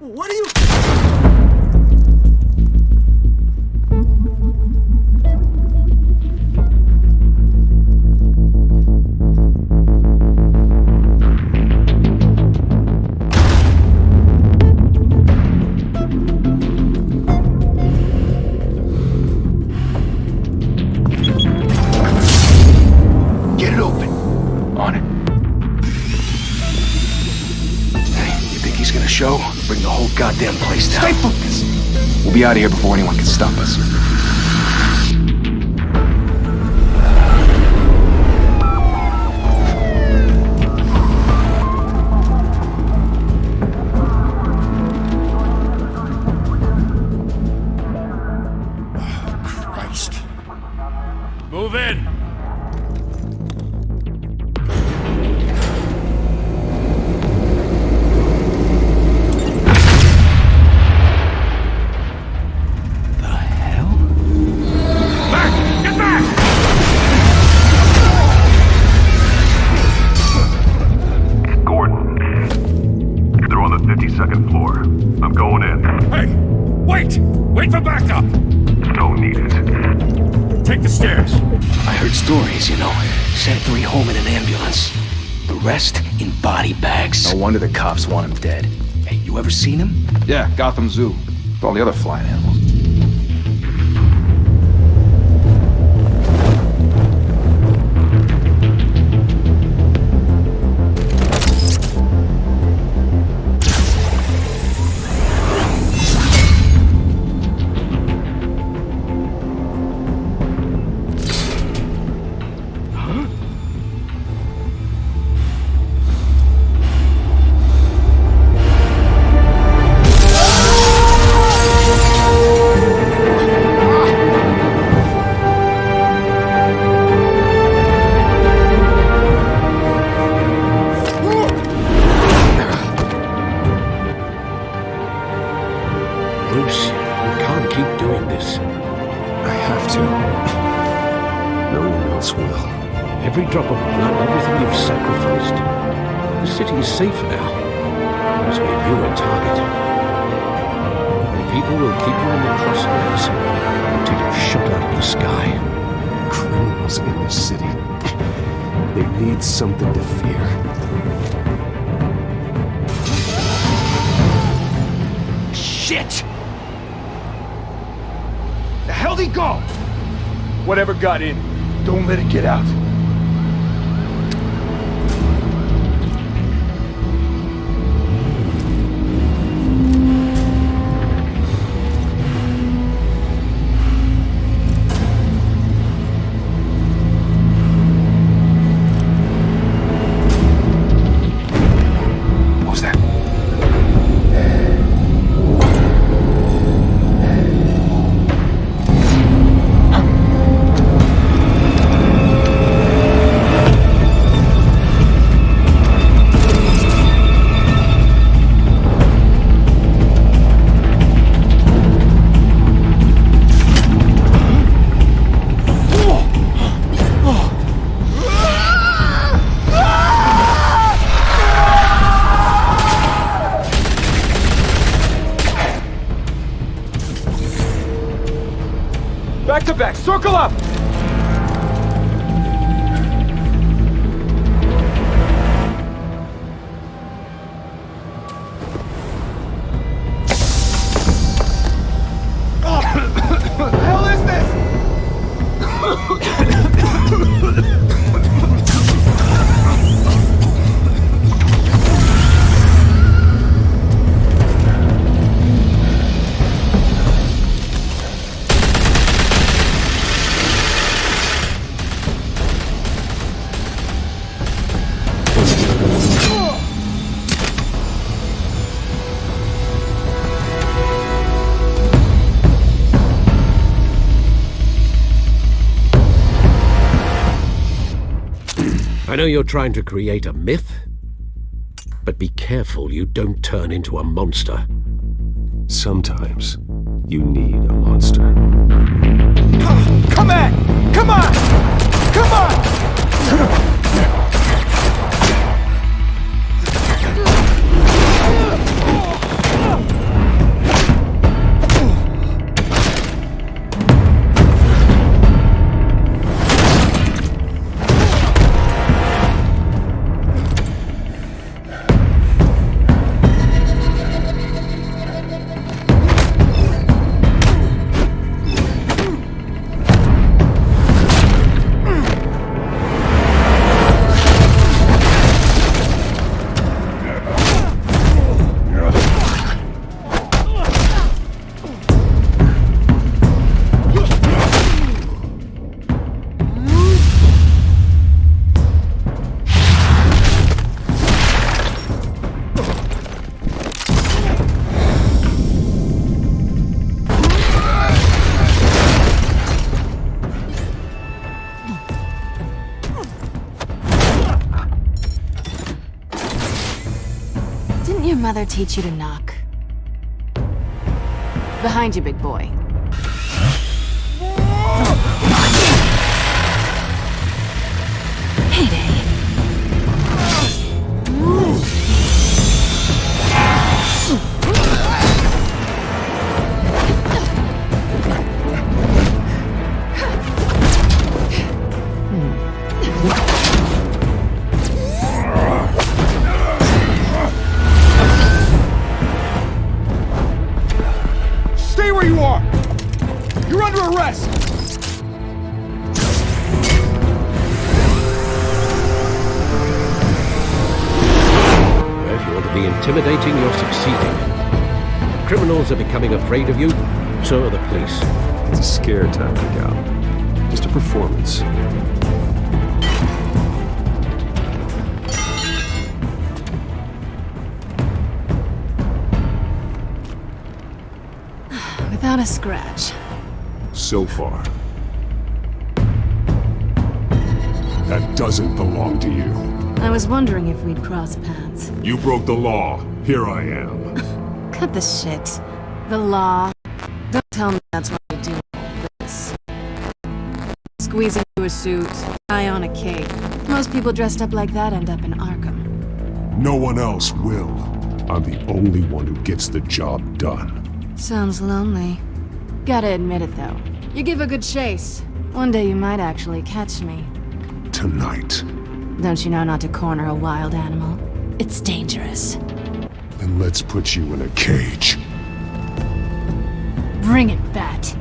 What are you... Get it open. On it. Hey, you think he's gonna show? Bring the whole goddamn place down. Stay focused. We'll be out of here before anyone can stop us. Christ. Move in. Second floor. I'm going in. Hey! Wait! Wait for backup! Don't need it. Take the stairs. I heard stories, you know. Sent 3 home in an ambulance. The rest in body bags. No wonder the cops want him dead. Hey, you ever seen him? Yeah, Gotham Zoo. With all the other flying animals. Bruce, you can't keep doing this. I have to. No one else will. Every drop of blood, everything you've sacrificed. The city is safer now. As made you a target. And people will keep you in the crosshairs until you're shot out of the sky. Criminals in this city. They need something to fear. Shit! The hell'd he go? Whatever got in, don't let it get out. What was that? Back to back, circle up! What the hell is I know you're trying to create a myth, but be careful you don't turn into a monster. Sometimes you need a monster. Come on! Come on! Come on! your mother teach you to knock? Behind you, big boy. Heyday. Stay where you are! You're under arrest! If you want to be intimidating, you're succeeding. Criminals are becoming afraid of you, so are the police. It's a scare tactic, Al. Just a performance. Without a scratch. So far. That doesn't belong to you. I was wondering if we'd cross paths. You broke the law. Here I am. Cut the shit. The law. Don't tell me that's what you do all this. Squeeze into a suit, tie on a cape. Most people dressed up like that end up in Arkham. No one else will. I'm the only one who gets the job done. Sounds lonely. Gotta admit it, though. You give a good chase. One day you might actually catch me. Tonight. Don't you know not to corner a wild animal? It's dangerous. Then let's put you in a cage. Bring it, Bat.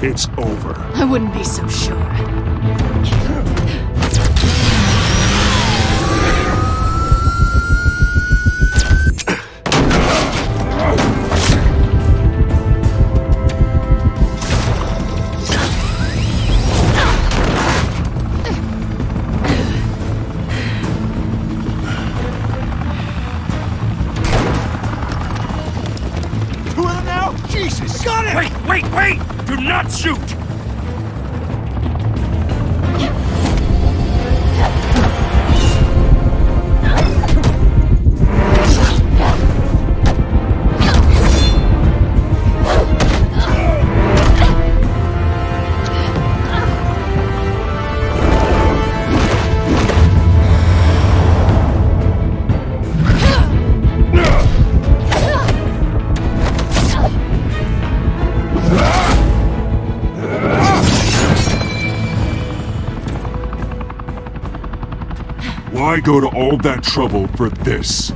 It's over. I wouldn't be so sure. Two of them now? Jesus! Got it! Wait! Do not shoot! Why go to all that trouble for this?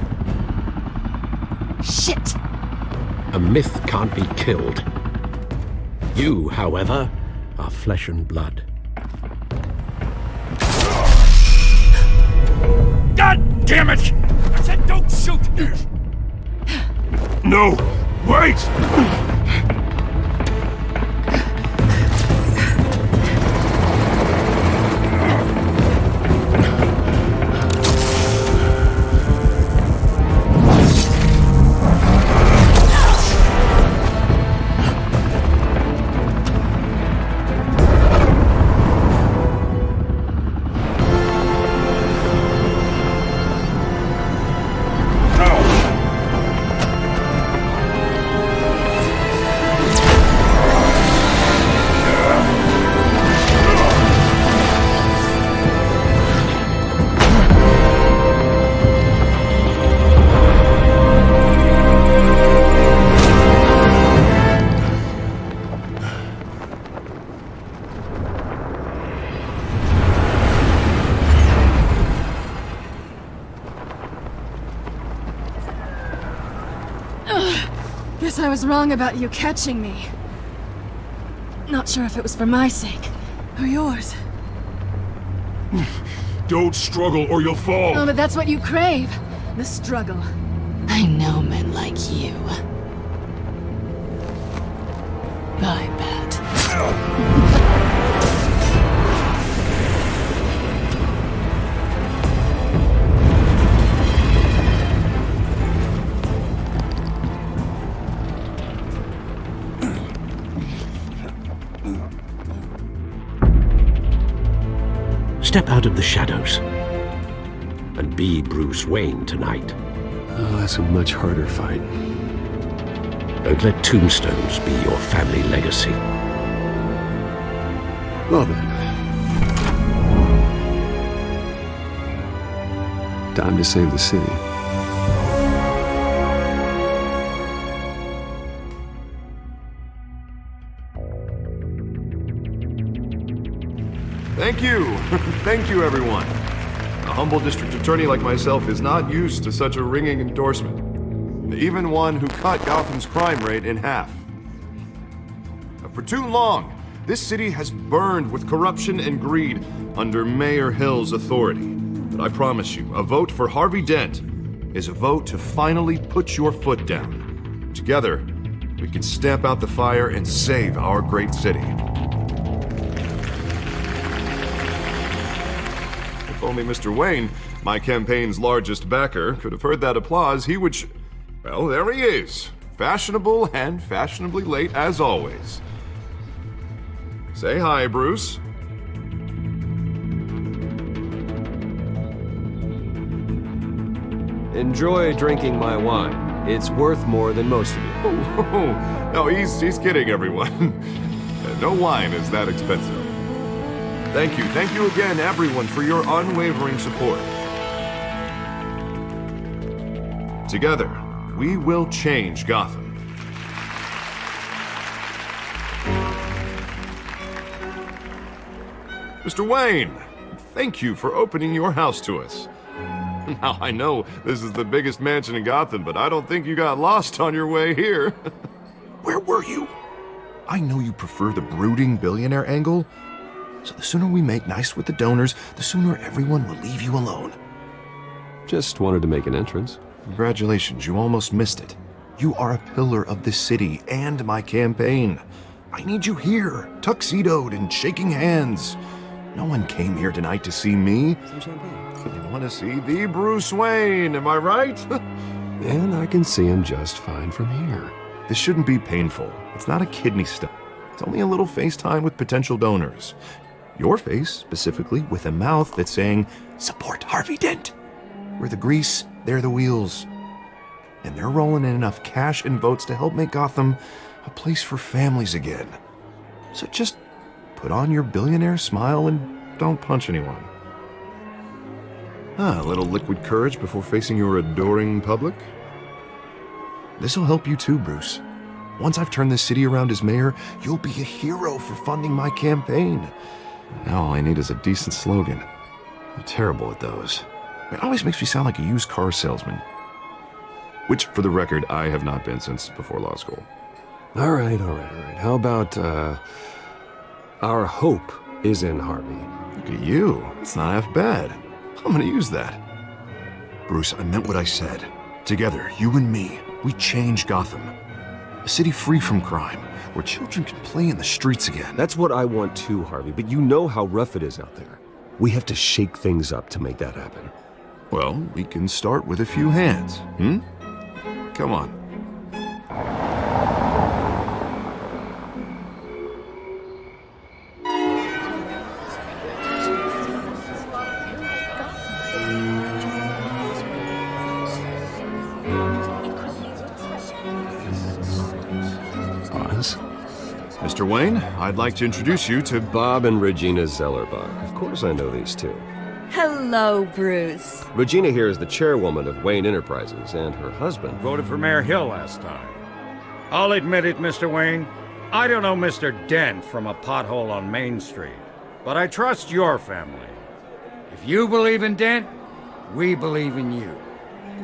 Shit! A myth can't be killed. You, however, are flesh and blood. God damn it! I said don't shoot! No! Wait! Guess I was wrong about you catching me. Not sure if it was for my sake, or yours. Don't struggle or you'll fall. Oh, but that's what you crave. The struggle. I know men like you. I bet. Step out of the shadows and be Bruce Wayne tonight. Oh, that's a much harder fight. Don't let tombstones be your family legacy. Well then. Time to save the city. Thank you. Thank you, everyone. A humble district attorney like myself is not used to such a ringing endorsement. Even one who cut Gotham's crime rate in half. For too long, this city has burned with corruption and greed under Mayor Hill's authority. But I promise you, a vote for Harvey Dent is a vote to finally put your foot down. Together, we can stamp out the fire and save our great city. If only Mr. Wayne, my campaign's largest backer, could have heard that applause, he would well, there he is. Fashionable and fashionably late as always. Say hi, Bruce. Enjoy drinking my wine. It's worth more than most of you. Oh, no, he's kidding, everyone. No wine is that expensive. Thank you again, everyone, for your unwavering support. Together, we will change Gotham. Mr. Wayne, thank you for opening your house to us. Now, I know this is the biggest mansion in Gotham, but I don't think you got lost on your way here. Where were you? I know you prefer the brooding billionaire angle, so the sooner we make nice with the donors, the sooner everyone will leave you alone. Just wanted to make an entrance. Congratulations, you almost missed it. You are a pillar of this city and my campaign. I need you here, tuxedoed and shaking hands. No one came here tonight to see me. Some champagne. They want to see the Bruce Wayne, am I right? And I can see him just fine from here. This shouldn't be painful. It's not a kidney stone. It's only a little FaceTime with potential donors. Your face, specifically, with a mouth that's saying, support Harvey Dent. We're the grease, they're the wheels. And they're rolling in enough cash and votes to help make Gotham a place for families again. So just put on your billionaire smile and don't punch anyone. A little liquid courage before facing your adoring public. This'll help you too, Bruce. Once I've turned this city around as mayor, you'll be a hero for funding my campaign. Now all I need is a decent slogan. I'm terrible at those. It always makes me sound like a used car salesman. Which, for the record, I have not been since before law school. All right. How about, our hope is in Harvey? Look at you. It's not half bad. I'm gonna use that. Bruce, I meant what I said. Together, you and me, we change Gotham. A city free from crime, where children can play in the streets again. That's what I want too, Harvey, but you know how rough it is out there. We have to shake things up to make that happen. Well, we can start with a few hands, Come on. Pause. Mr. Wayne, I'd like to introduce you to Bob and Regina Zellerbach. Of course I know these two. Hello, Bruce. Regina here is the chairwoman of Wayne Enterprises, and her husband... Voted for Mayor Hill last time. I'll admit it, Mr. Wayne. I don't know Mr. Dent from a pothole on Main Street, but I trust your family. If you believe in Dent, we believe in you.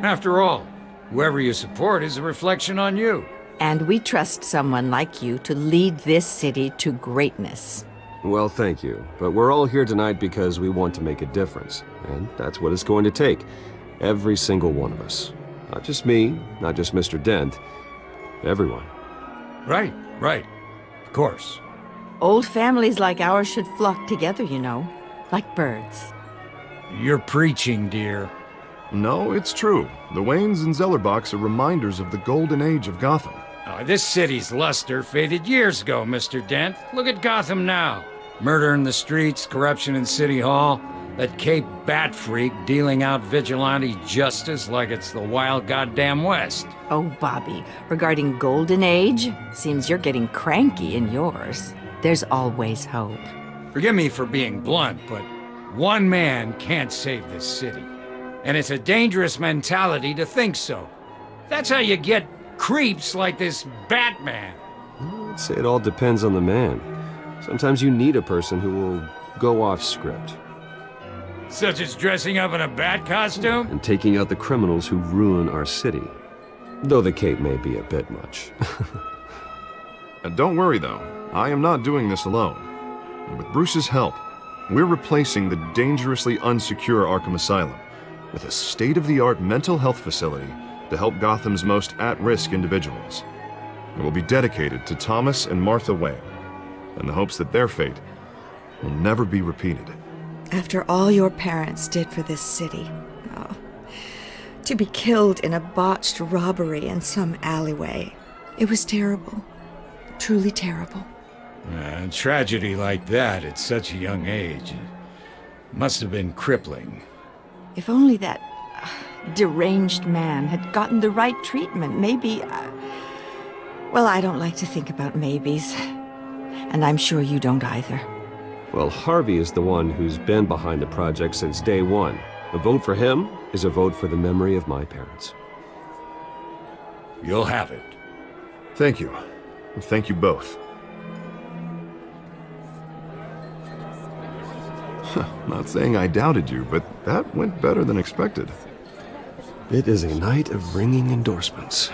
After all, whoever you support is a reflection on you. And we trust someone like you to lead this city to greatness. Well, thank you. But we're all here tonight because we want to make a difference. And that's what it's going to take. Every single one of us. Not just me, not just Mr. Dent. Everyone. Right. Of course. Old families like ours should flock together, you know, like birds. You're preaching, dear. No, it's true. The Waynes and Zellerbachs are reminders of the golden age of Gotham. This city's luster faded years ago, Mr. Dent. Look at Gotham now. Murder in the streets, corruption in City Hall, that Cape Bat freak dealing out vigilante justice like it's the wild goddamn West. Oh, Bobby, regarding Golden Age, seems you're getting cranky in yours. There's always hope. Forgive me for being blunt, but one man can't save this city. And it's a dangerous mentality to think so. That's how you get creeps like this Batman. I'd say it all depends on the man. Sometimes you need a person who will go off script. Such as dressing up in a bat costume? And taking out the criminals who ruin our city. Though the cape may be a bit much. And don't worry, though. I am not doing this alone. With Bruce's help, we're replacing the dangerously unsecure Arkham Asylum with a state-of-the-art mental health facility to help Gotham's most at-risk individuals. It will be dedicated to Thomas and Martha Wayne, in the hopes that their fate will never be repeated. After all your parents did for this city, to be killed in a botched robbery in some alleyway, it was terrible. Truly terrible. A tragedy like that at such a young age must have been crippling. If only that deranged man had gotten the right treatment, maybe... Well, I don't like to think about maybes. And I'm sure you don't either. Well, Harvey is the one who's been behind the project since day one. A vote for him is a vote for the memory of my parents. You'll have it. Thank you. Thank you both. Not saying I doubted you, but that went better than expected. It is a night of ringing endorsements.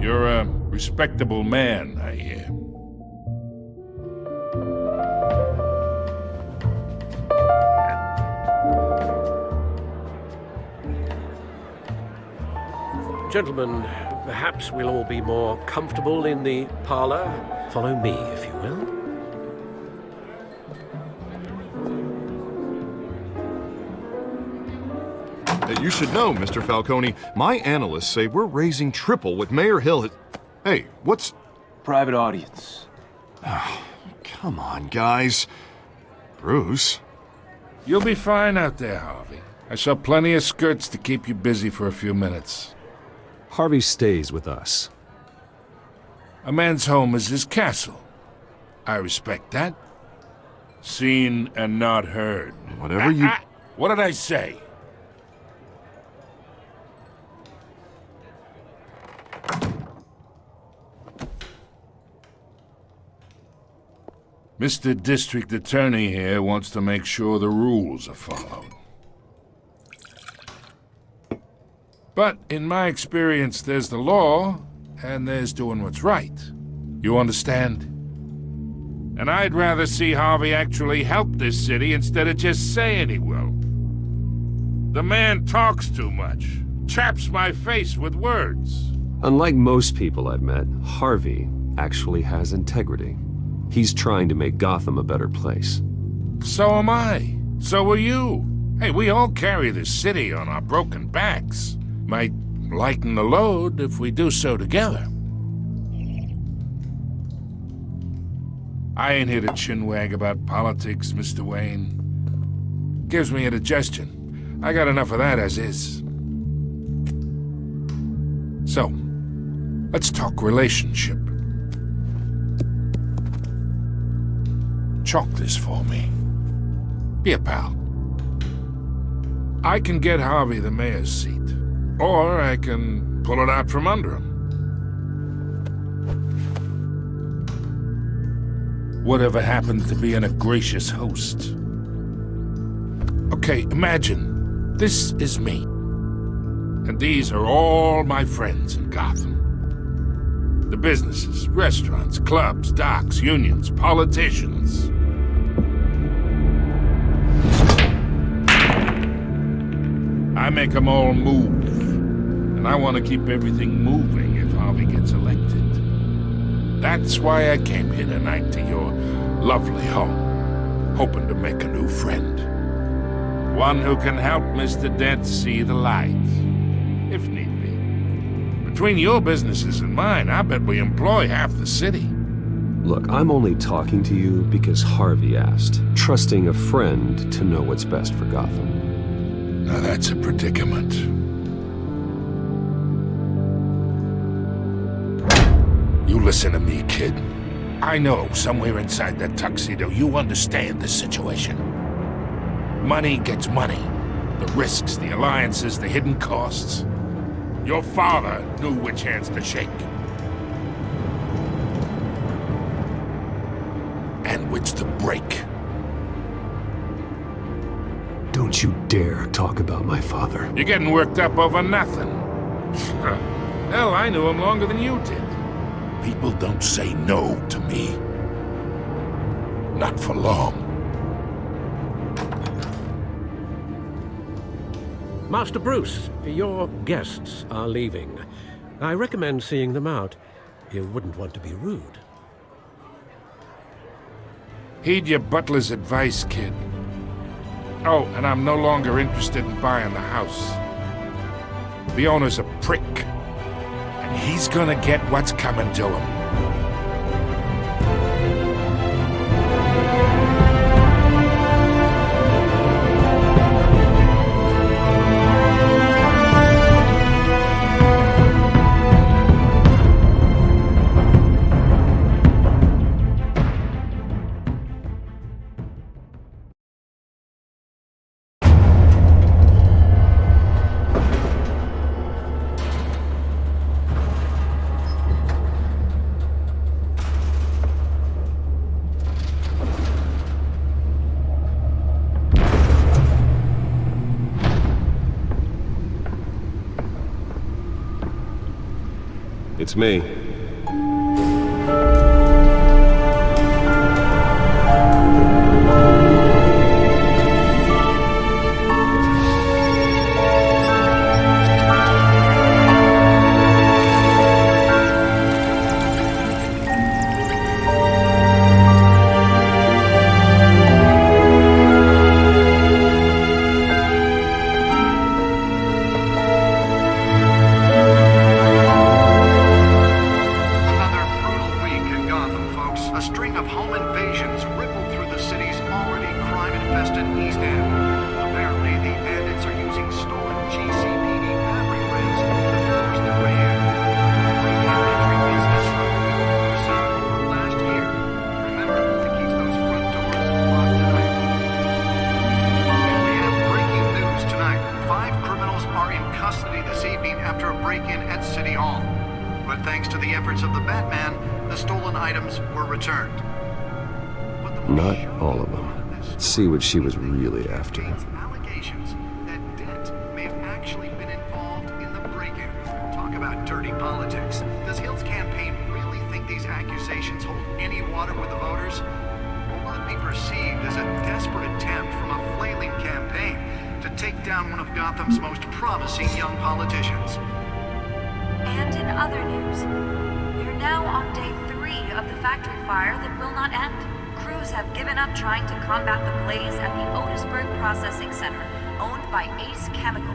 You're a respectable man, I hear. Gentlemen, perhaps we'll all be more comfortable in the parlor. Follow me, if you will. You should know, Mr. Falcone, my analysts say we're raising triple what Mayor Hill. Hey, what's... Private audience. Oh, come on, guys. Bruce? You'll be fine out there, Harvey. I saw plenty of skirts to keep you busy for a few minutes. Harvey stays with us. A man's home is his castle. I respect that. Seen and not heard. Whatever you... What did I say? Mr. District Attorney here wants to make sure the rules are followed. But in my experience, there's the law, and there's doing what's right. You understand? And I'd rather see Harvey actually help this city instead of just saying he will. The man talks too much, chaps my face with words. Unlike most people I've met, Harvey actually has integrity. He's trying to make Gotham a better place. So am I. So are you. Hey, we all carry this city on our broken backs. Might lighten the load if we do so together. I ain't here to chinwag about politics, Mr. Wayne. Gives me indigestion. I got enough of that as is. So, let's talk relationship. Chalk this for me. Be a pal. I can get Harvey the mayor's seat, or I can pull it out from under him. Whatever happened to being a gracious host? Okay, imagine, this is me. And these are all my friends in Gotham. The businesses, restaurants, clubs, docks, unions, politicians. I make them all move. And I want to keep everything moving if Harvey gets elected. That's why I came here tonight to your lovely home, hoping to make a new friend. One who can help Mr. Dent see the light, if need be. Between your businesses and mine, I bet we employ half the city. Look, I'm only talking to you because Harvey asked, trusting a friend to know what's best for Gotham. Now that's a predicament. You listen to me, kid. I know somewhere inside that tuxedo you understand the situation. Money gets money. The risks, the alliances, the hidden costs. Your father knew which hands to shake. And which to break. Don't you dare talk about my father. You're getting worked up over nothing. Hell, I knew him longer than you did. People don't say no to me. Not for long. Master Bruce, your guests are leaving. I recommend seeing them out. You wouldn't want to be rude. Heed your butler's advice, kid. Oh, and I'm no longer interested in buying the house. The owner's a prick, and he's gonna get what's coming to him. It's me. Not all of them. Let's see what she was really after. Allegations that Dent may have actually been involved in the break-in. Talk about dirty politics. Does Hill's campaign really think these accusations hold any water with the voters? Or will it be perceived as a desperate attempt from a flailing campaign to take down one of Gotham's most promising young politicians? And in other news, we're now on day 3 of the factory fire that will not end. Crews have given up trying to combat the blaze at the Otisburg Processing Center, owned by Ace Chemical.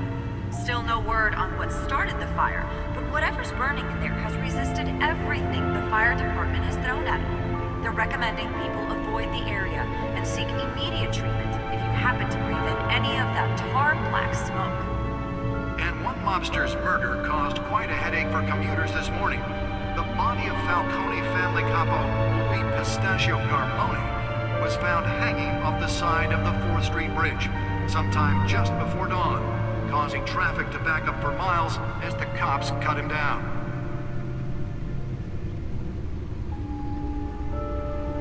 Still no word on what started the fire, but whatever's burning in there has resisted everything the fire department has thrown at it. They're recommending people avoid the area and seek immediate treatment if you happen to breathe in any of that tar black smoke. And one mobster's murder caused quite a headache for commuters this morning. The body of Falcone family capo Louis Pistachio Garmone was found hanging off the side of the 4th Street Bridge sometime just before dawn, causing traffic to back up for miles as the cops cut him down.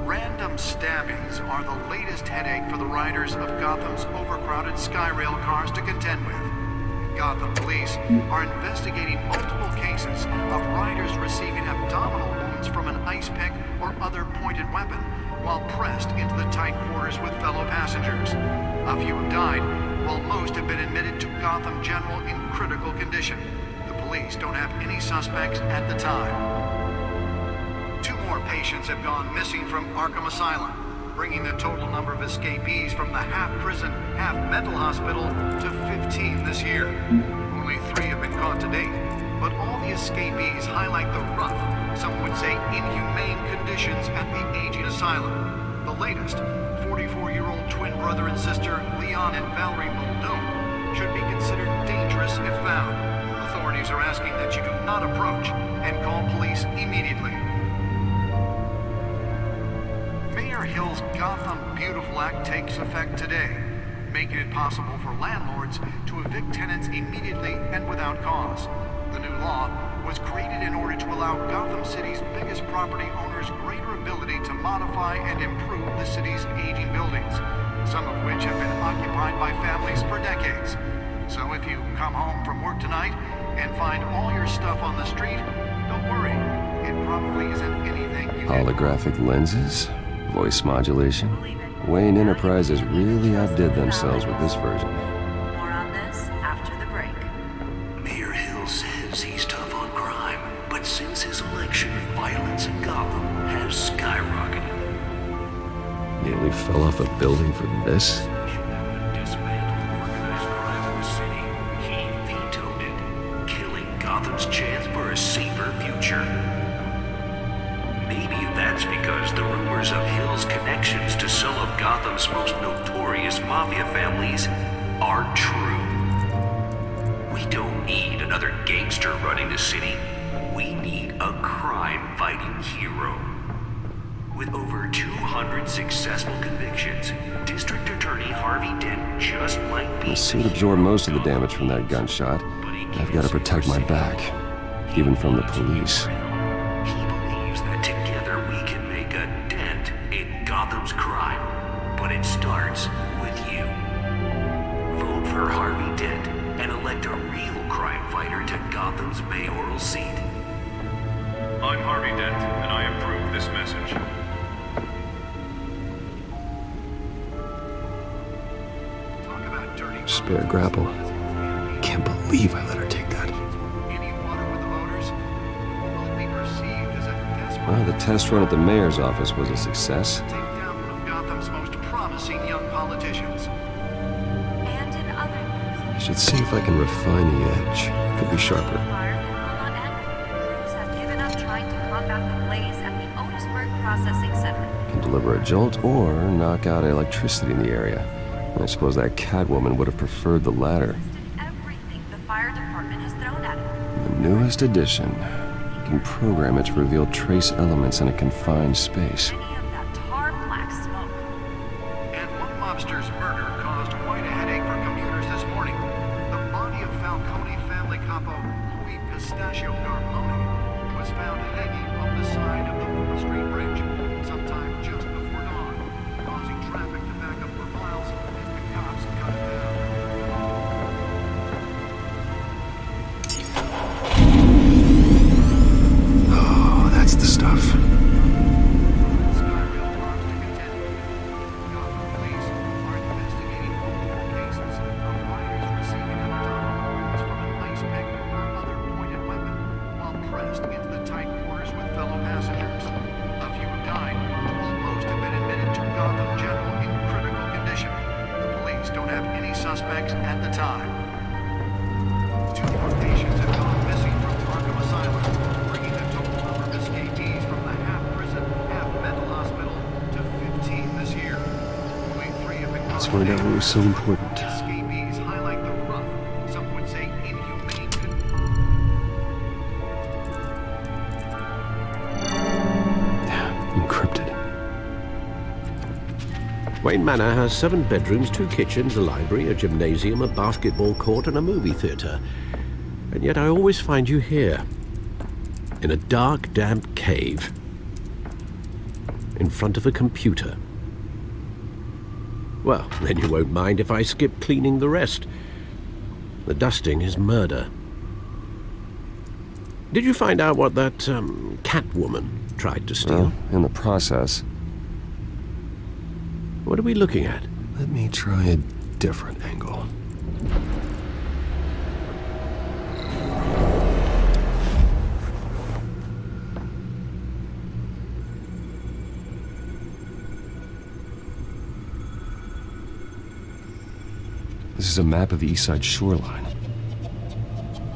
Random stabbings are the latest headache for the riders of Gotham's overcrowded Skyrail cars to contend with. Gotham police are investigating multiple cases of riders receiving abdominal wounds from an ice pick or other pointed weapon while pressed into the tight quarters with fellow passengers. A few have died, while most have been admitted to Gotham General in critical condition. The police don't have any suspects at the time. 2 more patients have gone missing from Arkham Asylum, bringing the total number of escapees from the half-prison, half-mental hospital to 15 this year. Only 3 have been caught to date, but all the escapees highlight the rough, some would say inhumane conditions at the aging asylum. The latest, 44-year-old twin brother and sister Leon and Valerie Muldoon, should be considered dangerous if found. Authorities are asking that you do not approach and call police immediately. Mayor Hill's Gotham Beautiful Act takes effect today, making it possible for landlords to evict tenants immediately and without cause. The new law was created in order to allow Gotham City's biggest property owners greater ability to modify and improve the city's aging buildings, some of which have been occupied by families for decades. So if you come home from work tonight and find all your stuff on the street, don't worry. It probably isn't anything you Holographic lenses? Voice modulation? Wayne Enterprises really outdid themselves with this version. More on this after the break. Mayor Hill says he's tough on crime, but since his election, violence in Gotham has skyrocketed. Nearly fell off a building for this? Dismantle organized crime in the city. He vetoed it, killing Gotham's chance for a safer future. Maybe that's because the rumors of Hill's connections to some of Gotham's most notorious mafia families are true. We don't need another gangster running the city. We need a crime-fighting hero. With over 200 successful convictions, District Attorney Harvey Dent just might be... The suit absorbed most of the damage from that gunshot. I've got to protect my back, even from the police. Gotham's crime, but it starts with you. Vote for Harvey Dent and elect a real crime fighter to Gotham's mayoral seat. I'm Harvey Dent, and I approve this message. Spare grapple. Can't believe I let her take that. Well, the test run at the mayor's office was a success. Gotham's most promising young politicians. And in other news, I should see if I can refine the edge. Could be sharper. fire that will not end. Crews have given up trying to combat the blaze at the Otisburg Processing Center. Can deliver a jolt or knock out electricity in the area. I suppose that Catwoman would have preferred the latter. Everything the fire department has thrown at it. The newest addition. You can program it to reveal trace elements in a confined space. Any of that tar black smoke. And one mobster's murder caused quite a headache for commuters this morning. The body of Falcone family capo Louis Pistachio Garmoni was found hanging off the side of the Wall Street Bridge sometime just before dawn, causing traffic to back up for miles as the cops cut it down. Oh, that's the stuff. Suspects at the time. 2 more patients have gone missing from Arkham Asylum, bringing the total number of escapees from the half-prison, half-mental hospital to 15 this year. Only 3 have been Let's find out what was so important. Escapees highlight the rough, some would say inhumane. Encrypted. Wayne Manor has 7 bedrooms, 2 kitchens, a library, a gymnasium, a basketball court, and a movie theater. And yet I always find you here, in a dark, damp cave, in front of a computer. Well, then you won't mind if I skip cleaning the rest. The dusting is murder. Did you find out what that, Catwoman tried to steal? Well, in the process. What are we looking at? Let me try a different angle. This is a map of the East Side shoreline.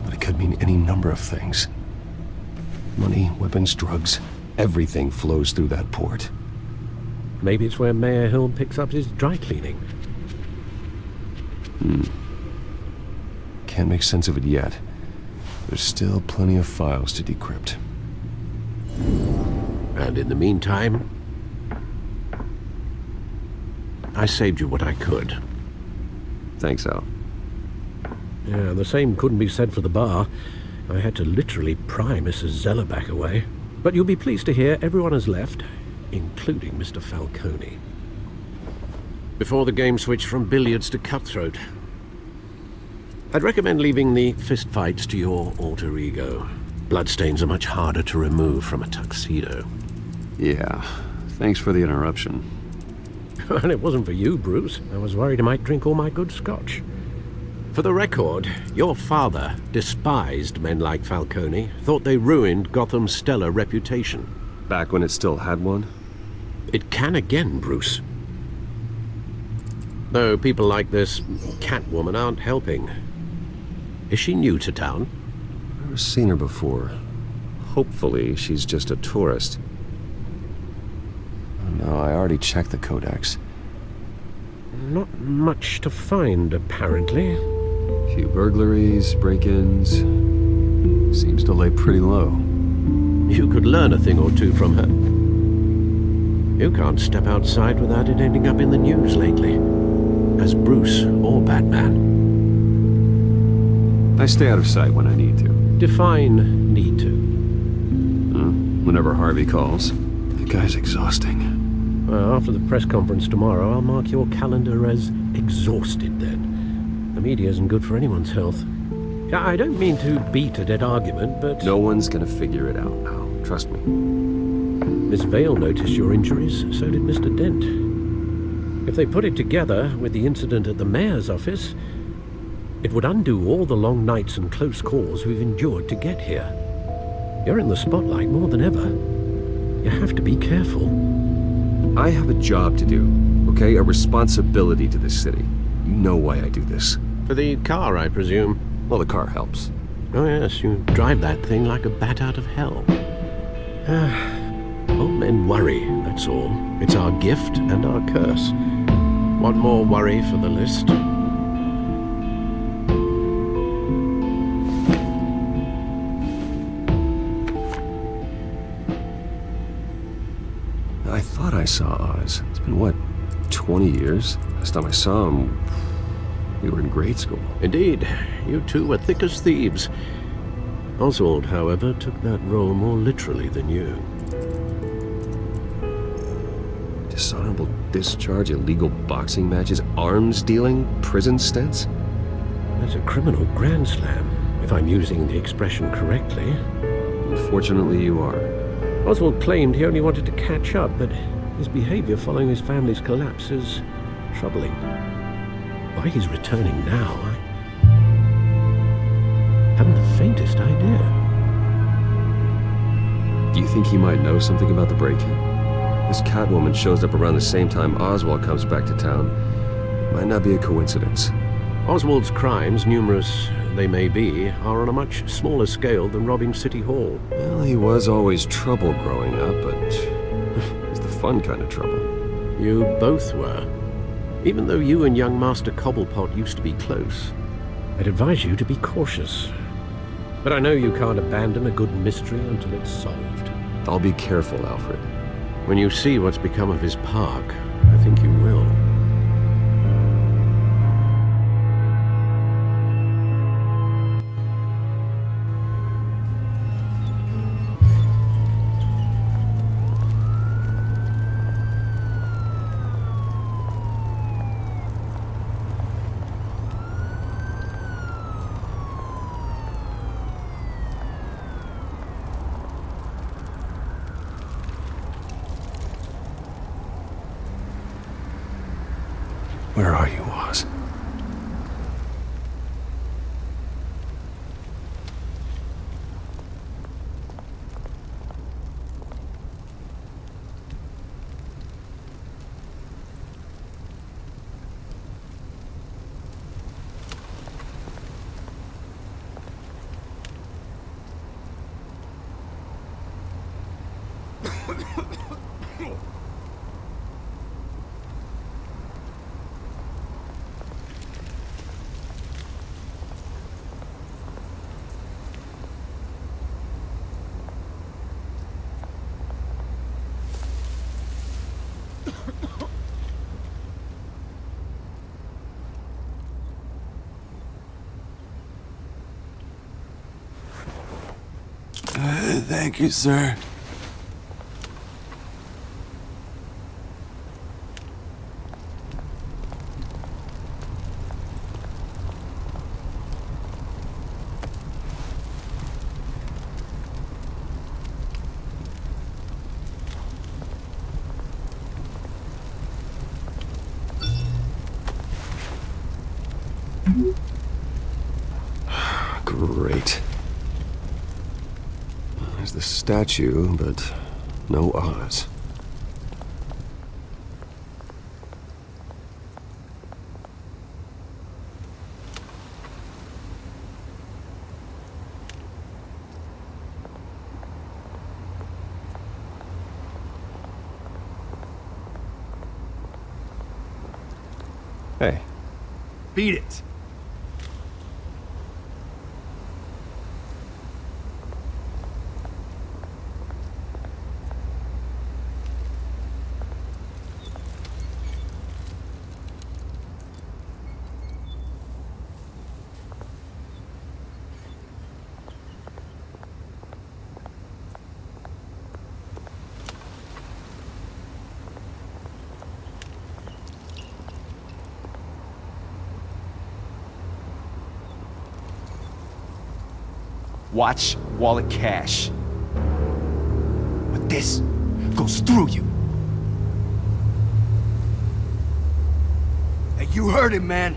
But it could mean any number of things. Money, weapons, drugs, everything flows through that port. Maybe it's where Mayor Hill picks up his dry cleaning. Can't make sense of it yet. There's still plenty of files to decrypt. And in the meantime, I saved you what I could. Thanks, Al. Yeah, the same couldn't be said for the bar. I had to literally pry Mrs. Zeller back away. But you'll be pleased to hear everyone has left, including Mr. Falcone. Before the game switched from billiards to cutthroat. I'd recommend leaving the fistfights to your alter ego. Bloodstains are much harder to remove from a tuxedo. Yeah, thanks for the interruption. Well, it wasn't for you, Bruce. I was worried I might drink all my good scotch. For the record, your father despised men like Falcone, thought they ruined Gotham's stellar reputation. Back when it still had one? It can again, Bruce. Though people like this Catwoman aren't helping. Is she new to town? I've never seen her before. Hopefully, she's just a tourist. No, I already checked the codex. Not much to find, apparently. Few burglaries, break-ins. Seems to lay pretty low. You could learn a thing or two from her. You can't step outside without it ending up in the news lately. As Bruce or Batman. I stay out of sight when I need to. Define need to. Whenever Harvey calls. The guy's exhausting. Well, after the press conference tomorrow, I'll mark your calendar as exhausted then. The media isn't good for anyone's health. I don't mean to beat a dead argument, but... No one's gonna figure it out now. Trust me. Miss Vale noticed your injuries, so did Mr. Dent. If they put it together with the incident at the mayor's office, it would undo all the long nights and close calls we've endured to get here. You're in the spotlight more than ever. You have to be careful. I have a job to do, okay? A responsibility to this city. You know why I do this. For the car, I presume. Well, the car helps. Oh yes, you drive that thing like a bat out of hell. Old men worry, that's all. It's our gift and our curse. One more worry for the list. I thought I saw Oz. It's been, what, 20 years? Last time I saw him, we were in grade school. Indeed, you two were thick as thieves. Oswald, however, took that role more literally than you. Dishonorable discharge, illegal boxing matches, arms dealing, prison stints? That's a criminal grand slam, if I'm using the expression correctly. Unfortunately, you are. Oswald claimed he only wanted to catch up, but his behavior following his family's collapse is troubling. Why he's returning now, I haven't the faintest idea. Do you think he might know something about the break-in? This Catwoman shows up around the same time Oswald comes back to town. Might not be a coincidence. Oswald's crimes, numerous they may be, are on a much smaller scale than robbing City Hall. Well, he was always trouble growing up, but it's the fun kind of trouble. You both were. Even though you and young Master Cobblepot used to be close, I'd advise you to be cautious. But I know you can't abandon a good mystery until it's solved. I'll be careful, Alfred. When you see what's become of his park, I think you will. Where are you, Oz? Thank you, sir. Great. There's the statue, but no Oz. Hey. Beat it. Watch, wallet, cash. this goes through you. Hey, you heard it, man.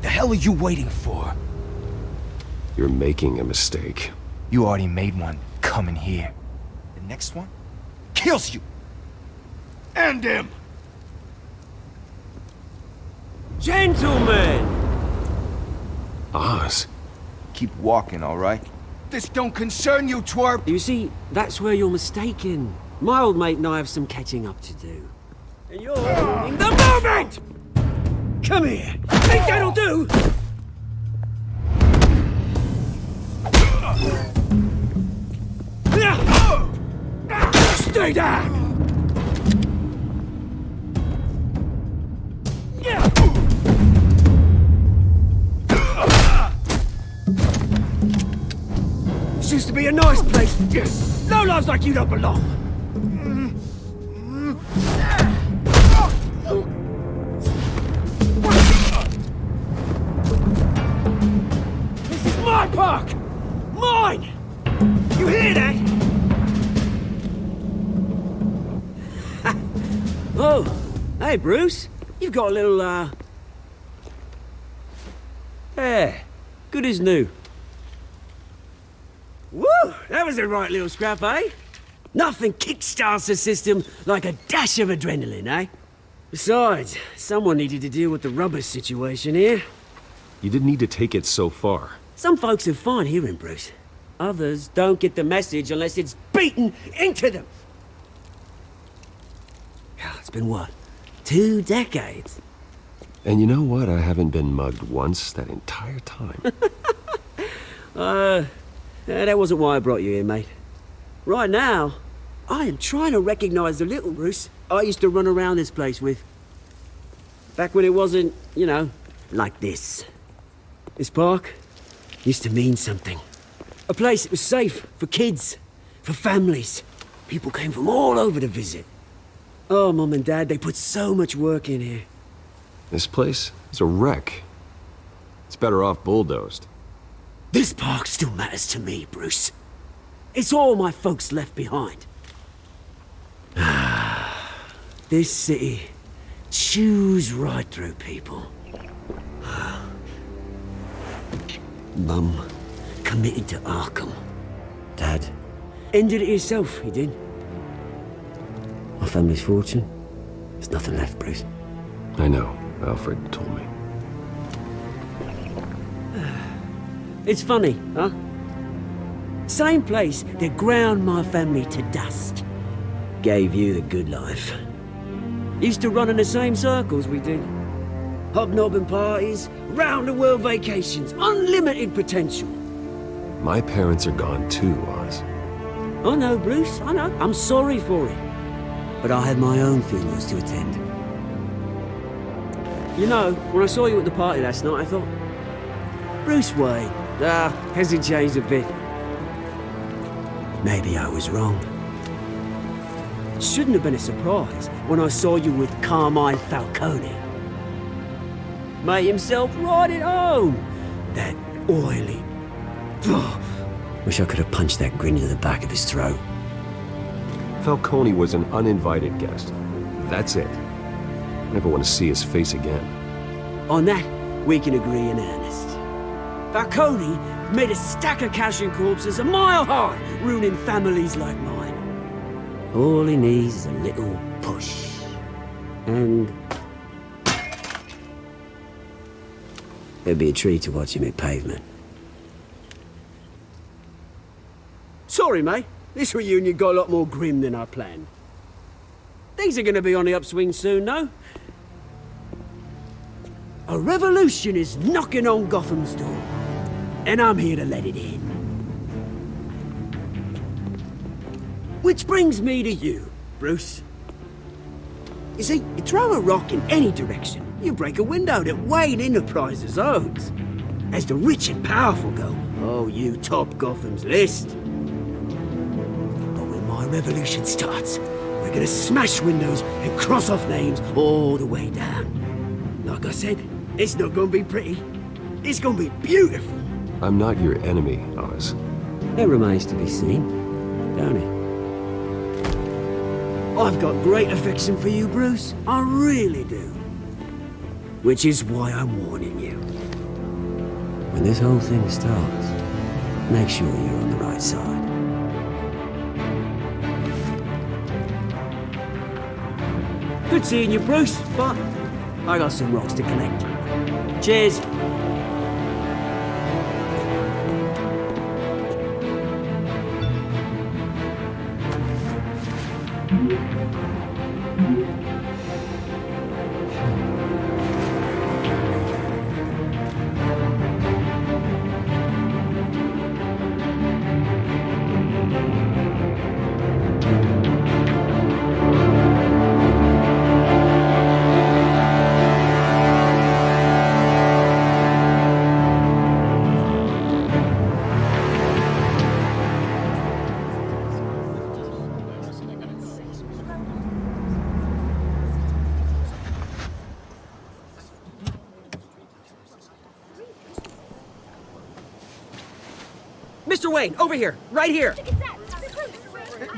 The hell are you waiting for? You're making a mistake. You already made one coming here. The next one kills you. And him. Gentlemen! Oz. Keep walking, all right? This don't concern you, twerp! You see, that's where you're mistaken. My old mate and I have some catching up to do. And you're ruining the moment! Come here! Think that'll do? Stay down! This used to be a nice place. No lives like you don't belong. This is my park! Mine! You hear that? Oh, hey Bruce. You've got a little, Yeah, good as new. Woo! That was a right little scrap, eh? Nothing kickstarts the system like a dash of adrenaline, eh? Besides, someone needed to deal with the rubber situation here. You didn't need to take it so far. Some folks are fine hearing, Bruce. Others don't get the message unless it's beaten into them. It's been what? 2 decades? And you know what? I haven't been mugged once that entire time. That wasn't why I brought you here, mate. Right now, I am trying to recognize the little Bruce I used to run around this place with. Back when it wasn't, you know, like this. This park used to mean something. A place that was safe for kids, for families. People came from all over to visit. Oh, Mum and Dad, they put so much work in here. This place is a wreck. It's better off bulldozed. This park still matters to me, Bruce. It's all my folks left behind. This city chews right through people. Mum committed to Arkham. Dad ended it himself, he did. My family's fortune, there's nothing left, Bruce. I know. Alfred told me. It's funny, huh? Same place that ground my family to dust. Gave you the good life. Used to run in the same circles we did. Hobnobbing parties, round-the-world vacations, unlimited potential. My parents are gone too, Oz. I know, Bruce, I know. I'm sorry for it. But I had my own funerals to attend. You know, when I saw you at the party last night, I thought, Bruce Wayne, hasn't changed a bit. Maybe I was wrong. Shouldn't have been a surprise when I saw you with Carmine Falcone. Made himself right at home. That oily... Wish I could have punched that grin into the back of his throat. Falcone was an uninvited guest. That's it. Never want to see his face again. On that, we can agree in earnest. Falcone made a stack of cash and corpses a mile high, ruining families like mine. All he needs is a little push. And... it'd be a treat to watch him hit pavement. Sorry, mate. This reunion got a lot more grim than I planned. Things are gonna be on the upswing soon, no? A revolution is knocking on Gotham's door. And I'm here to let it in. Which brings me to you, Bruce. You see, you throw a rock in any direction, you break a window that Wayne Enterprises owns. As the rich and powerful go, oh, you top Gotham's list. But when my revolution starts, we're gonna smash windows and cross off names all the way down. Like I said, it's not gonna be pretty. It's gonna be beautiful. I'm not your enemy, Oz. It remains to be seen. don't he? I've got great affection for you, Bruce. I really do. Which is why I'm warning you. When this whole thing starts, make sure you're on the right side. Good seeing you, Bruce, but I got some rocks to collect. Cheers. Mr. Wayne, over here, right here.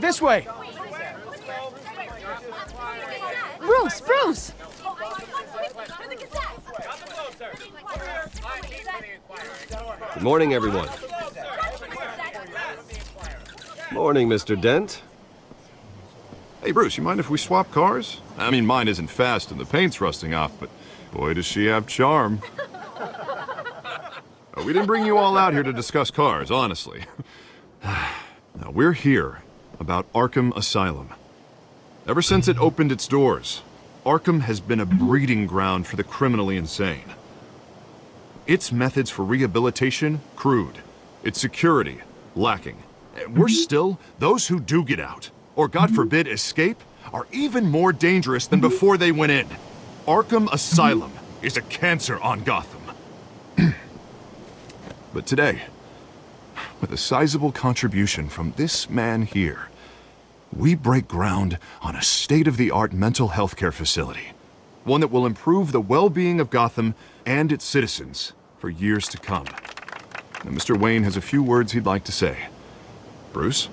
This way. Bruce! Good morning, everyone. Morning, Mr. Dent. Hey, Bruce, you mind if we swap cars? I mean, mine isn't fast and the paint's rusting off, but boy, does she have charm. We didn't bring you all out here to discuss cars, honestly. Now, we're here about Arkham Asylum. Ever since it opened its doors, Arkham has been a breeding ground for the criminally insane. Its methods for rehabilitation, crude. Its security, lacking. Worse still, those who do get out, or God forbid escape, are even more dangerous than before they went in. Arkham Asylum is a cancer on Gotham. But today, with a sizable contribution from this man here, we break ground on a state-of-the-art mental health care facility. One that will improve the well-being of Gotham and its citizens for years to come. Now, Mr. Wayne has a few words he'd like to say. Bruce?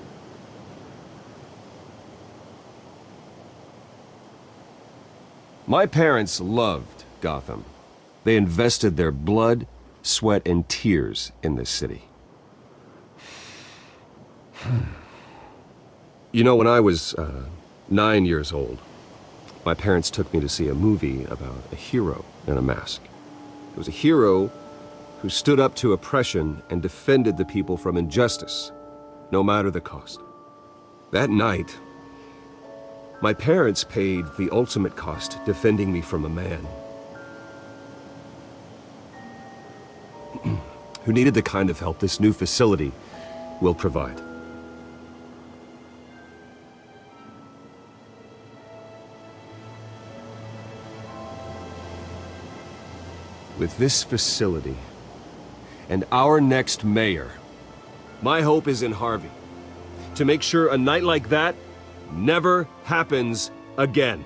My parents loved Gotham. They invested their blood, sweat, and tears in this city. You know, when I was 9 years old, my parents took me to see a movie about a hero in a mask. It was a hero who stood up to oppression and defended the people from injustice, no matter the cost. That night, my parents paid the ultimate cost defending me from a man who needed the kind of help this new facility will provide. With this facility and our next mayor, my hope is in Harvey, to make sure a night like that never happens again.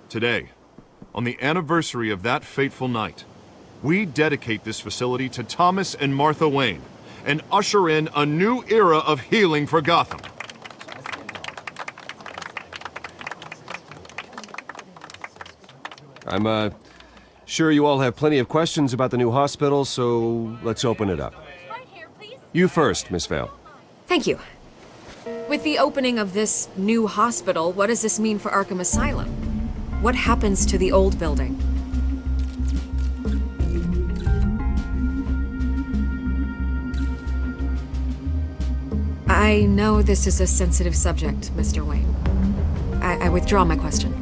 Today, on the anniversary of that fateful night, we dedicate this facility to Thomas and Martha Wayne and usher in a new era of healing for Gotham. I'm sure you all have plenty of questions about the new hospital, so let's open it up. You first, Miss Vale. Thank you. With the opening of this new hospital, what does this mean for Arkham Asylum? What happens to the old building? I know this is a sensitive subject, Mr. Wayne. I withdraw my question.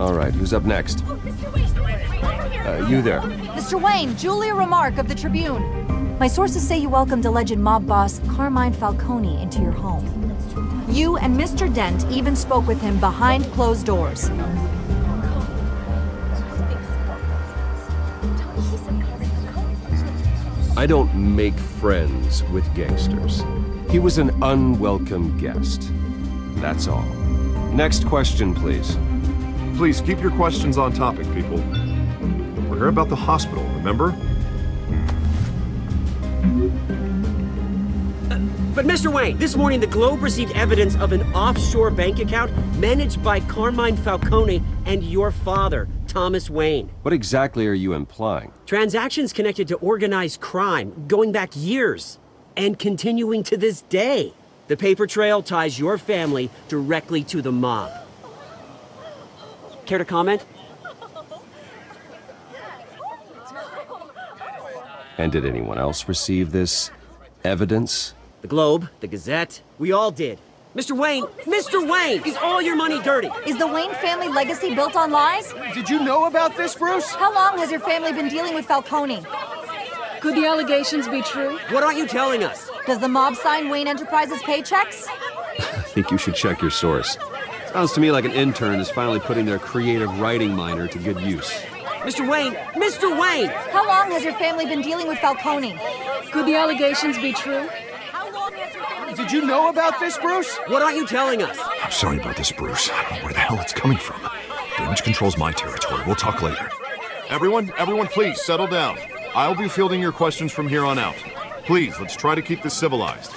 All right, who's up next? You there. Mr. Wayne, Julia Remark of the Tribune. My sources say you welcomed alleged mob boss Carmine Falcone into your home. You and Mr. Dent even spoke with him behind closed doors. I don't make friends with gangsters. He was an unwelcome guest. That's all. Next question, please. Please keep your questions on topic, people. We're here about the hospital, remember? But Mr. Wayne, this morning the Globe received evidence of an offshore bank account managed by Carmine Falcone and your father, Thomas Wayne. What exactly are you implying? Transactions connected to organized crime going back years and continuing to this day. The paper trail ties your family directly to the mob. Care to comment? And did anyone else receive this evidence? The Globe, the Gazette, we all did. Mr. Wayne, is all your money dirty? Is the Wayne family legacy built on lies? Did you know about this, Bruce? How long has your family been dealing with Falcone? Could the allegations be true? What aren't you telling us? Does the mob sign Wayne Enterprises paychecks? I think you should check your source. Sounds to me like an intern is finally putting their creative writing minor to good use. Mr. Wayne! How long has your family been dealing with Falcone? Could the allegations be true? Did you know about this, Bruce? What aren't you telling us? I'm sorry about this, Bruce. I don't know where the hell it's coming from. Damage control's my territory. We'll talk later. Everyone, please settle down. I'll be fielding your questions from here on out. Please, let's try to keep this civilized.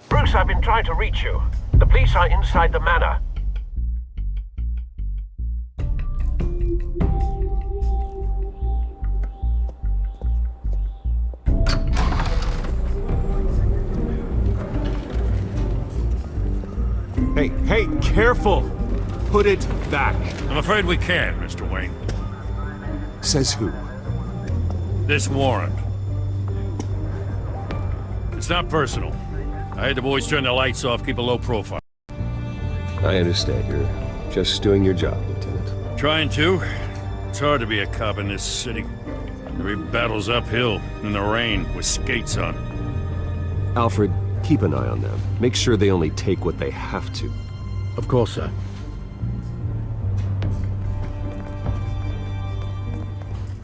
Bruce, I've been trying to reach you. The police are inside the manor. Hey, careful! Put it back. I'm afraid we can't, Mr. Wayne. Says who? This warrant. It's not personal. I had the boys turn the lights off, keep a low profile. I understand. You're just doing your job, Lieutenant. Trying to. It's hard to be a cop in this city. Every battle's uphill, in the rain, with skates on. Alfred, keep an eye on them. Make sure they only take what they have to. Of course, sir.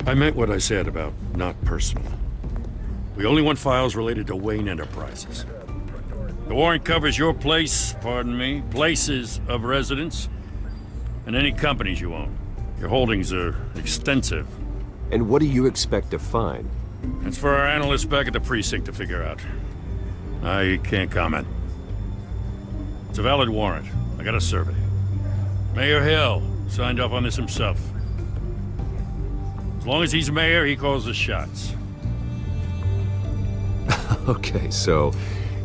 I meant what I said about not personal. We only want files related to Wayne Enterprises. The warrant covers your place, pardon me, places of residence, and any companies you own. Your holdings are extensive. And what do you expect to find? It's for our analysts back at the precinct to figure out. I can't comment. It's a valid warrant. I gotta serve it. Mayor Hill signed off on this himself. As long as he's mayor, he calls the shots. Okay, so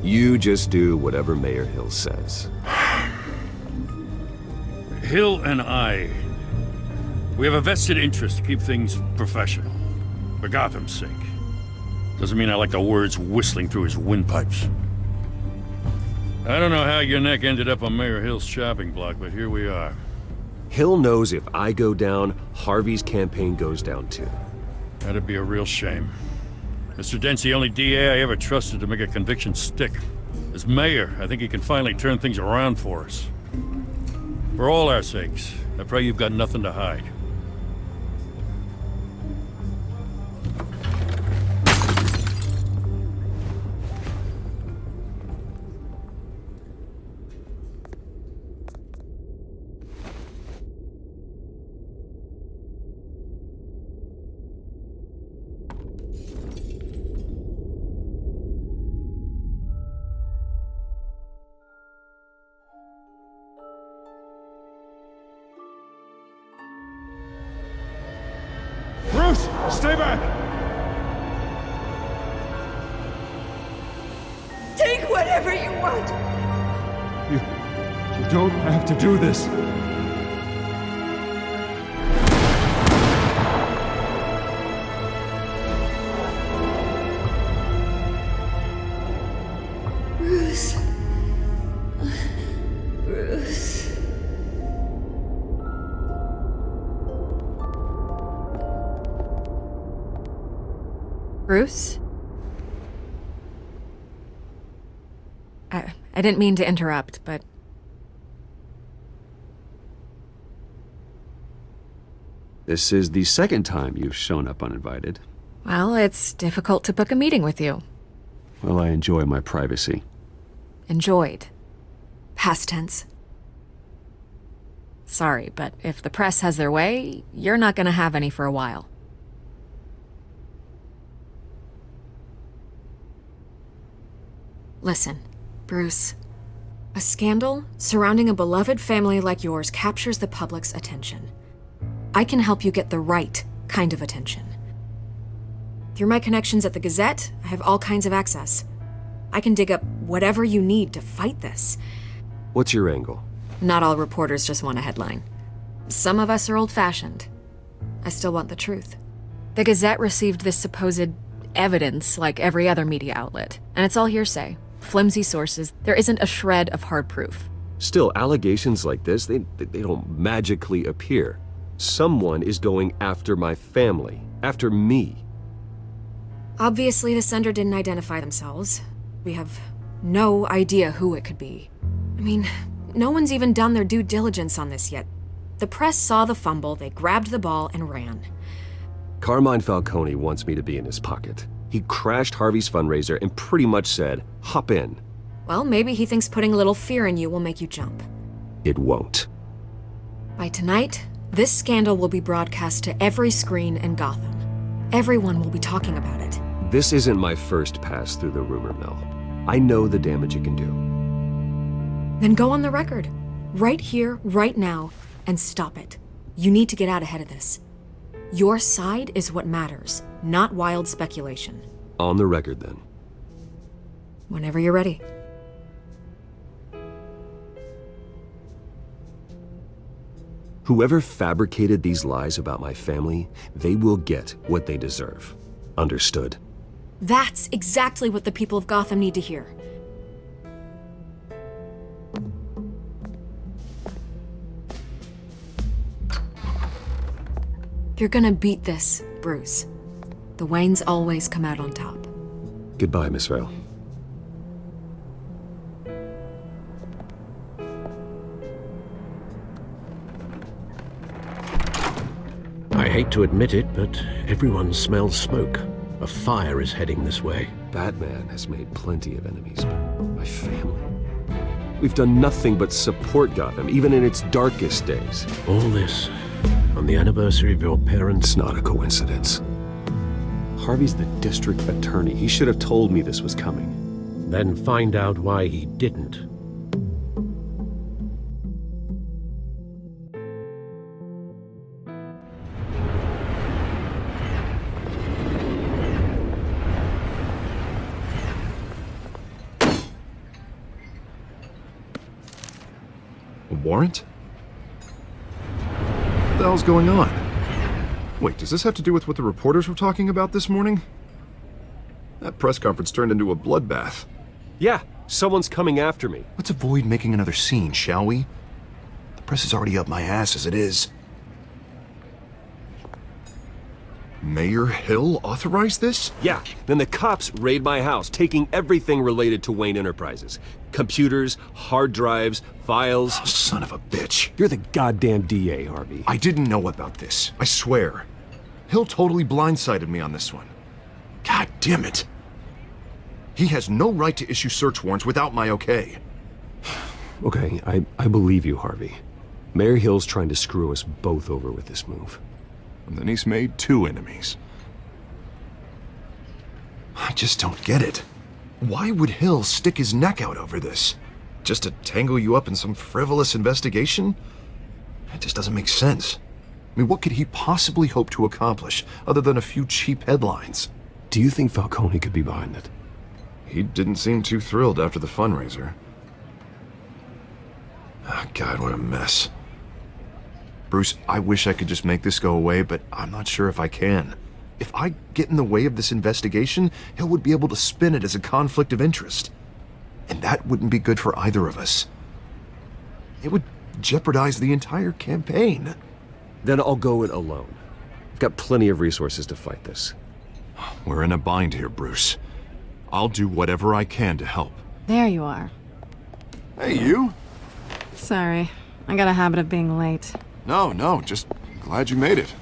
you just do whatever Mayor Hill says. Hill and I, we have a vested interest to keep things professional. For Gotham's sake. Doesn't mean I like the words whistling through his windpipes. I don't know how your neck ended up on Mayor Hill's chopping block, but here we are. Hill knows if I go down, Harvey's campaign goes down too. That'd be a real shame. Mr. Dent's the only DA I ever trusted to make a conviction stick. As mayor, I think he can finally turn things around for us. For all our sakes, I pray you've got nothing to hide. Bruce, stay back! Take whatever you want. You don't have to do this. Bruce. Bruce. Bruce? I didn't mean to interrupt, but... This is the second time you've shown up uninvited. Well, it's difficult to book a meeting with you. Well, I enjoy my privacy. Enjoyed. Past tense. Sorry, but if the press has their way, you're not gonna have any for a while. Listen, Bruce. A scandal surrounding a beloved family like yours captures the public's attention. I can help you get the right kind of attention. Through my connections at the Gazette, I have all kinds of access. I can dig up whatever you need to fight this. What's your angle? Not all reporters just want a headline. Some of us are old-fashioned. I still want the truth. The Gazette received this supposed evidence like every other media outlet, and it's all hearsay. Flimsy sources. There isn't a shred of hard proof. Still, allegations like this, they don't magically appear. Someone is going after my family, after me. Obviously, the sender didn't identify themselves. We have no idea who it could be. I mean, no one's even done their due diligence on this yet. The press saw the fumble, they grabbed the ball and ran. Carmine Falcone wants me to be in his pocket. He crashed Harvey's fundraiser and pretty much said, hop in. Well, maybe he thinks putting a little fear in you will make you jump. It won't. By tonight, this scandal will be broadcast to every screen in Gotham. Everyone will be talking about it. This isn't my first pass through the rumor mill. I know the damage it can do. Then go on the record. Right here, right now, and stop it. You need to get out ahead of this. Your side is what matters, not wild speculation. On the record, then. Whenever you're ready. Whoever fabricated these lies about my family, they will get what they deserve. Understood? That's exactly what the people of Gotham need to hear. You're gonna beat this, Bruce. The Waynes always come out on top. Goodbye, Miss Vale. I hate to admit it, but everyone smells smoke. A fire is heading this way. Batman has made plenty of enemies, but my family? We've done nothing but support Gotham, even in its darkest days. All this on the anniversary of your parents'... It's not a coincidence. Harvey's the district attorney. He should have told me this was coming. Then find out why he didn't. A warrant? What the hell's going on? Wait, does this have to do with what the reporters were talking about this morning? That press conference turned into a bloodbath. Yeah, someone's coming after me. Let's avoid making another scene, shall we? The press is already up my ass as it is. Mayor Hill authorized this? Yeah, then the cops raid my house, taking everything related to Wayne Enterprises. Computers, hard drives, files. Oh, son of a bitch. You're the goddamn DA, Harvey. I didn't know about this, I swear. Hill totally blindsided me on this one. God damn it. He has no right to issue search warrants without my okay. Okay, I believe you, Harvey. Mayor Hill's trying to screw us both over with this move. And then he's made two enemies. I just don't get it. Why would Hill stick his neck out over this? Just to tangle you up in some frivolous investigation? It just doesn't make sense. I mean, what could he possibly hope to accomplish other than a few cheap headlines? Do you think Falcone could be behind it? He didn't seem too thrilled after the fundraiser. Oh, God, what a mess. Bruce, I wish I could just make this go away, but I'm not sure if I can. If I get in the way of this investigation, Hill would be able to spin it as a conflict of interest. And that wouldn't be good for either of us. It would jeopardize the entire campaign. Then I'll go it alone. I've got plenty of resources to fight this. We're in a bind here, Bruce. I'll do whatever I can to help. There you are. Hey, you? Sorry, I got a habit of being late. No, just glad you made it.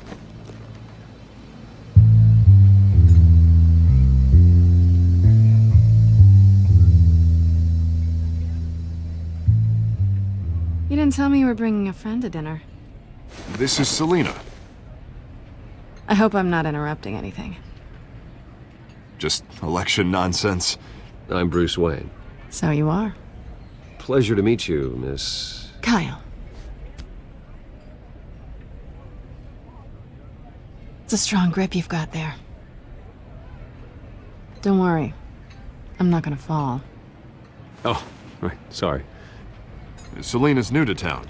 You didn't tell me you were bringing a friend to dinner. This is Selina. I hope I'm not interrupting anything. Just election nonsense. I'm Bruce Wayne. So you are. Pleasure to meet you, Miss... Kyle. It's a strong grip you've got there. Don't worry. I'm not gonna fall. Oh, right, sorry. Selena's new to town.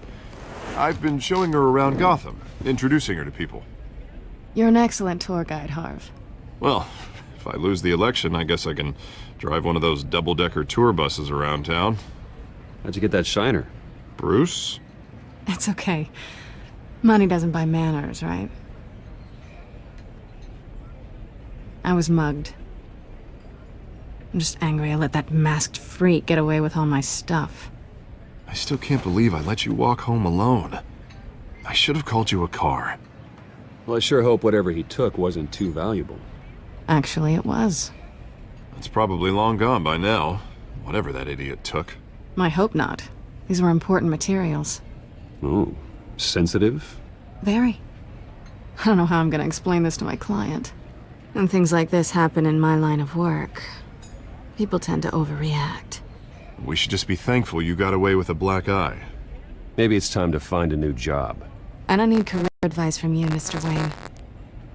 I've been showing her around Gotham, introducing her to people. You're an excellent tour guide, Harv. Well, if I lose the election, I guess I can drive one of those double-decker tour buses around town. How'd you get that shiner? Bruce? It's okay. Money doesn't buy manners, right? I was mugged. I'm just angry I let that masked freak get away with all my stuff. I still can't believe I let you walk home alone. I should have called you a car. Well, I sure hope whatever he took wasn't too valuable. Actually, it was. It's probably long gone by now, whatever that idiot took. I hope not. These were important materials. Ooh, sensitive? Very. I don't know how I'm gonna explain this to my client. And things like this happen in my line of work. People tend to overreact. We should just be thankful you got away with a black eye. Maybe it's time to find a new job. I don't need career advice from you, Mr. Wayne.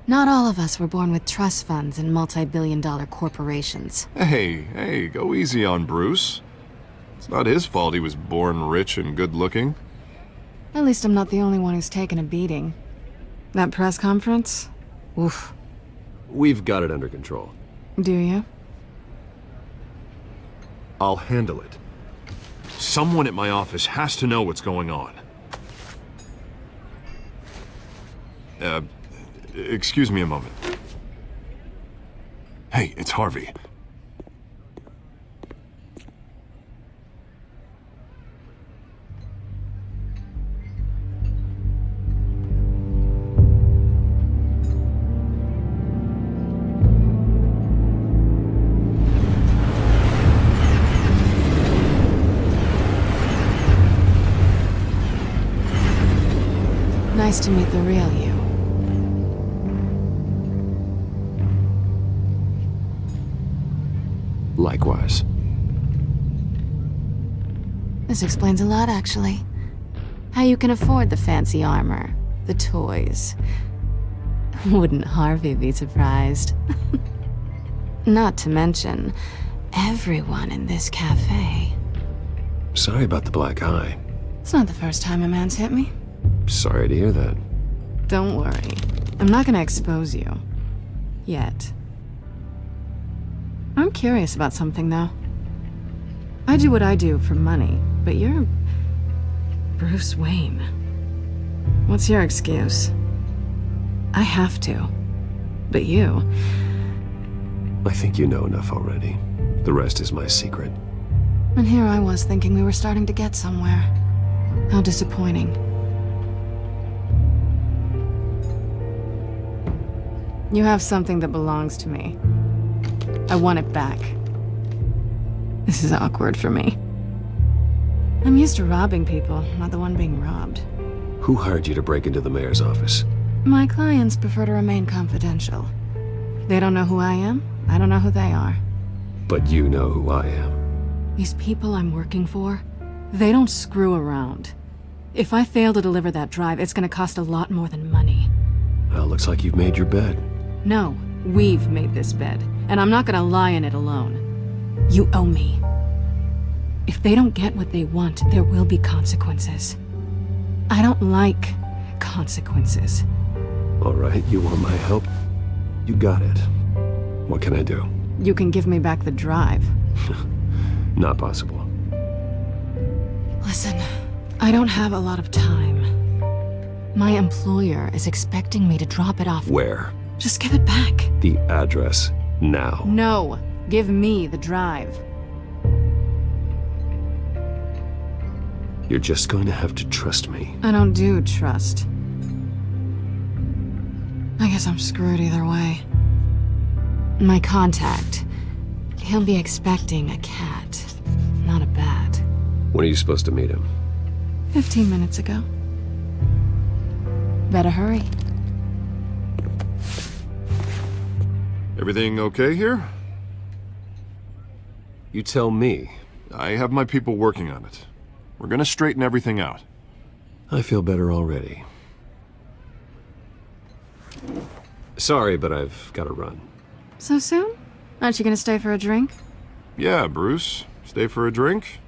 Not all of us were born with trust funds and multi-billion-dollar corporations. Hey, go easy on Bruce. It's not his fault he was born rich and good-looking. At least I'm not the only one who's taken a beating. That press conference? Oof. We've got it under control. Do you? I'll handle it. Someone at my office has to know what's going on. Excuse me a moment. Hey, it's Harvey. Nice to meet the real you. Likewise. This explains a lot, actually. How you can afford the fancy armor, the toys. Wouldn't Harvey be surprised? Not to mention, everyone in this cafe. Sorry about the black eye. It's not the first time a man's hit me. Sorry to hear that. Don't worry. I'm not gonna expose you. Yet. I'm curious about something, though. I do what I do for money, but you're... Bruce Wayne. What's your excuse? I have to. But you... I think you know enough already. The rest is my secret. And here I was thinking we were starting to get somewhere. How disappointing. You have something that belongs to me. I want it back. This is awkward for me. I'm used to robbing people, not the one being robbed. Who hired you to break into the mayor's office? My clients prefer to remain confidential. They don't know who I am, I don't know who they are. But you know who I am. These people I'm working for, they don't screw around. If I fail to deliver that drive, it's gonna cost a lot more than money. Well, looks like you've made your bed. No, we've made this bed, and I'm not gonna lie in it alone. You owe me. If they don't get what they want, there will be consequences. I don't like consequences. All right, you want my help? You got it. What can I do? You can give me back the drive. Not possible. Listen, I don't have a lot of time. My employer is expecting me to drop it off. Where? Just give it back. The address, now. No, give me the drive. You're just going to have to trust me. I don't do trust. I guess I'm screwed either way. My contact, he'll be expecting a cat, not a bat. When are you supposed to meet him? 15 minutes ago. Better hurry. Everything okay here? You tell me. I have my people working on it. We're gonna straighten everything out. I feel better already. Sorry, but I've got to run. So soon? Aren't you gonna stay for a drink? Yeah, Bruce. Stay for a drink?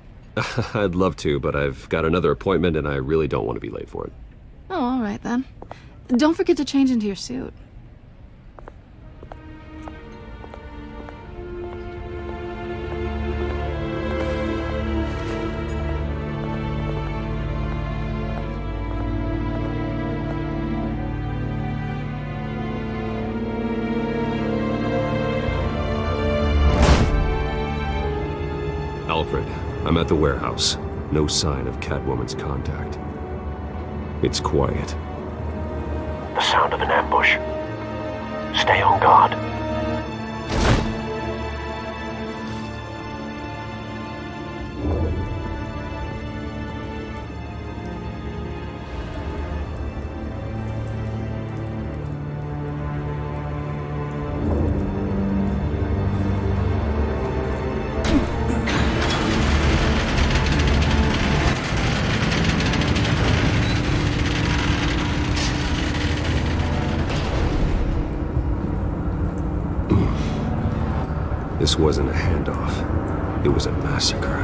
I'd love to, but I've got another appointment and I really don't want to be late for it. Oh, all right then. Don't forget to change into your suit. Alfred, I'm at the warehouse. No sign of Catwoman's contact. It's quiet. The sound of an ambush. Stay on guard. This wasn't a handoff. It was a massacre.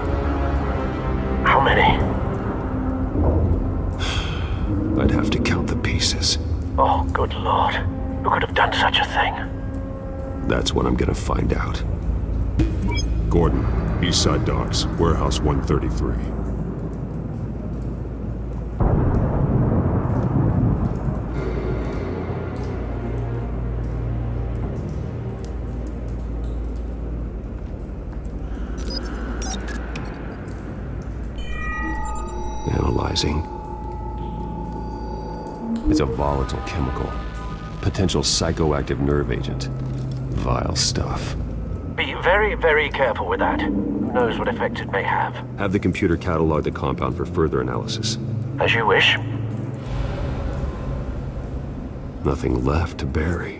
How many? I'd have to count the pieces. Oh, good lord. Who could have done such a thing? That's what I'm gonna find out. Gordon, Eastside Docks, Warehouse 133. Analyzing. It's a volatile chemical. Potential psychoactive nerve agent. Vile stuff. Be very, very careful with that. Who knows what effects it may have. Have the computer catalog the compound for further analysis. As you wish. Nothing left to bury.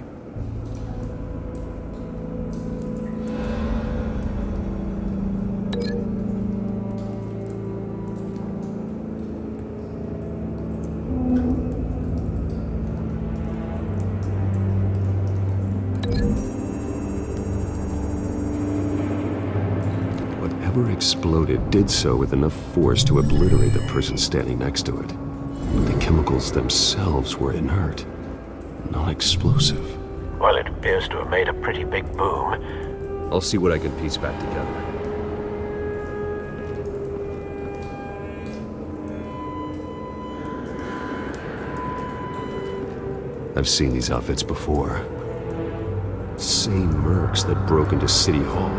Whatever exploded did so with enough force to obliterate the person standing next to it. But the chemicals themselves were inert, non-explosive. Well, it appears to have made a pretty big boom. I'll see what I can piece back together. I've seen these outfits before. Same mercs that broke into City Hall.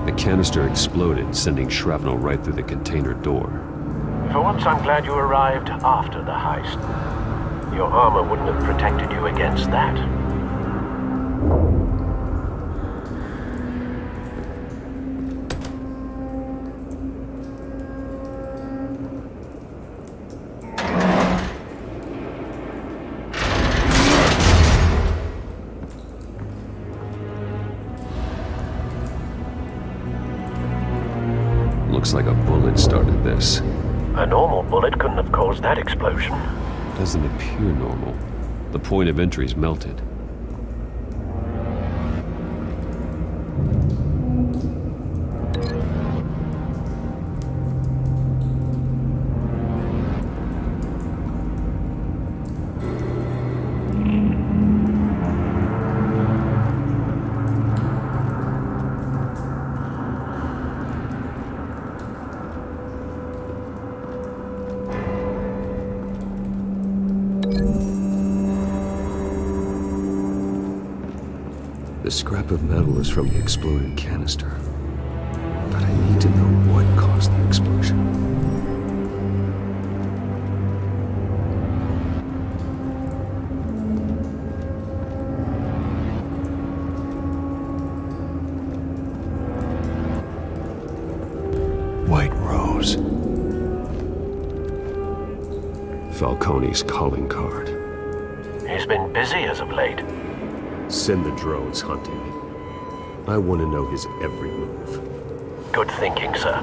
The canister exploded, sending shrapnel right through the container door. For once, I'm glad you arrived after the heist. Your armor wouldn't have protected you against that. Looks like a bullet started this. A normal bullet couldn't have caused that explosion. Doesn't appear normal. The point of entry's melted. The scrap of metal is from the exploded canister. But I need to know what caused the explosion. White robe. Falcone's calling card. He's been busy as of late. Send the drones hunting. I want to know his every move. Good thinking, sir.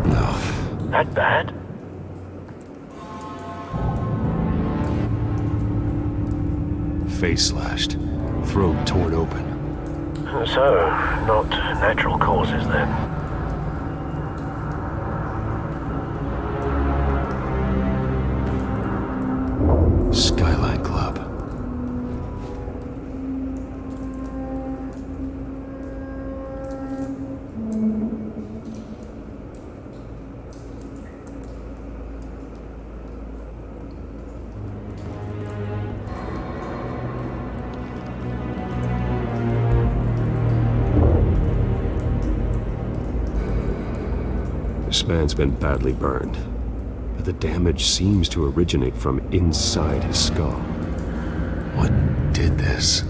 No. That bad? Face slashed. Throat torn open. So, not natural causes then. Skyline Club. This man's been badly burned, but the damage seems to originate from inside his skull. What did this?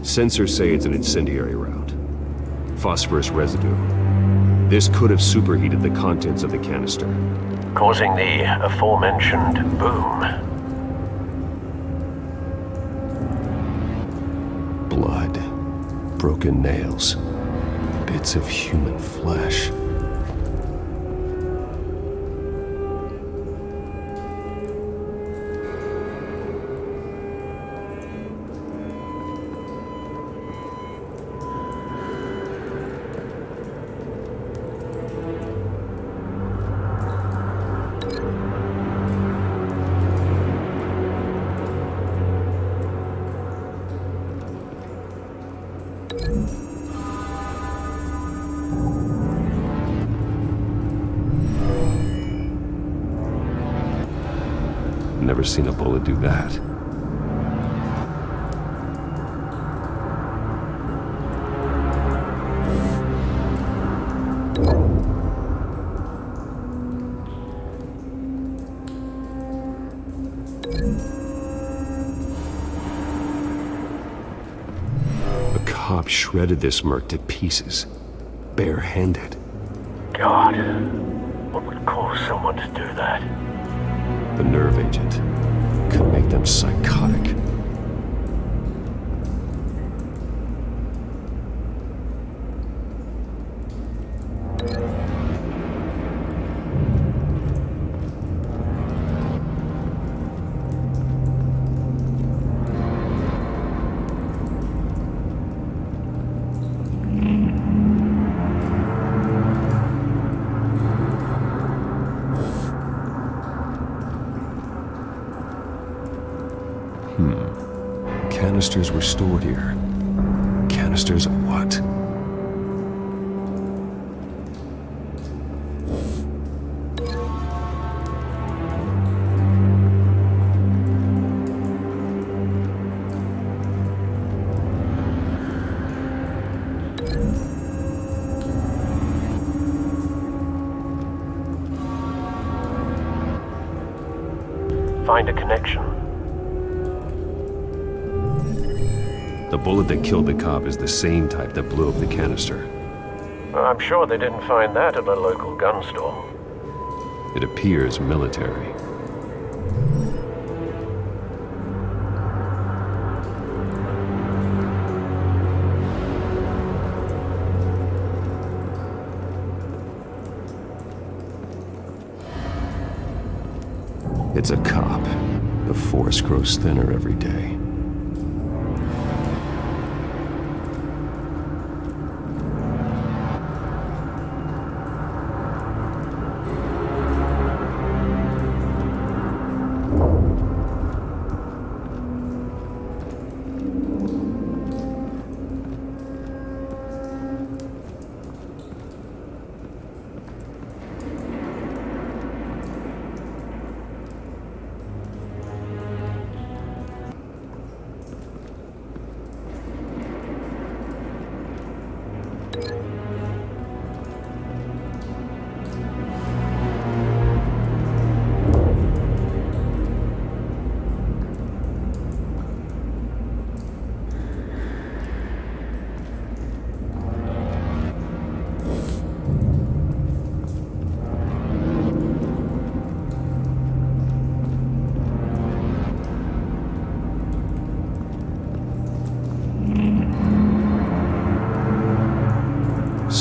Sensors say it's an incendiary round. Phosphorus residue. This could have superheated the contents of the canister, causing the aforementioned boom. Blood. Broken nails. Bits of human flesh. Never seen a bullet do that. A cop shredded this merc to pieces, barehanded. God, what would cause someone to do that? The nerve agent could make them psychotic. Canisters were stored here. Canisters of what? Find a connection. The bullet that killed the cop is the same type that blew up the canister. I'm sure they didn't find that at a local gun store. It appears military. It's a cop. The force grows thinner every day.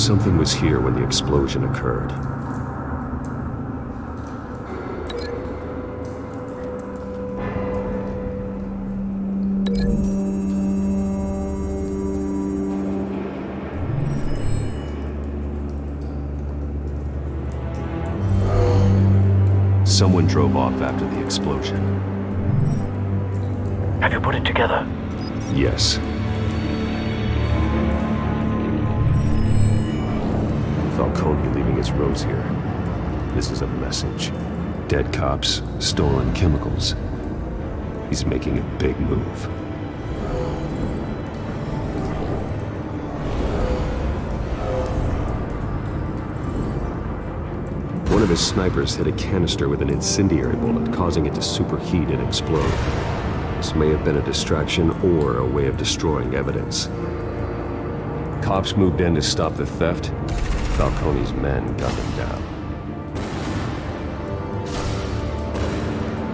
something was here when the explosion occurred. Someone drove off after the explosion. Have you put it together? Yes. Falcone leaving his rose here. This is a message. Dead cops, stolen chemicals. He's making a big move. One of his snipers hit a canister with an incendiary bullet, causing it to superheat and explode. This may have been a distraction or a way of destroying evidence. Cops moved in to stop the theft. Falcone's men got them down.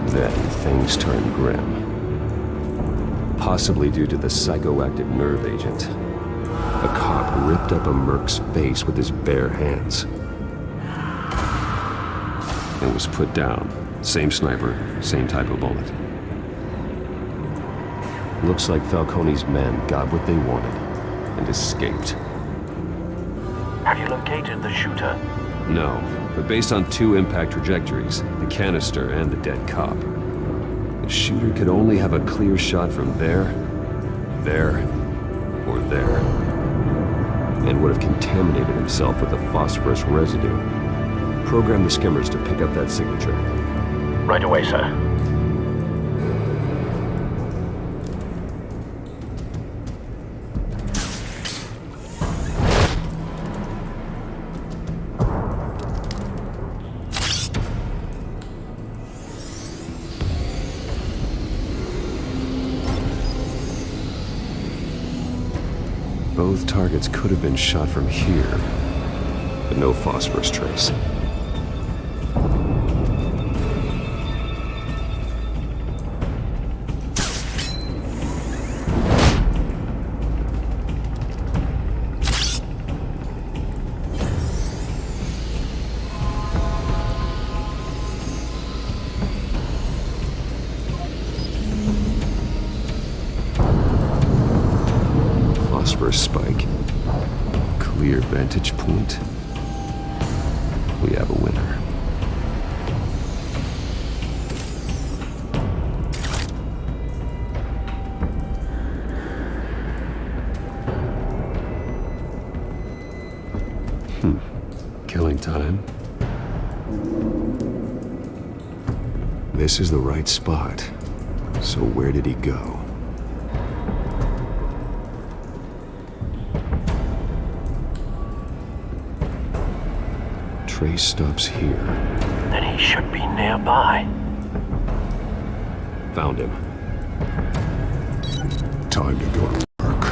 Then things turned grim. Possibly due to the psychoactive nerve agent. A cop ripped up a merc's face with his bare hands. It was put down. Same sniper, same type of bullet. Looks like Falcone's men got what they wanted and escaped. Have you located the shooter? No, but based on 2 impact trajectories, the canister and the dead cop, the shooter could only have a clear shot from there, or there, and would have contaminated himself with the phosphorus residue. Program the skimmers to pick up that signature. Right away, sir. Both targets could have been shot from here, but no phosphorus trace. Phosphorus spike. Clear vantage point. We have a winner. Killing time. This is the right spot. So where did he go? Trace stops here. Then he should be nearby. Found him. Time to go to work.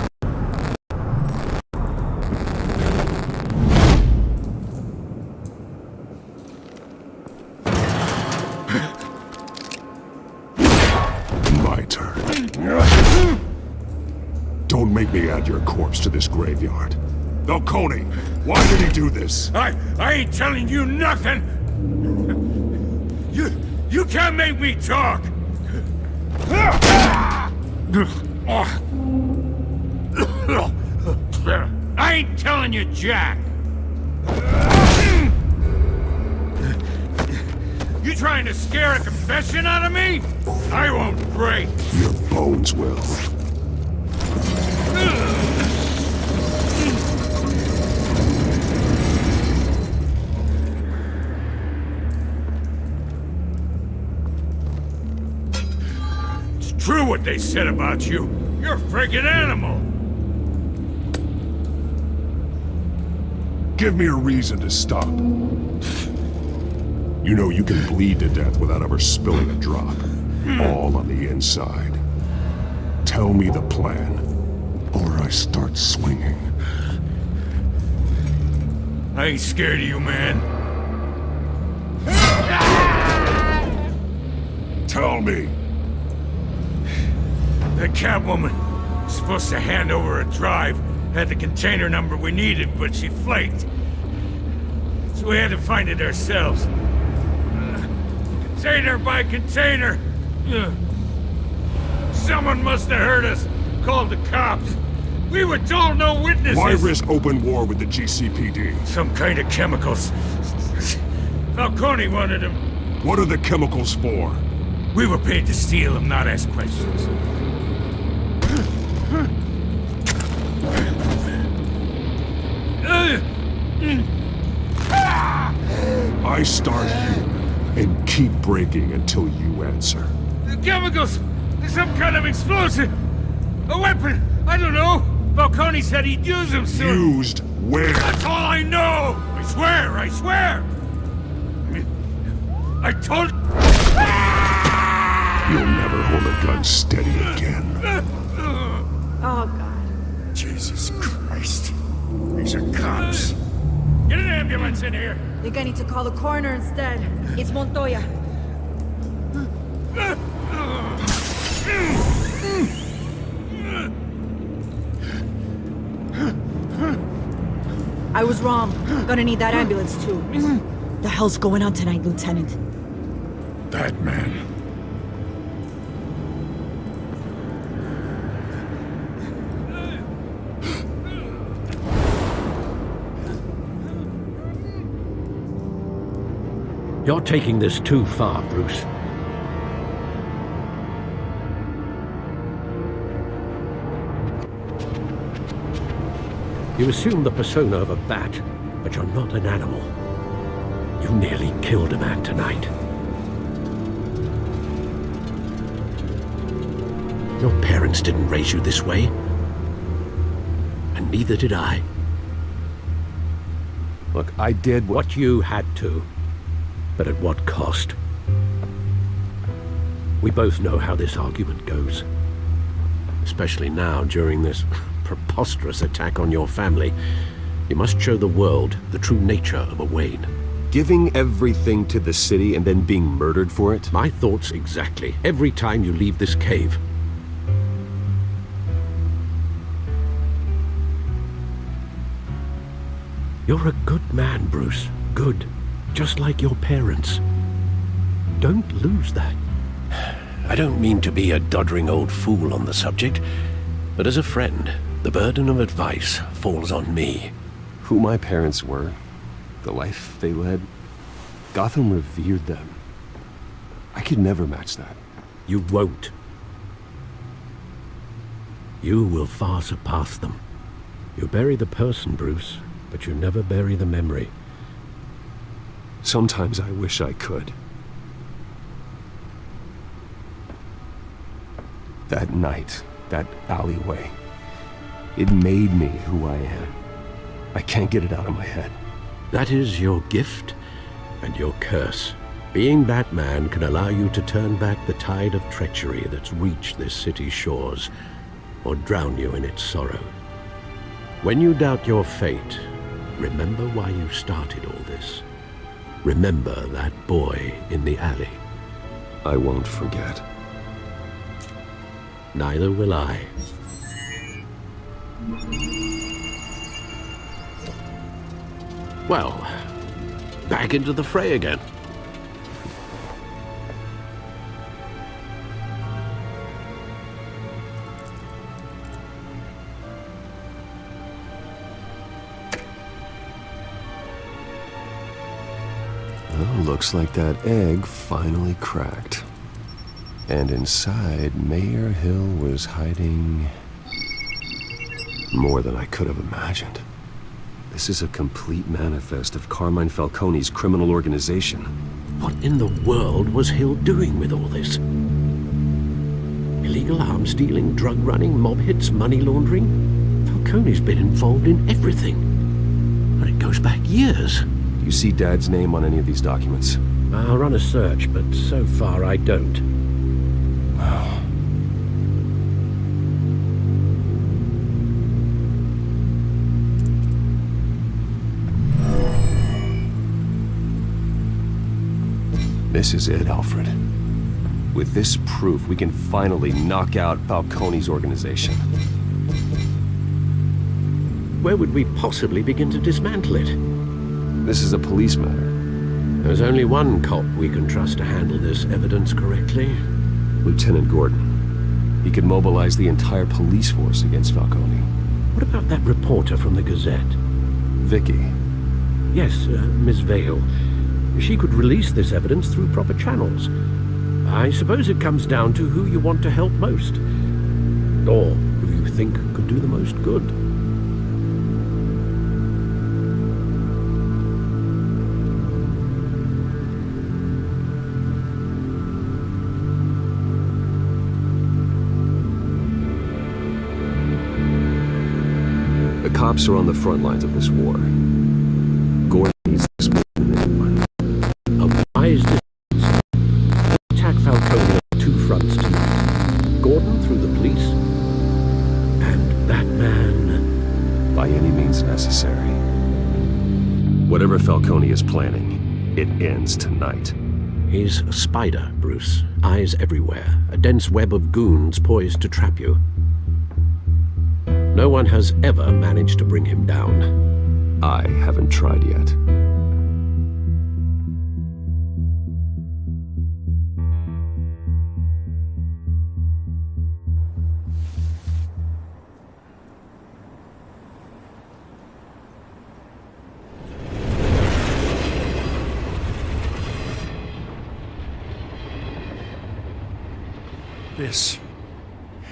My turn. Don't make me add your corpse to this graveyard. Falcone, why did he do this? I ain't telling you nothing! You can't make me talk! I ain't telling you jack! You trying to scare a confession out of me? I won't break! Your bones will. True what they said about you. You're a friggin' animal. Give me a reason to stop. You know you can bleed to death without ever spilling a drop. All on the inside. Tell me the plan, or I start swinging. I ain't scared of you, man. Tell me. The Catwoman is supposed to hand over a drive Had the container number we needed, but she flaked. So we had to find it ourselves. Container by container. Someone must have heard us. Called the cops. We were told no witnesses. Why risk open war with the GCPD? Some kind of chemicals. Falcone wanted them. What are the chemicals for? We were paid to steal them, not ask questions. I start here and keep breaking until you answer. The chemicals! Some kind of explosive! A weapon! I don't know! Falcone said he'd use them soon! Used where? That's all I know! I swear! I swear! I told... You'll never hold a gun steady again. Oh, God. Jesus Christ. These are cops. Get an ambulance in here! Think I need to call the coroner instead. It's Montoya. I was wrong. Gonna need that ambulance too. The hell's going on tonight, Lieutenant? Batman. You're taking this too far, Bruce. You assume the persona of a bat, but you're not an animal. You nearly killed a man tonight. Your parents didn't raise you this way. And neither did I. Look, I did what you had to. But at what cost? We both know how this argument goes. Especially now, during this preposterous attack on your family. You must show the world the true nature of a Wayne. Giving everything to the city and then being murdered for it? My thoughts exactly. Every time you leave this cave. You're a good man, Bruce. Good. Just like your parents. Don't lose that. I don't mean to be a doddering old fool on the subject, but as a friend, the burden of advice falls on me. Who my parents were, the life they led, Gotham revered them. I could never match that. You won't. You will far surpass them. You bury the person, Bruce, but you never bury the memory. Sometimes I wish I could. That night, that alleyway, it made me who I am. I can't get it out of my head. That is your gift and your curse. Being Batman can allow you to turn back the tide of treachery that's reached this city's shores, or drown you in its sorrow. When you doubt your fate, remember why you started all this. Remember that boy in the alley. I won't forget. Neither will I. Well, back into the fray again. Well, looks like that egg finally cracked. And inside, Mayor Hill was hiding more than I could have imagined. This is a complete manifest of Carmine Falcone's criminal organization. What in the world was Hill doing with all this? Illegal arms dealing, drug running, mob hits, money laundering? Falcone's been involved in everything. And it goes back years. Do you see Dad's name on any of these documents? I'll run a search, but so far I don't. This is it, Alfred. With this proof, we can finally knock out Falcone's organization. where would we possibly begin to dismantle it? This is a police matter. There's only one cop we can trust to handle this evidence correctly. Lieutenant Gordon. He could mobilize the entire police force against Falcone. What about that reporter from the Gazette? Vicky. Yes, Miss Vale. She could release this evidence through proper channels. I suppose it comes down to who you want to help most. Or who you think could do the most good. The cops are on the front lines of this war. Gordon needs this more than anyone. A wise decision. Attack Falcone on two fronts tonight. Gordon through the police, and Batman by any means necessary. Whatever Falcone is planning, it ends tonight. He's a spider, Bruce. Eyes everywhere. A dense web of goons poised to trap you. No one has ever managed to bring him down. I haven't tried yet.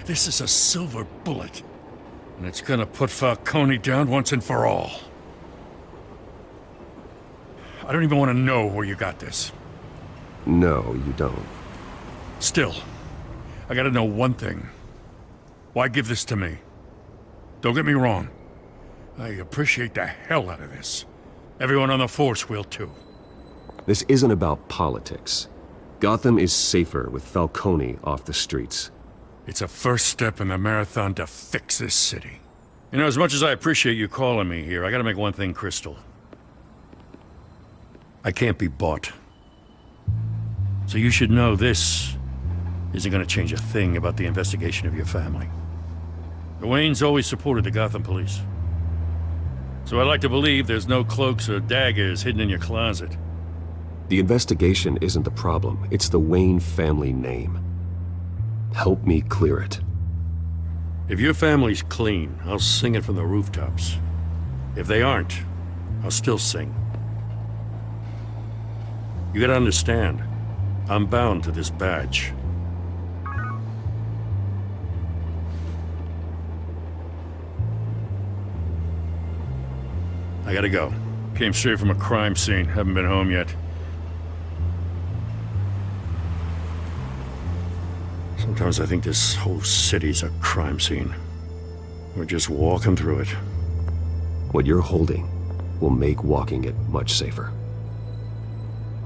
This is a silver bullet. And it's gonna put Falcone down once and for all. I don't even want to know where you got this. No, you don't. Still, I gotta know one thing. Why give this to me? Don't get me wrong. I appreciate the hell out of this. Everyone on the force will too. This isn't about politics. Gotham is safer with Falcone off the streets. It's a first step in the marathon to fix this city. You know, as much as I appreciate you calling me here, I gotta make one thing crystal. I can't be bought. So you should know this isn't gonna change a thing about the investigation of your family. The Waynes always supported the Gotham police. So I'd like to believe there's no cloaks or daggers hidden in your closet. The investigation isn't the problem. It's the Wayne family name. Help me clear it. If your family's clean, I'll sing it from the rooftops. If they aren't, I'll still sing. You gotta understand, I'm bound to this badge. I gotta go. Came straight from a crime scene, haven't been home yet. Sometimes I think this whole city's a crime scene. We're just walking through it. What you're holding will make walking it much safer.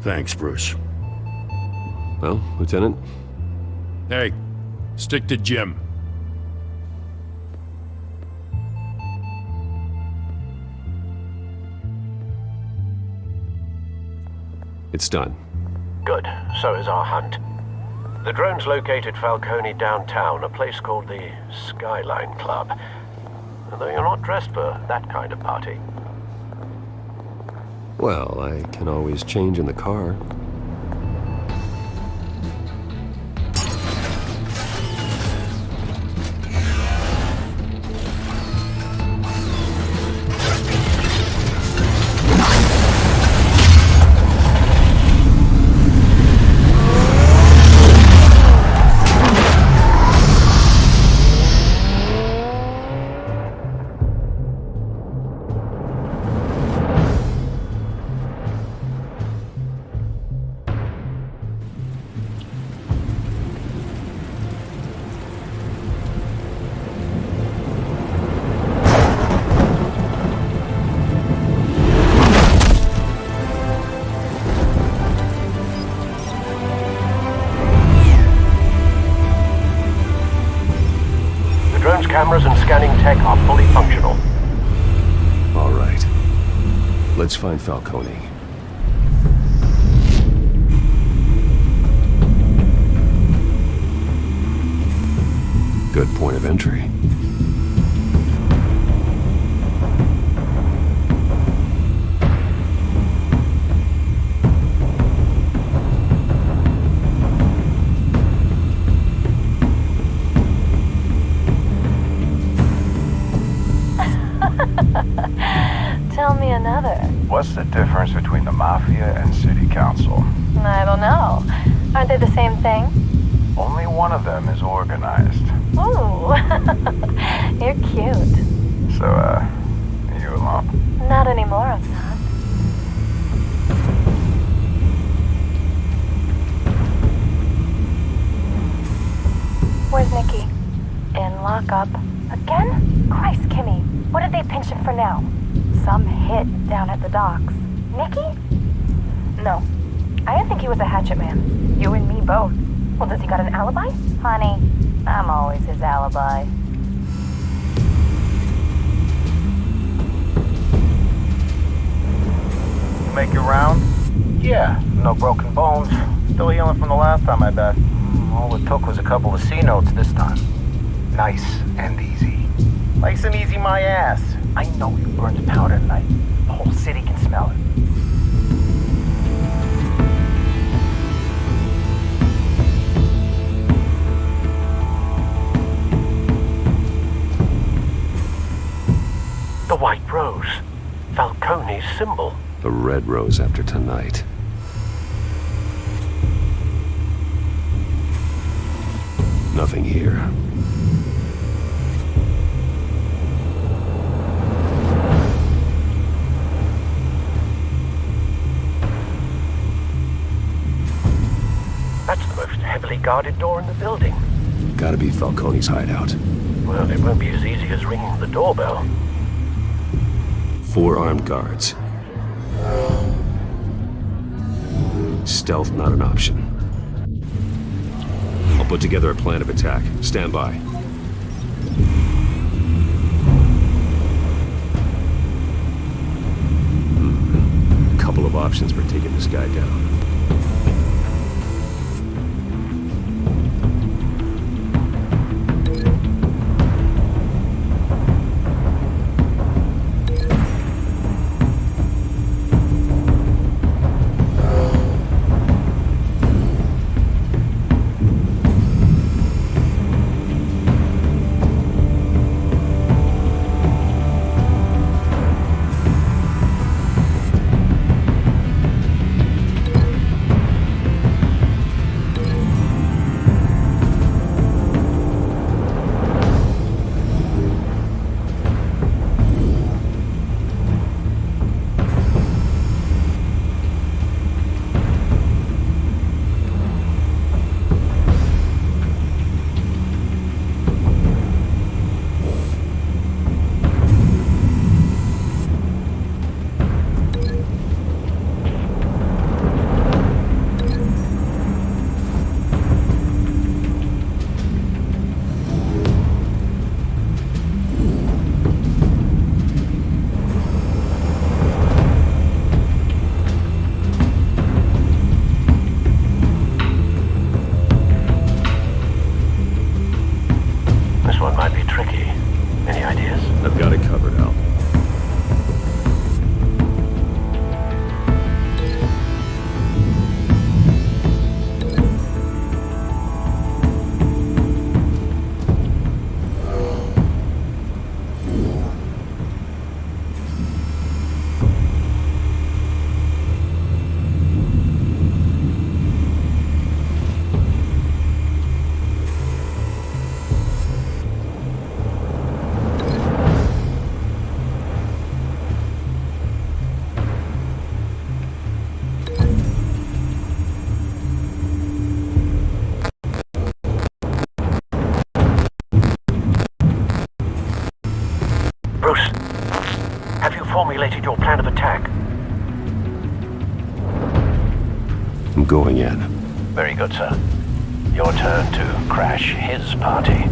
Thanks, Bruce. Well, Lieutenant? Hey, stick to Jim. It's done. Good. So is our hunt. The drones located Falcone downtown, a place called the Skyline Club. Although you're not dressed for that kind of party. Well, I can always change in the car. Cameras and scanning tech are fully functional. All right. Let's find Falcone. Good point of entry. What's the difference between the Mafia and City Council? I don't know. Aren't they the same thing? Only one of them is organized. Ooh, you're cute. So, are you alone? Not anymore, I'm not. Where's Nikki? In lockup. Again? Christ, Kimmy. What did they pinch him for now? Some hit down at the docks. Nikki? No. I didn't think he was a hatchet man. You and me both. Well, does he got an alibi? Honey, I'm always his alibi. You make your round? Yeah, no broken bones. Still healing from the last time, I bet. All it took was a couple of C notes this time. Nice and easy. Nice and easy my ass. I know you burned powder tonight. The whole city can smell it. The white rose. Falcone's symbol. A red rose after tonight. Nothing here. That's the most heavily guarded door in the building. Gotta be Falcone's hideout. Well, it won't be as easy as ringing the doorbell. 4 armed guards. Stealth not an option. I'll put together a plan of attack. Stand by. Couple of options for taking this guy down. Formulated your plan of attack. I'm going in. Very good, sir. Your turn to crash his party.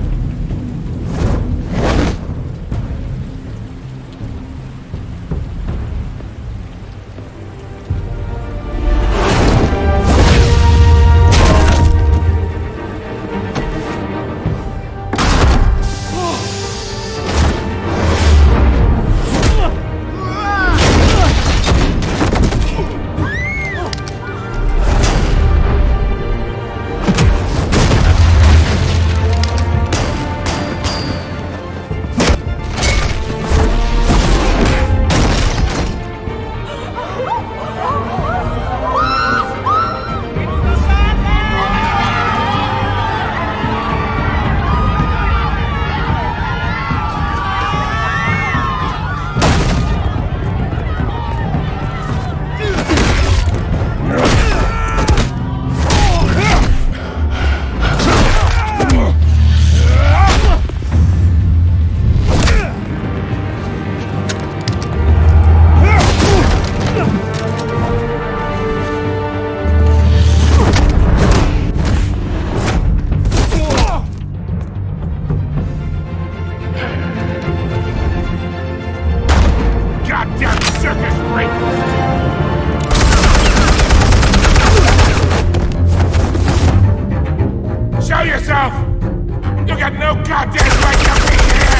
got no goddamn right to be here!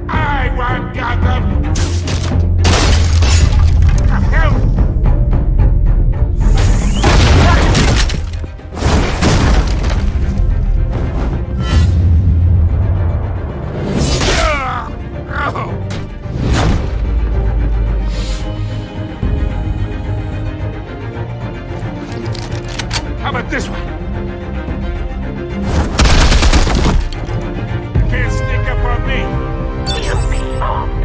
I want Gotham! The hell? How about this one? Can't sneak up on me. You'll be armed.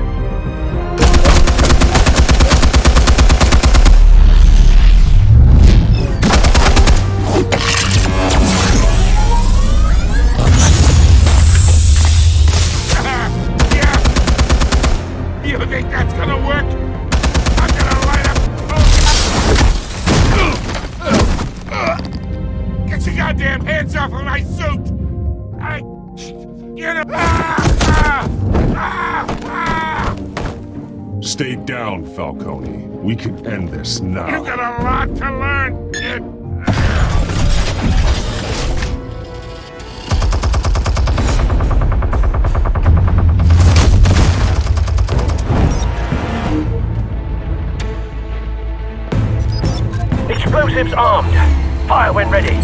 Yeah. You think that's gonna work? I'm gonna light up. Get your goddamn hands off of my suit! Get him! Stay down, Falcone. We can end this now. You got a lot to learn, kid. Explosives armed. Fire when ready.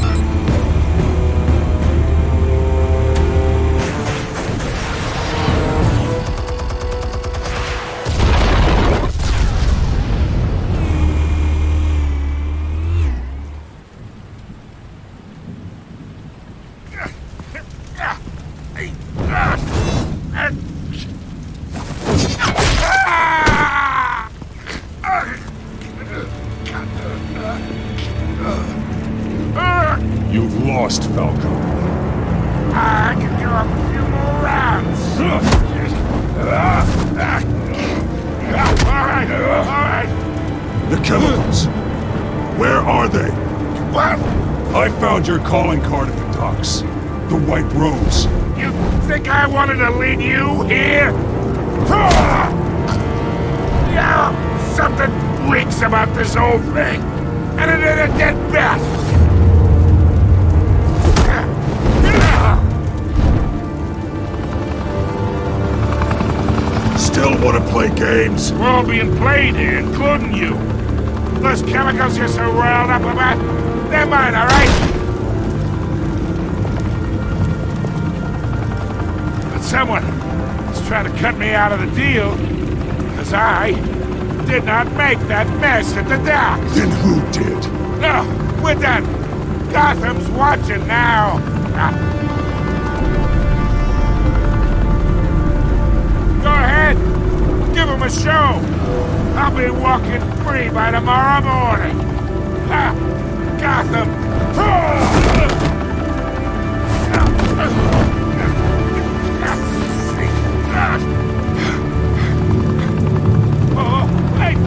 You've lost, Falcone. I can do a few more rounds. All right. The chemicals. Where are they? What? I found your calling card at the docks. The White Rose. You think I wanted to lead you here? Yeah, something reeks about this whole thing. And it ain't a dead bat. Still want to play games? We're all being played here, including you. Those chemicals you're so riled up about, they're mine, all right? But someone is trying to cut me out of the deal, because I did not make that mess at the docks. Then who did? No, we're done. Gotham's watching now. Go ahead. Give him a show. I'll be walking free by tomorrow morning. Gotham. Oh, wait.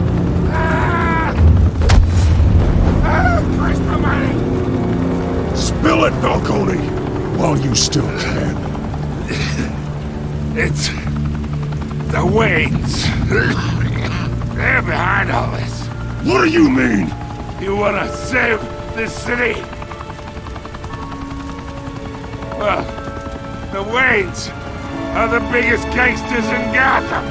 Christ almighty. Spill it, Falcone, while you still can. It's the Waynes. They're behind all this. What do you mean? You want to save this city? Well, the Waynes are the biggest gangsters in Gotham.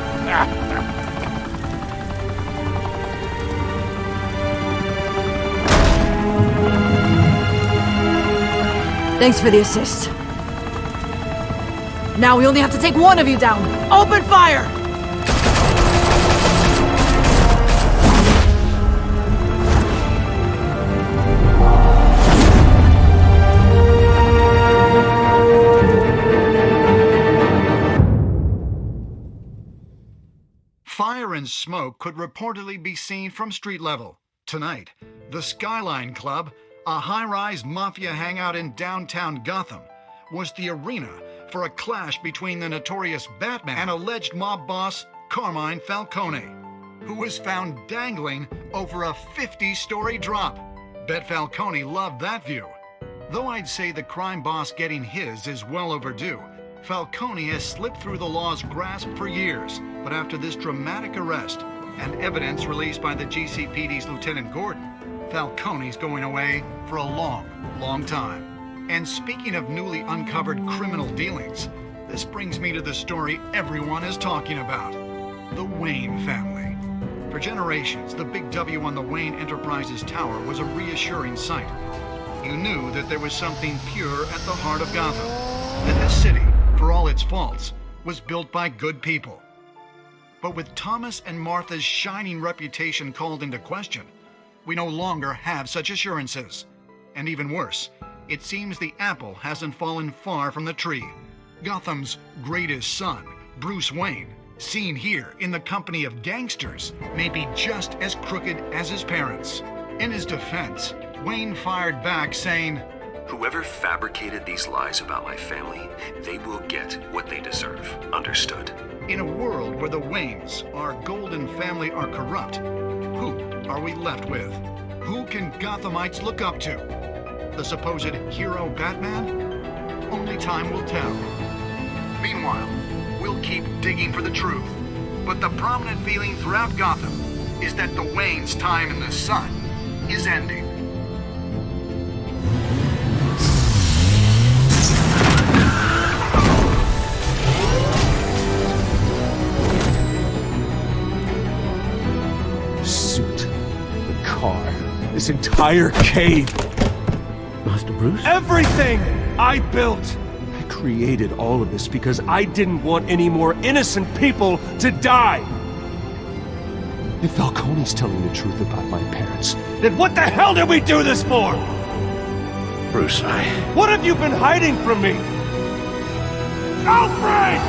Thanks for the assist. Now we only have to take one of you down. Open fire! Fire and smoke could reportedly be seen from street level. Tonight, the Skyline Club, a high-rise mafia hangout in downtown Gotham, was the arena for a clash between the notorious Batman and alleged mob boss Carmine Falcone, who was found dangling over a 50-story drop. Bet Falcone loved that view. Though I'd say the crime boss getting his is well overdue, Falcone has slipped through the law's grasp for years. But after this dramatic arrest and evidence released by the GCPD's Lieutenant Gordon, Falcone's going away for a long, long time. And speaking of newly uncovered criminal dealings, this brings me to the story everyone is talking about. The Wayne family. For generations, the big W on the Wayne Enterprises tower was a reassuring sight. You knew that there was something pure at the heart of Gotham. That this city, for all its faults, was built by good people. But with Thomas and Martha's shining reputation called into question, we no longer have such assurances. And even worse, it seems the apple hasn't fallen far from the tree. Gotham's greatest son, Bruce Wayne, seen here in the company of gangsters, may be just as crooked as his parents. In his defense, Wayne fired back saying, "Whoever fabricated these lies about my family, they will get what they deserve. Understood?" In a world where the Waynes, our golden family, are corrupt, who are we left with? Who can Gothamites look up to? The supposed hero Batman? Only time will tell. Meanwhile, we'll keep digging for the truth. But the prominent feeling throughout Gotham is that the Waynes' time in the sun is ending. The suit, the car, this entire cave. Master Bruce? Everything I built! I created all of this because I didn't want any more innocent people to die! If Falcone's telling the truth about my parents, then what the hell did we do this for? Bruce, What have you been hiding from me? Alfred!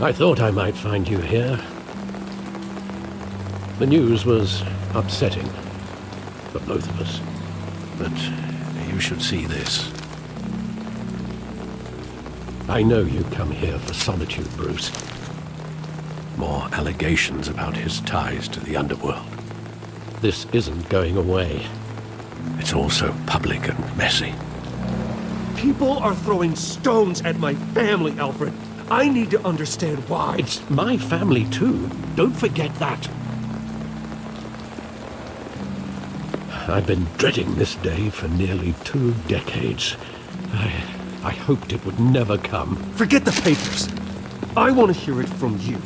I thought I might find you here. The news was upsetting for both of us. But you should see this. I know you come here for solitude, Bruce. More allegations about his ties to the underworld. This isn't going away. It's all so public and messy. People are throwing stones at my family, Alfred. I need to understand why. It's my family, too. Don't forget that. I've been dreading this day for nearly 2 decades. I hoped it would never come. Forget the papers. I want to hear it from you.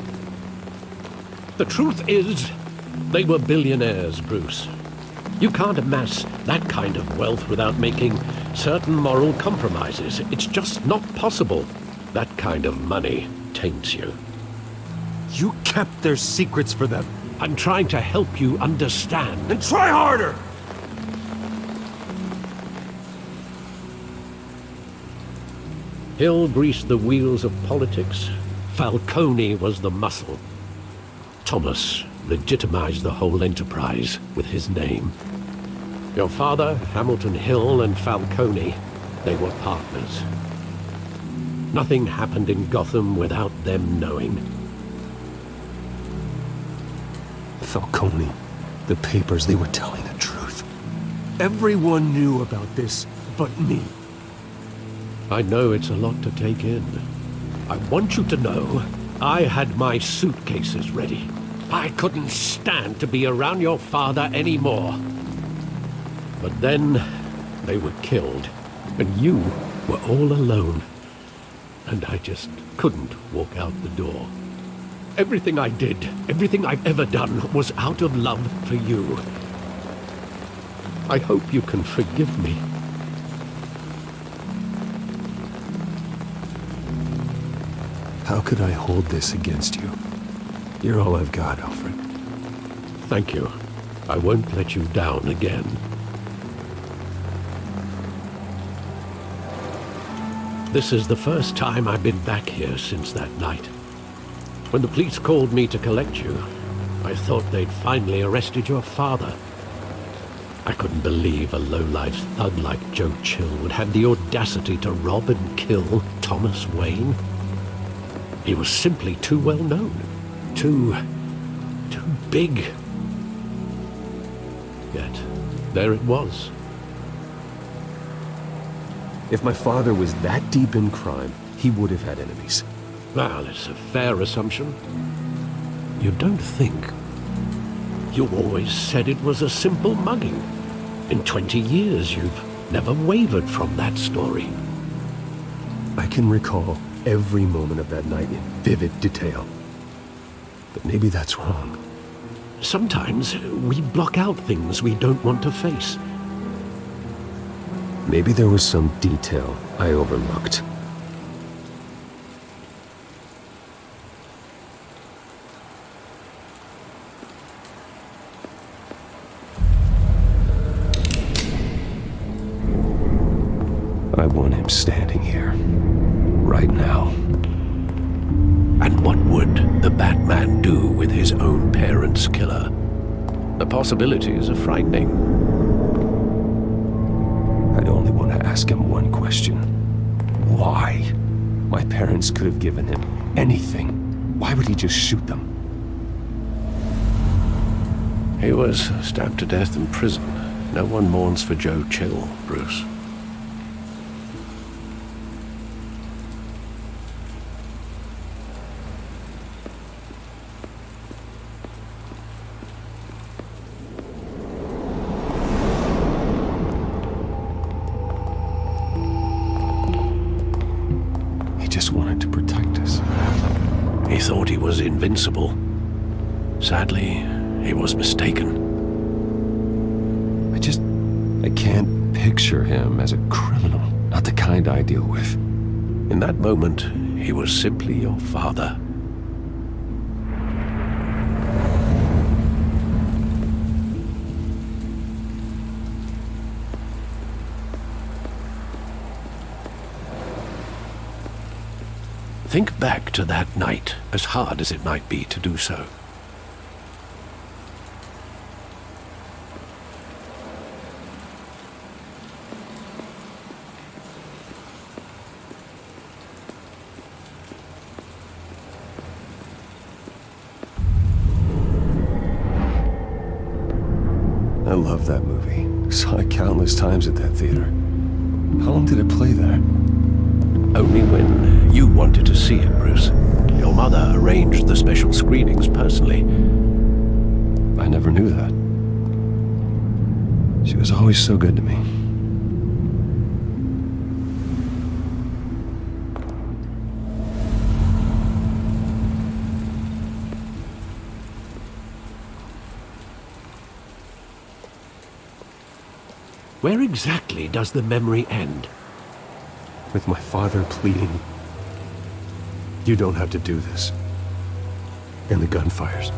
The truth is, they were billionaires, Bruce. You can't amass that kind of wealth without making certain moral compromises. It's just not possible. That kind of money taints you. You kept their secrets for them. I'm trying to help you understand. And try harder! Hill greased the wheels of politics. Falcone was the muscle. Thomas legitimized the whole enterprise with his name. Your father, Hamilton Hill, and Falcone, they were partners. Nothing happened in Gotham without them knowing. Falcone, the papers, they were telling the truth. Everyone knew about this but me. I know it's a lot to take in. I want you to know I had my suitcases ready. I couldn't stand to be around your father anymore. But then they were killed, and you were all alone. And I just couldn't walk out the door. Everything I did, everything I've ever done, was out of love for you. I hope you can forgive me. How could I hold this against you? You're all I've got, Alfred. Thank you. I won't let you down again. This is the first time I've been back here since that night. When the police called me to collect you, I thought they'd finally arrested your father. I couldn't believe a low-life thug like Joe Chill would have the audacity to rob and kill Thomas Wayne. He was simply too well known. Too big. Yet, there it was. If my father was that deep in crime, he would have had enemies. Well, it's a fair assumption. You don't think. You always said it was a simple mugging. In 20 years, you've never wavered from that story. I can recall every moment of that night in vivid detail. But maybe that's wrong. Sometimes we block out things we don't want to face. Maybe there was some detail I overlooked. I want him standing here, right now. And what would the Batman do with his own parents' killer? The possibilities are frightening. I'd only want to ask him one question. Why? My parents could have given him anything. Why would he just shoot them? He was stabbed to death in prison. No one mourns for Joe Chill, Bruce. Wanted to protect us. He thought he was invincible. Sadly, he was mistaken. I can't picture him as a criminal. Not the kind I deal with. In that moment, he was simply your father. Think back to that night, as hard as it might be to do so. I love that movie. Saw it countless times at that theater. How long did it play there? Only when you wanted to see it, Bruce. Your mother arranged the special screenings personally. I never knew that. She was always so good to me. Where exactly does the memory end? With my father pleading, "You don't have to do this." And the gunfires.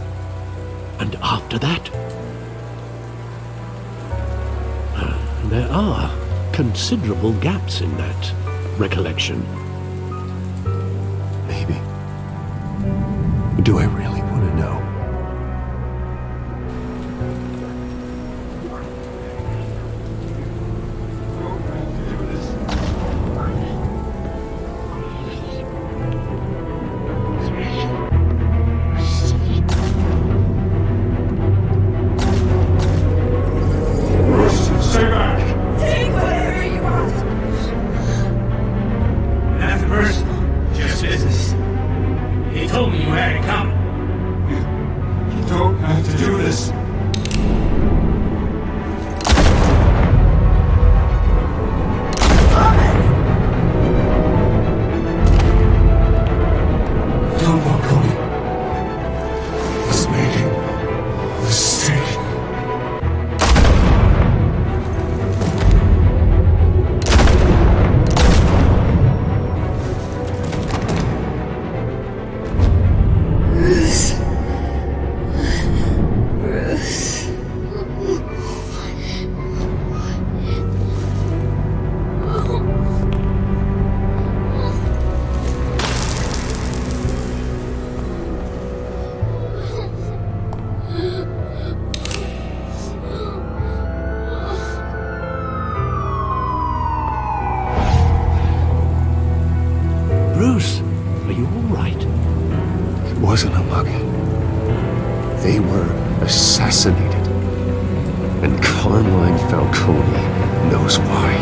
And after that? There are considerable gaps in that recollection. Maybe. Do I really want to know? Bruce, are you all right? It wasn't a mug. They were assassinated. And Carmine Falcone knows why.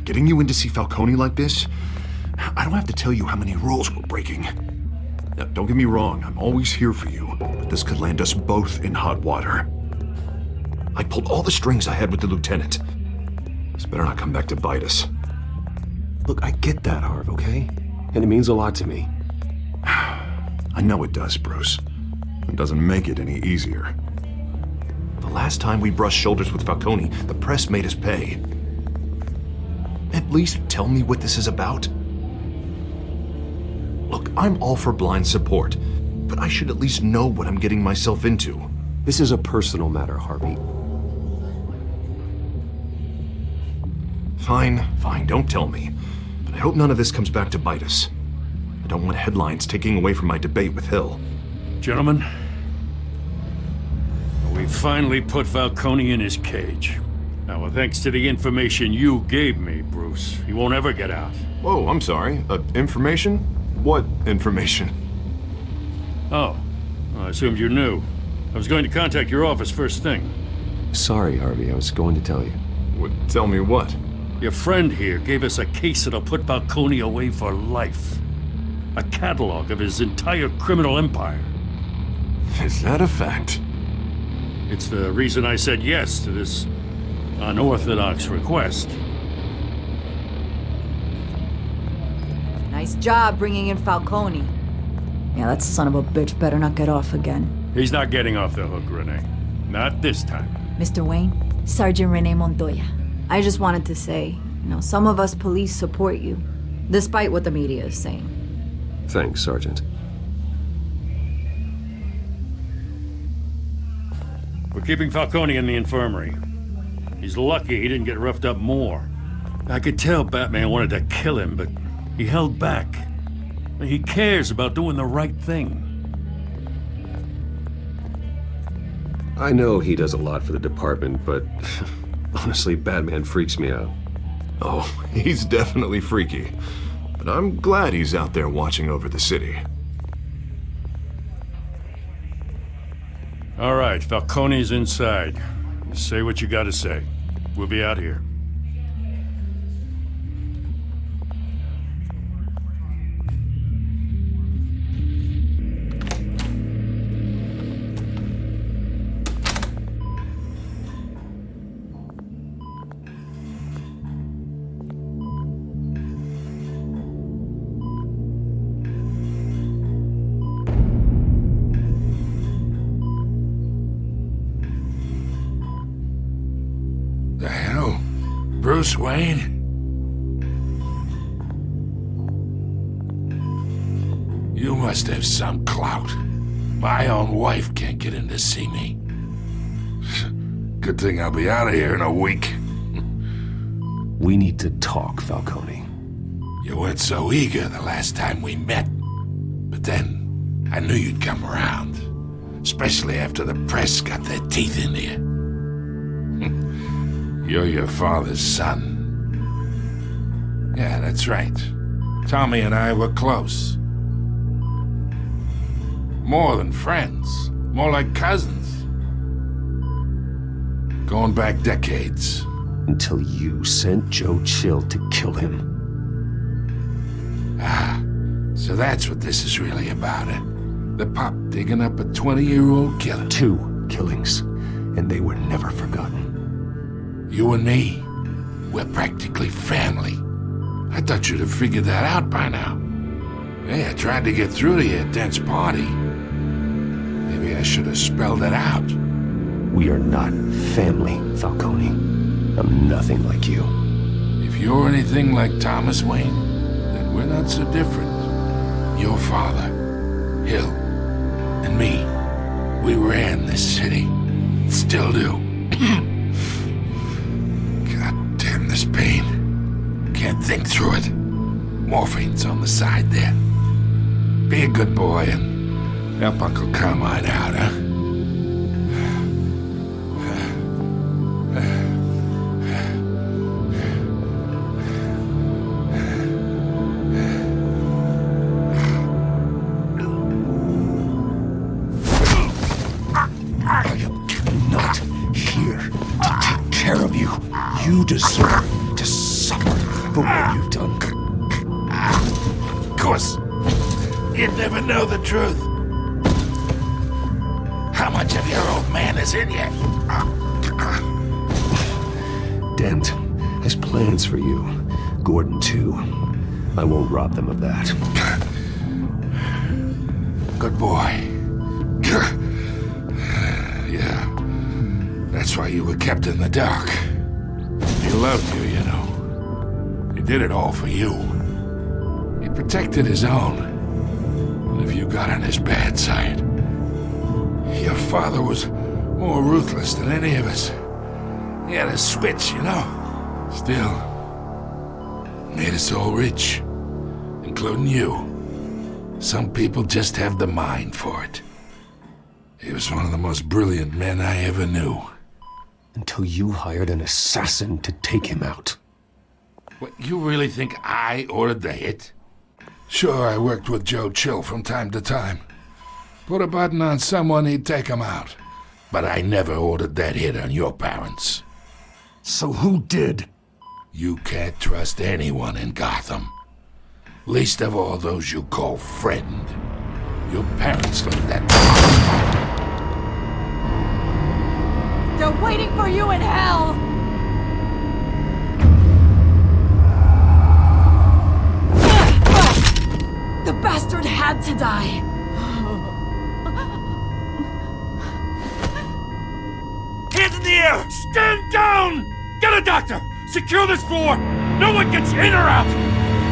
Getting you in to see Falcone like this? I don't have to tell you how many rules we're breaking. Now, don't get me wrong, I'm always here for you, but this could land us both in hot water. I pulled all the strings I had with the lieutenant. This better not come back to bite us. Look, I get that, Harv, okay? And it means a lot to me. I know it does, Bruce. It doesn't make it any easier. The last time we brushed shoulders with Falcone, the press made us pay. At least tell me what this is about. Look, I'm all for blind support, but I should at least know what I'm getting myself into. This is a personal matter, Harvey. Fine, don't tell me. But I hope none of this comes back to bite us. I don't want headlines taking away from my debate with Hill. Gentlemen, we finally put Falcone in his cage. Now, thanks to the information you gave me, Bruce, he won't ever get out. Whoa, I'm sorry. Information? What information? Oh, I assumed you knew. I was going to contact your office first thing. Sorry, Harvey, I was going to tell you. Tell me what? Your friend here gave us a case that'll put Falcone away for life. A catalog of his entire criminal empire. Is that a fact? It's the reason I said yes to this unorthodox request. Nice job bringing in Falcone. Yeah, that son of a bitch better not get off again. He's not getting off the hook, Renee. Not this time. Mr. Wayne, Sergeant Renee Montoya. I just wanted to say, some of us police support you, despite what the media is saying. Thanks, Sergeant. We're keeping Falcone in the infirmary. He's lucky he didn't get roughed up more. I could tell Batman wanted to kill him, but he held back. He cares about doing the right thing. I know he does a lot for the department, but honestly, Batman freaks me out. Oh, he's definitely freaky. But I'm glad he's out there watching over the city. All right, Falcone's inside. Say what you gotta say. We'll be out here. The hell? Bruce Wayne? You must have some clout. My own wife can't get in to see me. Good thing I'll be out of here in a week. We need to talk, Falcone. You weren't so eager the last time we met. But then, I knew you'd come around. Especially after the press got their teeth into you. You're your father's son. Yeah, that's right. Tommy and I were close. More than friends. More like cousins. Going back decades. Until you sent Joe Chill to kill him. Ah, so that's what this is really about, eh? The pup digging up a 20-year-old killer. 2 killings, and they were never forgotten. You and me, we're practically family. I thought you'd have figured that out by now. Hey, I tried to get through to you at Dent's party. Maybe I should have spelled it out. We are not family, Falcone. I'm nothing like you. If you're anything like Thomas Wayne, then we're not so different. Your father, Hill, and me, we ran this city. Still do. God damn this pain. Can't think through it. Morphine's on the side there. Be a good boy and help Uncle Carmine out, huh? You deserve to suffer for what you've done. Of course, you'd never know the truth. How much of your old man is in you? Dent has plans for you. Gordon, too. I won't rob them of that. Good boy. Yeah. That's why you were kept in the dark. He loved you, you know. He did it all for you. He protected his own. And if you got on his bad side, your father was more ruthless than any of us. He had a switch, you know. Still, made us all rich, including you. Some people just have the mind for it. He was one of the most brilliant men I ever knew. Until you hired an assassin to take him out. What, you really think I ordered the hit? Sure, I worked with Joe Chill from time to time. Put a button on someone, he'd take him out. But I never ordered that hit on your parents. So who did? You can't trust anyone in Gotham. Least of all those you call friend. Your parents looked at me. They're waiting for you in hell! to die. Hands in the air! Stand down! Get a doctor! Secure this floor! No one gets in or out!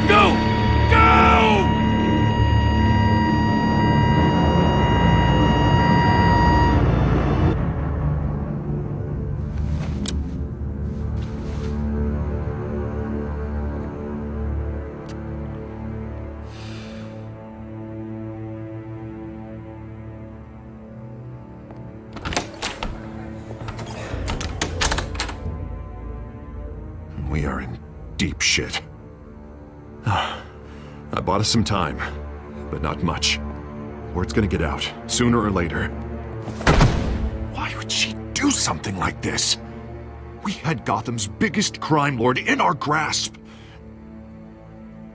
Go! Go! We are in deep shit. I bought us some time, but not much. Word's gonna get out, sooner or later. Why would she do something like this? We had Gotham's biggest crime lord in our grasp.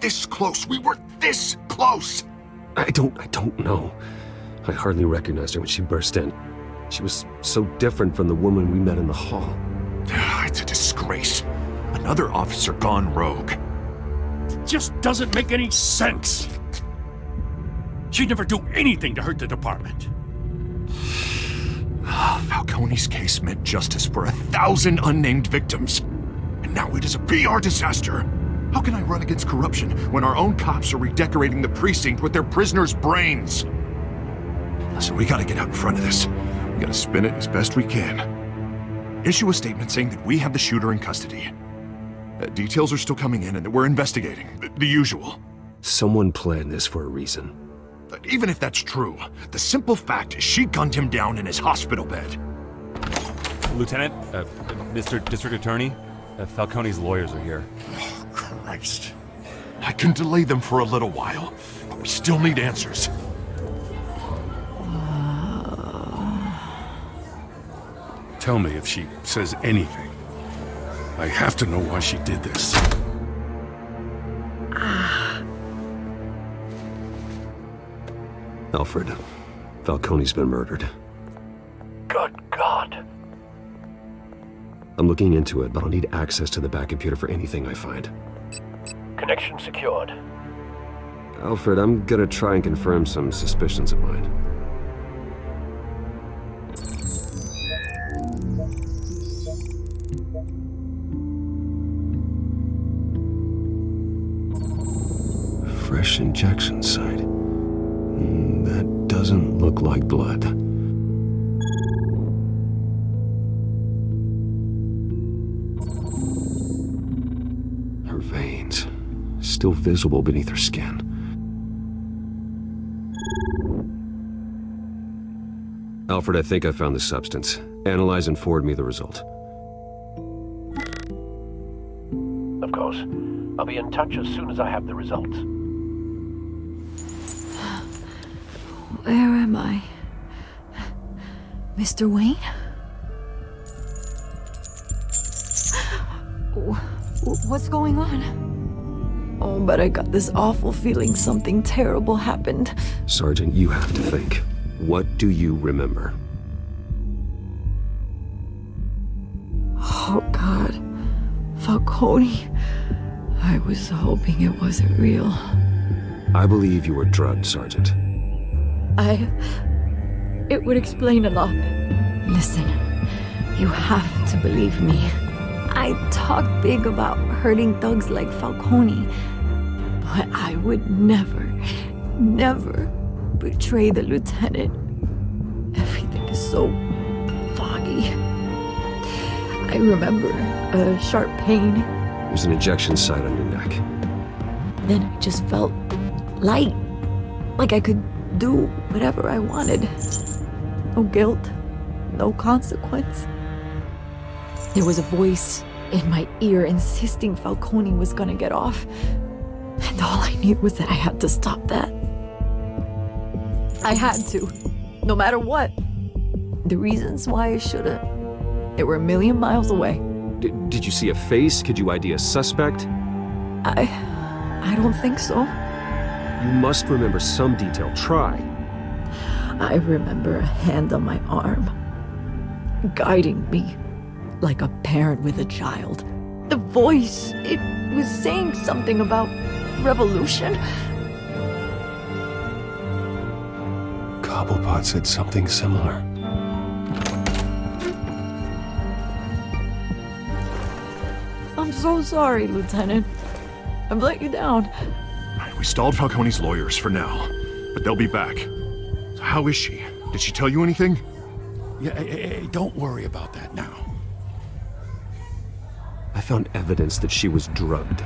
This close, we were this close! I don't know. I hardly recognized her when she burst in. She was so different from the woman we met in the hall. It's a disgrace. Another officer gone rogue. It just doesn't make any sense. She'd never do anything to hurt the department. Falcone's case meant justice for 1,000 unnamed victims. And now it is a PR disaster. How can I run against corruption when our own cops are redecorating the precinct with their prisoners' brains? Listen, we gotta get out in front of this. We gotta spin it as best we can. Issue a statement saying that we have the shooter in custody. Details are still coming in and that we're investigating. The usual. Someone planned this for a reason. Even if that's true, the simple fact is she gunned him down in his hospital bed. Lieutenant, Mr. District Attorney, Falcone's lawyers are here. Oh, Christ. I can delay them for a little while, but we still need answers. Tell me if she says anything. I have to know why she did this. Alfred, Falcone's been murdered. Good God. I'm looking into it, but I'll need access to the back computer for anything I find. Connection secured. Alfred, I'm gonna try and confirm some suspicions of mine. Fresh injection site. That doesn't look like blood. Her veins, still visible beneath her skin. Alfred, I think I found the substance. Analyze and forward me the result. Of course. I'll be in touch as soon as I have the results. Where am I? Mr. Wayne? What's going on? Oh, but I got this awful feeling something terrible happened. Sergeant, you have to think. What do you remember? Oh, God. Falcone. I was hoping it wasn't real. I believe you were drugged, Sergeant. It would explain a lot. Listen, you have to believe me. I talk big about hurting thugs like Falcone, but I would never betray the lieutenant. Everything is so foggy. I remember a sharp pain. There's an injection site on your neck. Then I just felt light, like I could do whatever I wanted. No guilt, no consequence. There was a voice in my ear insisting Falcone was gonna get off. And all I knew was that I had to stop that. I had to, no matter what. The reasons why I should've, they were a million miles away. Did you see a face? Could you ID a suspect? I don't think so. You must remember some detail. Try. I remember a hand on my arm, guiding me like a parent with a child. The voice, it was saying something about revolution. Cobblepot said something similar. I'm so sorry, Lieutenant. I've let you down. We stalled Falcone's lawyers for now, but they'll be back. So how is she? Did she tell you anything? Yeah, hey, don't worry about that now. I found evidence that she was drugged.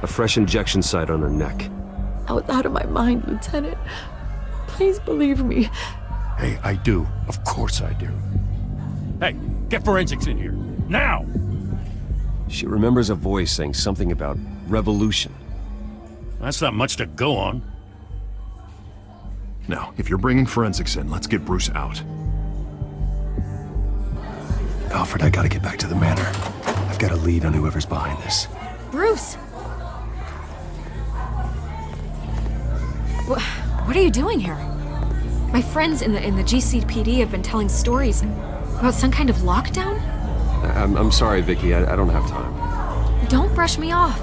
A fresh injection site on her neck. I was out of my mind, Lieutenant. Please believe me. Hey, I do. Of course I do. Hey, get forensics in here. Now! She remembers a voice saying something about revolution. That's not much to go on. Now, if you're bringing forensics in, let's get Bruce out. Alfred, I gotta get back to the manor. I've got a lead on whoever's behind this. Bruce! What are you doing here? My friends in the GCPD have been telling stories about some kind of lockdown? I'm sorry, Vicky. I don't have time. Don't brush me off.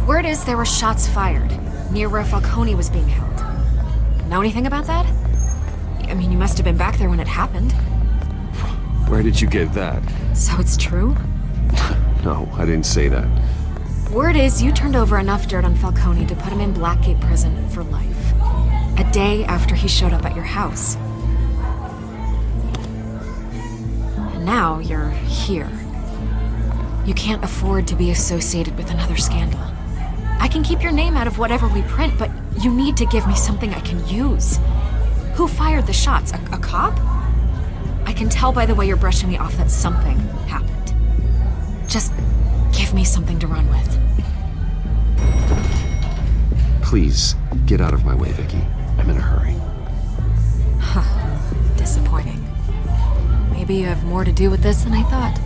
Word is there were shots fired near where Falcone was being held. Know anything about that? I mean, you must have been back there when it happened. Where did you get that? So it's true? No, I didn't say that. Word is you turned over enough dirt on Falcone to put him in Blackgate Prison for life. A day after he showed up at your house. And now you're here. You can't afford to be associated with another scandal. I can keep your name out of whatever we print, but you need to give me something I can use. Who fired the shots? A cop? I can tell by the way you're brushing me off that something happened. Just give me something to run with. Please, get out of my way, Vicky. I'm in a hurry. Huh. Disappointing. Maybe you have more to do with this than I thought.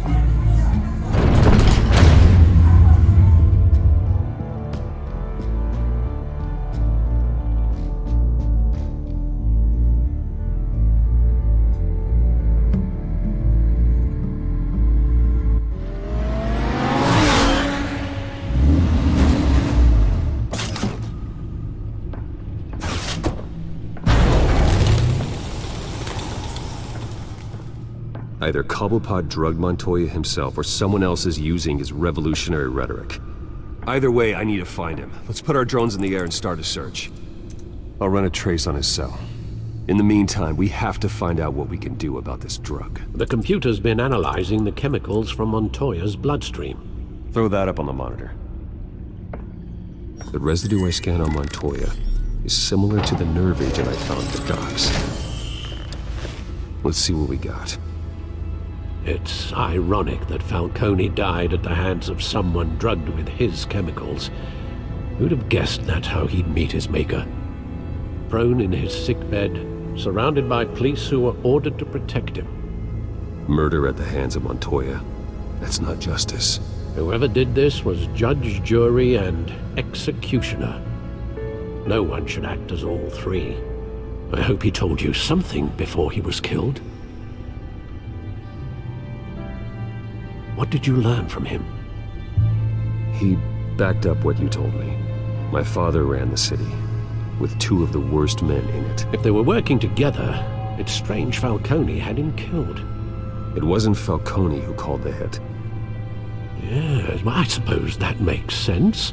Either Cobblepot drugged Montoya himself or someone else is using his revolutionary rhetoric. Either way, I need to find him. Let's put our drones in the air and start a search. I'll run a trace on his cell. In the meantime, we have to find out what we can do about this drug. The computer's been analyzing the chemicals from Montoya's bloodstream. Throw that up on the monitor. The residue I scanned on Montoya is similar to the nerve agent I found at the docks. Let's see what we got. It's ironic that Falcone died at the hands of someone drugged with his chemicals. Who'd have guessed that's how he'd meet his maker? Prone in his sickbed, surrounded by police who were ordered to protect him. Murder at the hands of Montoya. That's not justice. Whoever did this was judge, jury, and executioner. No one should act as all three. I hope he told you something before he was killed. What did you learn from him? He backed up what you told me. My father ran the city, with two of the worst men in it. If they were working together, it's strange Falcone had him killed. It wasn't Falcone who called the hit. Yes, well, I suppose that makes sense.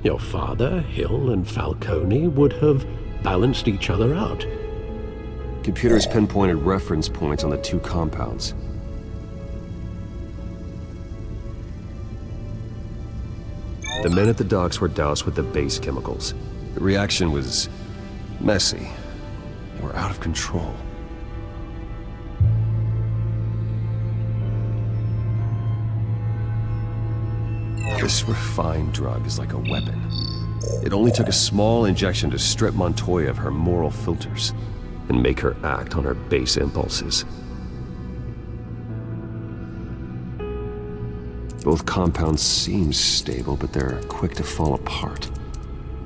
Your father, Hill, and Falcone would have balanced each other out. Computers pinpointed reference points on the two compounds. The men at the docks were doused with the base chemicals. The reaction was messy. They were out of control. This refined drug is like a weapon. It only took a small injection to strip Montoya of her moral filters and make her act on her base impulses. Both compounds seem stable, but they're quick to fall apart.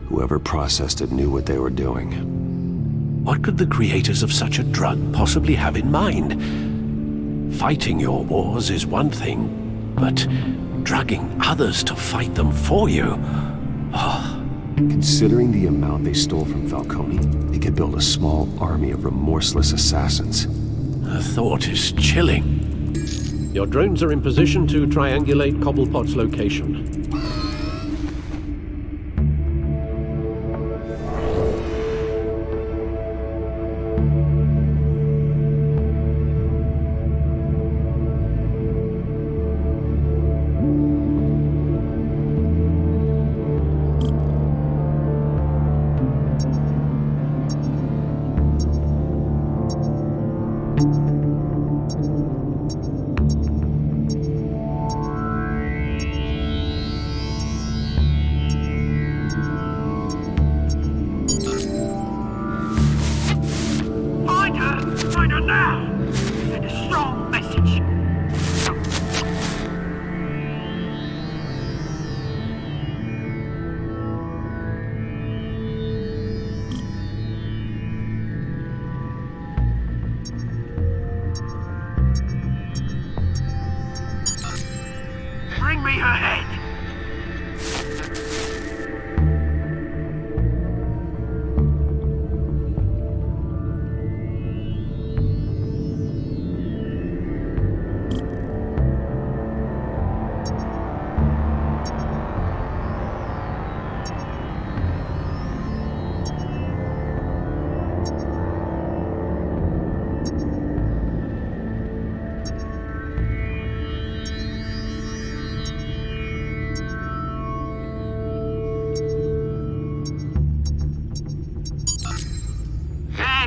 Whoever processed it knew what they were doing. What could the creators of such a drug possibly have in mind? Fighting your wars is one thing, but drugging others to fight them for you? Oh, Considering the amount they stole from Falcone, they could build a small army of remorseless assassins. The thought is chilling. Your drones are in position to triangulate Cobblepot's location. Find her now! Send a strong message. Bring me her head!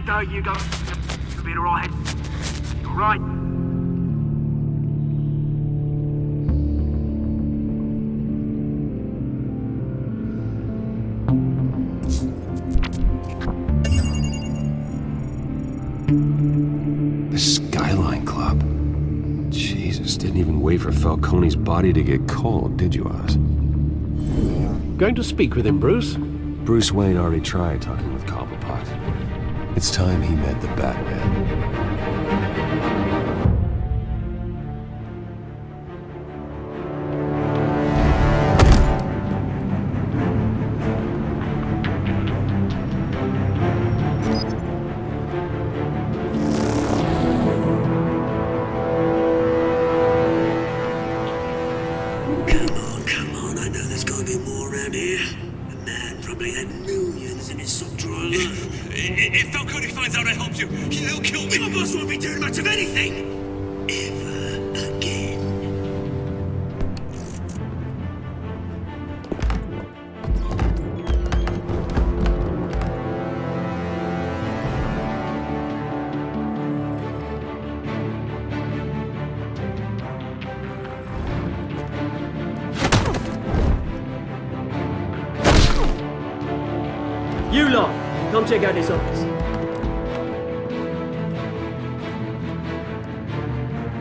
There you go. You'll be alright. You're right. The Skyline Club. Jesus, didn't even wait for Falcone's body to get cold, did you, Oz? Going to speak with him, Bruce? Bruce Wayne already tried talking with Cobblepot. It's time he met the Batman. Come on, I know there's gotta be more around here. The man probably had millions in his sock drawer alone. If Falcone finds out I helped you, he'll kill me. Your boss won't be doing much of anything. Ever again. You lot, come check out this office.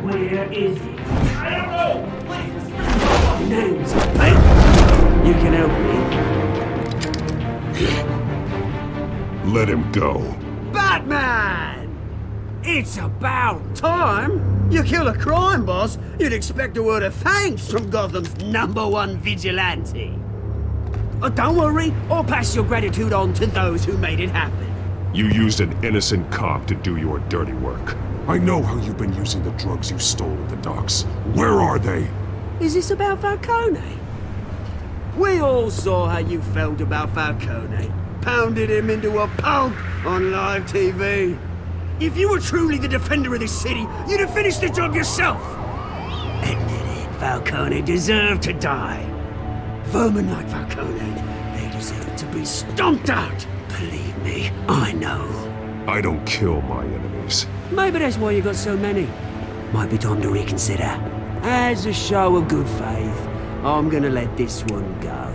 Where is he? I don't know! Please! Name's mate. You can help me. Let him go. Batman! It's about time! You kill a crime boss, you'd expect a word of thanks from Gotham's #1 vigilante. Oh, don't worry, I'll pass your gratitude on to those who made it happen. You used an innocent cop to do your dirty work. I know how you've been using the drugs you stole at the docks. Where are they? Is this about Falcone? We all saw how you felt about Falcone. Pounded him into a pulp on live TV. If you were truly the defender of this city, you'd have finished the job yourself. Admit it, Falcone deserved to die. Vermin like Falcone, they deserve to be stomped out. Believe me, I know. I don't kill my enemies. Maybe that's why you got so many. Might be time to reconsider. As a show of good faith, I'm gonna let this one go.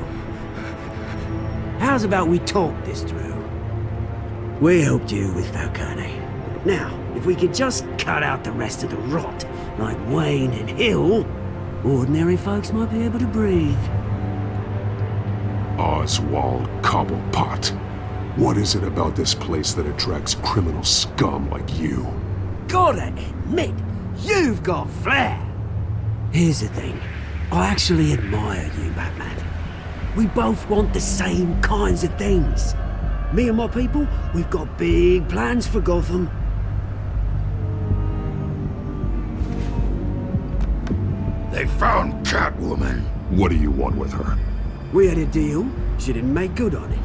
How's about we talk this through? We helped you with Falcone. Now, if we could just cut out the rest of the rot, like Wayne and Hill, ordinary folks might be able to breathe. Oswald Cobblepot. What is it about this place that attracts criminal scum like you? Gotta admit, you've got flair. Here's the thing. I actually admire you, Batman. We both want the same kinds of things. Me and my people, we've got big plans for Gotham. They found Catwoman. What do you want with her? We had a deal. She didn't make good on it.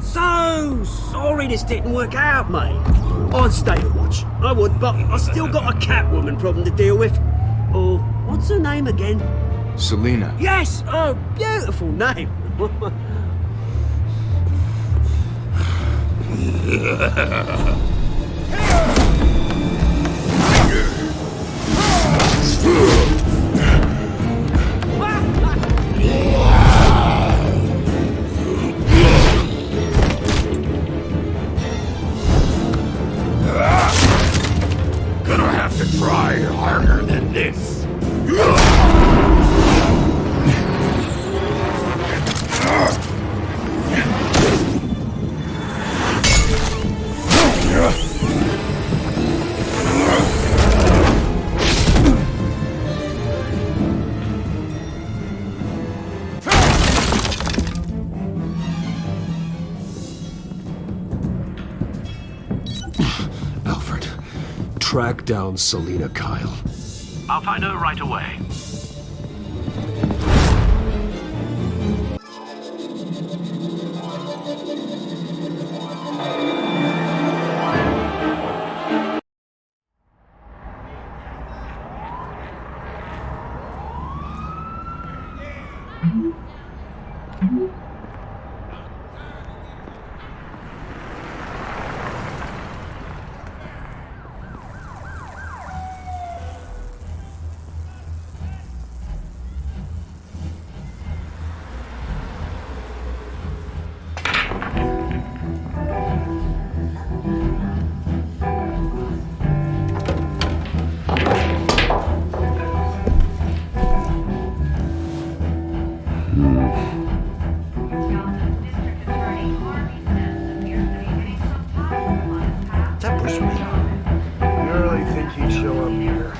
So sorry this didn't work out, mate. I'd stay to watch. I would, but I still got a Catwoman problem to deal with. Oh, what's her name again? Selina. Yes! Oh, beautiful name. Gonna have to try harder than this. Alfred, track down Selina Kyle. I'll find her right away. That was me. You really think he'd show up here?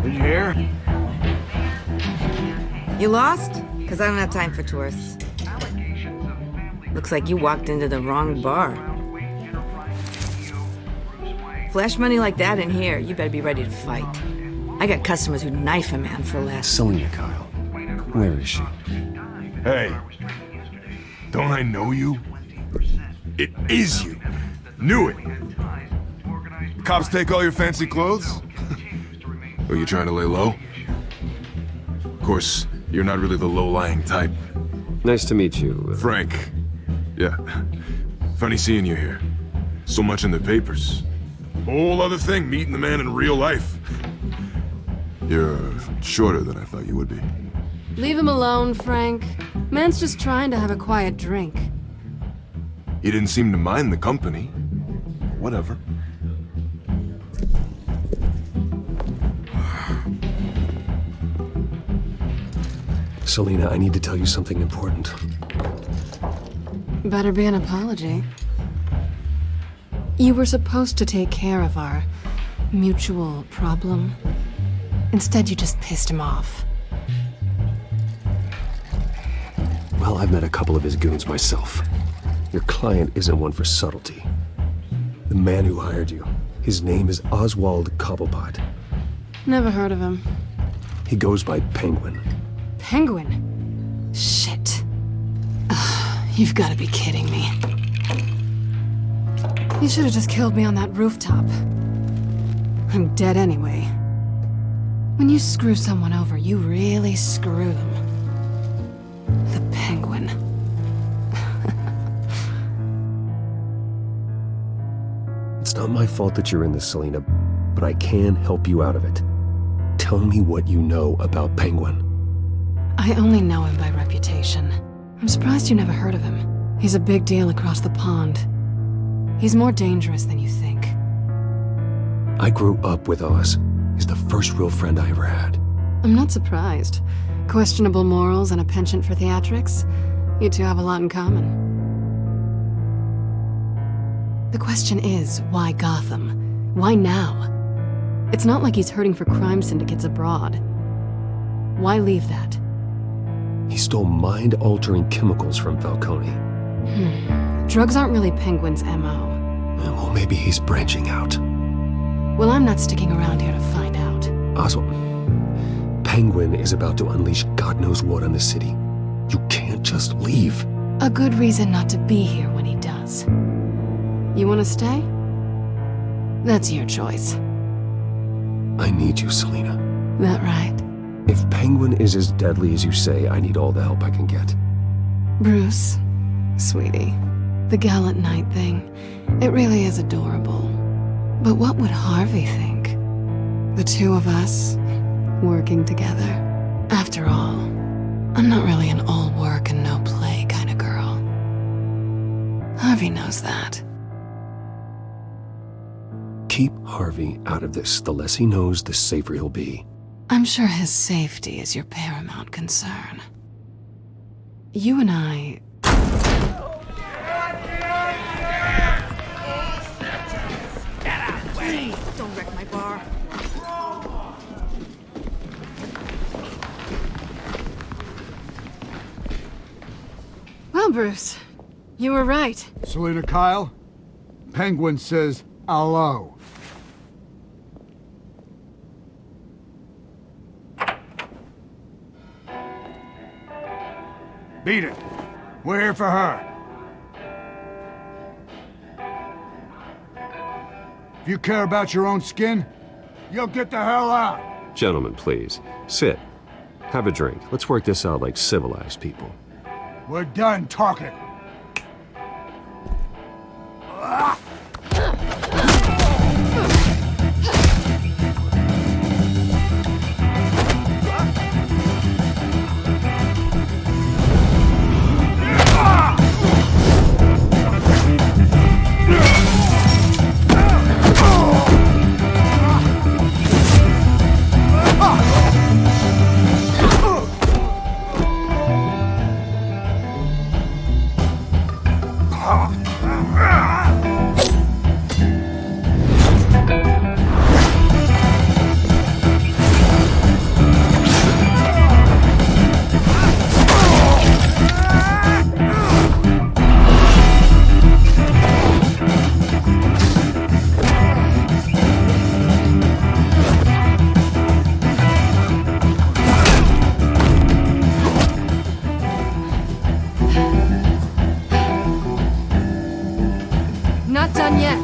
Did you hear? You lost? Because I don't have time for tourists. Looks like you walked into the wrong bar. Flash money like that in here, you better be ready to fight. I got customers who'd knife a man for less. Selina Kyle. Where is she? Hey, don't I know you? It is you. Knew it. Cops take all your fancy clothes? Are you trying to lay low? Of course, you're not really the low-lying type. Nice to meet you. Frank. Yeah. Funny seeing you here. So much in the papers. Whole other thing, meeting the man in real life. You're shorter than I thought you would be. Leave him alone, Frank. Man's just trying to have a quiet drink. He didn't seem to mind the company. Whatever. Selina, I need to tell you something important. Better be an apology. You were supposed to take care of our mutual problem. Instead, you just pissed him off. Well, I've met a couple of his goons myself. Your client isn't one for subtlety. The man who hired you, his name is Oswald Cobblepot. Never heard of him. He goes by Penguin. Penguin? Shit. Ugh, you've got to be kidding me. You should have just killed me on that rooftop. I'm dead anyway. When you screw someone over, you really screw them. The Penguin. It's not my fault that you're in this, Selina, but I can help you out of it. Tell me what you know about Penguin. I only know him by reputation. I'm surprised you never heard of him. He's a big deal across the pond. He's more dangerous than you think. I grew up with Oz. He's the first real friend I ever had. I'm not surprised. Questionable morals and a penchant for theatrics. You two have a lot in common. The question is, why Gotham? Why now? It's not like he's hurting for crime syndicates abroad. Why leave that? He stole mind-altering chemicals from Falcone. Drugs aren't really Penguin's MO. Well, maybe he's branching out. Well, I'm not sticking around here to find out. Oswald, Penguin is about to unleash God knows what on the city. You can't just leave. A good reason not to be here when he does. You want to stay? That's your choice. I need you, Selina. That right? If Penguin is as deadly as you say, I need all the help I can get. Bruce, sweetie, the gallant knight thing, it really is adorable. But what would Harvey think? The two of us, working together. After all, I'm not really an all work and no play kind of girl. Harvey knows that. Keep Harvey out of this. The less he knows, the safer he'll be. I'm sure his safety is your paramount concern. You and I... Please, don't wreck my bar. Well, Bruce, you were right. Selina Kyle, Penguin says hello. Beat it. We're here for her. If you care about your own skin, you'll get the hell out. Gentlemen, please. Sit. Have a drink. Let's work this out like civilized people. We're done talking. Not done yet.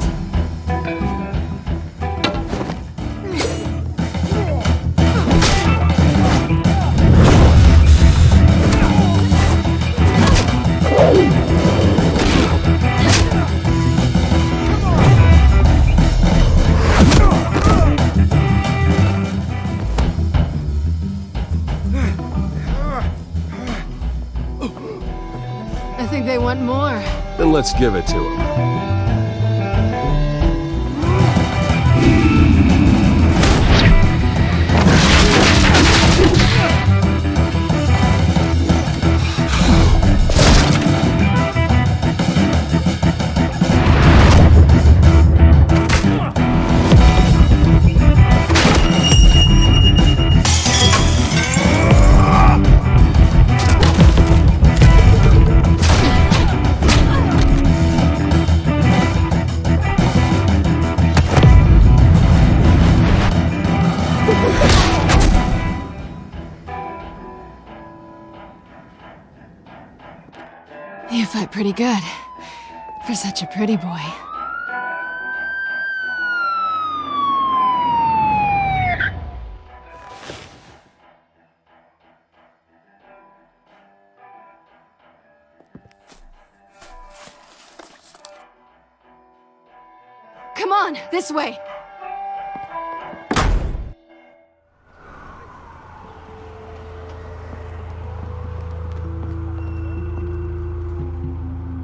I think they want more. Then let's give it to him. You fight pretty good. For such a pretty boy. Come on, this way!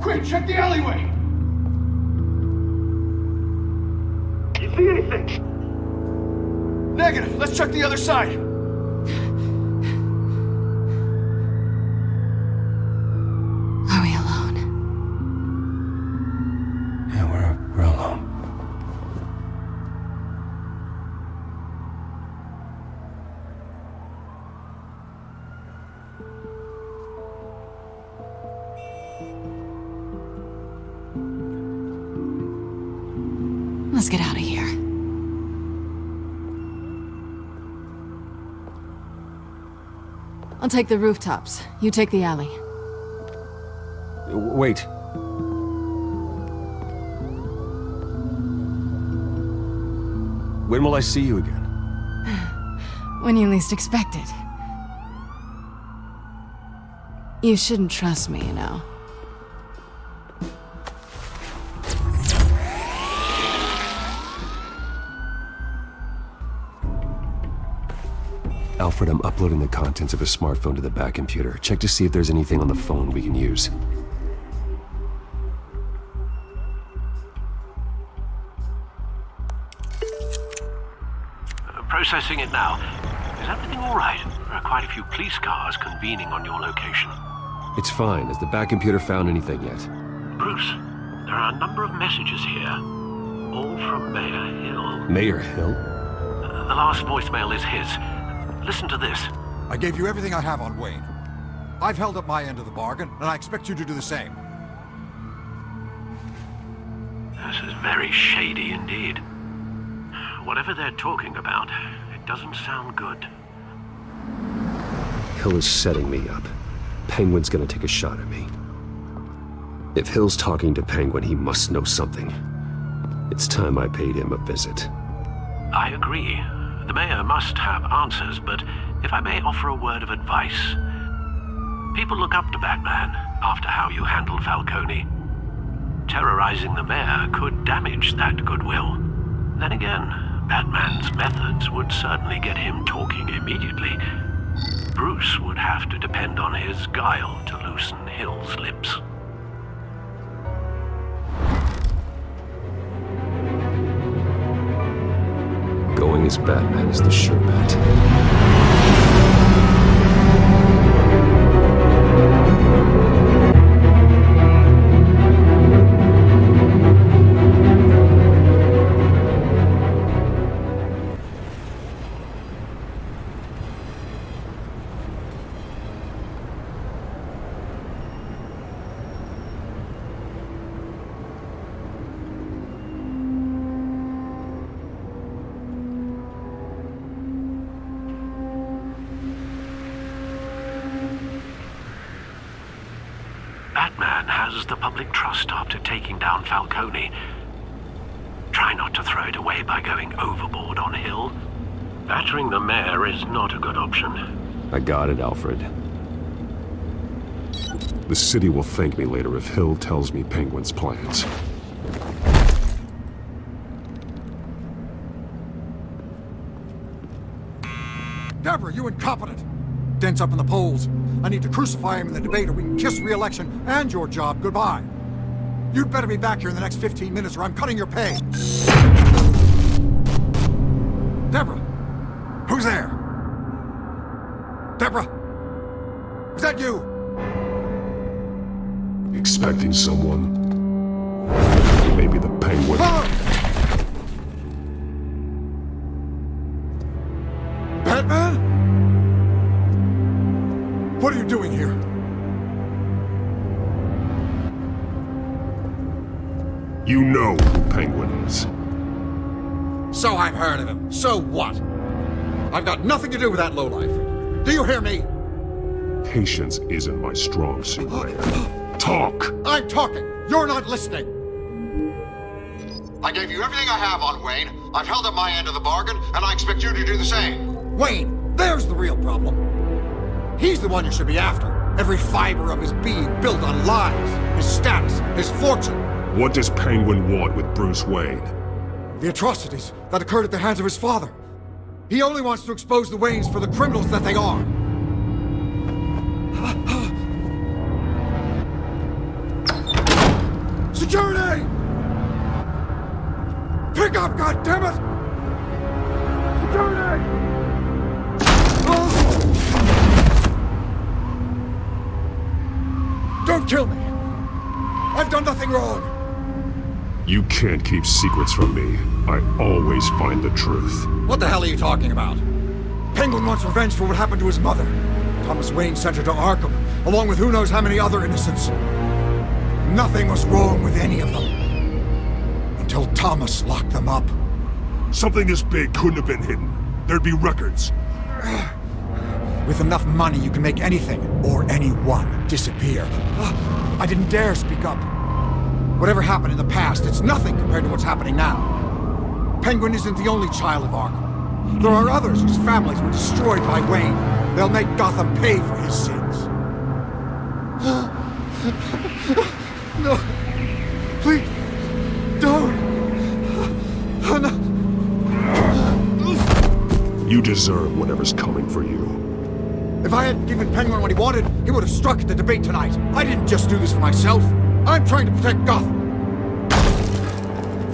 Quick, check the alleyway! You see anything? Negative. Let's check the other side. Are we alone? Yeah, we're Let's get out of here. I'll take the rooftops. You take the alley. Wait. When will I see you again? When you least expect it. You shouldn't trust me, you know. Alfred, I'm uploading the contents of a smartphone to the back computer. Check to see if there's anything on the phone we can use. Processing it now. Is everything all right? There are quite a few police cars convening on your location. It's fine. Has the back computer found anything yet? Bruce, there are a number of messages here. All from Mayor Hill. Mayor Hill? The last voicemail is his. Listen to this. I gave you everything I have on Wayne. I've held up my end of the bargain, and I expect you to do the same. This is very shady indeed. Whatever they're talking about, it doesn't sound good. Hill is setting me up. Penguin's gonna take a shot at me. If Hill's talking to Penguin, he must know something. It's time I paid him a visit. I agree. The mayor must have answers, but if I may offer a word of advice. People look up to Batman after how you handled Falcone. Terrorizing the mayor could damage that goodwill. Then again, Batman's methods would certainly get him talking immediately. Bruce would have to depend on his guile to loosen Hill's lips. Going as Batman is the sure bet. Batman has the public trust after taking down Falcone. Try not to throw it away by going overboard on Hill. Battering the mayor is not a good option. I got it, Alfred. The city will thank me later if Hill tells me Penguin's plans. Deborah, you incompetent! Dent's up in the polls. I need to crucify him in the debate or we can kiss re-election and your job goodbye. You'd better be back here in the next 15 minutes or I'm cutting your pay. Deborah! Who's there? Deborah! Is that you? Expecting someone? Maybe the Penguin. Batman? What are you doing here? You know who Penguin is. So I've heard of him. So what? I've got nothing to do with that lowlife. Do you hear me? Patience isn't my strong suit, Mayor. Talk! I'm talking. You're not listening. I gave you everything I have on Wayne. I've held up my end of the bargain, and I expect you to do the same. Wayne, there's the real problem. He's the one you should be after. Every fiber of his being built on lies, his status, his fortune. What does Penguin want with Bruce Wayne? The atrocities that occurred at the hands of his father. He only wants to expose the Waynes for the criminals that they are. Security! Pick up, goddammit! Security! Don't kill me! I've done nothing wrong! You can't keep secrets from me. I always find the truth. What the hell are you talking about? Penguin wants revenge for what happened to his mother. Thomas Wayne sent her to Arkham, along with who knows how many other innocents. Nothing was wrong with any of them. until Thomas locked them up. Something this big couldn't have been hidden. There'd be records. With enough money, you can make anything, or anyone, disappear. I didn't dare speak up. Whatever happened in the past, it's nothing compared to what's happening now. Penguin isn't the only child of Arkham. There are others whose families were destroyed by Wayne. They'll make Gotham pay for his sins. No. Please. Don't. Oh, no. You deserve whatever's coming for you. If I hadn't given Penguin what he wanted, he would have struck at the debate tonight. I didn't just do this for myself. I'm trying to protect Gotham.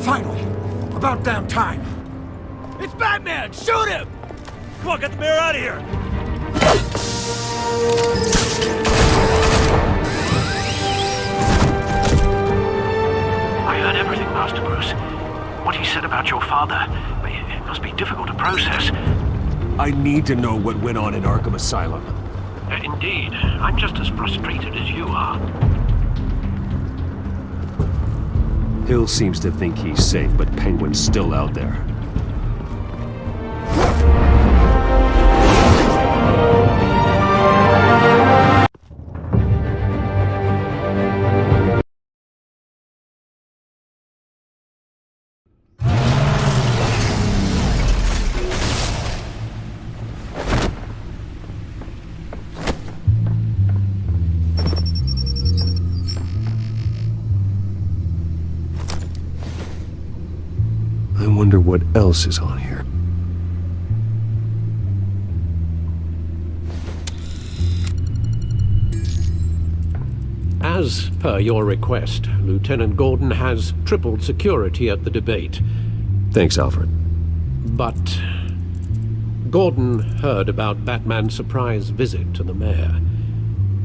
Finally. About damn time. It's Batman! Shoot him! Come on, get the mayor out of here! I heard everything, Master Bruce. What he said about your father, it must be difficult to process. I need to know what went on in Arkham Asylum. Indeed. I'm just as frustrated as you are. Hill seems to think he's safe, but Penguin's still out there. I wonder what else is on here. As per your request, Lieutenant Gordon has tripled security at the debate. Thanks, Alfred. But Gordon heard about Batman's surprise visit to the mayor.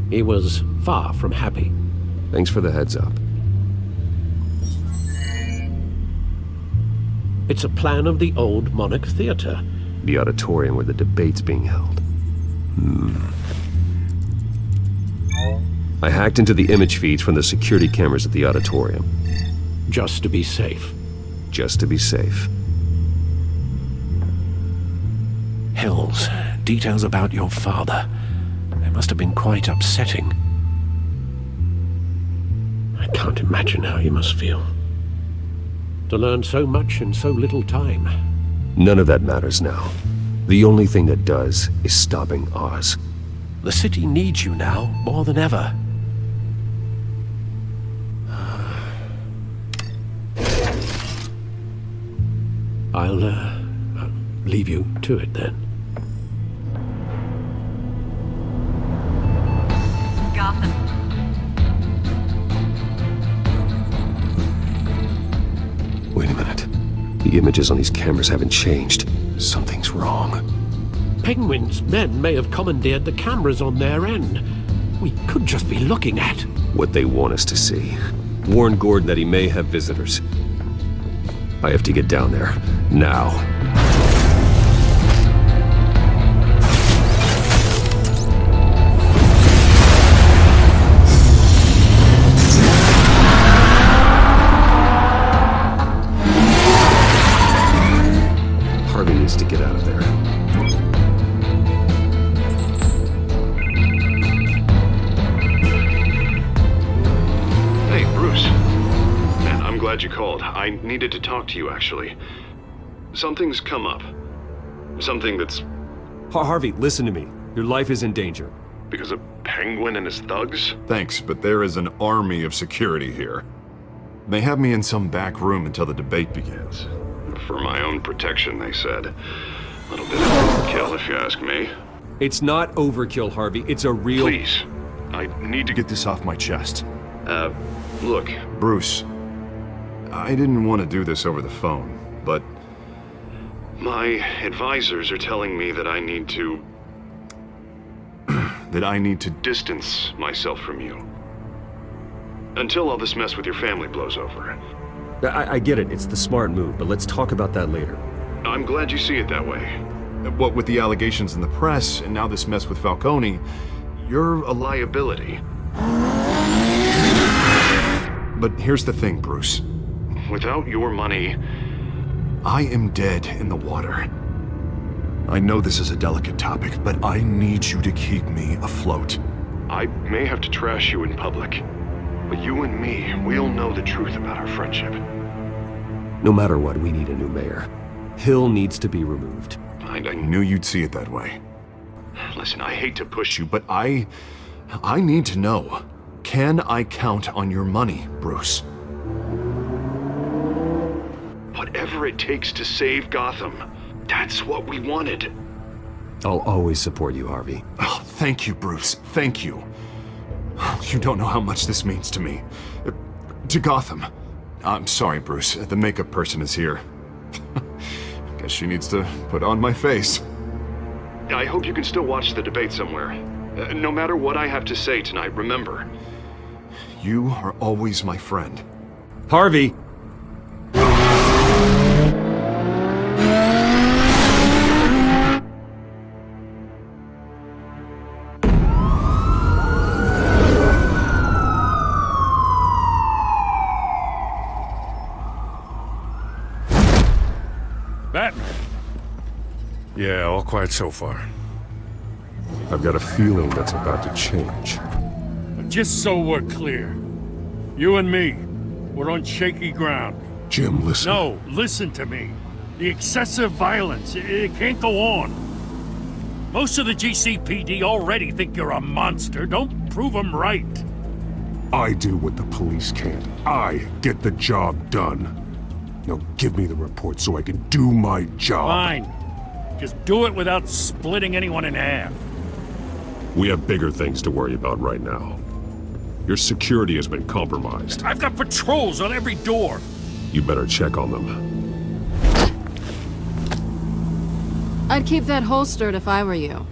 He was far from happy. Thanks for the heads up. It's a plan of the old Monarch Theater. The auditorium where the debate's being held. I hacked into the image feeds from the security cameras at the auditorium. Just to be safe. Just to be safe. Hills, details about your father. They must have been quite upsetting. I can't imagine how you must feel. To learn so much in so little time. None of that matters now. The only thing that does is stopping Oz. The city needs you now more than ever. I'll leave you to it then. Gotham. Wait a minute. The images on these cameras haven't changed. Something's wrong. Penguin's men may have commandeered the cameras on their end. We could just be looking at what they want us to see. Warn Gordon that he may have visitors. I have to get down there. Now. Harvey needs to get out of there. Hey, Bruce. Man, I'm glad you called. I needed to talk to you, actually. Something's come up. Something that's... Harvey, listen to me. Your life is in danger. Because of Penguin and his thugs? Thanks, but there is an army of security here. They have me in some back room until the debate begins. For my own protection, they said. A little bit of overkill, if you ask me. It's not overkill, Harvey. It's a real... Please. I need to get this off my chest. Look, Bruce. I didn't want to do this over the phone, but... my advisors are telling me that I need to... that I need to distance myself from you. Until all this mess with your family blows over. I get it. It's the smart move, but let's talk about that later. I'm glad you see it that way. What with the allegations in the press, and now this mess with Falcone, you're a liability. But here's the thing, Bruce. without your money, I am dead in the water. I know this is a delicate topic, but I need you to keep me afloat. I may have to trash you in public, but you and me, we'll know the truth about our friendship. No matter what, we need a new mayor. Hill needs to be removed. I knew you'd see it that way. Listen, I hate to push you, but I need to know. Can I count on your money, Bruce? Whatever it takes to save Gotham, that's what we wanted. I'll always support you, Harvey. Oh, thank you, Bruce. Thank you. You don't know how much this means to me. To Gotham. I'm sorry, Bruce. The makeup person is here. Guess she needs to put on my face. I hope you can still watch the debate somewhere. No matter what I have to say tonight, remember, you are always my friend. Harvey! Batman! Yeah, all quiet so far. I've got a feeling that's about to change. Just so we're clear, you and me, we're on shaky ground. Jim, listen. No, listen to me. The excessive violence, it can't go on. Most of the GCPD already think you're a monster. Don't prove them right. I do what the police can't. I get the job done. Now give me the report so I can do my job. Fine. Just do it without splitting anyone in half. We have bigger things to worry about right now. Your security has been compromised. I've got patrols on every door. You better check on them. I'd keep that holstered if I were you.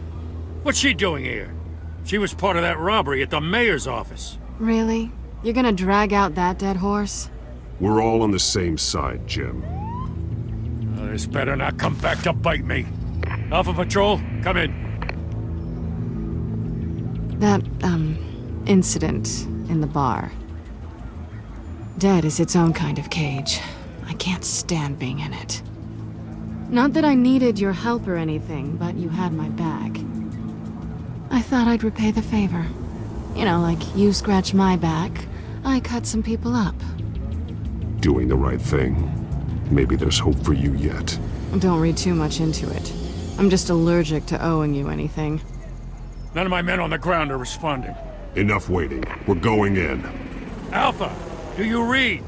What's she doing here? She was part of that robbery at the mayor's office. Really? You're gonna drag out that dead horse? We're all on the same side, Jim. This better not come back to bite me. Alpha Patrol, come in. That, incident in the bar. Dead is its own kind of cage. I can't stand being in it. Not that I needed your help or anything, but you had my back. I thought I'd repay the favor. You know, like you scratch my back, I cut some people up. Doing the right thing. Maybe there's hope for you yet. Don't read too much into it. I'm just allergic to owing you anything. None of my men on the ground are responding. Enough waiting. We're going in. Alpha, do you read?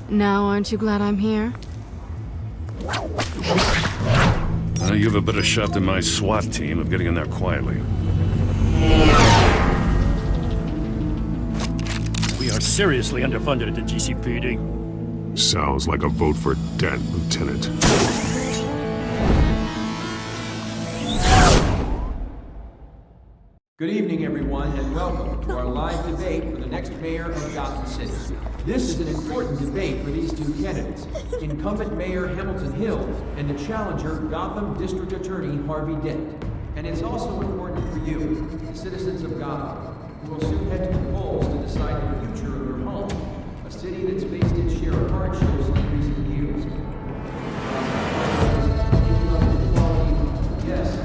Now aren't you glad I'm here? You have a better shot than my SWAT team of getting in there quietly. We are seriously underfunded at the GCPD. Sounds like a vote for Dent, Lieutenant. Good evening, everyone, and welcome to our live debate for the next mayor of Gotham City. This is an important debate for these two candidates, incumbent Mayor Hamilton Hill and the challenger, Gotham District Attorney Harvey Dent. And it's also important for you, the citizens of Gotham, who will soon head to the polls to decide the future of your home, a city that's faced its share of hardships in recent years. Yes.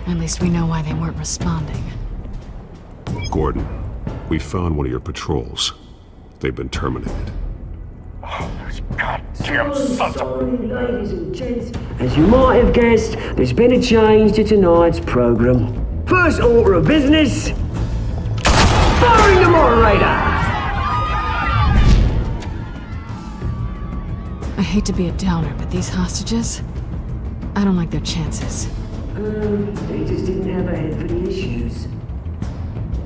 At least we know why they weren't responding. Gordon, we found one of your patrols. They've been terminated. Oh, those goddamn sons of... Ladies and gents, as you might have guessed, there's been a change to tonight's program. First order of business, firing the moderator! I hate to be a downer, but these hostages, I don't like their chances. They just didn't have a head for the issues.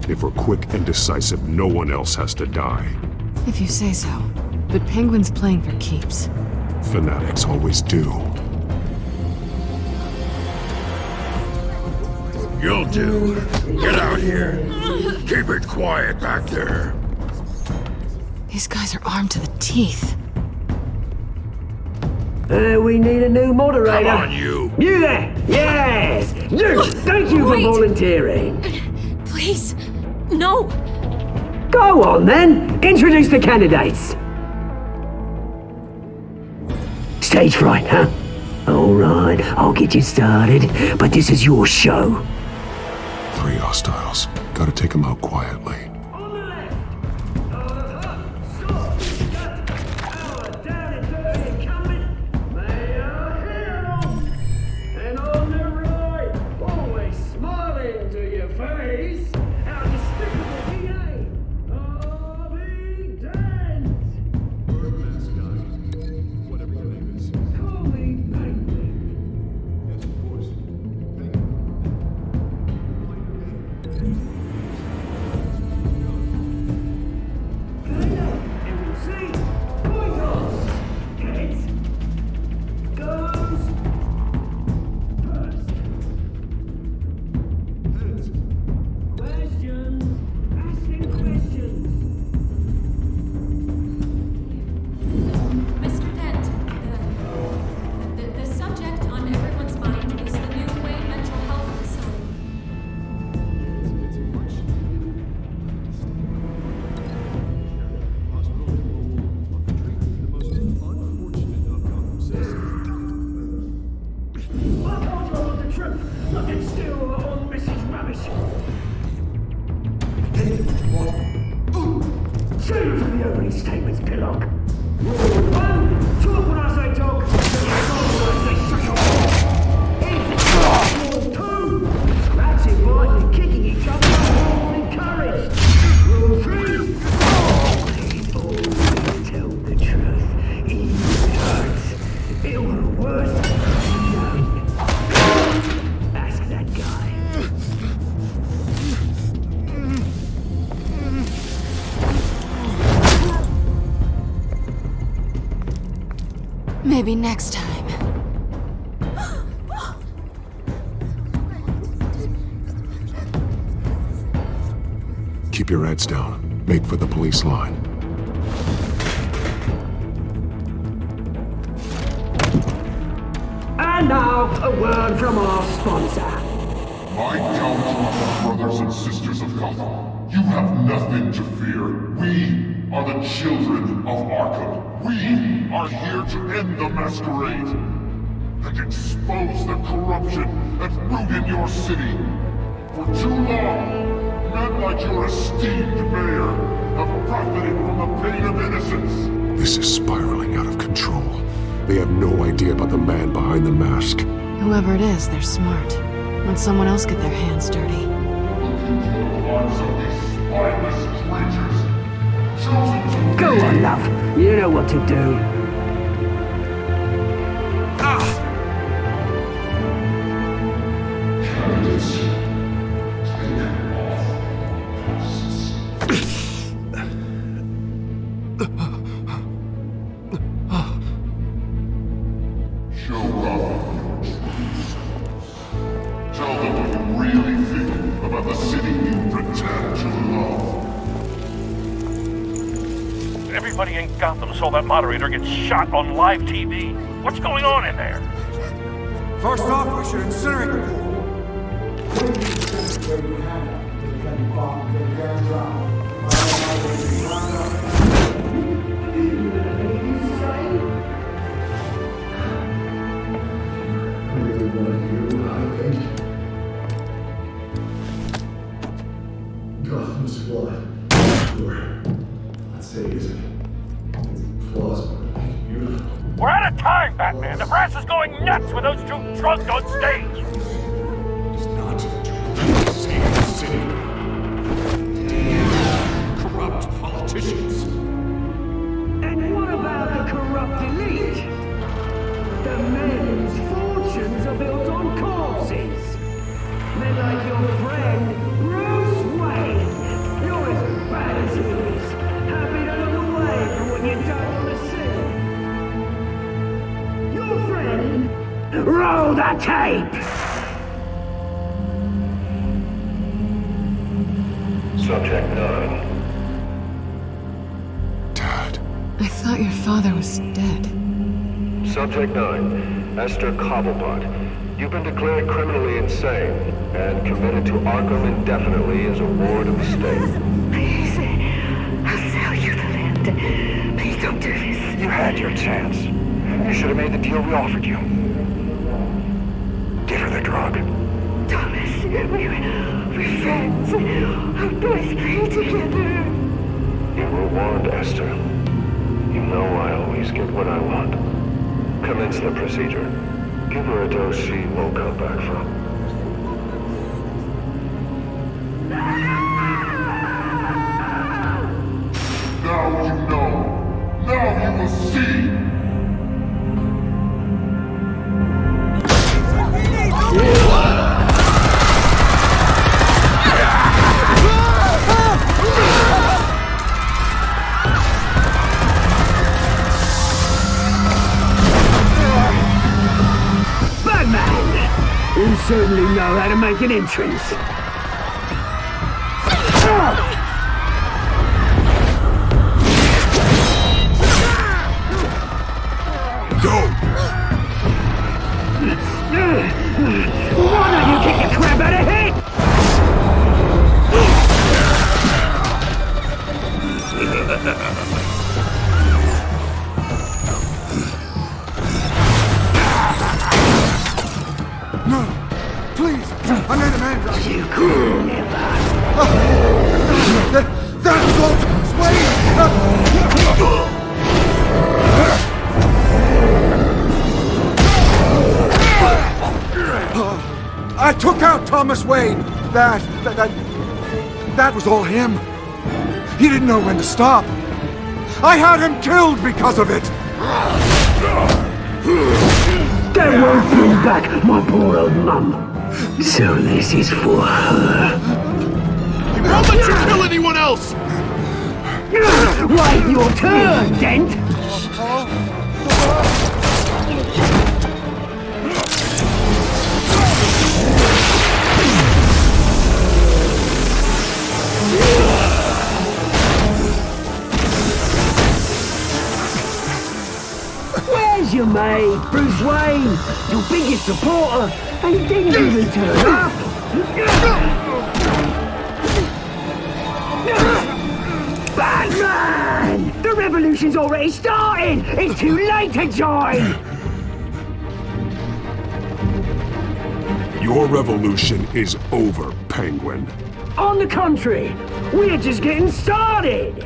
If we're quick and decisive, no one else has to die. If you say so. But Penguin's playing for keeps. Fanatics always do. You'll do. Get out here. Keep it quiet back there. These guys are armed to the teeth. We need a new moderator. Come on, you. You there! Yes! You! Thank you Wait. for volunteering. Please, no! Go on then! Introduce the candidates. Stage fright, huh? Alright, I'll get you started, but this is your show. 3 hostiles. Gotta take them out quietly. Mr. Dent, the subject on everyone's mind is the new Wayne mental health facility. Shoot for the opening statements, Pillock. Rule 1, talk when I say talk, when I say shut your mouth. Rule 2, scratching, biting, kicking each other, all encouraged. Rule 3, please always tell the truth, even if it hurts. It will worse. Ask that guy. Maybe next time. Keep your heads down. Make for the police line. And now, a word from our sponsor. My downtrodden brothers and sisters of Gotham, you have nothing to fear. We are the children of Arkham. We are here to end the masquerade and expose the corruption that ruined your city. For too long, men like your esteemed mayor have profited from the pain of innocence. This is spiraling out of control. They have no idea about the man behind the mask. Whoever it is, they're smart. Let someone else get their hands dirty. Look into the hearts of these spineless creatures, chosen to Go on, love. You know what to do. candidates. Take off masks. Show Gotham your true selves. Tell them what you really think about the city you pretend to love. Everybody in Gotham saw that moderator get shot on live TV. What's going on in there? First off, we should incinerate the pool. Gotham's flawed. Sure. Let's say it's flaws, but beautiful. We're out of time, Batman. The press is going nuts with those two drunks on stage. It's not to save the city. Corrupt politicians. And what about the corrupt elite? The men whose fortunes are built on corpses. Men like your friend, Bruce Wayne. You're as bad as he is. Happy to look away from what you don't Roll that tape! Subject 9. I thought your father was dead. Subject 9, Esther Cobblepot. You've been declared criminally insane and committed to Arkham indefinitely as a ward of the state. Please, I'll sell you the land. Please don't do this. You had your chance. You should have made the deal we offered you. Give her the drug. Thomas, we're friends. Our boys play together. You were warned, Esther. You know I always get what I want. Commence the procedure. Give her a dose she won't come back from. Now you know. Now you will see. You certainly know how to make an entrance. Go! Why don't you kick the crap out of him? No! Please! I made a man drive! You could never! That's Walter's way! I took out Thomas Wayne! That was all him! He didn't know when to stop! I had him killed because of it! That won't bring back my poor old mum. So this is for her. He won't let you kill anyone else! Wait your turn, Dent! Where's your mate, Bruce Wayne? Your biggest supporter, and he didn't even turn up! Batman! The revolution's already started! It's too late to join! Your revolution is over, Penguin. On the contrary, we're just getting started!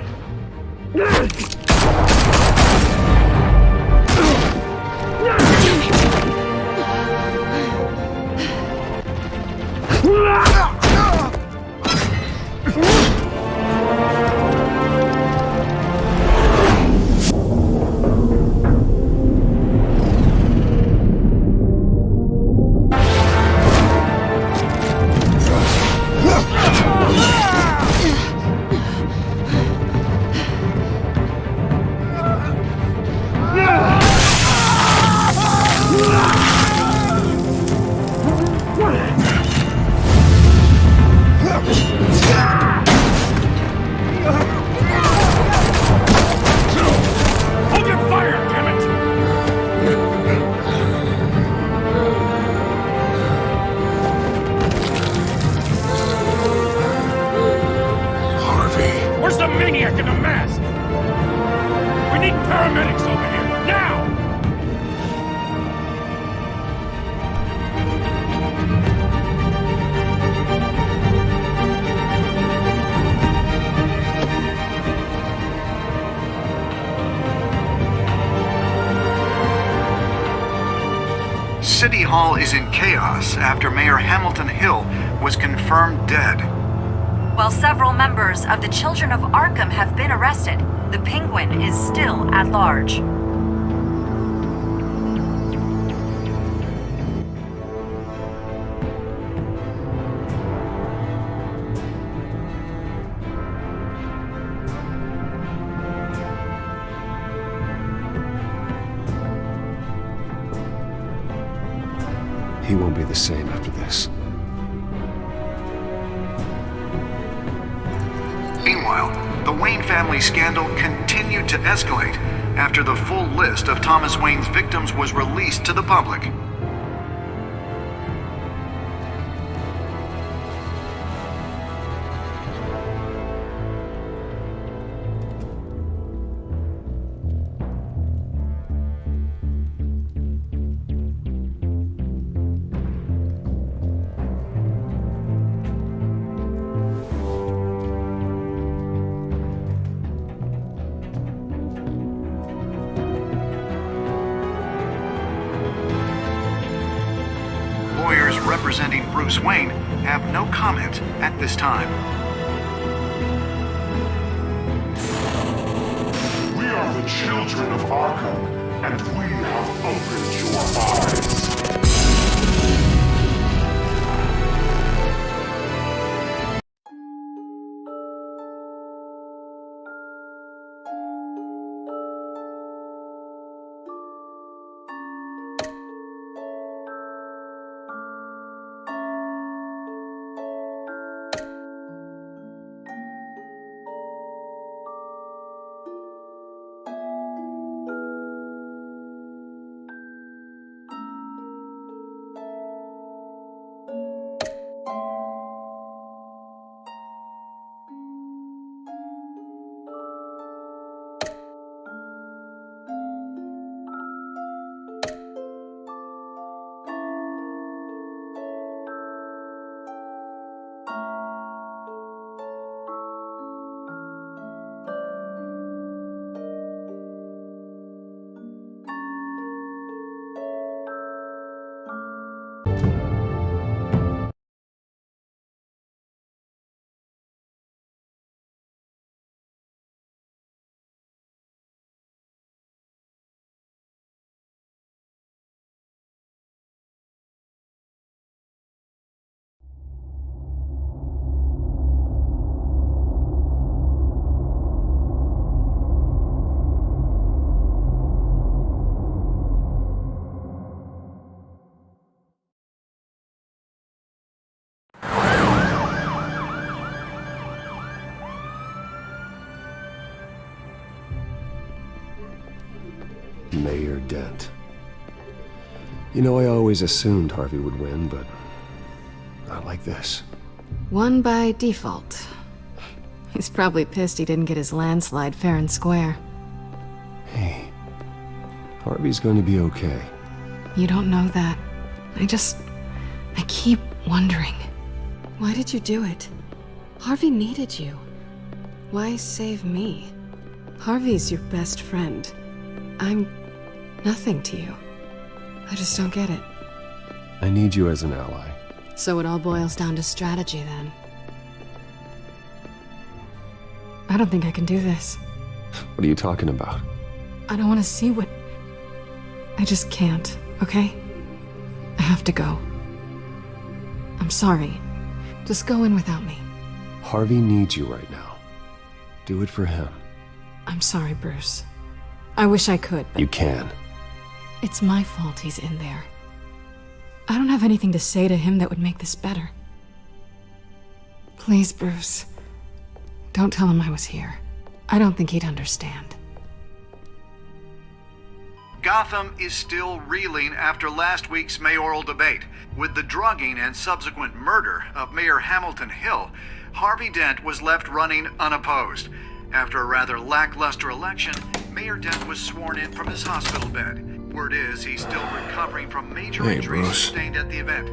City Hall is in chaos after Mayor Hamilton Hill was confirmed dead. While several members of the Children of Arkham have been arrested, the Penguin is still at large. He won't be the same after this. Meanwhile, the Wayne family scandal continued to escalate after the full list of Thomas Wayne's victims was released to the public. Lawyers representing Bruce Wayne have no comment at this time. We are the children of Arkham, and we have opened your eyes. Mayor Dent. You know, I always assumed Harvey would win, but not like this. Won by default. He's probably pissed he didn't get his landslide fair and square. Hey, Harvey's going to be okay. You don't know that. I keep wondering. Why did you do it? Harvey needed you. Why save me? Harvey's your best friend. I'm nothing to you. I just don't get it. I need you as an ally. So it all boils down to strategy, then. I don't think I can do this. What are you talking about? I don't want to see what... I just can't, okay? I have to go. I'm sorry. Just go in without me. Harvey needs you right now. Do it for him. I'm sorry, Bruce. I wish I could, but... You can. It's my fault he's in there. I don't have anything to say to him that would make this better. Please, Bruce. Don't tell him I was here. I don't think he'd understand. Gotham is still reeling after last week's mayoral debate. With the drugging and subsequent murder of Mayor Hamilton Hill, Harvey Dent was left running unopposed. After a rather lackluster election, Mayor Dent was sworn in from his hospital bed. Word is he's still recovering from major injuries sustained at the event.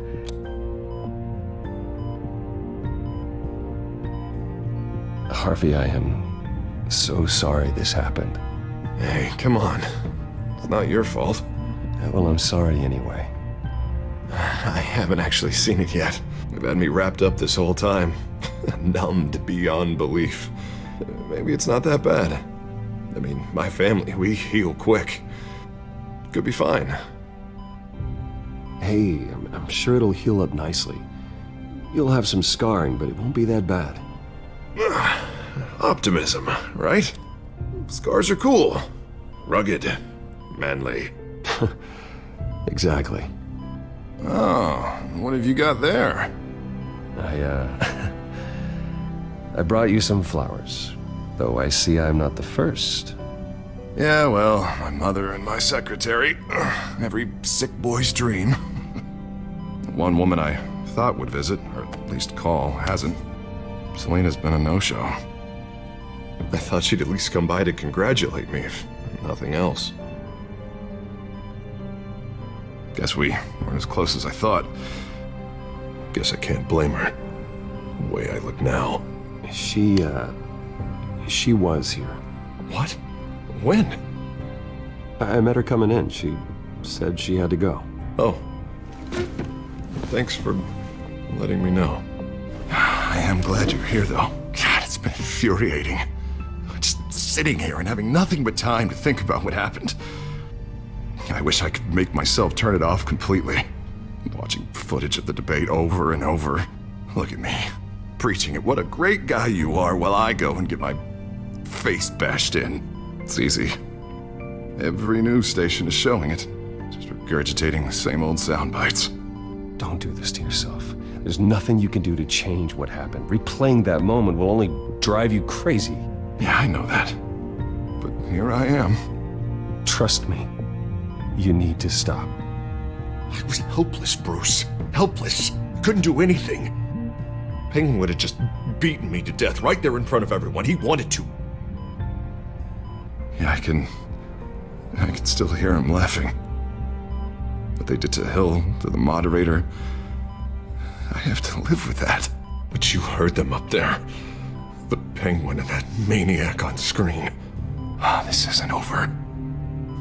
Harvey, I am so sorry this happened. Hey, come on. It's not your fault. Well, I'm sorry anyway. I haven't actually seen it yet. They've had me wrapped up this whole time. Numbed beyond belief. Maybe it's not that bad. I mean, my family, we heal quick. Could be fine. Hey, I'm sure it'll heal up nicely. You'll have some scarring, but it won't be that bad. Optimism, right? Scars are cool. Rugged. Manly. Exactly. Oh, what have you got there? I brought you some flowers. Though I see I'm not the first. Yeah, well, my mother and my secretary. Every sick boy's dream. One woman I thought would visit, or at least call, hasn't. Selena's been a no-show. I thought she'd at least come by to congratulate me, if nothing else. Guess we weren't as close as I thought. Guess I can't blame her. The way I look now. She was here. What? When? I met her coming in. She said she had to go. Oh. Thanks for letting me know. I am glad you're here, though. God, it's been infuriating. Just sitting here and having nothing but time to think about what happened. I wish I could make myself turn it off completely. Watching footage of the debate over and over. Look at me, preaching at what a great guy you are while I go and get my face bashed in. It's easy. Every news station is showing it. Just regurgitating the same old sound bites. Don't do this to yourself. There's nothing you can do to change what happened. Replaying that moment will only drive you crazy. Yeah, I know that. But here I am. Trust me. You need to stop. I was helpless, Bruce. Helpless. Couldn't do anything. Penguin would have just beaten me to death right there in front of everyone. He wanted to. Yeah, I can still hear him laughing. What they did to Hill, to the moderator, I have to live with that. But you heard them up there. The Penguin and that maniac on screen. This isn't over.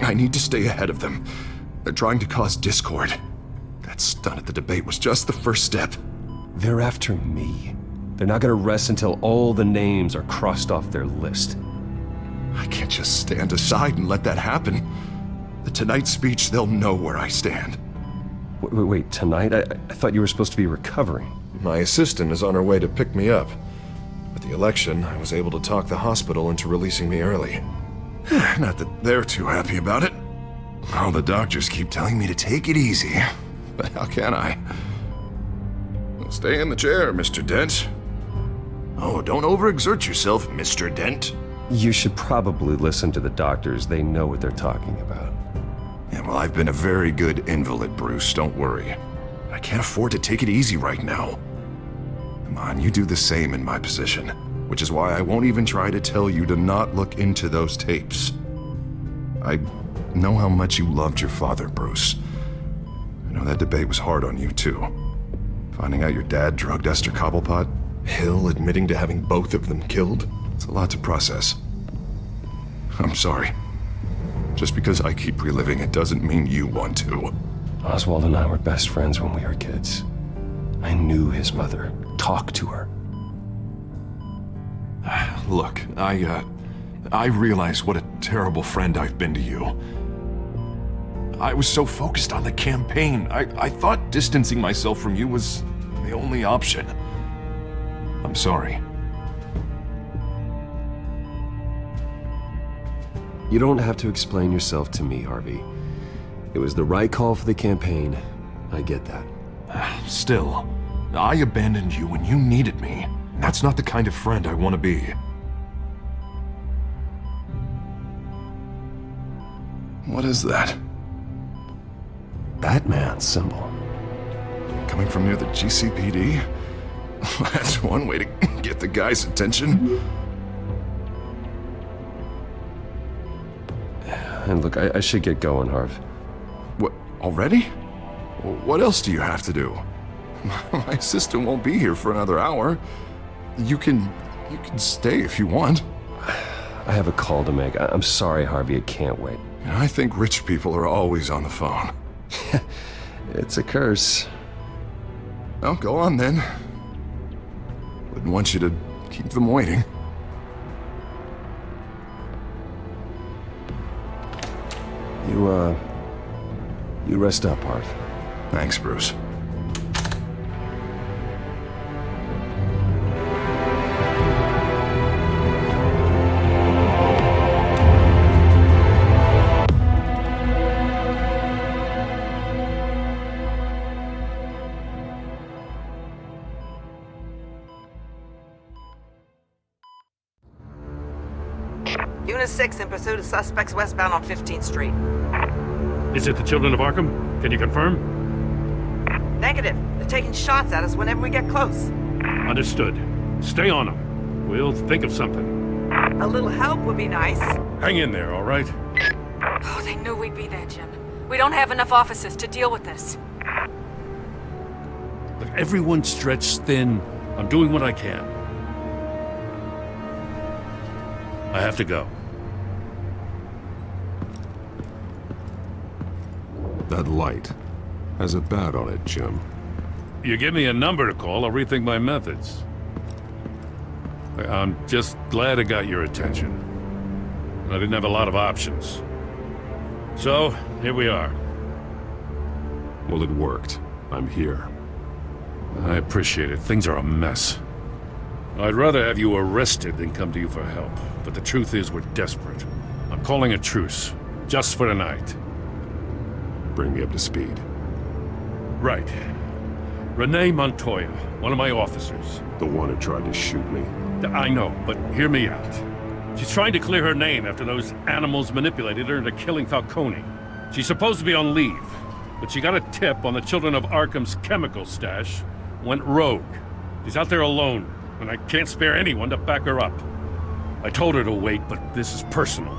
I need to stay ahead of them. They're trying to cause discord. That stunt at the debate was just the first step. They're after me. They're not gonna rest until all the names are crossed off their list. I can't just stand aside and let that happen. The Tonight speech, they'll know where I stand. Wait, tonight? I thought you were supposed to be recovering. My assistant is on her way to pick me up. With the election, I was able to talk the hospital into releasing me early. Not that they're too happy about it. All the doctors keep telling me to take it easy. But how can I? Stay in the chair, Mr. Dent. Oh, don't overexert yourself, Mr. Dent. You should probably listen to the doctors. They know what they're talking about. Yeah, well, I've been a very good invalid, Bruce. Don't worry. I can't afford to take it easy right now. Come on, you do the same in my position. Which is why I won't even try to tell you to not look into those tapes. I know how much you loved your father, Bruce. I know that debate was hard on you, too. Finding out your dad drugged Esther Cobblepot, Hill admitting to having both of them killed, it's a lot to process. I'm sorry. Just because I keep reliving it doesn't mean you want to. Oswald and I were best friends when we were kids. I knew his mother, talked to her. Look, I realize what a terrible friend I've been to you. I was so focused on the campaign, I thought distancing myself from you was the only option. I'm sorry. You don't have to explain yourself to me, Harvey. It was the right call for the campaign. I get that. Still, I abandoned you when you needed me. That's not the kind of friend I want to be. What is that? Batman symbol. Coming from near the GCPD? That's one way to get the guy's attention. And look, I should get going, Harv. What, already? What else do you have to do? My assistant won't be here for another hour. You can stay if you want. I have a call to make. I'm sorry, Harvey, I can't wait. I think rich people are always on the phone. It's a curse. Well, go on then. Wouldn't want you to keep them waiting. You rest up, Harv. Thanks, Bruce. Unit 6 in pursuit of suspects westbound on 15th Street. Is it the Children of Arkham? Can you confirm? Negative. They're taking shots at us whenever we get close. Understood. Stay on them. We'll think of something. A little help would be nice. Hang in there, all right? Oh, they knew we'd be there, Jim. We don't have enough officers to deal with this. Look, everyone's stretched thin. I'm doing what I can. I have to go. That light has a bat on it, Jim. You give me a number to call, I'll rethink my methods. I'm just glad I got your attention. I didn't have a lot of options. So, here we are. Well, it worked. I'm here. I appreciate it. Things are a mess. I'd rather have you arrested than come to you for help. But the truth is, we're desperate. I'm calling a truce. Just for tonight. Bring me up to speed. Right. Renee Montoya, one of my officers. The one who tried to shoot me. I know, but hear me out. She's trying to clear her name after those animals manipulated her into killing Falcone. She's supposed to be on leave, but she got a tip on the Children of Arkham's chemical stash, went rogue. She's out there alone, and I can't spare anyone to back her up. I told her to wait, but this is personal.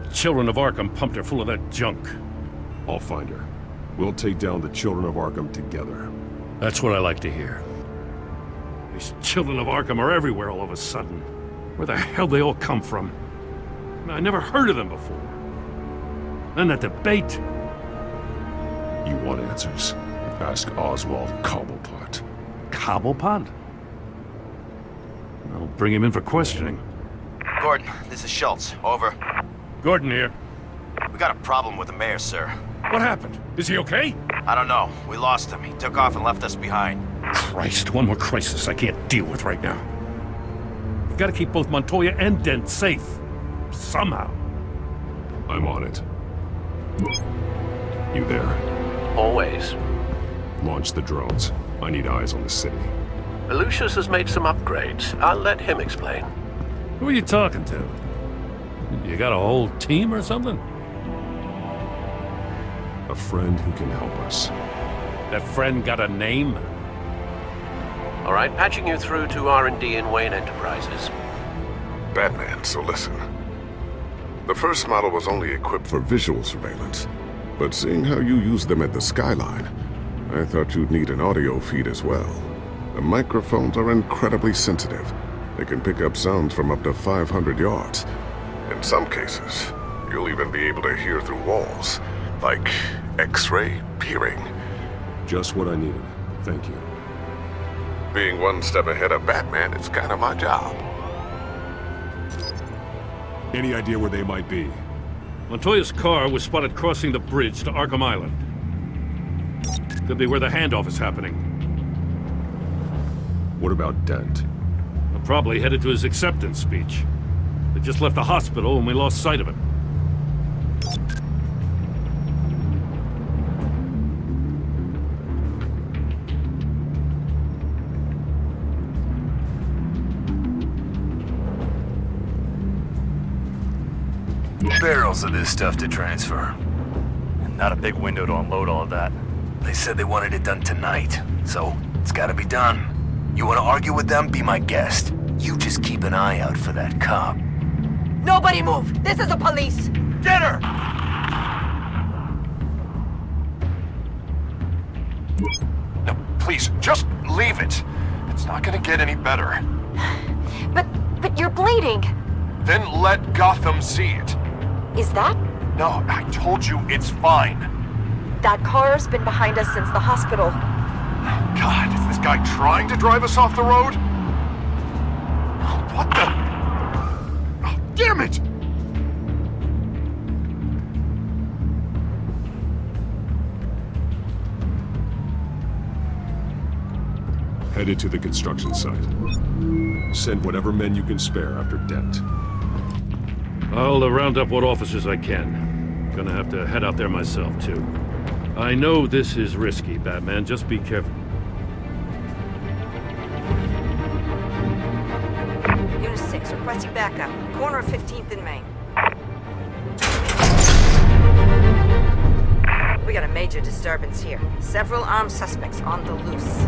The Children of Arkham pumped her full of that junk. I'll find her. We'll take down the Children of Arkham together. That's what I like to hear. These Children of Arkham are everywhere all of a sudden. Where the hell they all come from? I never heard of them before. And that debate. You want answers? Ask Oswald Cobblepot. Cobblepot? I'll bring him in for questioning. Gordon, this is Schultz. Over. Gordon here. We got a problem with the mayor, sir. What happened? Is he okay? I don't know. We lost him. He took off and left us behind. Christ, one more crisis I can't deal with right now. We've got to keep both Montoya and Dent safe. Somehow. I'm on it. You there? Always. Launch the drones. I need eyes on the city. Lucius has made some upgrades. I'll let him explain. Who are you talking to? You got a whole team or something? A friend who can help us. That friend got a name? All right, patching you through to R&D in Wayne Enterprises. Batman, so listen. The first model was only equipped for visual surveillance, but seeing how you use them at the Skyline, I thought you'd need an audio feed as well. The microphones are incredibly sensitive. They can pick up sounds from up to 500 yards. In some cases, you'll even be able to hear through walls, like X-ray peering. Just what I needed. Thank you. Being one step ahead of Batman is kind of my job. Any idea where they might be? Montoya's car was spotted crossing the bridge to Arkham Island. Could be where the handoff is happening. What about Dent? I'm probably headed to his acceptance speech. They just left the hospital and we lost sight of him. Barrels of this stuff to transfer. And not a big window to unload all of that. They said they wanted it done tonight, so it's gotta be done. You wanna argue with them? Be my guest. You just keep an eye out for that cop. Nobody move! This is the police! Get her! No, please, just leave it. It's not gonna get any better. But you're bleeding. Then let Gotham see it. Is that? No, I told you it's fine. That car's been behind us since the hospital. God, is this guy trying to drive us off the road? What the? Oh, damn it! Headed to the construction site. Send whatever men you can spare after Dent. I'll round up what officers I can. Gonna have to head out there myself, too. I know this is risky, Batman. Just be careful. Unit 6, requesting Requesting backup. Corner of 15th and Main. We got a major disturbance here. Several armed suspects on the loose.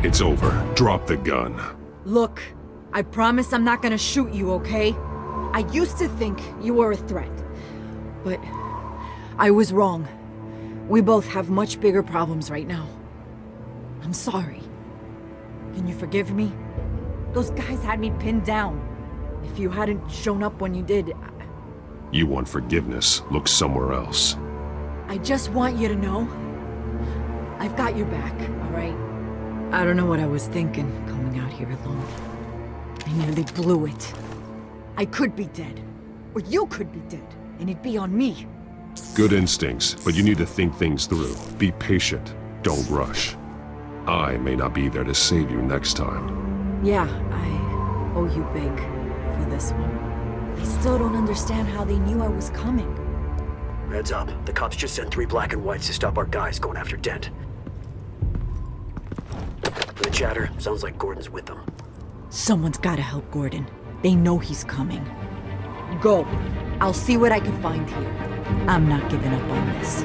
It's over. Drop the gun. Look, I promise I'm not gonna shoot you, okay? I used to think you were a threat, but I was wrong. We both have much bigger problems right now. I'm sorry. Can you forgive me? Those guys had me pinned down. If you hadn't shown up when you did, You want forgiveness? Look somewhere else. I just want you to know, I've got your back, alright? I don't know what I was thinking, coming out here alone. I nearly blew it. I could be dead. Or you could be dead, and it'd be on me. Good instincts, but you need to think things through. Be patient. Don't rush. I may not be there to save you next time. Yeah, I owe you big for this one. I still don't understand how they knew I was coming. Heads up. The cops just sent 3 black and whites to stop our guys going after Dent. From the chatter, sounds like Gordon's with them. Someone's gotta help Gordon. They know he's coming. Go. I'll see what I can find here. I'm not giving up on this.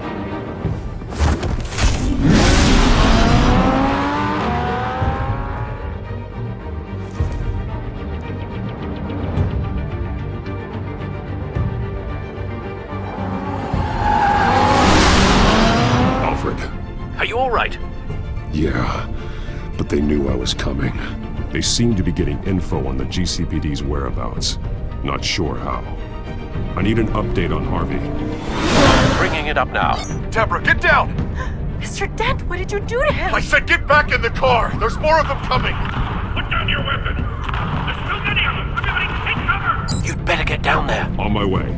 Alfred. Are you all right? Yeah, but they knew I was coming. They seem to be getting info on the GCPD's whereabouts. Not sure how. I need an update on Harvey. Bringing it up now. Deborah, get down! Mr. Dent, what did you do to him? I said get back in the car! There's more of them coming! Put down your weapon! There's too many of them! Everybody take cover! You'd better get down there. On my way.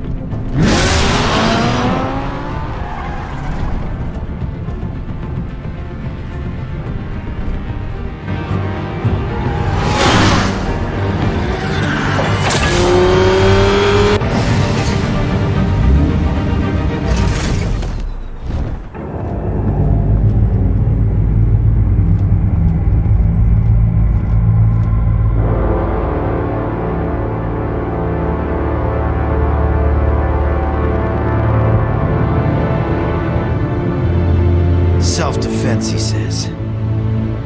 Self-defense, he says.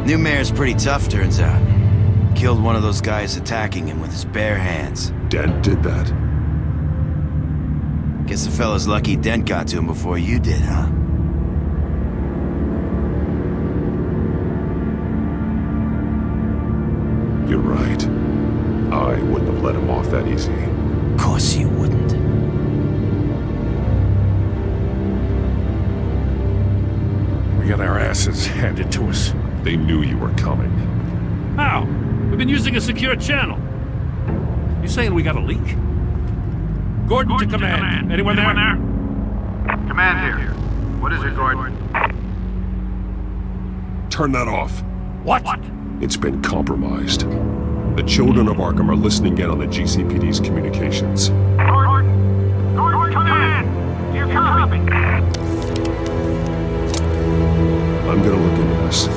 New mayor's pretty tough, turns out. Killed one of those guys attacking him with his bare hands. Dent did that? Guess the fella's lucky Dent got to him before you did, huh? You're right. I wouldn't have let him off that easy. Of course you wouldn't. We got our asses handed to us. They knew you were coming. How? We've been using a secure channel. You saying we got a leak? Gordon to command. Anyone there? Command here. What is it, Gordon? Turn that off. What? It's been compromised. The children of Arkham are listening in on the GCPD's communications. Gordon, come in! Do you copy? I'm gonna look into this.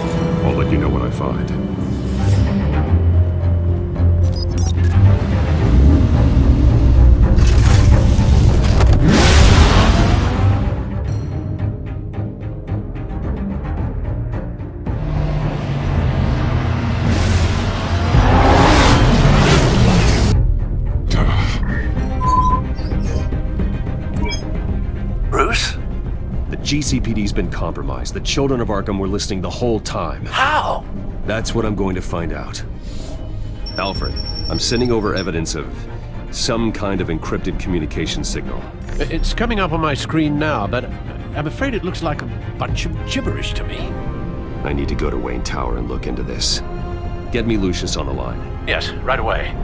I'll let you know what I find. GCPD's been compromised. The children of Arkham were listening the whole time. How? That's what I'm going to find out. Alfred, I'm sending over evidence of some kind of encrypted communication signal. It's coming up on my screen now, but I'm afraid it looks like a bunch of gibberish to me. I need to go to Wayne Tower and look into this. Get me Lucius on the line. Yes, right away.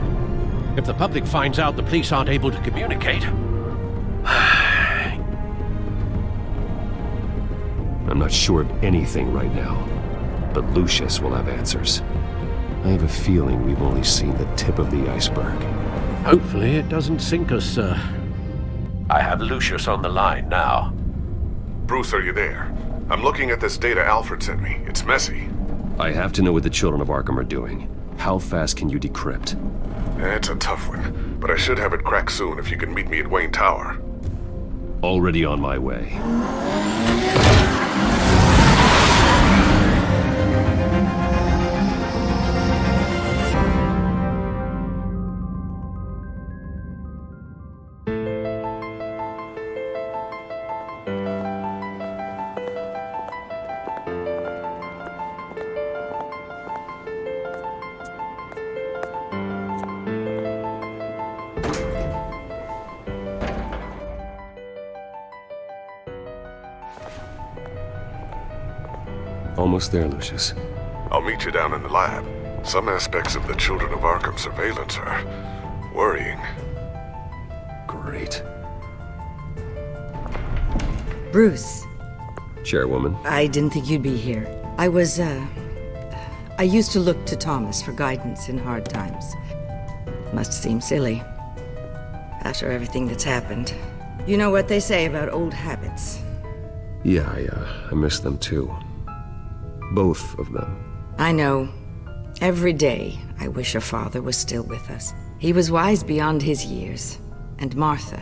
If the public finds out the police aren't able to communicate... I'm not sure of anything right now, but Lucius will have answers. I have a feeling we've only seen the tip of the iceberg. Hopefully it doesn't sink us, sir. I have Lucius on the line now. Bruce, are you there? I'm looking at this data Alfred sent me. It's messy. I have to know what the children of Arkham are doing. How fast can you decrypt? It's a tough one, but I should have it cracked soon if you can meet me at Wayne Tower. Already on my way. Almost there, Lucius. I'll meet you down in the lab. Some aspects of the Children of Arkham surveillance are worrying. Great. Bruce. Chairwoman. I didn't think you'd be here. I used to look to Thomas for guidance in hard times. Must seem silly. After everything that's happened. You know what they say about old habits. Yeah, I miss them too. Both of them. I know. Every day, I wish your father was still with us. He was wise beyond his years. And Martha,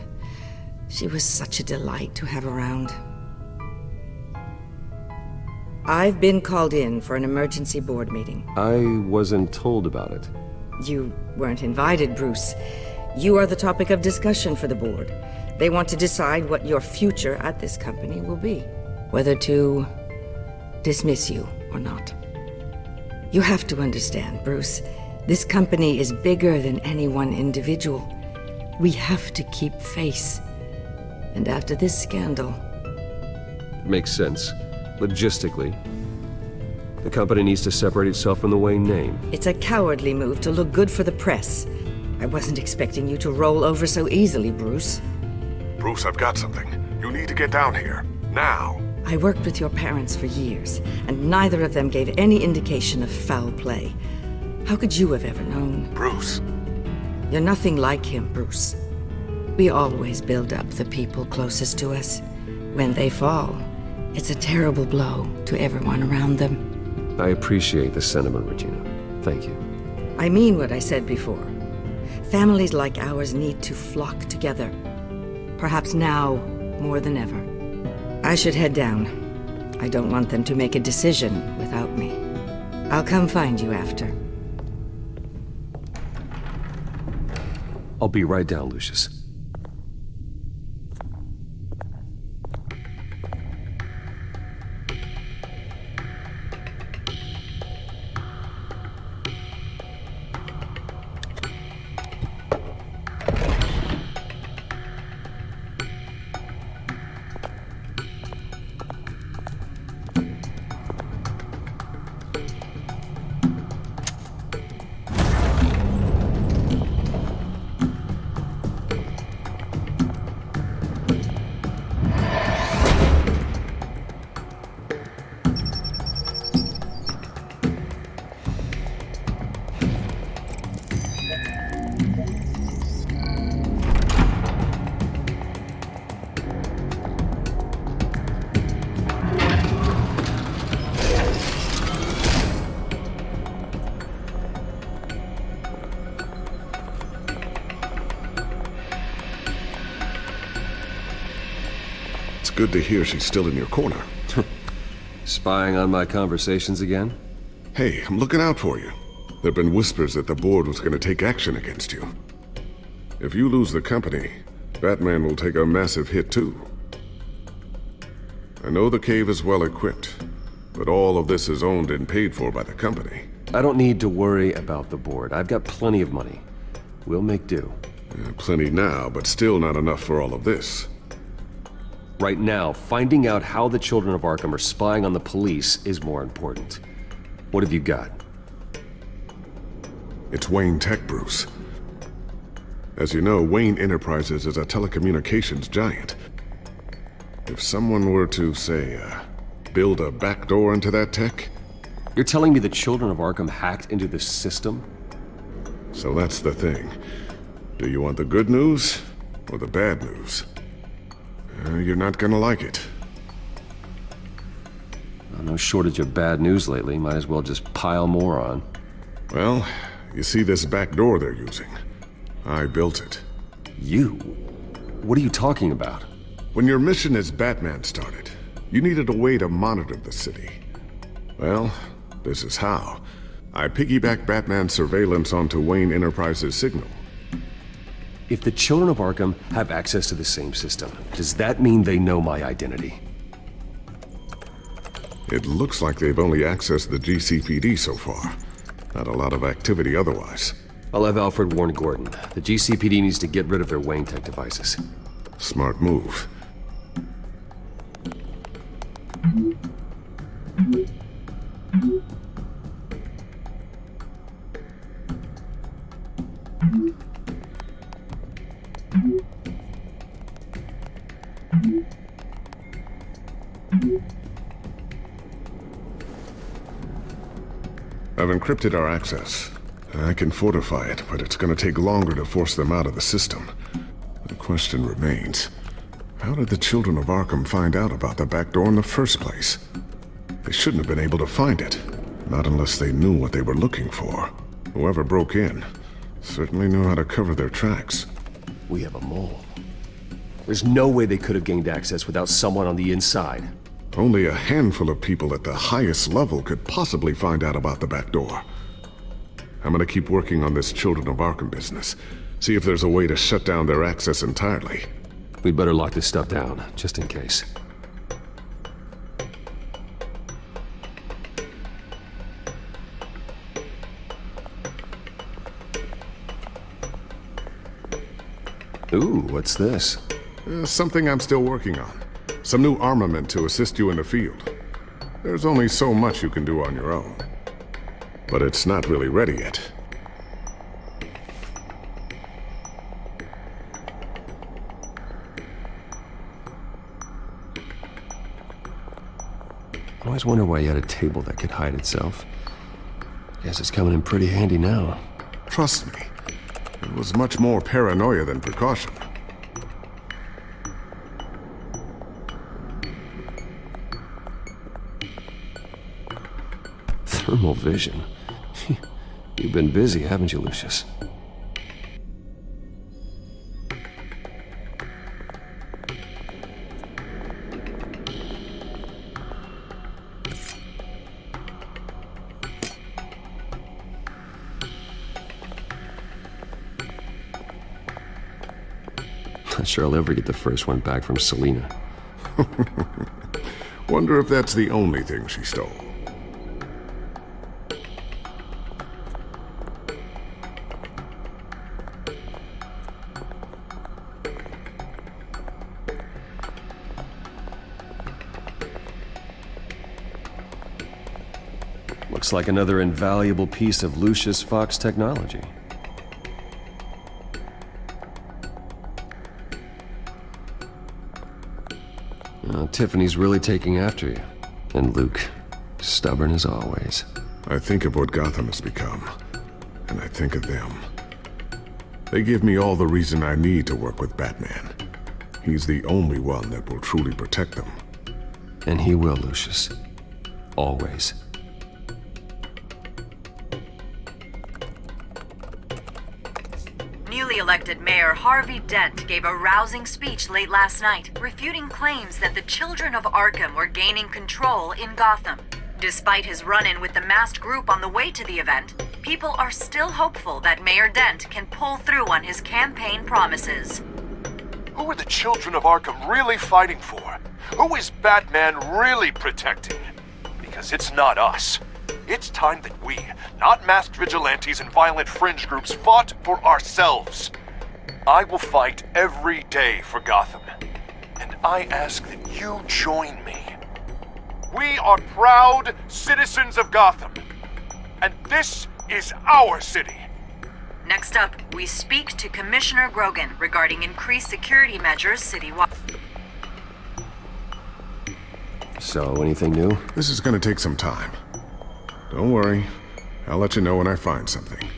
she was such a delight to have around. I've been called in for an emergency board meeting. I wasn't told about it. You weren't invited, Bruce. You are the topic of discussion for the board. They want to decide what your future at this company will be. Whether to dismiss you or not. You have to understand, Bruce. This company is bigger than any one individual. We have to keep face. And after this scandal... Makes sense. Logistically. The company needs to separate itself from the Wayne name. It's a cowardly move to look good for the press. I wasn't expecting you to roll over so easily, Bruce. Bruce, I've got something. You need to get down here. Now. I worked with your parents for years, and neither of them gave any indication of foul play. How could you have ever known? Bruce. You're nothing like him, Bruce. We always build up the people closest to us. When they fall, it's a terrible blow to everyone around them. I appreciate the sentiment, Regina. Thank you. I mean what I said before. Families like ours need to flock together. Perhaps now more than ever. I should head down. I don't want them to make a decision without me. I'll come find you after. I'll be right down, Lucius. Good to hear she's still in your corner. Spying on my conversations again? Hey, I'm looking out for you. There've been whispers that the board was going to take action against you. If you lose the company, Batman will take a massive hit too. I know the cave is well equipped, but all of this is owned and paid for by the company. I don't need to worry about the board. I've got plenty of money. We'll make do. Plenty now, but still not enough for all of this. Right now, finding out how the children of Arkham are spying on the police is more important. What have you got? It's Wayne Tech, Bruce. As you know, Wayne Enterprises is a telecommunications giant. If someone were to, say, build a backdoor into that tech... You're telling me the children of Arkham hacked into this system? So that's the thing. Do you want the good news or the bad news? You're not gonna like it. No shortage of bad news lately. Might as well just pile more on. Well, you see this back door they're using? I built it. You? What are you talking about? When your mission as Batman started, you needed a way to monitor the city. Well, this is how. I piggybacked Batman's surveillance onto Wayne Enterprises' signal. If the children of Arkham have access to the same system, does that mean they know my identity? It looks like they've only accessed the GCPD so far. Not a lot of activity otherwise. I'll have Alfred warn Gordon. The GCPD needs to get rid of their Wayne Tech devices. Smart move. I've encrypted our access. I can fortify it, but it's gonna take longer to force them out of the system. The question remains, how did the children of Arkham find out about the back door in the first place? They shouldn't have been able to find it. Not unless they knew what they were looking for. Whoever broke in certainly knew how to cover their tracks. We have a mole. There's no way they could have gained access without someone on the inside. Only a handful of people at the highest level could possibly find out about the back door. I'm gonna keep working on this Children of Arkham business. See if there's a way to shut down their access entirely. We'd better lock this stuff down, just in case. Ooh, what's this? Something I'm still working on. Some new armament to assist you in the field. There's only so much you can do on your own. But it's not really ready yet. I always wonder why you had a table that could hide itself. Guess it's coming in pretty handy now. Trust me, it was much more paranoia than precaution. Thermal vision. You've been busy, haven't you, Lucius? Not sure I'll ever get the first one back from Selina. Wonder if that's the only thing she stole. Looks like another invaluable piece of Lucius Fox technology. Tiffany's really taking after you. And Luke, stubborn as always. I think of what Gotham has become, and I think of them. They give me all the reason I need to work with Batman. He's the only one that will truly protect them. And he will, Lucius. Always. Newly elected Mayor Harvey Dent gave a rousing speech late last night, refuting claims that the children of Arkham were gaining control in Gotham. Despite his run-in with the masked group on the way to the event, people are still hopeful that Mayor Dent can pull through on his campaign promises. Who are the children of Arkham really fighting for? Who is Batman really protecting? Because it's not us. It's time that we, not masked vigilantes and violent fringe groups, fought for ourselves. I will fight every day for Gotham. And I ask that you join me. We are proud citizens of Gotham. And this is our city. Next up, we speak to Commissioner Grogan regarding increased security measures citywide. So, anything new? This is gonna take some time. Don't worry. I'll let you know when I find something.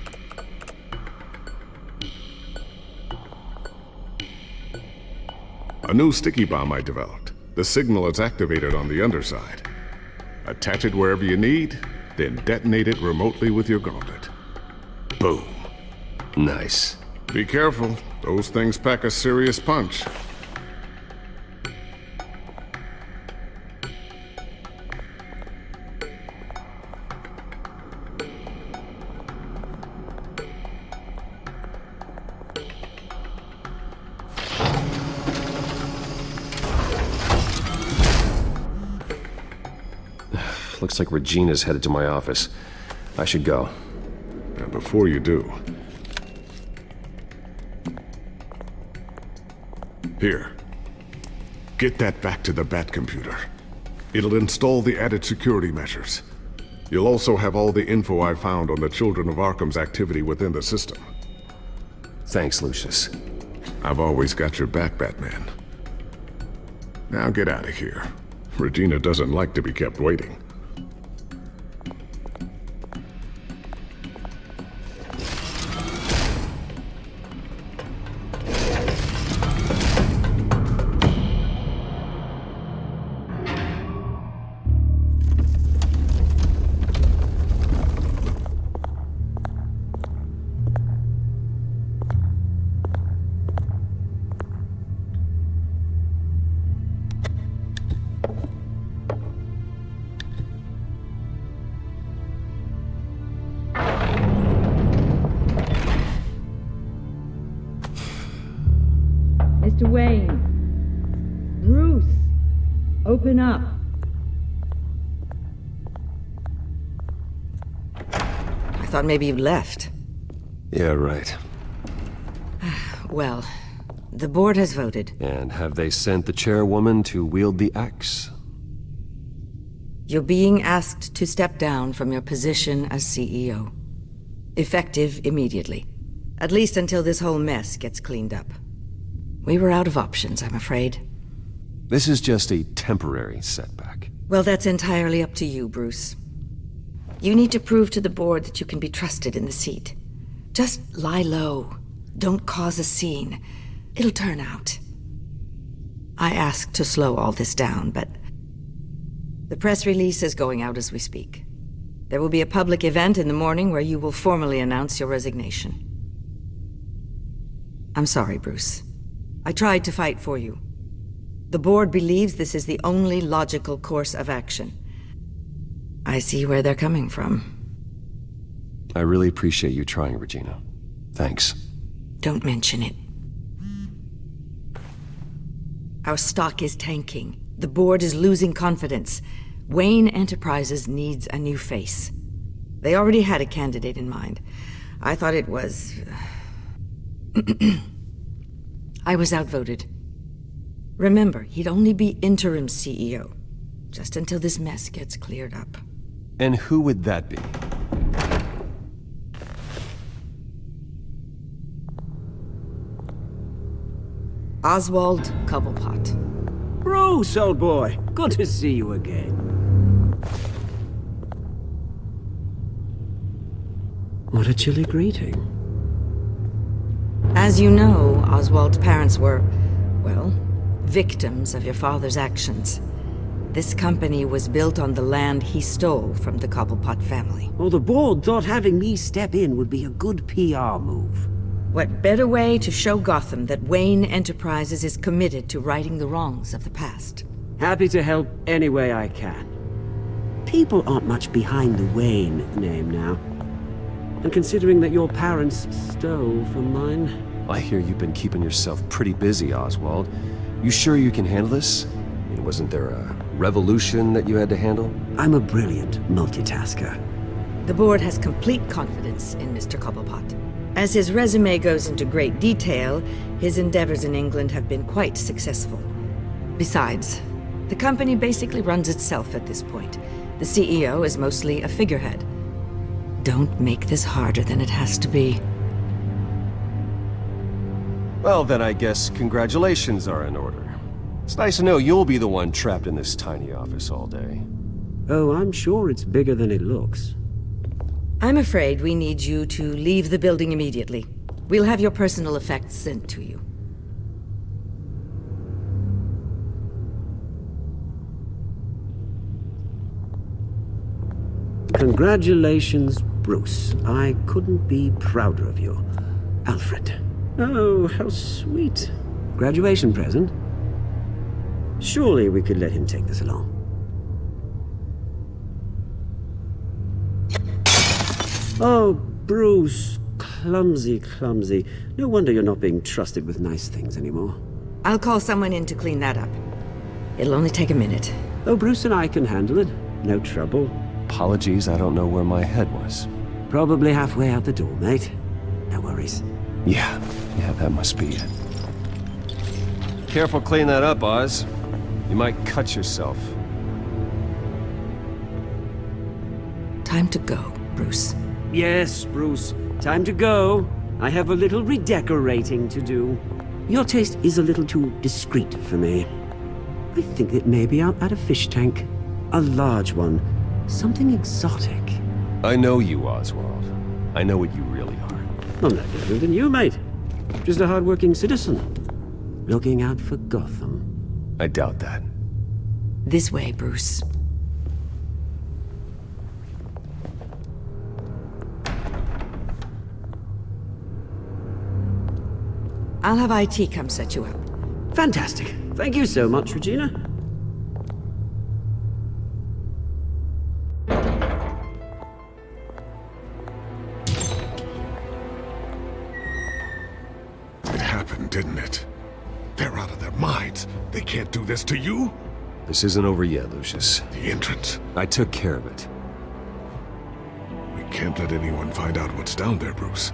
A new sticky bomb I developed. The signal is activated on the underside. Attach it wherever you need, then detonate it remotely with your gauntlet. Boom. Nice. Be careful. Those things pack a serious punch. Looks like Regina's headed to my office. I should go. And before you do... Here. Get that back to the Bat computer. It'll install the added security measures. You'll also have all the info I found on the Children of Arkham's activity within the system. Thanks, Lucius. I've always got your back, Batman. Now get out of here. Regina doesn't like to be kept waiting. Mr. Wayne. Bruce. Open up. I thought maybe you'd left. Yeah, right. Well, the board has voted. And have they sent the chairwoman to wield the axe? You're being asked to step down from your position as CEO. Effective immediately. At least until this whole mess gets cleaned up. We were out of options, I'm afraid. This is just a temporary setback. Well, that's entirely up to you, Bruce. You need to prove to the board that you can be trusted in the seat. Just lie low. Don't cause a scene. It'll turn out. I asked to slow all this down, but... the press release is going out as we speak. There will be a public event in the morning where you will formally announce your resignation. I'm sorry, Bruce. I tried to fight for you. The board believes this is the only logical course of action. I see where they're coming from. I really appreciate you trying, Regina. Thanks. Don't mention it. Our stock is tanking. The board is losing confidence. Wayne Enterprises needs a new face. They already had a candidate in mind. I thought it was... I was outvoted. Remember, he'd only be interim CEO, just until this mess gets cleared up. And who would that be? Oswald Cobblepot. Bruce, old boy. Good to see you again. What a chilly greeting. As you know, Oswald's parents were, well, victims of your father's actions. This company was built on the land he stole from the Cobblepot family. Well, the board thought having me step in would be a good PR move. What better way to show Gotham that Wayne Enterprises is committed to righting the wrongs of the past? Happy to help any way I can. People aren't much behind the Wayne name now. And considering that your parents stole from mine, I hear you've been keeping yourself pretty busy, Oswald. You sure you can handle this? I mean, wasn't there a revolution that you had to handle? I'm a brilliant multitasker. The board has complete confidence in Mr. Cobblepot. As his resume goes into great detail, his endeavors in England have been quite successful. Besides, the company basically runs itself at this point. The CEO is mostly a figurehead. Don't make this harder than it has to be. Well, then I guess congratulations are in order. It's nice to know you'll be the one trapped in this tiny office all day. Oh, I'm sure it's bigger than it looks. I'm afraid we need you to leave the building immediately. We'll have your personal effects sent to you. Congratulations, Bruce. I couldn't be prouder of you. Alfred. Oh, how sweet. Graduation present? Surely we could let him take this along. Oh, Bruce. Clumsy, clumsy. No wonder you're not being trusted with nice things anymore. I'll call someone in to clean that up. It'll only take a minute. Oh, Bruce and I can handle it. No trouble. Apologies, I don't know where my head was. Probably halfway out the door, mate. No worries. Yeah, that must be it. Careful cleaning that up, Oz. You might cut yourself. Time to go, Bruce. Yes, Bruce. Time to go. I have a little redecorating to do. Your taste is a little too discreet for me. I think it may be out at a fish tank. A large one. Something exotic. I know you, Oswald. I know what you really are. I'm no different than you, mate. Just a hard-working citizen. Looking out for Gotham. I doubt that. This way, Bruce. I'll have IT come set you up. Fantastic. Thank you so much, Regina. It happened, didn't it? They're out of their minds. They can't do this to you. This isn't over yet, Lucius. The entrance. I took care of it. We can't let anyone find out what's down there, Bruce.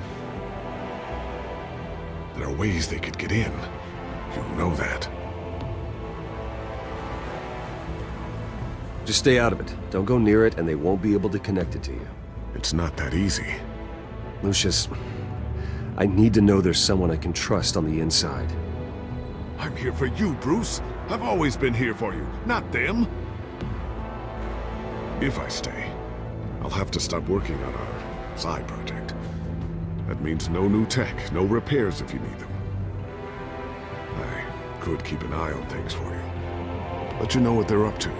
There are ways they could get in. You know that. Just stay out of it. Don't go near it, and they won't be able to connect it to you. It's not that easy. Lucius, I need to know there's someone I can trust on the inside. I'm here for you, Bruce. I've always been here for you, not them. If I stay, I'll have to stop working on our side project. That means no new tech, no repairs if you need them. I could keep an eye on things for you. Let you know what they're up to.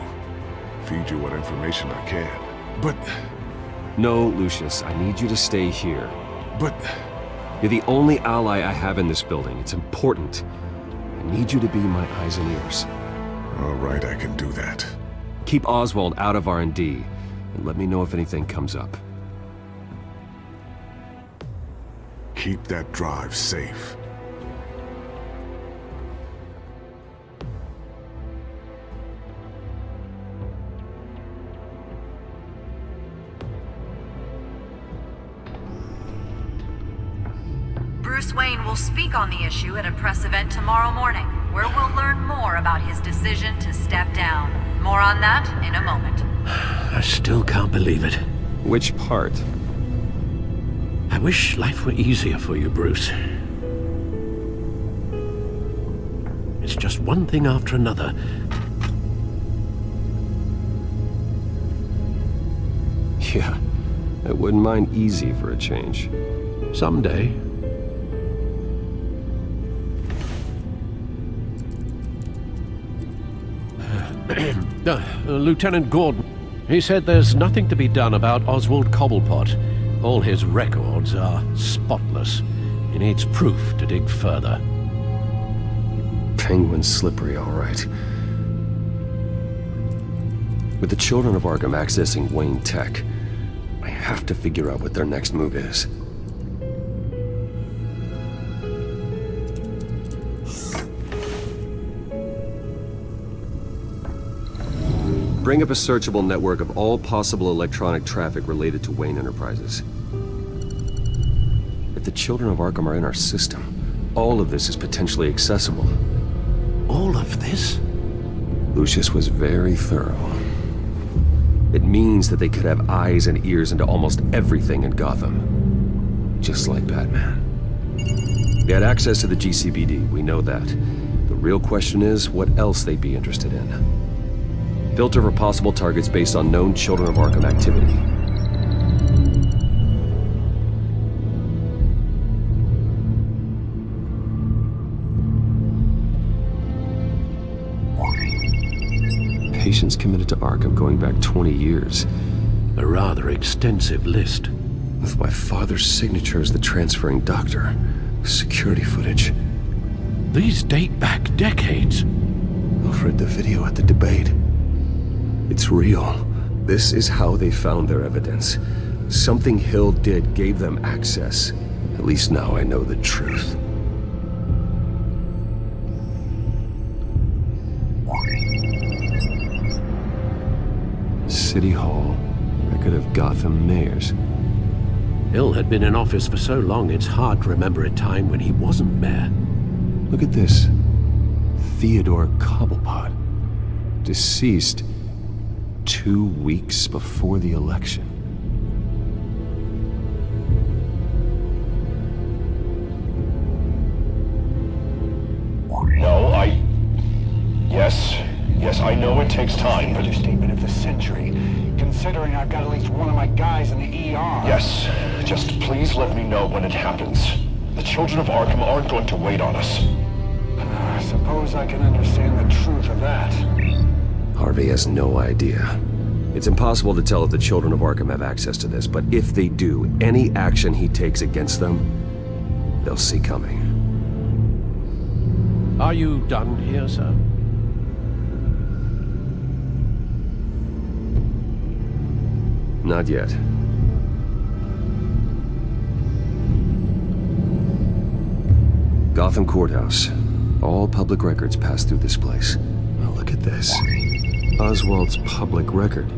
Feed you what information I can. But... No, Lucius, I need you to stay here. But... You're the only ally I have in this building. It's important. I need you to be my eyes and ears. All right, I can do that. Keep Oswald out of R&D, and let me know if anything comes up. Keep that drive safe. Bruce Wayne will speak on the issue at a press event tomorrow morning, where we'll learn more about his decision to step down. More on that in a moment. I still can't believe it. Which part? I wish life were easier for you, Bruce. It's just one thing after another. Yeah, I wouldn't mind easy for a change. Someday. Lieutenant Gordon, he said there's nothing to be done about Oswald Cobblepot. All his records are spotless. He needs proof to dig further. Penguin's slippery, all right. With the children of Arkham accessing Wayne Tech, I have to figure out what their next move is. bring up a searchable network of all possible electronic traffic related to Wayne Enterprises. If the children of Arkham are in our system, all of this is potentially accessible. All of this? Lucius was very thorough. It means that they could have eyes and ears into almost everything in Gotham. Just like Batman. They had access to the GCPD, we know that. The real question is, what else they'd be interested in. Filter for possible targets based on known Children of Arkham activity. Patients committed to Arkham going back 20 years. A rather extensive list. With my father's signature as the transferring doctor. Security footage. These date back decades. Alfred, the video at the debate. It's real. This is how they found their evidence. Something Hill did gave them access. At least now I know the truth. City Hall. Record of Gotham mayors. Hill had been in office for so long, it's hard to remember a time when he wasn't mayor. Look at this. Theodore Cobblepot. Deceased 2 weeks before the election. No, Yes, I know it takes time, but... Understatement of the century, considering I've got at least one of my guys in the ER. Yes, just please let me know when it happens. The children of Arkham aren't going to wait on us. I suppose I can understand the truth of that. Harvey has no idea. It's impossible to tell if the children of Arkham have access to this, but if they do, any action he takes against them, they'll see coming. Are you done here, sir? Not yet. Gotham Courthouse. All public records pass through this place. Well, look at this. Oswald's public record.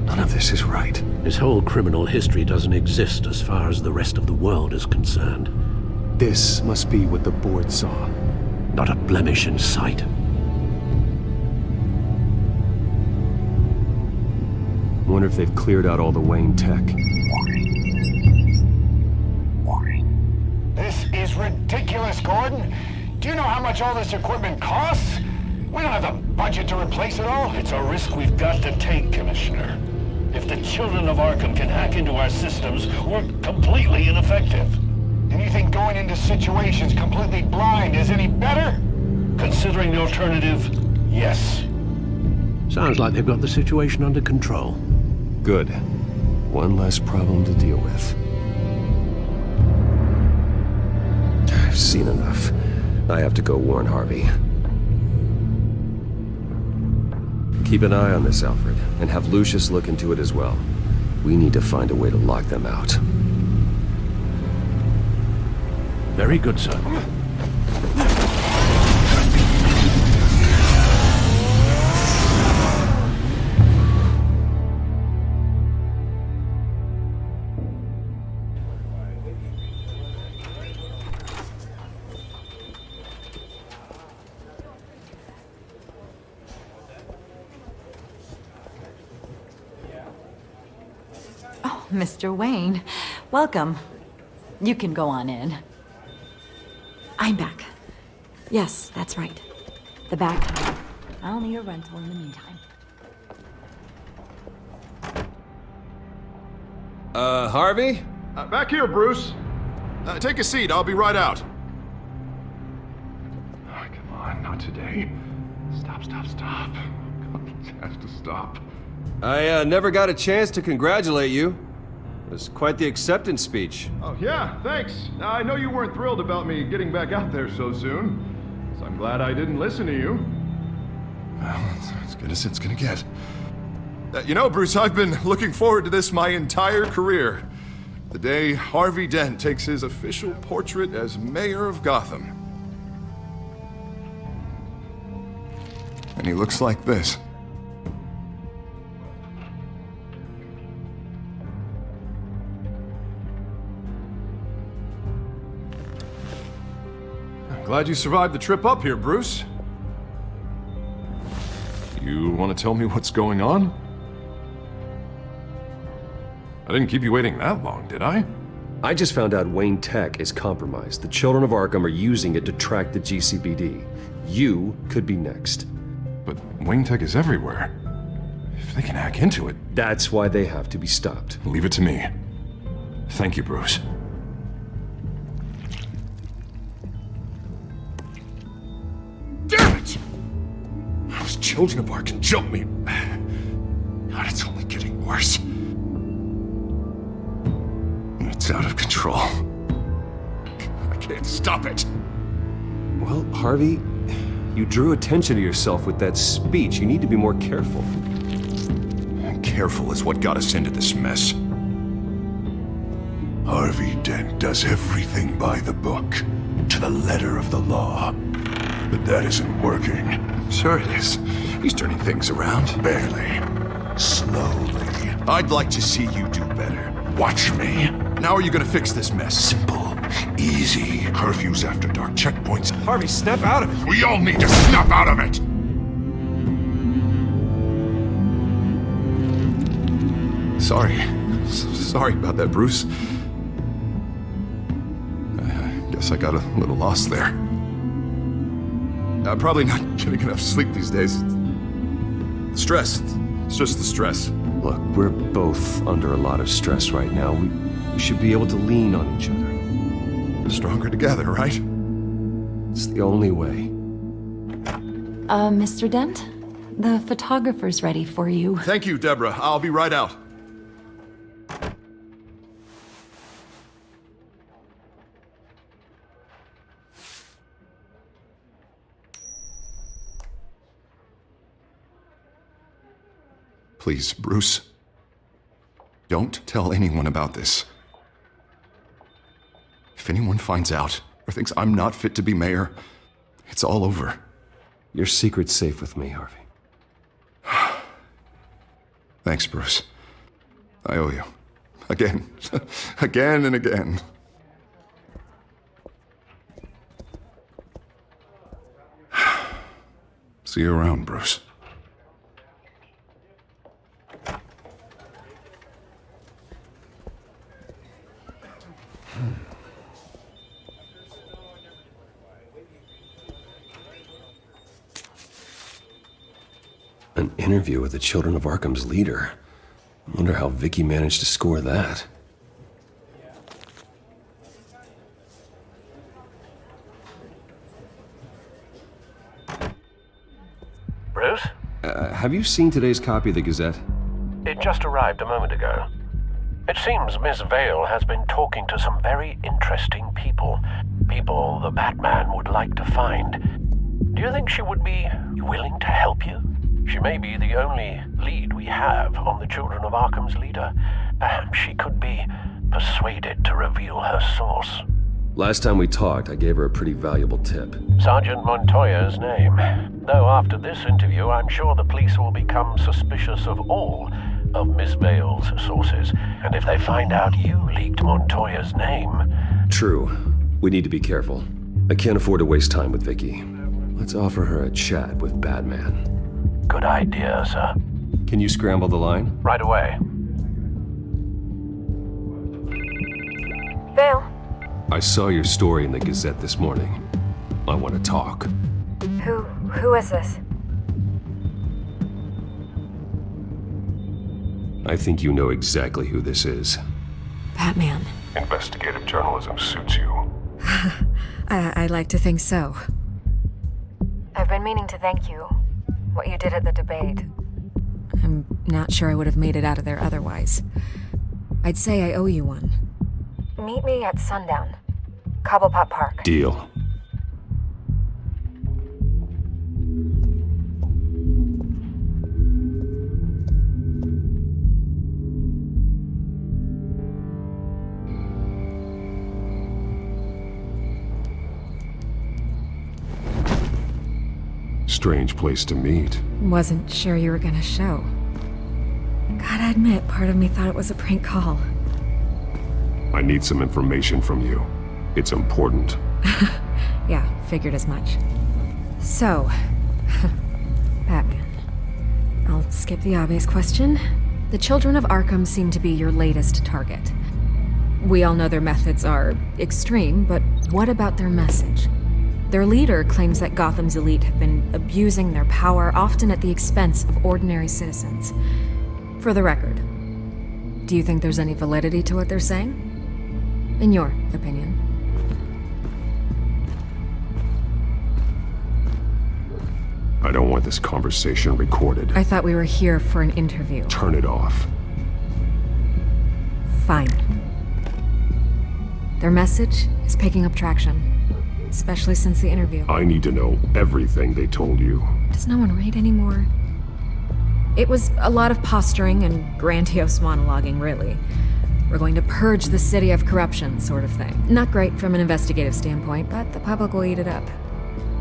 None of this is right. His whole criminal history doesn't exist as far as the rest of the world is concerned. This must be what the board saw. Not a blemish in sight. Wonder if they've cleared out all the Wayne tech. This is ridiculous, Gordon. Do you know how much all this equipment costs? We don't have the budget to replace it all. It's a risk we've got to take, Commissioner. If the children of Arkham can hack into our systems, we're completely ineffective. And you think going into situations completely blind is any better? Considering the alternative, yes. Sounds like they've got the situation under control. Good. One less problem to deal with. I've seen enough. I have to go warn Harvey. Keep an eye on this, Alfred, and have Lucius look into it as well. We need to find a way to lock them out. Very good, sir. Mr. Wayne, welcome. You can go on in. I'm back. Yes, that's right. The back. I'll need a rental in the meantime. Harvey? Back here, Bruce. Take a seat, I'll be right out. Oh, come on, not today. Stop. It has to stop. I never got a chance to congratulate you. It was quite the acceptance speech. Oh, yeah, thanks. Now, I know you weren't thrilled about me getting back out there so soon, so I'm glad I didn't listen to you. Well, it's as good as it's gonna get. You know, Bruce, I've been looking forward to this my entire career. The day Harvey Dent takes his official portrait as mayor of Gotham. And he looks like this. Glad you survived the trip up here, Bruce. You want to tell me what's going on? I didn't keep you waiting that long, did I? I just found out Wayne Tech is compromised. The children of Arkham are using it to track the GCPD. You could be next. But Wayne Tech is everywhere. If they can hack into it... That's why they have to be stopped. Leave it to me. Thank you, Bruce. Damn it! Those children of Arkham jumped me. God, it's only getting worse. It's out of control. I can't stop it. Well, Harvey, you drew attention to yourself with that speech. You need to be more careful. Careful is what got us into this mess. Harvey Dent does everything by the book, to the letter of the law. But that isn't working. Sure it is. He's turning things around. Barely. Slowly. I'd like to see you do better. Watch me. Now are you gonna fix this mess? Simple. Easy. Curfews after dark. Checkpoints. Harvey, snap out of it. We all need to snap out of it! Sorry about that, Bruce. I guess I got a little lost there. I'm probably not getting enough sleep these days. Stress. It's just the stress. Look, we're both under a lot of stress right now. We should be able to lean on each other. Stronger together, right? It's the only way. Mr. Dent? The photographer's ready for you. Thank you, Deborah. I'll be right out. Please, Bruce. Don't tell anyone about this. If anyone finds out or thinks I'm not fit to be mayor, it's all over. Your secret's safe with me, Harvey. Thanks, Bruce. I owe you. Again. Again and again. See you around, Bruce. An interview with the Children of Arkham's leader. I wonder how Vicky managed to score that. Bruce? Have you seen today's copy of the Gazette? It just arrived a moment ago. It seems Miss Vale has been talking to some very interesting people. People the Batman would like to find. Do you think she would be willing to help you? She may be the only lead we have on the Children of Arkham's leader. Perhaps she could be persuaded to reveal her source. Last time we talked, I gave her a pretty valuable tip. Sergeant Montoya's name. Though after this interview, I'm sure the police will become suspicious of all of Miss Vale's sources. And if they find out you leaked Montoya's name... True. We need to be careful. I can't afford to waste time with Vicky. Let's offer her a chat with Batman. Good idea, sir. Can you scramble the line? Right away. Vale. I saw your story in the Gazette this morning. I want to talk. Who is this? I think you know exactly who this is. Batman. Investigative journalism suits you. I like to think so. I've been meaning to thank you. What you did at the debate. I'm not sure I would have made it out of there otherwise. I'd say I owe you one. Meet me at sundown. Cobblepot Park. Deal. Strange place to meet. Wasn't sure you were gonna show. Gotta admit, part of me thought it was a prank call. I need some information from you. It's important. Yeah, figured as much. So, Batman. I'll skip the obvious question. The children of Arkham seem to be your latest target. We all know their methods are extreme, but what about their message? Their leader claims that Gotham's elite have been abusing their power, often at the expense of ordinary citizens. For the record, do you think there's any validity to what they're saying? In your opinion? I don't want this conversation recorded. I thought we were here for an interview. Turn it off. Fine. Their message is picking up traction, especially since the interview. I need to know everything they told you. Does no one read anymore? It was a lot of posturing and grandiose monologuing, really. We're going to purge the city of corruption, sort of thing. Not great from an investigative standpoint, but the public will eat it up.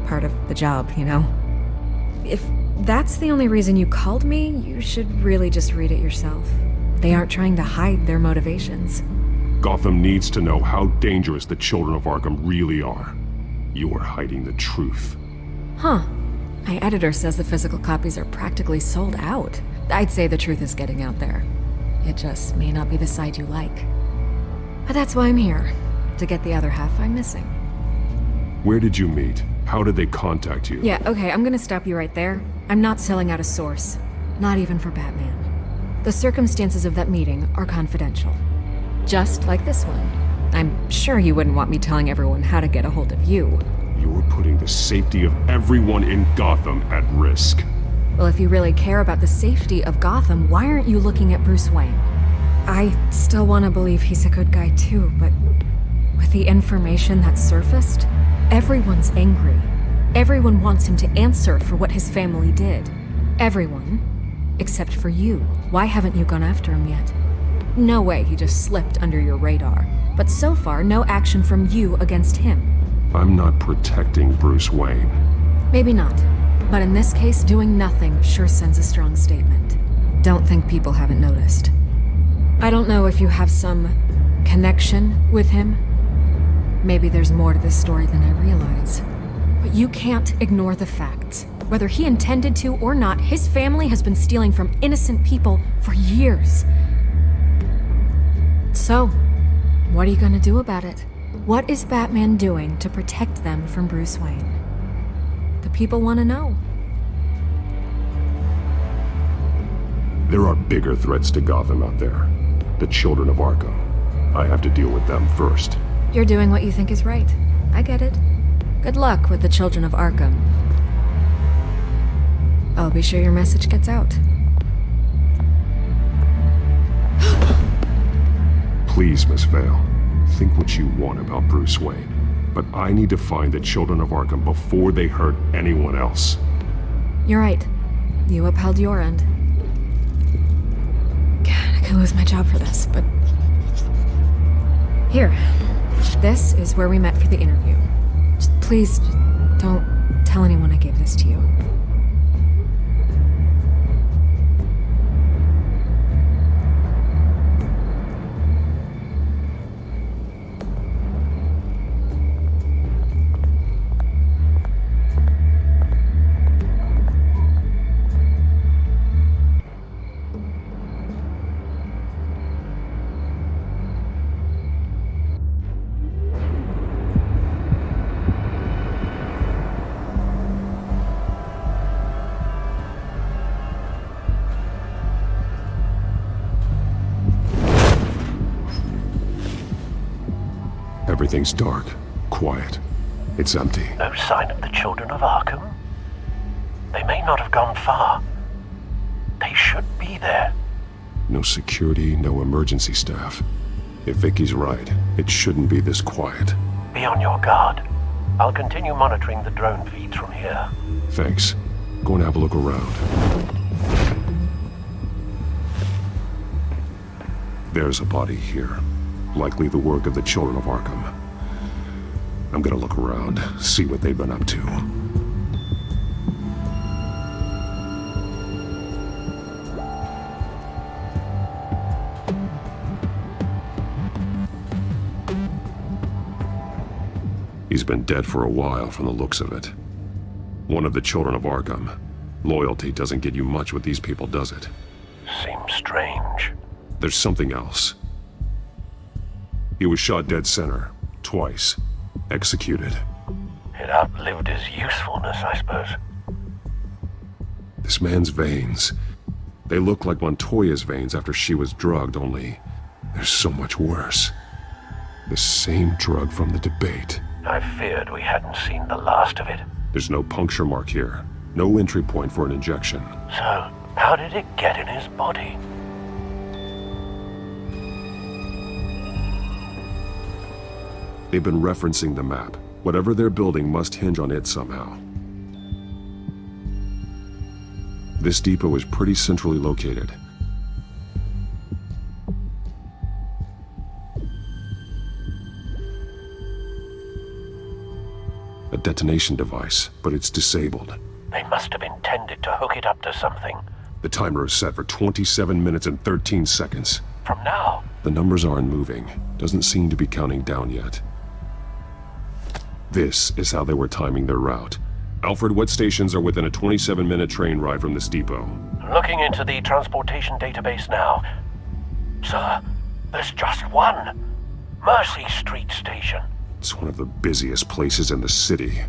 Part of the job, you know? If that's the only reason you called me, you should really just read it yourself. They aren't trying to hide their motivations. Gotham needs to know how dangerous the children of Arkham really are. You are hiding the truth. Huh. My editor says the physical copies are practically sold out. I'd say the truth is getting out there. It just may not be the side you like. But that's why I'm here, to get the other half I'm missing. Where did you meet? How did they contact you? Yeah, okay, I'm gonna stop you right there. I'm not selling out a source. Not even for Batman. The circumstances of that meeting are confidential. Just like this one. I'm sure you wouldn't want me telling everyone how to get a hold of you. You're putting the safety of everyone in Gotham at risk. Well, if you really care about the safety of Gotham, why aren't you looking at Bruce Wayne? I still want to believe he's a good guy too, but with the information that surfaced, everyone's angry. Everyone wants him to answer for what his family did. Everyone, except for you. Why haven't you gone after him yet? No way he just slipped under your radar. But so far, no action from you against him. I'm not protecting Bruce Wayne. Maybe not. But in this case, doing nothing sure sends a strong statement. Don't think people haven't noticed. I don't know if you have some connection with him. Maybe there's more to this story than I realize. But you can't ignore the facts. Whether he intended to or not, his family has been stealing from innocent people for years. So, what are you gonna do about it? What is Batman doing to protect them from Bruce Wayne? The people want to know. There are bigger threats to Gotham out there. The children of Arkham. I have to deal with them first. You're doing what you think is right. I get it. Good luck with the children of Arkham. I'll be sure your message gets out. Please, Miss Vale. Think what you want about Bruce Wayne. But I need to find the children of Arkham before they hurt anyone else. You're right. You upheld your end. God, I could lose my job for this, but... Here. This is where we met for the interview. Please, don't tell anyone I gave this to you. Everything's dark, quiet. It's empty. No sign of the children of Arkham? They may not have gone far. They should be there. No security, no emergency staff. If Vicky's right, it shouldn't be this quiet. Be on your guard. I'll continue monitoring the drone feeds from here. Thanks. Go and have a look around. There's a body here. Likely the work of the children of Arkham. I'm gonna look around, see what they've been up to. He's been dead for a while from the looks of it. One of the children of Arkham. Loyalty doesn't get you much with these people, does it? Seems strange. There's something else. He was shot dead center, twice. Executed. It outlived his usefulness, I suppose. This man's veins. They look like Montoya's veins after she was drugged, only they're so much worse. The same drug from the debate. I feared we hadn't seen the last of it. There's no puncture mark here. No entry point for an injection. So, how did it get in his body? They've been referencing the map. Whatever they're building must hinge on it somehow. This depot is pretty centrally located. A detonation device, but it's disabled. They must have intended to hook it up to something. The timer is set for 27 minutes and 13 seconds. From now? The numbers aren't moving. Doesn't seem to be counting down yet. This is how they were timing their route. Alfred, what stations are within a 27-minute train ride from this depot? Looking into the transportation database now. Sir, there's just one. Mercy Street Station. It's one of the busiest places in the city.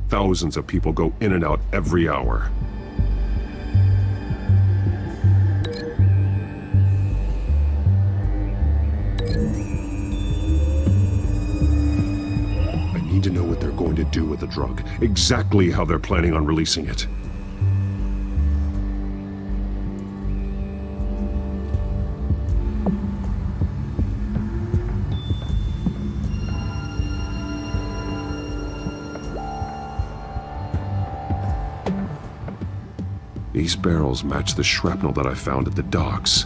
Thousands of people go in and out every hour. I need to know what they're going to do with the drug. Exactly how they're planning on releasing it. These barrels match the shrapnel that I found at the docks.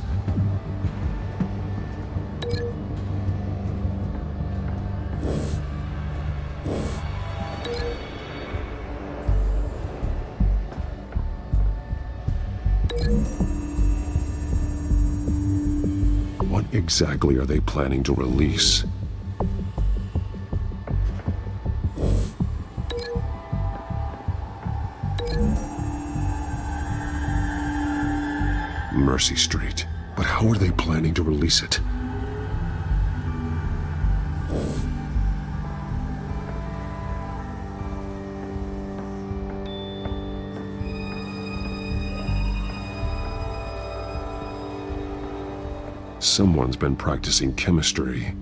What exactly are they planning to release? Mercy Street. But how are they planning to release it? Someone's been practicing chemistry.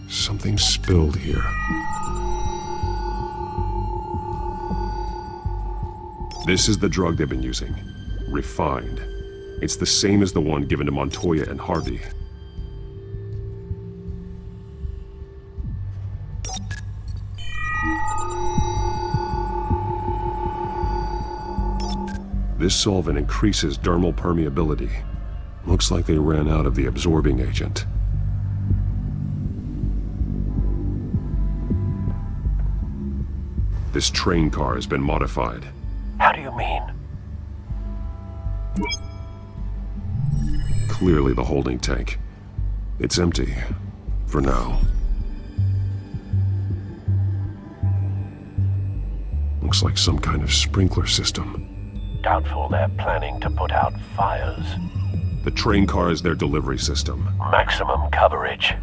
Something spilled here. This is the drug they've been using. Refined. It's the same as the one given to Montoya and Harvey. This solvent increases dermal permeability. Looks like they ran out of the absorbing agent. This train car has been modified. How do you mean? Clearly the holding tank. It's empty. For now. Looks like some kind of sprinkler system. Doubtful they're planning to put out fires. The train car is their delivery system. Maximum coverage.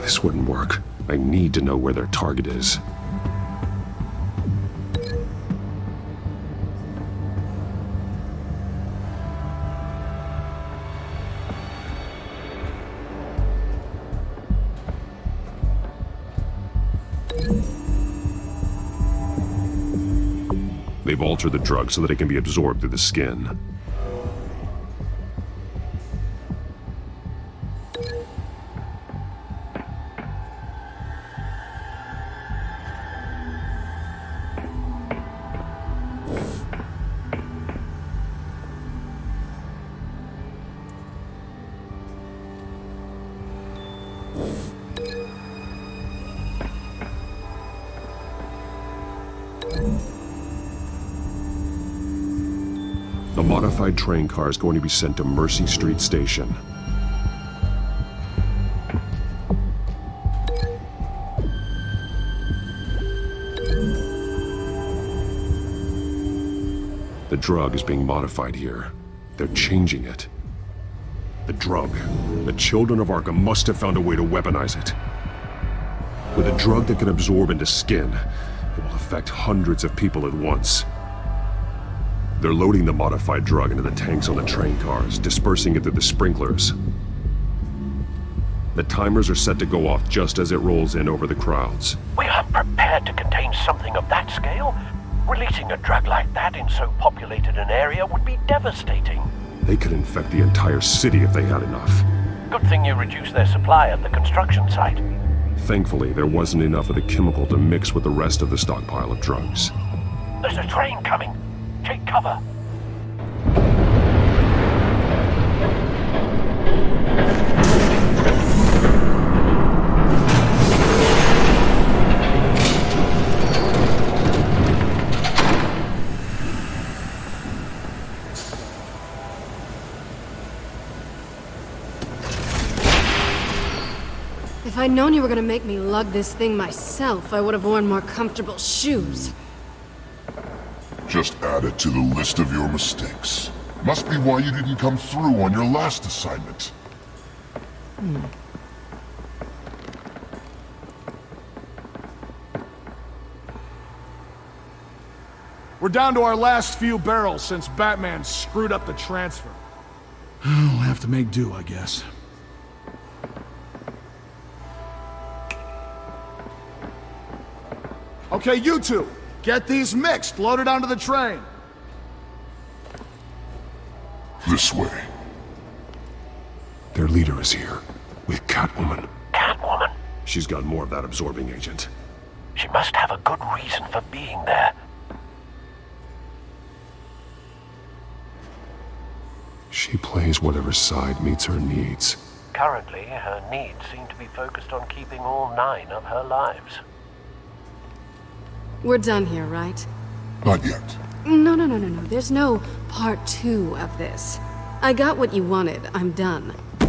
This wouldn't work. I need to know where their target is. They've altered the drug so that it can be absorbed through the skin. The modified train car is going to be sent to Mercy Street Station. The drug is being modified here. They're changing it. The drug. The children of Arkham must have found a way to weaponize it. With a drug that can absorb into skin, it will affect hundreds of people at once. They're loading the modified drug into the tanks on the train cars, dispersing it through the sprinklers. The timers are set to go off just as it rolls in over the crowds. We aren't prepared to contain something of that scale. Releasing a drug like that in so populated an area would be devastating. They could infect the entire city if they had enough. Good thing you reduced their supply at the construction site. Thankfully, there wasn't enough of the chemical to mix with the rest of the stockpile of drugs. There's a train coming. Take cover. If I'd known you were gonna make me lug this thing myself, I would have worn more comfortable shoes. Just add it to the list of your mistakes. Must be why you didn't come through on your last assignment. We're down to our last few barrels since Batman screwed up the transfer. We'll have to make do, I guess. Okay, you two, get these mixed, loaded onto the train. This way. Their leader is here, with Catwoman. Catwoman? She's got more of that absorbing agent. She must have a good reason for being there. She plays whatever side meets her needs. Currently, her needs seem to be focused on keeping all 9 of her lives. We're done here, right? Not yet. No. There's no part 2 of this. I got what you wanted. I'm done. You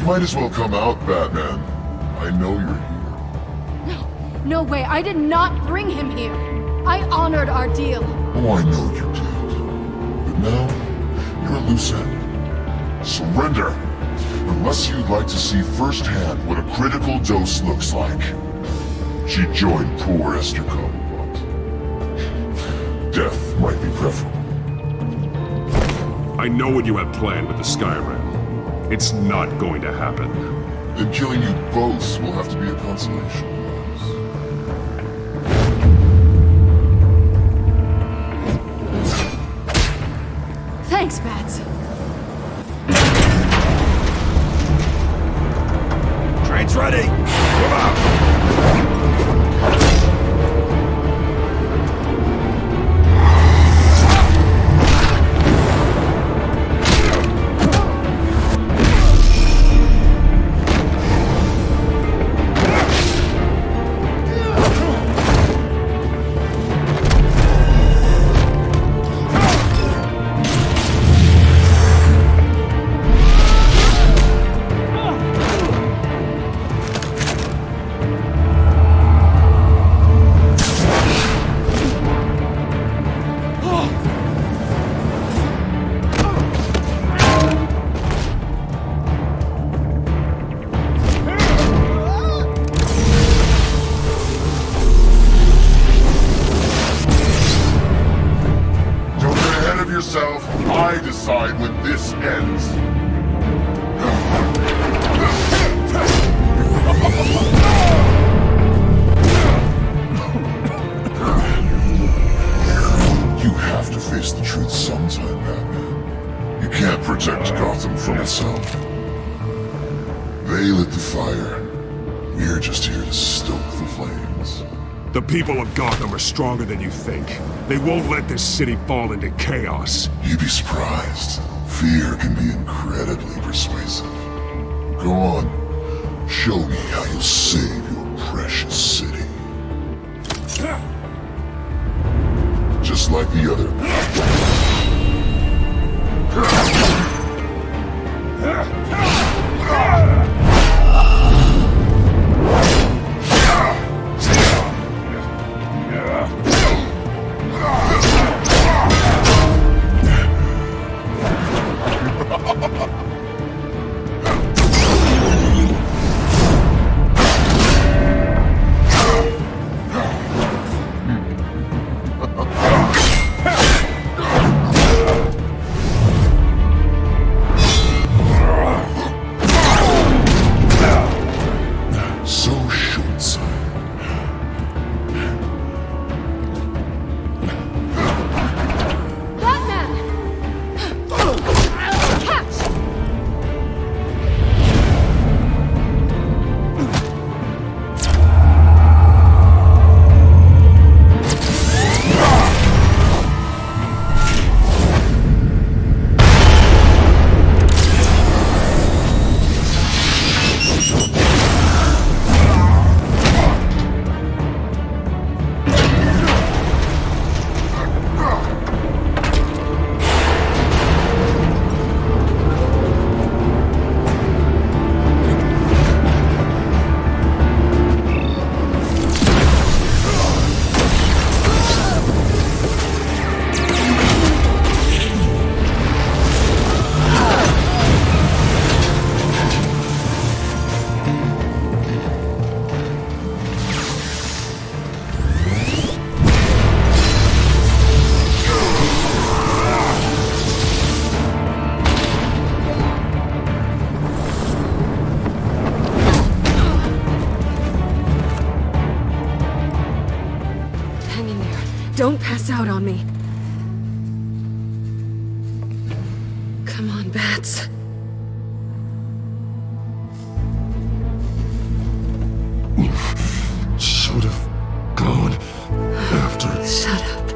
might as well come out, Batman. I know you're here. No way. I did not bring him here. I honored our deal. Oh, I know you did. But now, you're a loose end. Surrender! Unless you'd like to see firsthand what a critical dose looks like. She joined poor Esther Cobb, but death might be preferable. I know what you have planned with the Skyrim. It's not going to happen. Then killing you both will have to be a consolation. Thanks, Bats. Train's ready! Move out! I decide when this ends. You have to face the truth sometime, Batman. You can't protect Gotham from itself. They lit the fire. We're just here to stoke the flames. The people of Gotham are stronger than you think. They won't let this city fall into chaos. You'd be surprised. Fear can be incredibly persuasive. Go on. Show me how you'll save your precious city. Just like the other. Don't pass out on me. Come on, Bats. Should have gone after. Shut up.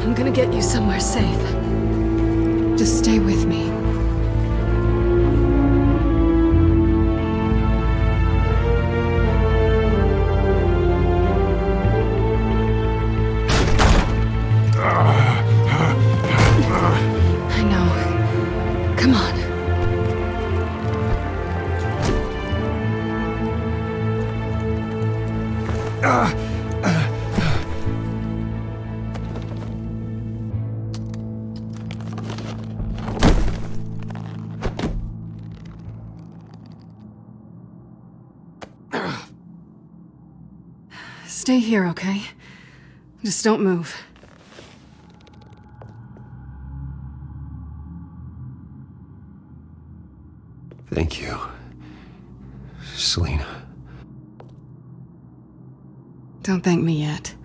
I'm gonna get you somewhere safe. Just stay with me. I know. Come on. Stay here, okay? Just don't move. Thank you, Selina. Don't thank me yet.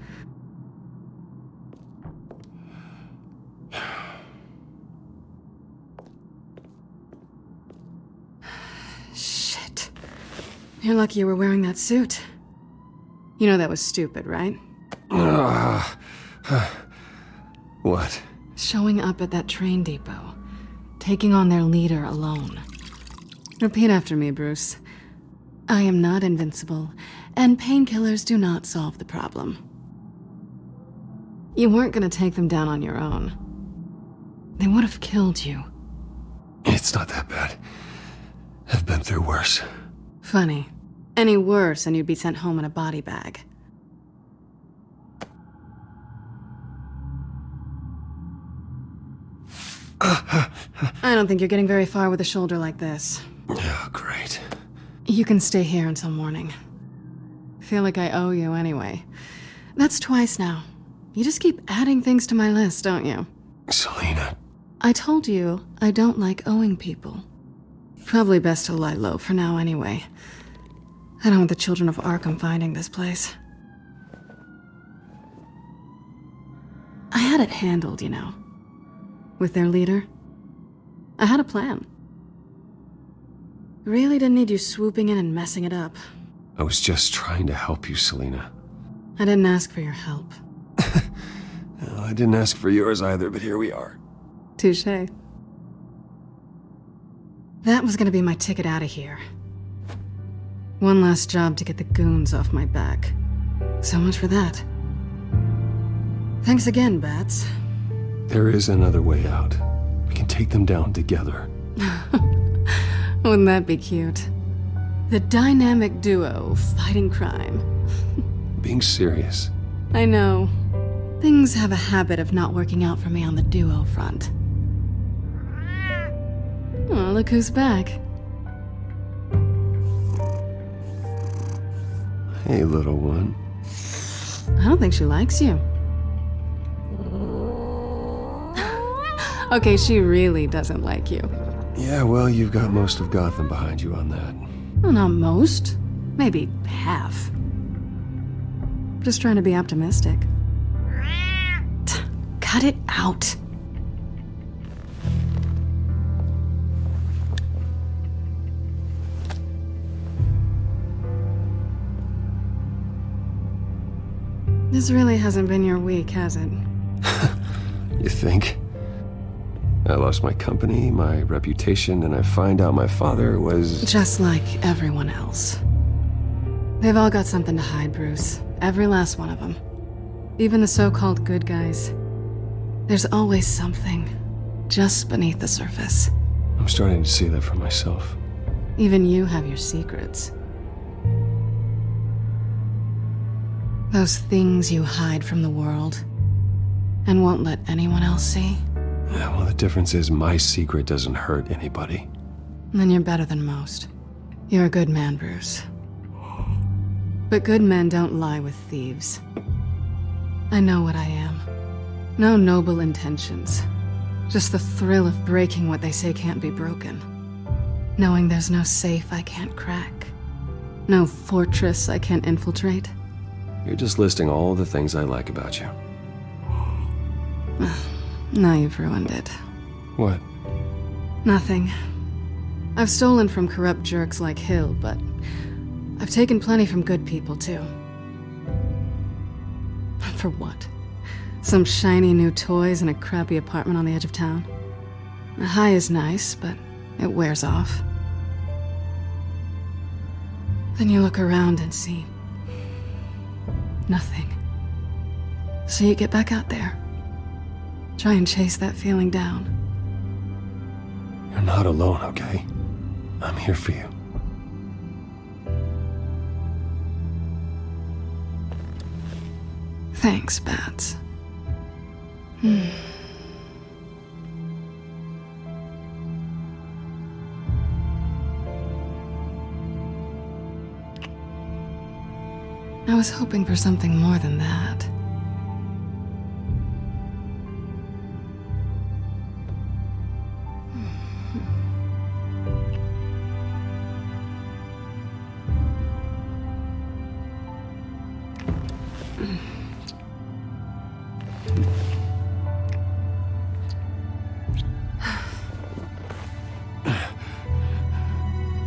Shit. You're lucky you were wearing that suit. You know that was stupid, right? What? Showing up at that train depot. Taking on their leader alone. Repeat after me, Bruce. I am not invincible, and painkillers do not solve the problem. You weren't gonna take them down on your own. They would have killed you. It's not that bad. I've been through worse. Funny. Any worse and you'd be sent home in a body bag. I don't think you're getting very far with a shoulder like this. Oh, great. You can stay here until morning. Feel like I owe you anyway. That's twice now. You just keep adding things to my list, don't you? Selina. I told you I don't like owing people. Probably best to lie low for now anyway. I don't want the children of Arkham finding this place. I had it handled, you know. With their leader. I had a plan. Really didn't need you swooping in and messing it up. I was just trying to help you, Selina. I didn't ask for your help. Well, I didn't ask for yours either, but here we are. Touché. That was gonna be my ticket out of here. One last job to get the goons off my back. So much for that. Thanks again, Bats. There is another way out. We can take them down together. Wouldn't that be cute? The dynamic duo fighting crime. Being serious. I know. Things have a habit of not working out for me on the duo front. Oh, look who's back. Hey, little one. I don't think she likes you. Okay, she really doesn't like you. Yeah, well, you've got most of Gotham behind you on that. Well, not most. Maybe half. Just trying to be optimistic. Cut it out. This really hasn't been your week, has it? You think? I lost my company, my reputation, and I find out my father was... Just like everyone else. They've all got something to hide, Bruce. Every last one of them. Even the so-called good guys. There's always something just beneath the surface. I'm starting to see that for myself. Even you have your secrets. Those things you hide from the world and won't let anyone else see. Yeah, well, the difference is my secret doesn't hurt anybody. Then you're better than most. You're a good man, Bruce. But good men don't lie with thieves. I know what I am. No noble intentions. Just the thrill of breaking what they say can't be broken. Knowing there's no safe I can't crack. No fortress I can't infiltrate. You're just listing all the things I like about you. Now you've ruined it. What? Nothing. I've stolen from corrupt jerks like Hill, but I've taken plenty from good people, too. For what? Some shiny new toys and a crappy apartment on the edge of town? The high is nice, but it wears off. Then you look around and see nothing. So you get back out there. Try and chase that feeling down. You're not alone, okay? I'm here for you. Thanks, Bats. I was hoping for something more than that.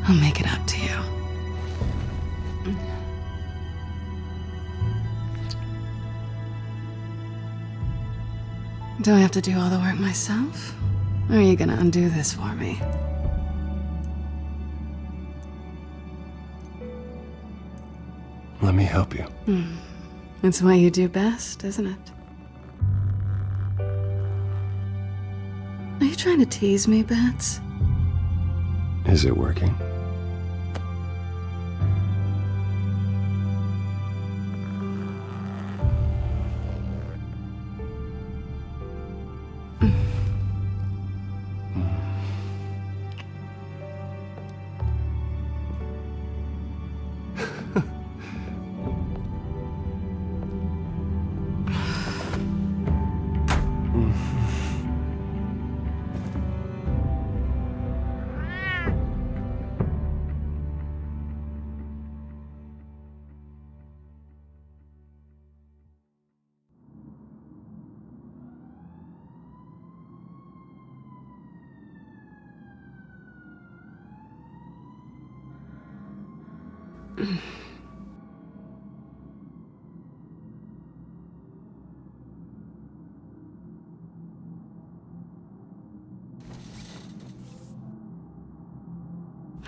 I'll make it up to you. Do I have to do all the work myself? Or are you gonna undo this for me? Let me help you. It's what you do best, isn't it? Are you trying to tease me, Bats? Is it working?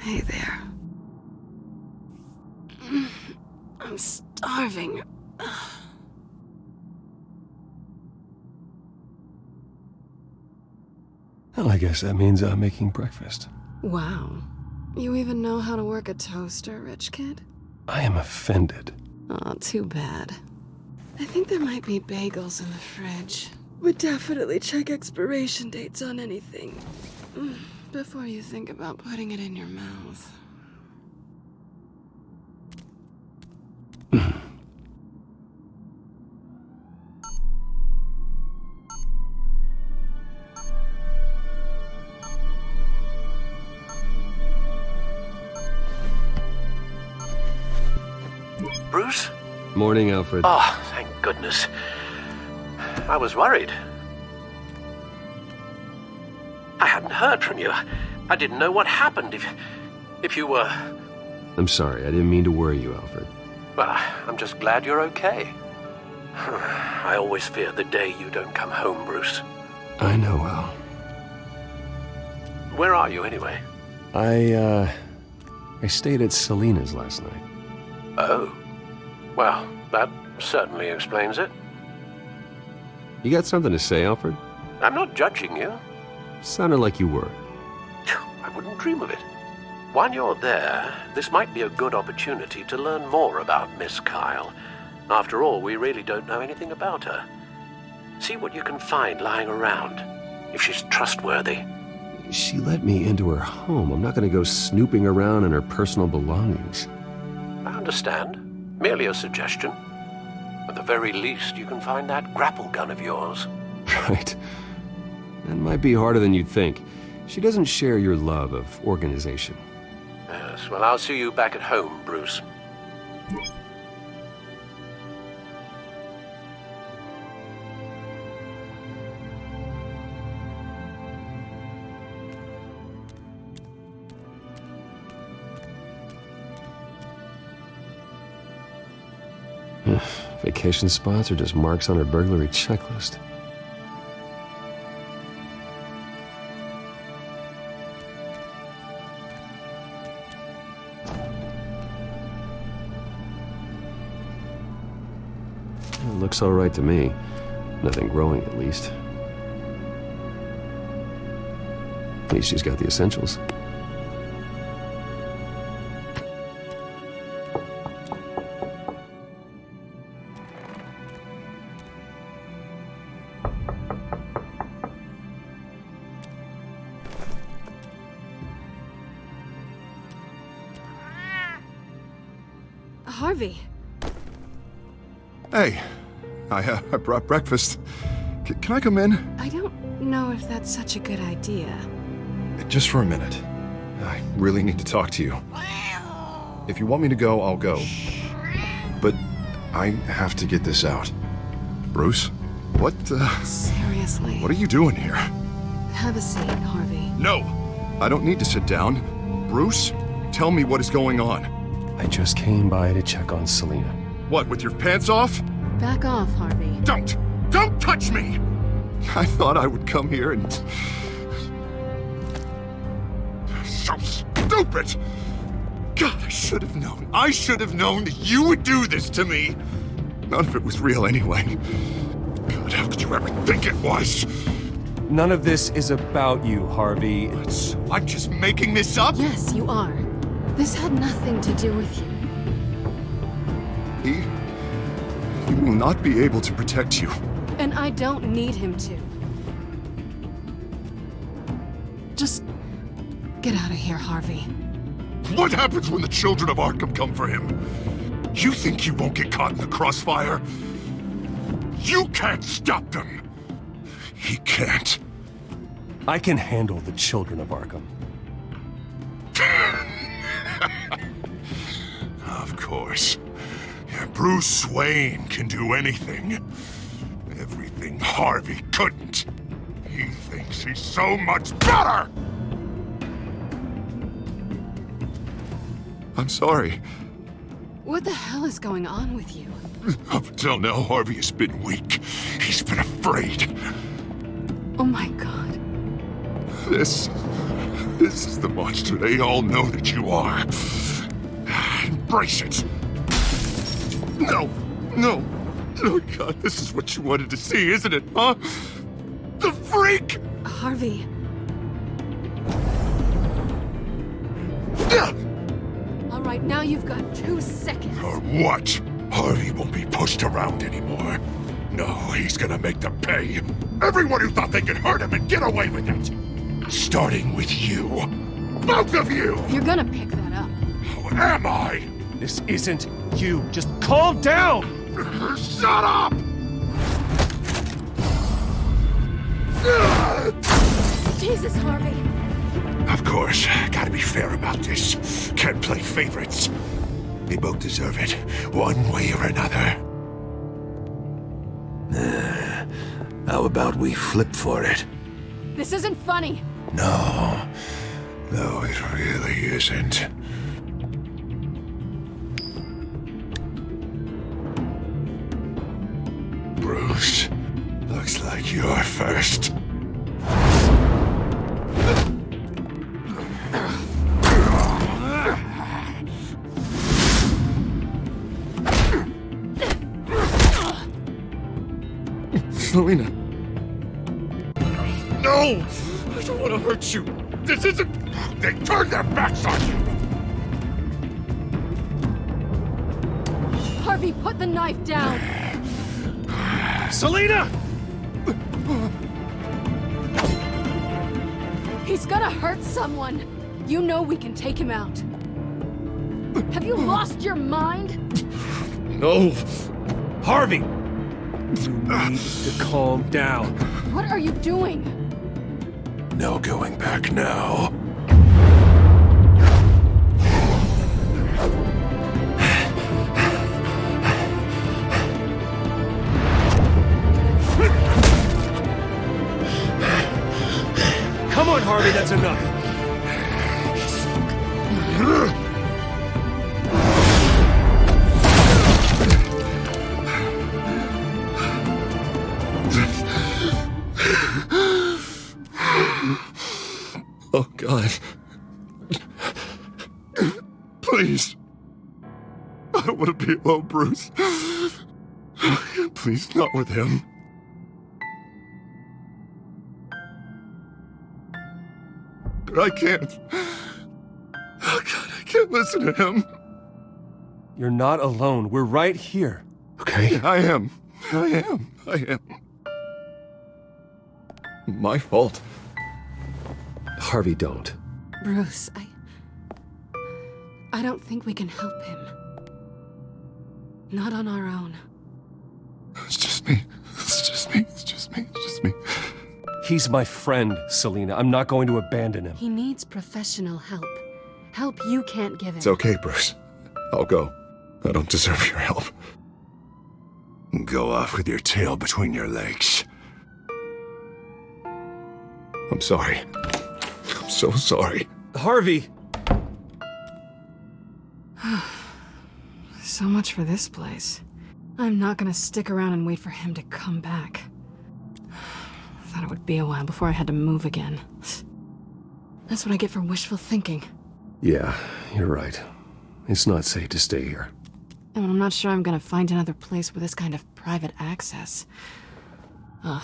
Hey there. I'm starving. Well, I guess that means I'm making breakfast. Wow. You even know how to work a toaster, rich kid? I am offended. Aw, too bad. I think there might be bagels in the fridge. Would definitely check expiration dates on anything before you think about putting it in your mouth. Bruce? Morning, Alfred. Oh, thank goodness. I was worried. I hadn't heard from you. I didn't know what happened if you were... I'm sorry, I didn't mean to worry you, Alfred. Well, I'm just glad you're okay. I always fear the day you don't come home, Bruce. I know, Al. Where are you, anyway? I stayed at Selena's last night. Oh. Well, that certainly explains it. You got something to say, Alfred? I'm not judging you. Sounded like you were. I wouldn't dream of it. While you're there, this might be a good opportunity to learn more about Miss Kyle. After all, we really don't know anything about her. See what you can find lying around, if she's trustworthy. She let me into her home. I'm not going to go snooping around in her personal belongings. I understand. Merely a suggestion. At the very least, you can find that grapple gun of yours. Right. That might be harder than you'd think. She doesn't share your love of organization. Yes, well, I'll see you back at home, Bruce. Vacation spots are just marks on her burglary checklist. It looks all right to me. Nothing growing, at least. At least she's got the essentials. Harvey. Hey, I brought breakfast. Can I come in? I don't know if that's such a good idea. Just for a minute. I really need to talk to you. If you want me to go, I'll go. But I have to get this out. Bruce? What, Seriously. What are you doing here? Have a seat, Harvey. No! I don't need to sit down. Bruce, tell me what is going on. I just came by to check on Selena. What, with your pants off? Back off, Harvey. Don't touch me! I thought I would come here and... So stupid! God, I should have known. I should have known that you would do this to me. None of it was real anyway. God, how could you ever think it was? None of this is about you, Harvey. So I'm just making this up? Yes, you are. This had nothing to do with you. He will not be able to protect you. And I don't need him to. Just get out of here, Harvey. What happens when the children of Arkham come for him? You think he won't get caught in the crossfire? You can't stop them! He can't. I can handle the children of Arkham. Of course. Bruce Wayne can do anything. Everything Harvey couldn't. He thinks he's so much better! I'm sorry. What the hell is going on with you? Up until now, Harvey has been weak. He's been afraid. Oh my god. This is the monster they all know that you are. Embrace it. No! No! Oh God, this is what you wanted to see, isn't it, huh? The freak! Harvey. All right, now you've got 2 seconds. Or what? Harvey won't be pushed around anymore. No, he's gonna make them pay. Everyone who thought they could hurt him and get away with it. Starting with you. Both of you! You're gonna pick that up. Who am I? This isn't you. Just calm down! Shut up! Jesus, Harvey. Of course, gotta be fair about this. Can't play favorites. They both deserve it, one way or another. How about we flip for it? This isn't funny. No, it really isn't. Bruce, looks like you're first. Selina. No! I don't want to hurt you. This isn't... They turned their backs on you! Harvey, put the knife down. Selina! He's gonna hurt someone. You know we can take him out. Have you lost your mind? No! Harvey! You need to calm down. What are you doing? No going back now. Come on, Harvey, that's enough. Oh, God. Please. I don't want to be alone, Bruce. Please, not with him. I can't. Oh, God, I can't listen to him. You're not alone. We're right here. Okay, I am. My fault. Harvey, don't. Bruce, I don't think we can help him. Not on our own. It's just me. He's my friend, Selina. I'm not going to abandon him. He needs professional help. Help you can't give him. It's okay, Bruce. I'll go. I don't deserve your help. Go off with your tail between your legs. I'm sorry. I'm so sorry. Harvey! So much for this place. I'm not gonna stick around and wait for him to come back. I thought it would be a while before I had to move again. That's what I get for wishful thinking. Yeah, you're right. It's not safe to stay here. And I'm not sure I'm gonna find another place with this kind of private access. Ugh.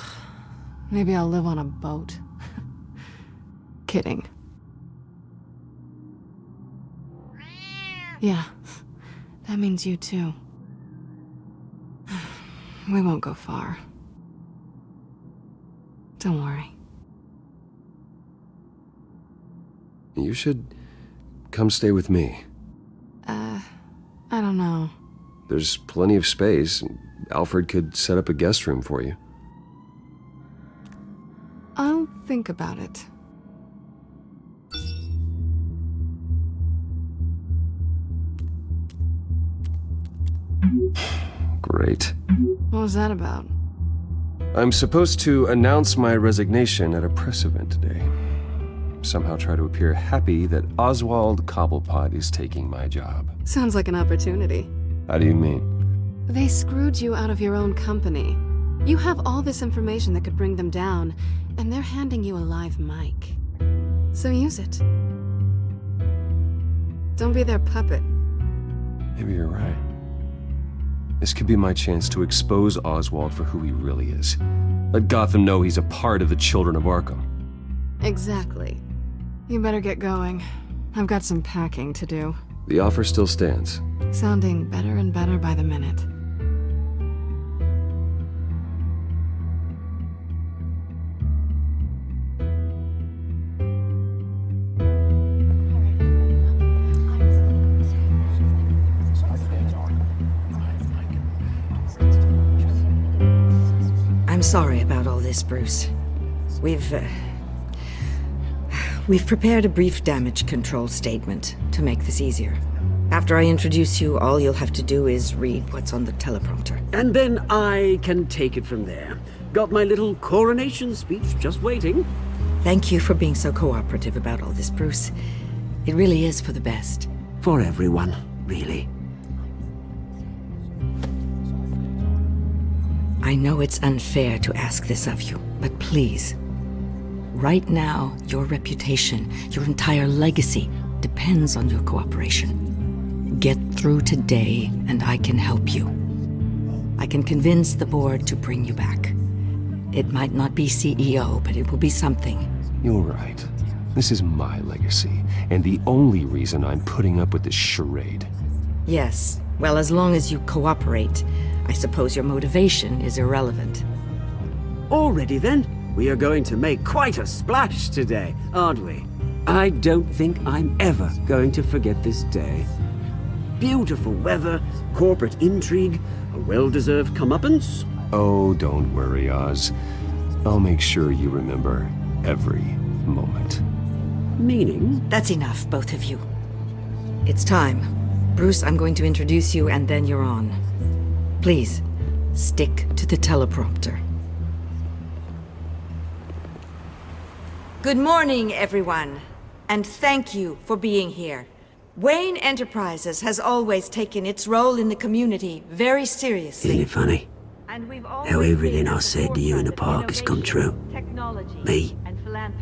Maybe I'll live on a boat. Kidding. Yeah. That means you too. We won't go far. Don't worry. You should come stay with me. I don't know. There's plenty of space. Alfred could set up a guest room for you. I'll think about it. Great. What was that about? I'm supposed to announce my resignation at a press event today. Somehow try to appear happy that Oswald Cobblepot is taking my job. Sounds like an opportunity. How do you mean? They screwed you out of your own company. You have all this information that could bring them down, and they're handing you a live mic. So use it. Don't be their puppet. Maybe you're right. This could be my chance to expose Oswald for who he really is. Let Gotham know he's a part of the Children of Arkham. Exactly. You better get going. I've got some packing to do. The offer still stands. Sounding better and better by the minute. I'm sorry about all this, Bruce. We've prepared a brief damage control statement to make this easier. After I introduce you, all you'll have to do is read what's on the teleprompter. And then I can take it from there. Got my little coronation speech just waiting. Thank you for being so cooperative about all this, Bruce. It really is for the best. For everyone, really. I know it's unfair to ask this of you, but please. Right now, your reputation, your entire legacy, depends on your cooperation. Get through today, and I can help you. I can convince the board to bring you back. It might not be CEO, but it will be something. You're right. This is my legacy, and the only reason I'm putting up with this charade. Yes, well, as long as you cooperate, I suppose your motivation is irrelevant. Already then, we are going to make quite a splash today, aren't we? I don't think I'm ever going to forget this day. Beautiful weather, corporate intrigue, a well-deserved comeuppance. Oh, don't worry, Oz. I'll make sure you remember every moment. Meaning? That's enough, both of you. It's time. Bruce, I'm going to introduce you, and then you're on. Please, stick to the teleprompter. Good morning, everyone, and thank you for being here. Wayne Enterprises has always taken its role in the community very seriously. Isn't it funny? How everything I said to you in the park has come true. Me,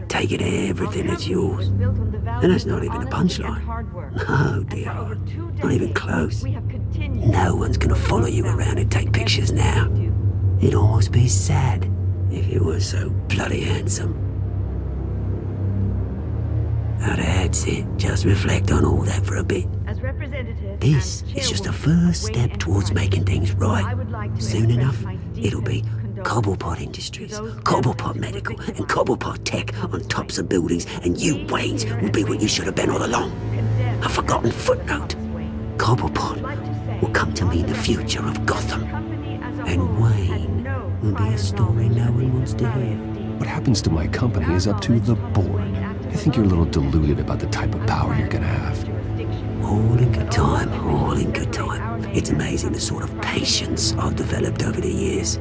taking everything that's yours. And that's not even a punchline. No, dear heart. Not even close. No one's gonna follow you around and take pictures now. It'd almost be sad if you were so bloody handsome. Now that's it. Just reflect on all that for a bit. This is just a first step towards making things right. Soon enough, it'll be Cobblepot Industries, Cobblepot Medical, and Cobblepot Tech on tops of buildings, and you, Waynes, will be what you should have been all along. A forgotten footnote. Cobblepot will come to mean the future of Gotham. And Wayne will be a story no one wants to hear. What happens to my company is up to the board. I think you're a little deluded about the type of power you're gonna have. All in good time, all in good time. It's amazing the sort of patience I've developed over the years.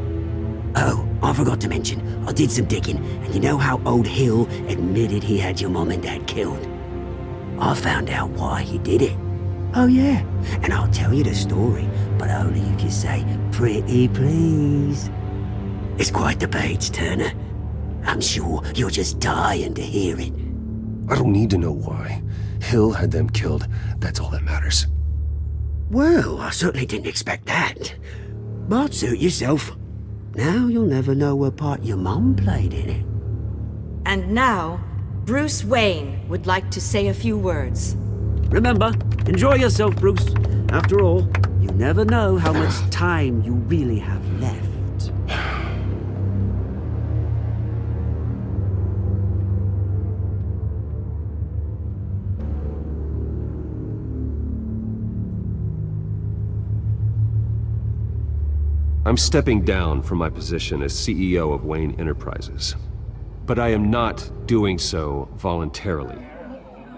Oh, I forgot to mention, I did some digging, and you know how old Hill admitted he had your mom and dad killed? I found out why he did it. Oh yeah, and I'll tell you the story, but only if you say, pretty please. It's quite the page, Turner. I'm sure you're just dying to hear it. I don't need to know why. Hill had them killed. That's all that matters. Well, I certainly didn't expect that. But suit yourself. Now you'll never know what part your mum played in it. And now, Bruce Wayne would like to say a few words. Remember, enjoy yourself, Bruce. After all, you never know how much time you really have left. I'm stepping down from my position as CEO of Wayne Enterprises. But I am not doing so voluntarily.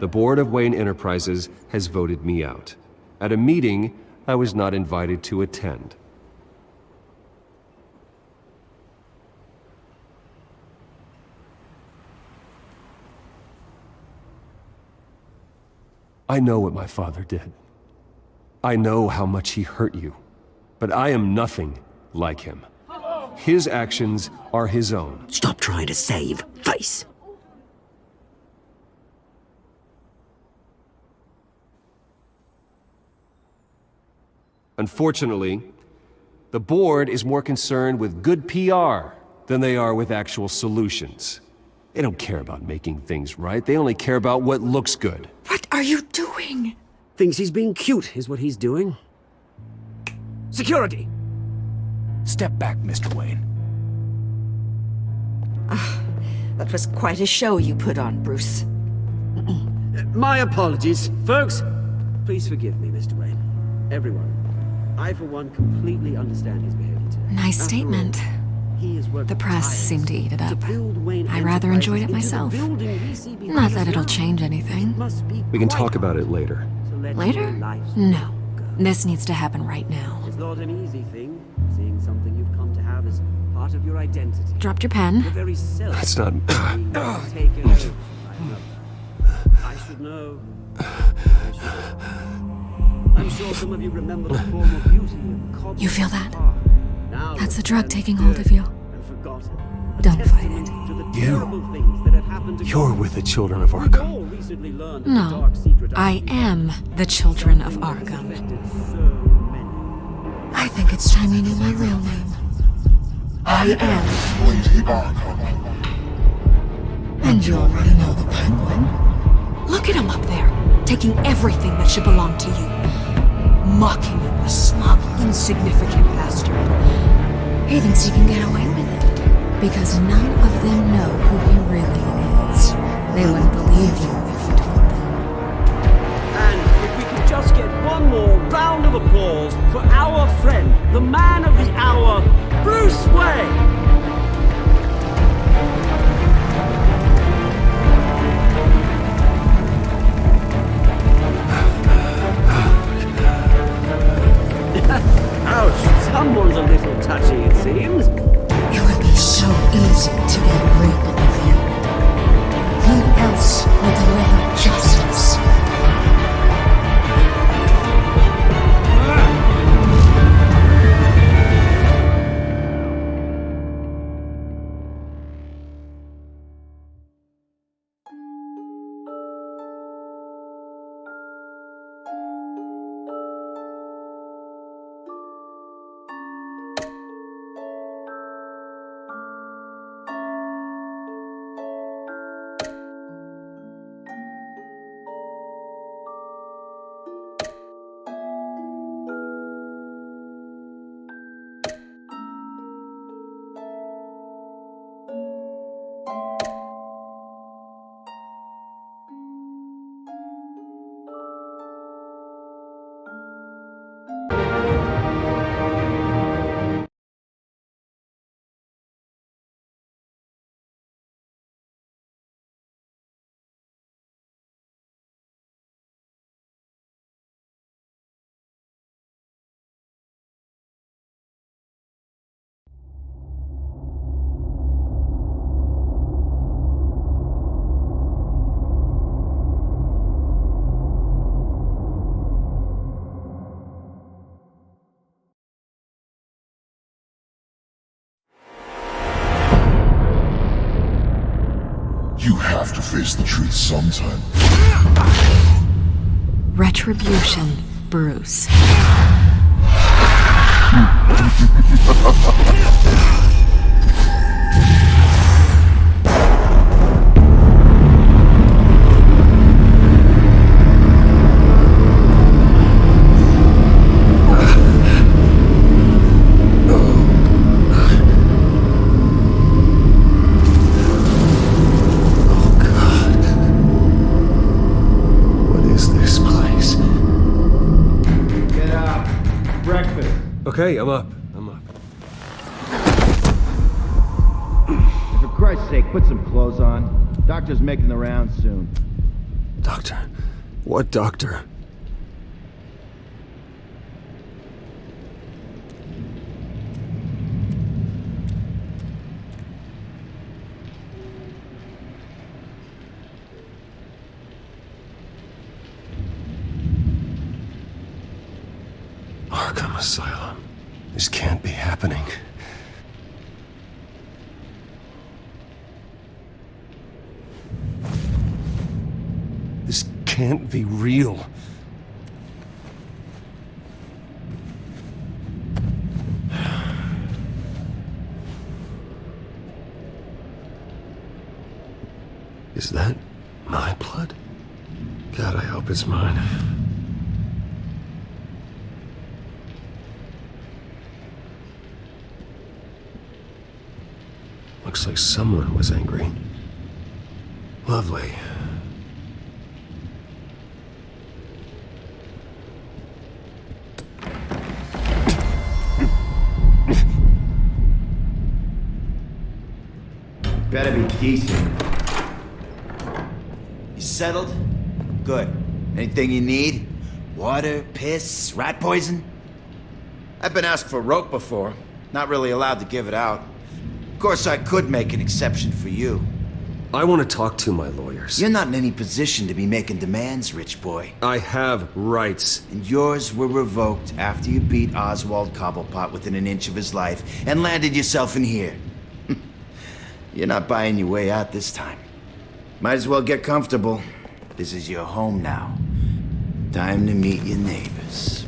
The board of Wayne Enterprises has voted me out, at a meeting I was not invited to attend. I know what my father did. I know how much he hurt you, but I am nothing like him. His actions are his own. Stop trying to save face. Unfortunately, The board is more concerned with good PR than they are with actual solutions. They don't care about making things right, they only care about what looks good. What are you doing? Thinks he's being cute, is what he's doing. Security! Step back, Mr. Wayne. That was quite a show you put on, Bruce. My apologies. Folks, please forgive me, Mr. Wayne. Everyone. I, for one, completely understand his behavior today. Nice After statement. all, he has worked The press tirelessly seemed to eat it up. build Wayne I rather enjoyed it Enterprises into myself. the building we see behind Not us that it'll now. change anything. Must be We can quite talk about it later. to let Later? your lives No. This needs to happen right now. It's not an easy thing, seeing something you've come to have as part of your identity. Dropped your pen. The very self That's not... being taken over by another. I should know. I should know. I'm sure some of you remember the former beauty of Cobb. You feel that? Now That's the the drug brand taking hold of you. and forgotten. A Don't fight testament it. to the You. terrible things that have happened to You're Gotham. with the children of We've Arkham. all recently learned of the No, dark secret I am the children of Arkham. I think it's time you knew my real name. I am. Lady Arkham. And you already know the Penguin. Look at him up there, taking everything that should belong to you. Mocking you, a smug, insignificant bastard. He thinks he can get away with it, because none of them know who he really is. They wouldn't believe you if you told them. And if we could just get one more round of applause for our friend, the man of the hour, Bruce Wayne! Ouch, someone's a little touchy, it seems. It would be so easy to get rid of you. Who else will deliver justice? You have to face the truth sometime. Retribution, Bruce. Okay, I'm up. For Christ's sake, put some clothes on. Doctor's making the rounds soon. Doctor? What doctor? Arkham Asylum. This can't be happening. This can't be real. Is that my blood? God, I hope it's mine. Looks like someone was angry. Lovely. Better be decent. You settled? Good. Anything you need? Water, piss, rat poison? I've been asked for rope before. Not really allowed to give it out. Of course, I could make an exception for you. I want to talk to my lawyers. You're not in any position to be making demands, rich boy. I have rights. And yours were revoked after you beat Oswald Cobblepot within an inch of his life and landed yourself in here. You're not buying your way out this time. Might as well get comfortable. This is your home now. Time to meet your neighbors.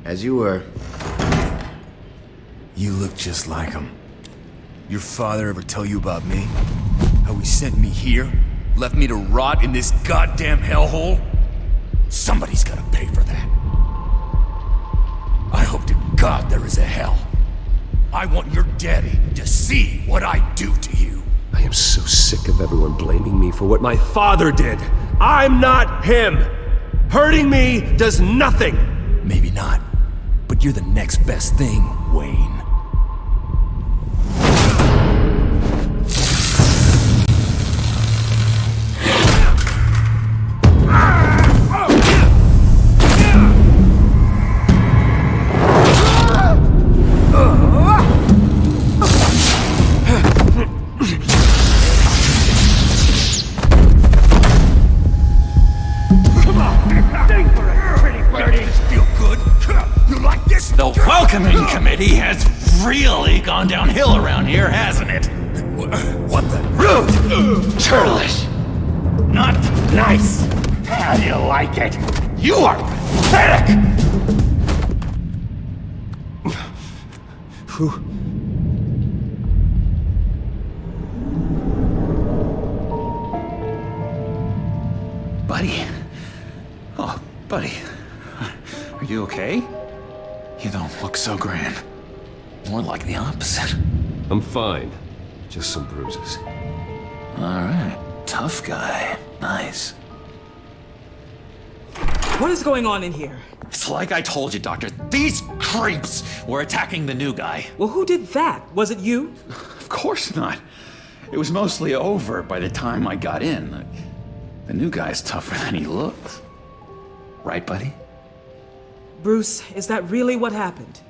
As you were. You look just like him. Your father ever tell you about me? How he sent me here? Left me to rot in this goddamn hellhole? Somebody's gotta pay for that. I hope to God there is a hell. I want your daddy to see what I do to you. I am so sick of everyone blaming me for what my father did. I'm not him. Hurting me does nothing. Maybe not, but you're the next best thing, Wayne. The welcoming committee has really gone downhill around here, hasn't it? What the? Rude! Churlish! Not nice! How do you like it? You are pathetic! Buddy? Oh, buddy. Are you okay? You don't look so grand. More like the opposite. I'm fine. Just some bruises. Alright. Tough guy. Nice. What is going on in here? It's like I told you, Doctor. These creeps were attacking the new guy. Well, who did that? Was it you? Of course not. It was mostly over by the time I got in. The new guy's tougher than he looks. Right, buddy? Bruce, is that really what happened?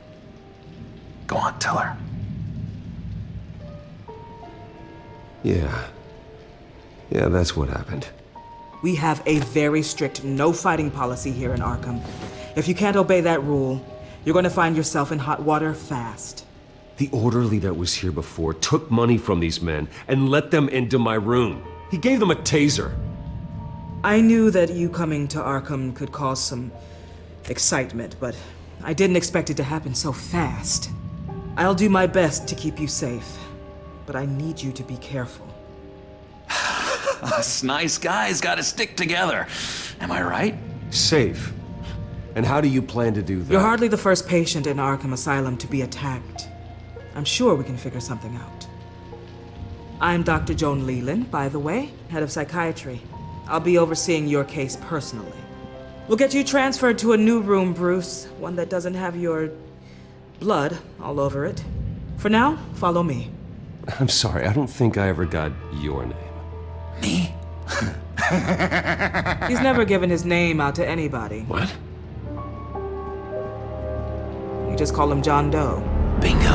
Go on, tell her. Yeah, that's what happened. We have a very strict no fighting policy here in Arkham. If you can't obey that rule, you're going to find yourself in hot water fast. The orderly that was here before took money from these men and let them into my room. He gave them a taser. I knew that you coming to Arkham could cause some excitement, but I didn't expect it to happen so fast. I'll do my best to keep you safe, but I need you to be careful. Us nice guys gotta stick together. Am I right? Safe. And how do you plan to do that? You're hardly the first patient in Arkham Asylum to be attacked. I'm sure we can figure something out. I'm Dr. Joan Leland, by the way, head of psychiatry. I'll be overseeing your case personally. We'll get you transferred to a new room, Bruce. One that doesn't have your blood all over it. For now, follow me. I'm sorry, I don't think I ever got your name. Me? He's never given his name out to anybody. What? We just call him John Doe. Bingo.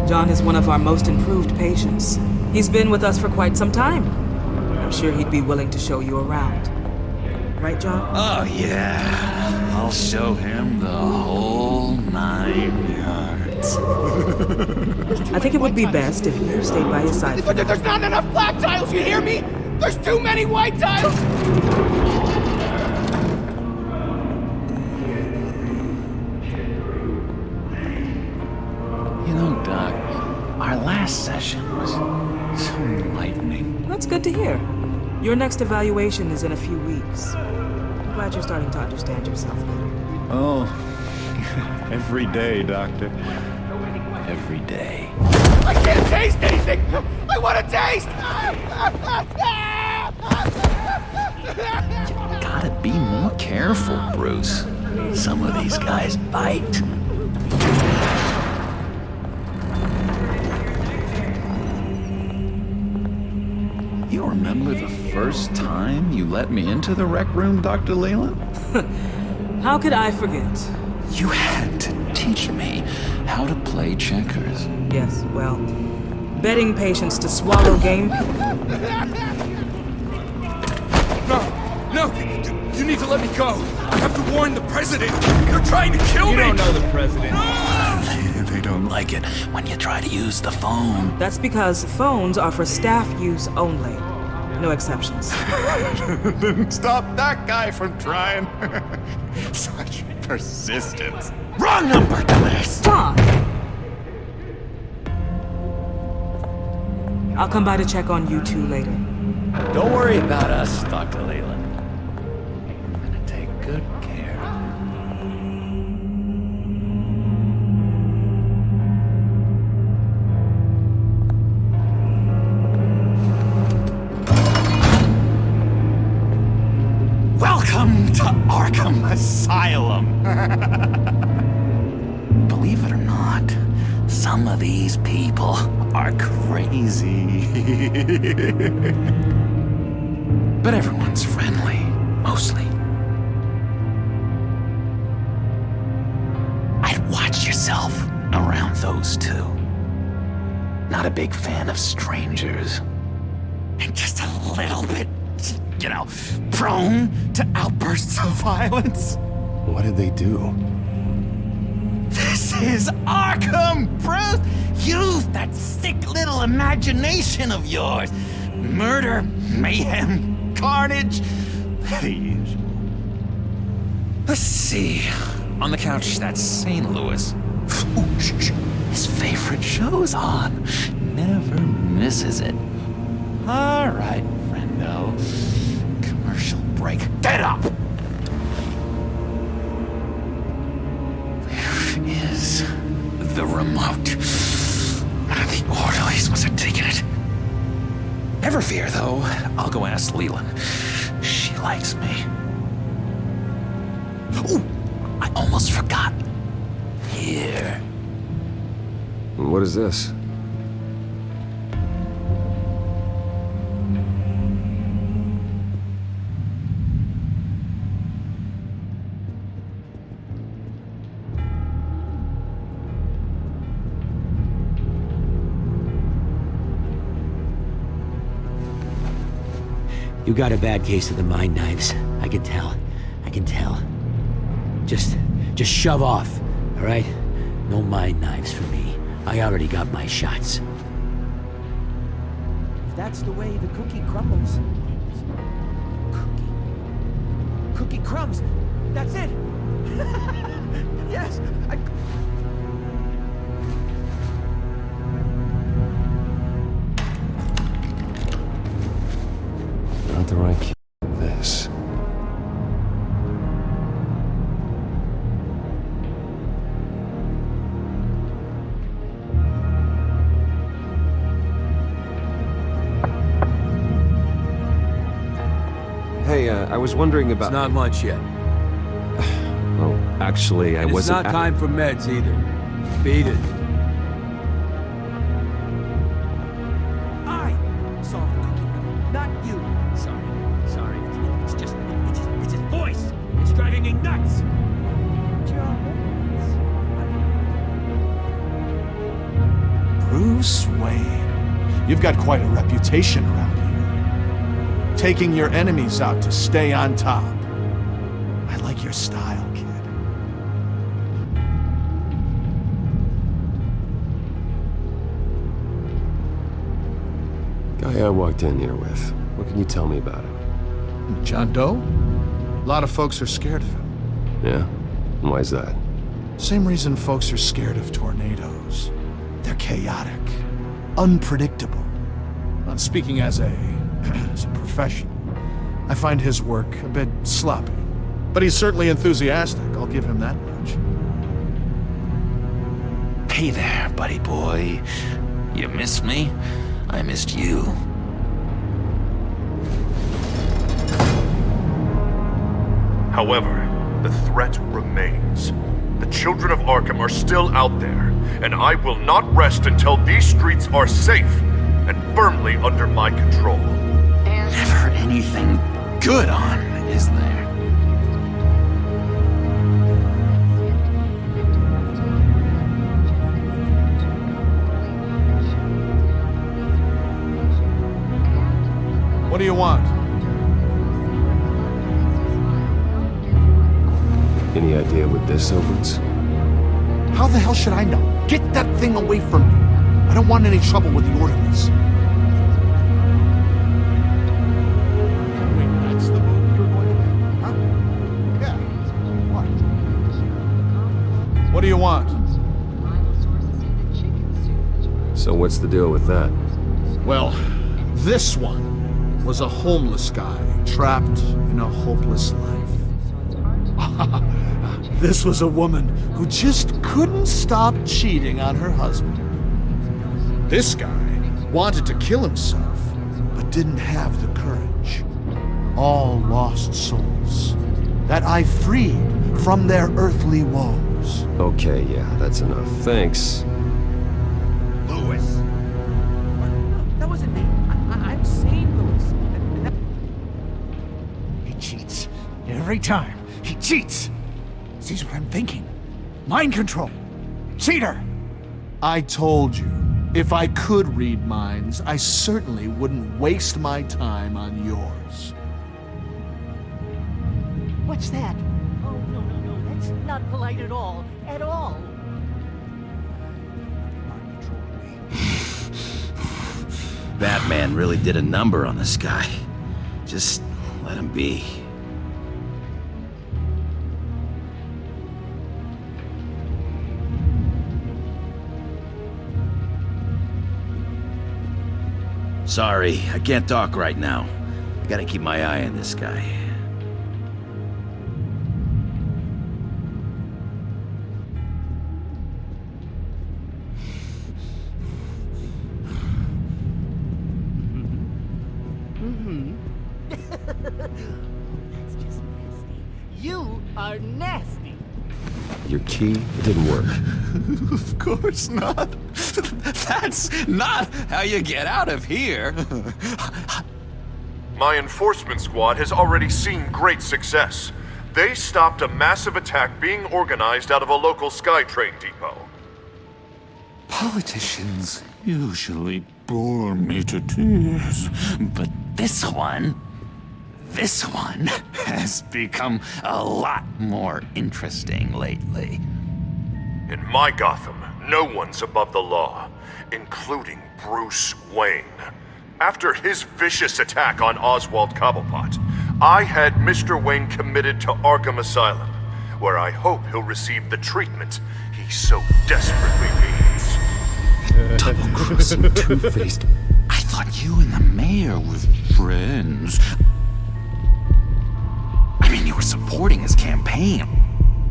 John is one of our most improved patients. He's been with us for quite some time. I'm sure he'd be willing to show you around. Right, John? Oh, yeah. I'll show him the whole 9 yards. I think it would be best if you stayed by his side. There's not enough black tiles, you hear me? There's too many white tiles! You know, Doc, our last session was so enlightening. That's good to hear. Your next evaluation is in a few weeks. I'm glad you're starting to understand yourself better. Oh, every day, Doctor. Every day. I can't taste anything! I want to taste! Gotta be more careful, Bruce. Some of these guys bite. You remember the first time you let me into the rec room, Dr. Leland? How could I forget? You had to teach me how to play checkers. Yes, well, betting patients to swallow game... No! You need to let me go! I have to warn the president! They're trying to kill me! You don't know the president. They don't like it when you try to use the phone. That's because phones are for staff use only. No exceptions. Then stop that guy from trying. Such persistence. Wrong number, dumbass! Stop! I'll come by to check on you two later. Don't worry about us, Dr. Leland. I'm gonna take good care of you. Welcome to Arkham Asylum. Believe it or not, some of these people are crazy. But everyone's friendly, mostly. I'd watch yourself around those two. Not a big fan of strangers. And just a little bit, you know, prone to outbursts of violence. What did they do? This is Arkham, Bruce! Use that sick little imagination of yours. Murder, mayhem, carnage, the usual. Let's see. On the couch, that's St. Louis. Ooh, shh. His favorite show's on. Never misses it. All right, friendo. Commercial break. Get up! Is the remote. One of the orderlies must have taken it. Never fear, though. I'll go ask Leland. She likes me. Ooh, I almost forgot. Here. What is this? You got a bad case of the mind knives. I can tell. I can tell. Just shove off, all right? No mind knives for me. I already got my shots. If that's the way the cookie crumbles. Cookie crumbs. That's it. Yes. Not the right key for this. Hey, I was wondering about... It's not lunch yet. Well, actually, I wasn't... It's not time for meds either. Beat it. I solved the cookie riddle, not you. Sorry. It's his voice. It's driving me nuts. Bruce Wayne, you've got quite a reputation around here. Taking your enemies out to stay on top. like your style, kid. Guy I walked in here with. What can you tell me about him? John Doe? A lot of folks are scared of him. Yeah? And why's that? Same reason folks are scared of tornadoes. They're chaotic, unpredictable. Well, speaking as a professional, I find his work a bit sloppy. But he's certainly enthusiastic, I'll give him that much. Hey there, buddy boy. You missed me? I missed you. However, the threat remains. The children of Arkham are still out there, and I will not rest until these streets are safe and firmly under my control. Never anything good on, is there? What do you want? Any idea what this opens? How the hell should I know? Get that thing away from me. I don't want any trouble with the orderlies. Wait, that's the move you're going to make? Huh? Yeah. What do you want? So what's the deal with that? Well, this one was a homeless guy trapped in a hopeless life. This was a woman who just couldn't stop cheating on her husband. This guy wanted to kill himself, but didn't have the courage. All lost souls that I freed from their earthly woes. Okay, yeah, that's enough. Thanks. Lewis! That wasn't me. I'm sane, Lewis. He cheats. Every time. He cheats! Sees what I'm thinking. Mind control. Cheater! I told you, if I could read minds, I certainly wouldn't waste my time on yours. What's that? Oh, no, that's not polite at all. At all. Batman really did a number on this guy. Just let him be. Sorry, I can't talk right now. I gotta keep my eye on this guy. That's just nasty. You are nasty. Your key? It didn't work. Of course not. That's not how you get out of here. My enforcement squad has already seen great success. They stopped a massive attack being organized out of a local SkyTrain depot. Politicians usually bore me to tears, but this one has become a lot more interesting lately. In my Gotham, no one's above the law, including Bruce Wayne. After his vicious attack on Oswald Cobblepot, I had Mr. Wayne committed to Arkham Asylum, where I hope he'll receive the treatment he so desperately needs. Double-crossing two-faced. I thought you and the mayor were friends. I mean, you were supporting his campaign.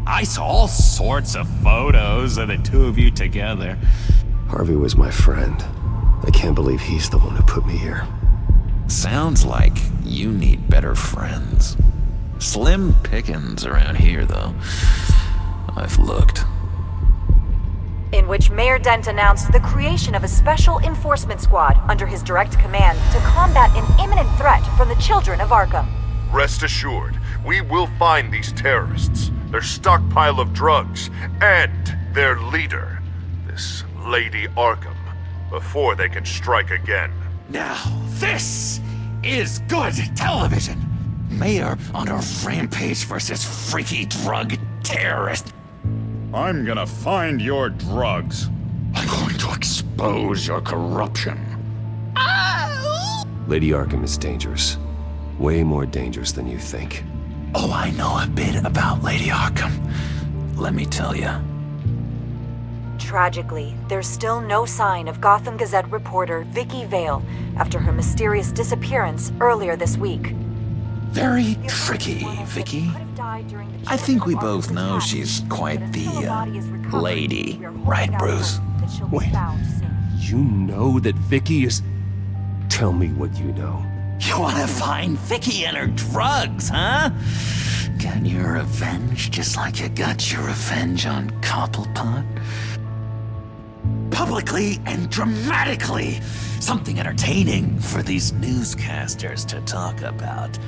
I saw all sorts of photos of the two of you together. Harvey was my friend. I can't believe he's the one who put me here. Sounds like you need better friends. Slim pickings around here, though. I've looked. In which Mayor Dent announced the creation of a special enforcement squad under his direct command to combat an imminent threat from the children of Arkham. Rest assured, we will find these terrorists, their stockpile of drugs, and their leader, this Lady Arkham, before they can strike again. Now, this is good television. Mayor on a rampage versus freaky drug terrorist. I'm gonna find your drugs. I'm going to expose your corruption. Lady Arkham is dangerous. Way more dangerous than you think. Oh, I know a bit about Lady Arkham. Let me tell you. Tragically, there's still no sign of Gotham Gazette reporter Vicky Vale after her mysterious disappearance earlier this week. Very tricky, Vicky. I think we both know she's quite the, lady. Right, Bruce? Wait, you know that Vicky is... Tell me what you know. You wanna find Vicky and her drugs, huh? Get your revenge just like you got your revenge on Cobblepot? Publicly and dramatically! Something entertaining for these newscasters to talk about.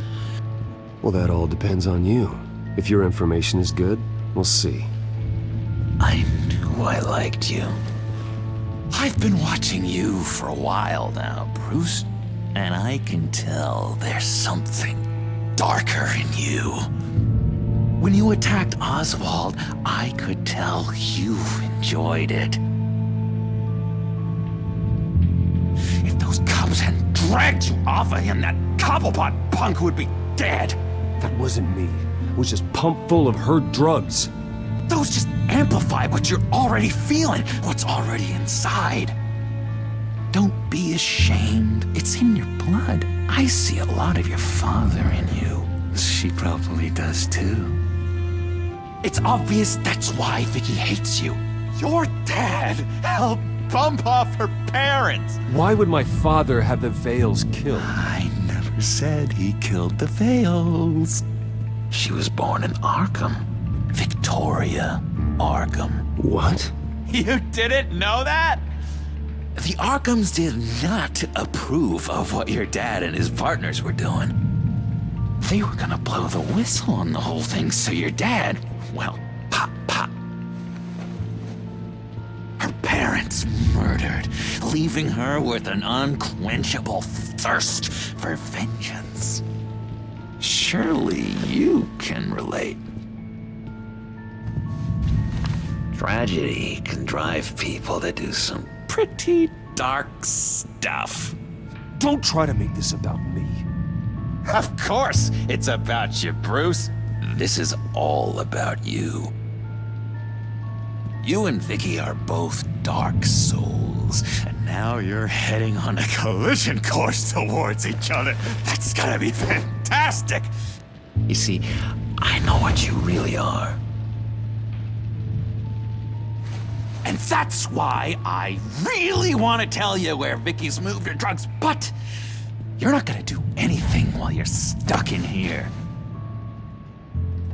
Well, that all depends on you. If your information is good, we'll see. I knew I liked you. I've been watching you for a while now, Bruce, and I can tell there's something darker in you. When you attacked Oswald, I could tell you enjoyed it. If those cops hadn't dragged you off of him, that Cobblepot punk would be dead. That wasn't me. It was just pumped full of her drugs. Those just amplify what you're already feeling, what's already inside. Don't be ashamed. It's in your blood. I see a lot of your father in you. She probably does too. It's obvious that's why Vicky hates you. Your dad helped bump off her parents. Why would my father have the Vales killed? I never said he killed the Vales. She was born in Arkham. Victoria Arkham. What? You didn't know that? The Arkhams did not approve of what your dad and his partners were doing. They were gonna blow the whistle on the whole thing, so your dad, well, pop. Her parents murdered, leaving her with an unquenchable thirst for vengeance. Surely you can relate. Tragedy can drive people to do some pretty dark stuff. Don't try to make this about me. Of course it's about you, Bruce. This is all about you. You and Vicky are both dark souls, and now you're heading on a collision course towards each other. That's gonna be fantastic! You see, I know what you really are. And that's why I really want to tell you where Vicky's moved her drugs, but you're not gonna do anything while you're stuck in here.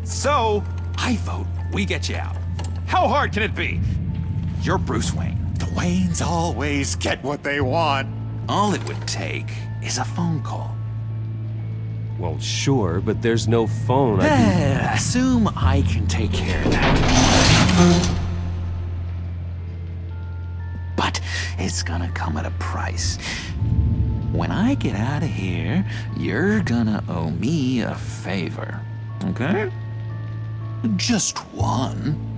So, I vote we get you out. How hard can it be? You're Bruce Wayne. The Waynes always get what they want. All it would take is a phone call. Well, sure, but there's no phone. Assume I can take care of that. But it's gonna come at a price. When I get out of here, you're gonna owe me a favor, okay? Just one.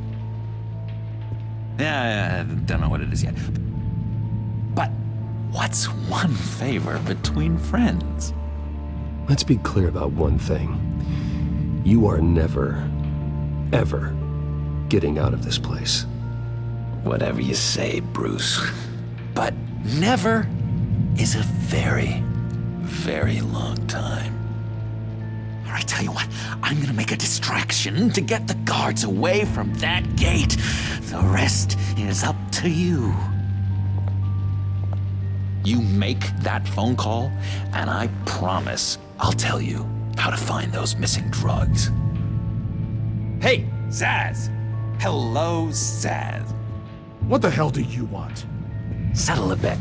Yeah, I don't know what it is yet. But what's one favor between friends? Let's be clear about one thing. You are never, ever getting out of this place. Whatever you say, Bruce. But never is a very, very long time. All right, tell you what, I'm gonna make a distraction to get the guards away from that gate. The rest is up to you. You make that phone call, and I promise I'll tell you how to find those missing drugs. Hey, Zaz! Hello, Zaz. What the hell do you want? Settle a bet.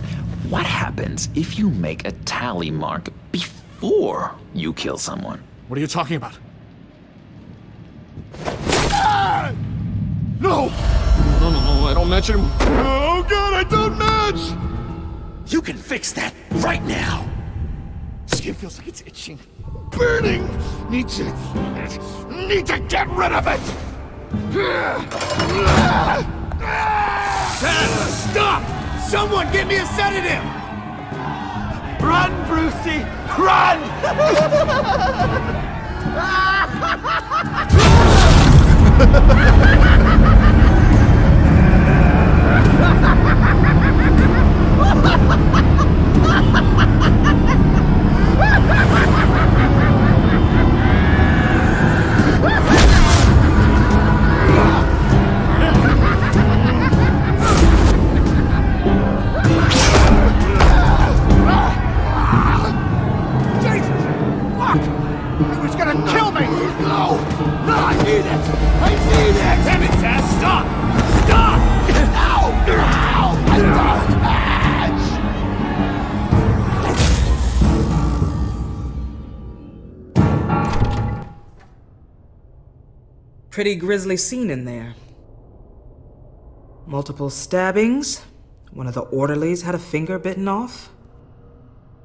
What happens if you make a tally mark before you kill someone? What are you talking about? Ah! No! No, I don't match him. Oh god, I don't match! You can fix that right now! Skin feels like it's itching. Burning! Need to get rid of it! Stop! Someone give me a sedative! Run, Brucey! Run! Kill me! No! No, I need it! I need it! Damn it, Zaz! Stop! Stop! No! No! I don't match! Pretty grisly scene in there. Multiple stabbings. One of the orderlies had a finger bitten off.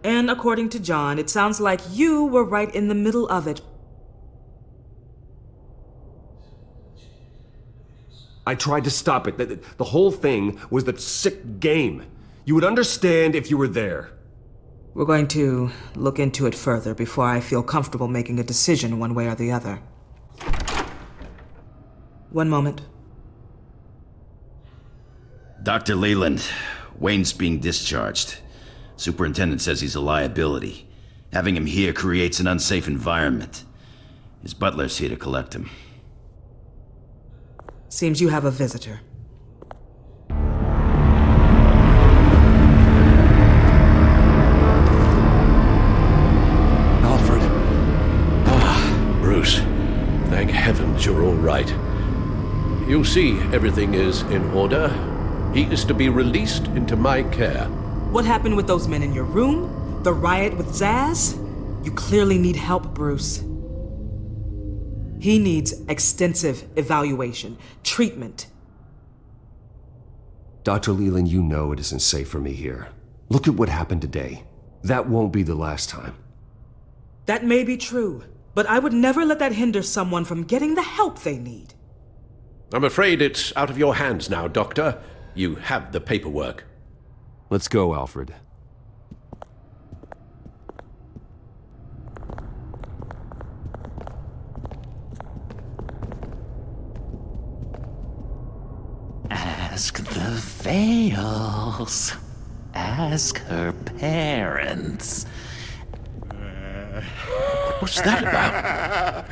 And according to John, it sounds like you were right in the middle of it. I tried to stop it. The whole thing was the sick game. You would understand if you were there. We're going to look into it further before I feel comfortable making a decision one way or the other. One moment. Dr. Leland, Wayne's being discharged. Superintendent says he's a liability. Having him here creates an unsafe environment. His butler's here to collect him. Seems you have a visitor. Alfred. Ah, Bruce. Thank heavens you're all right. You see, everything is in order. He is to be released into my care. What happened with those men in your room? The riot with Zaz? You clearly need help, Bruce. He needs extensive evaluation, treatment. Dr. Leland, you know it isn't safe for me here. Look at what happened today. That won't be the last time. That may be true, but I would never let that hinder someone from getting the help they need. I'm afraid it's out of your hands now, Doctor. You have the paperwork. Let's go, Alfred. Ask the Vales. Ask her parents. What's that about?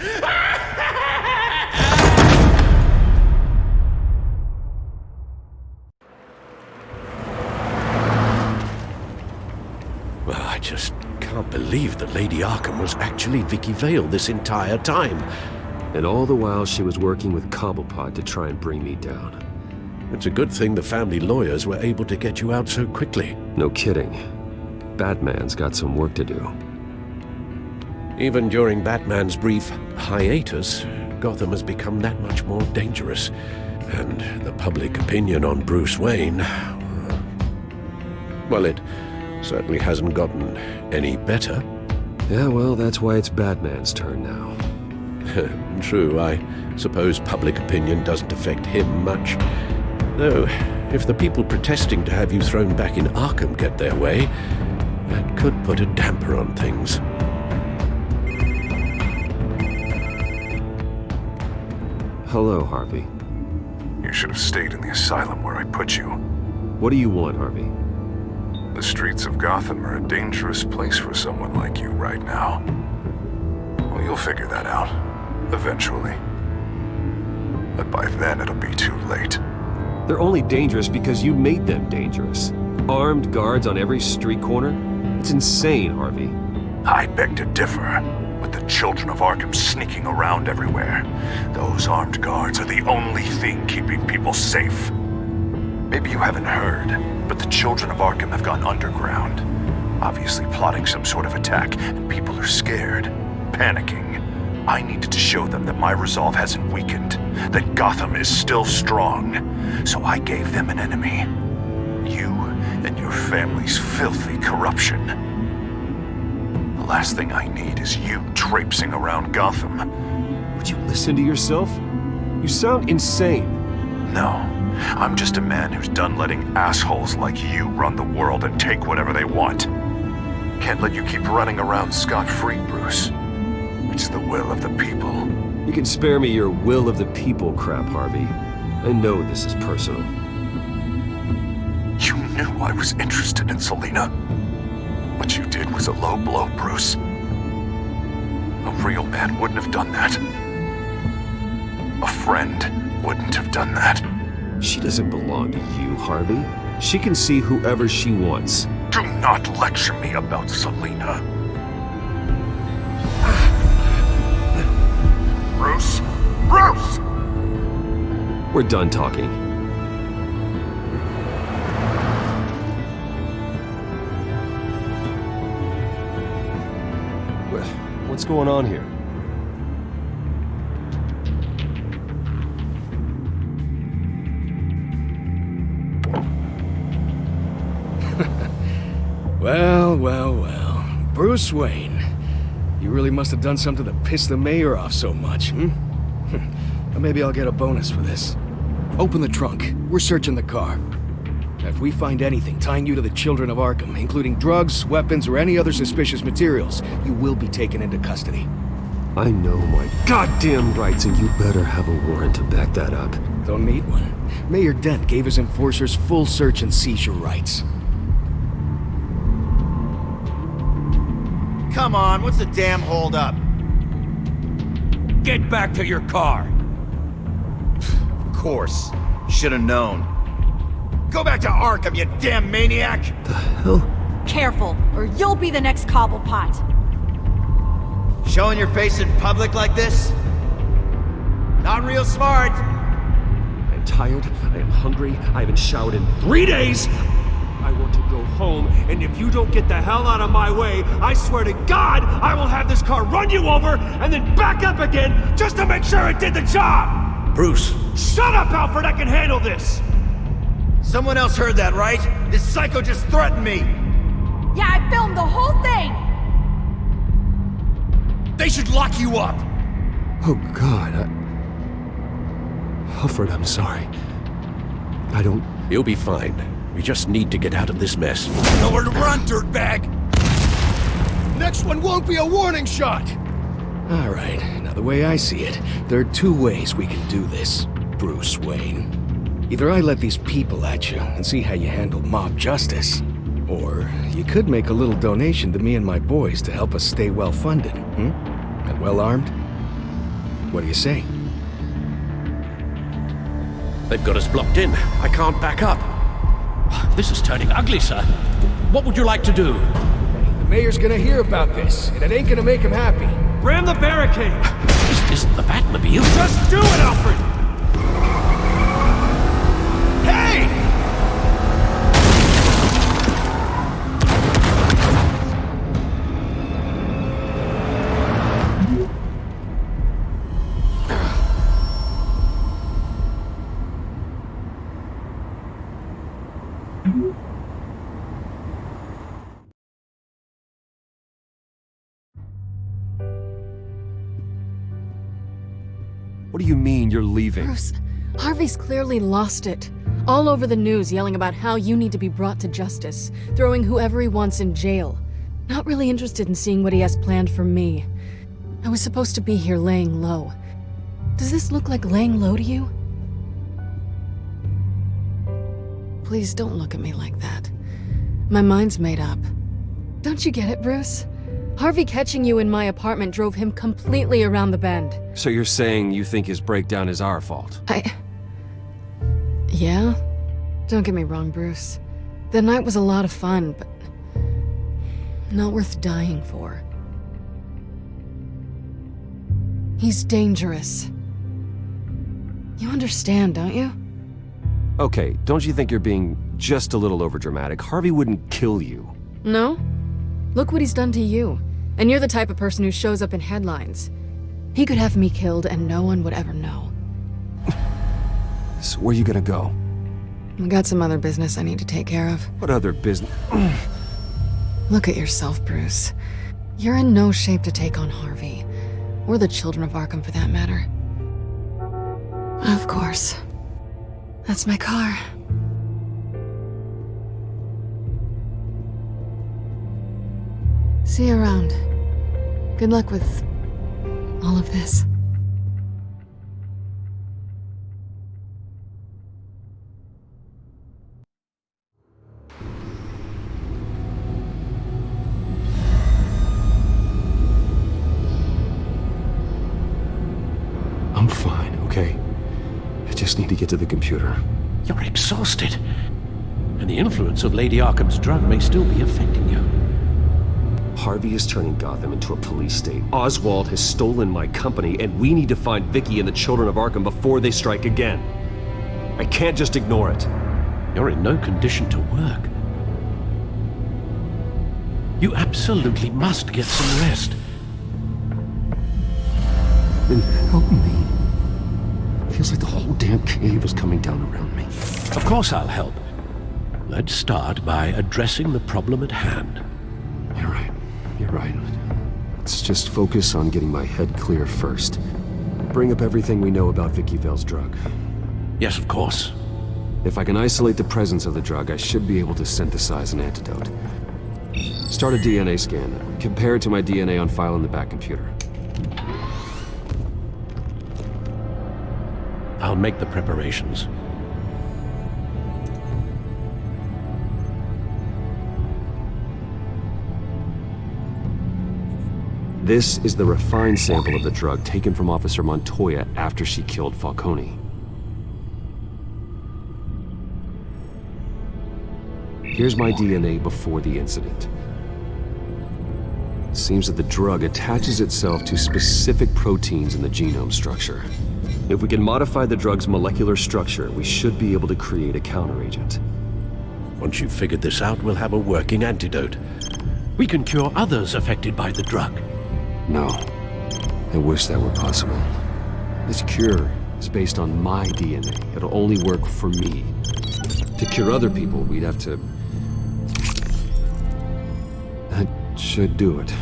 Well, I just can't believe that Lady Arkham was actually Vicky Vale this entire time. And all the while she was working with Cobblepot to try and bring me down. It's a good thing the family lawyers were able to get you out so quickly. No kidding. Batman's got some work to do. Even during Batman's brief hiatus, Gotham has become that much more dangerous. And the public opinion on Bruce Wayne... well, it certainly hasn't gotten any better. Yeah, well, that's why it's Batman's turn now. True, I suppose public opinion doesn't affect him much. Though, if the people protesting to have you thrown back in Arkham get their way, that could put a damper on things. Hello, Harvey. You should have stayed in the asylum where I put you. What do you want, Harvey? The streets of Gotham are a dangerous place for someone like you right now. Well, you'll figure that out. Eventually. But by then it'll be too late. They're only dangerous because you made them dangerous. Armed guards on every street corner? It's insane, Harvey. I beg to differ. With the children of Arkham sneaking around everywhere, those armed guards are the only thing keeping people safe. Maybe you haven't heard, but the children of Arkham have gone underground. Obviously plotting some sort of attack, and people are scared, panicking. I needed to show them that my resolve hasn't weakened, that Gotham is still strong. So I gave them an enemy. You and your family's filthy corruption. last thing I need is you traipsing around Gotham. Would you listen to yourself? You sound insane. No, I'm just a man who's done letting assholes like you run the world and take whatever they want. Can't let you keep running around scot-free, Bruce. It's the will of the people. You can spare me your will of the people crap, Harvey. I know this is personal. You knew I was interested in Selina. What you did was a low blow, Bruce. A real man wouldn't have done that. A friend wouldn't have done that. She doesn't belong to you, Harvey. She can see whoever she wants. Do not lecture me about Selina. Bruce? Bruce! We're done talking. What's going on here? Well. Bruce Wayne. You really must have done something to piss the mayor off so much, Or maybe I'll get a bonus for this. Open the trunk. We're searching the car. If we find anything tying you to the children of Arkham, including drugs, weapons, or any other suspicious materials, you will be taken into custody. I know my goddamn rights, and you better have a warrant to back that up. Don't need one. Mayor Dent gave his enforcers full search and seizure rights. Come on, what's the damn holdup? Get back to your car! Of course. Should've known. Go back to Arkham, you damn maniac! The hell? Careful, or you'll be the next Cobblepot. Showing your face in public like this? Not real smart. I am tired, I am hungry, I haven't showered in 3 days! I want to go home, and if you don't get the hell out of my way, I swear to God, I will have this car run you over, and then back up again, just to make sure it did the job! Bruce! Shut up, Alfred, I can handle this! Someone else heard that, right? This psycho just threatened me! Yeah, I filmed the whole thing! They should lock you up! Oh, God, Alfred, I'm sorry. I don't... You'll be fine. We just need to get out of this mess. Nowhere to run, dirtbag! Next one won't be a warning shot! Alright, now the way I see it, there are 2 ways we can do this, Bruce Wayne. Either I let these people at you and see how you handle mob justice, or you could make a little donation to me and my boys to help us stay well-funded, and well-armed? What do you say? They've got us blocked in. I can't back up. This is turning ugly, sir. What would you like to do? The mayor's gonna hear about this, and it ain't gonna make him happy. Ram the barricade! This isn't the Batmobile. Just do it, Alfred! Hey! What do you mean you're leaving? Bruce, Harvey's clearly lost it. All over the news yelling about how you need to be brought to justice, throwing whoever he wants in jail. Not really interested in seeing what he has planned for me. I was supposed to be here laying low. Does this look like laying low to you? Please don't look at me like that. My mind's made up. Don't you get it, Bruce? Harvey catching you in my apartment drove him completely around the bend. So you're saying you think his breakdown is our fault? Yeah? Don't get me wrong, Bruce. The night was a lot of fun, but not worth dying for. He's dangerous. You understand, don't you? Okay, don't you think you're being just a little overdramatic? Harvey wouldn't kill you. No? Look what he's done to you. And you're the type of person who shows up in headlines. He could have me killed and no one would ever know. So where are you gonna go? I got some other business I need to take care of. What other business? Look at yourself, Bruce. You're in no shape to take on Harvey. Or the children of Arkham, for that matter. Of course. That's my car. See you around. Good luck with all of this. I'm fine, okay? I just need to get to the computer. You're exhausted. And the influence of Lady Arkham's drug may still be affecting you. Harvey is turning Gotham into a police state. Oswald has stolen my company, and we need to find Vicky and the children of Arkham before they strike again. I can't just ignore it. You're in no condition to work. You absolutely must get some rest. Then help me. Feels like the whole damn cave is coming down around me. Of course I'll help. Let's start by addressing the problem at hand. You're right. You're right. Let's just focus on getting my head clear first. Bring up everything we know about Vicky Vale's drug. Yes, of course. If I can isolate the presence of the drug, I should be able to synthesize an antidote. Start a DNA scan. Compare it to my DNA on file in the back computer. I'll make the preparations. This is the refined sample of the drug taken from Officer Montoya after she killed Falcone. Here's my DNA before the incident. It seems that the drug attaches itself to specific proteins in the genome structure. If we can modify the drug's molecular structure, we should be able to create a counteragent. Once you've figured this out, we'll have a working antidote. We can cure others affected by the drug. No. I wish that were possible. This cure is based on my DNA. It'll only work for me. To cure other people, we'd have to... That should do it.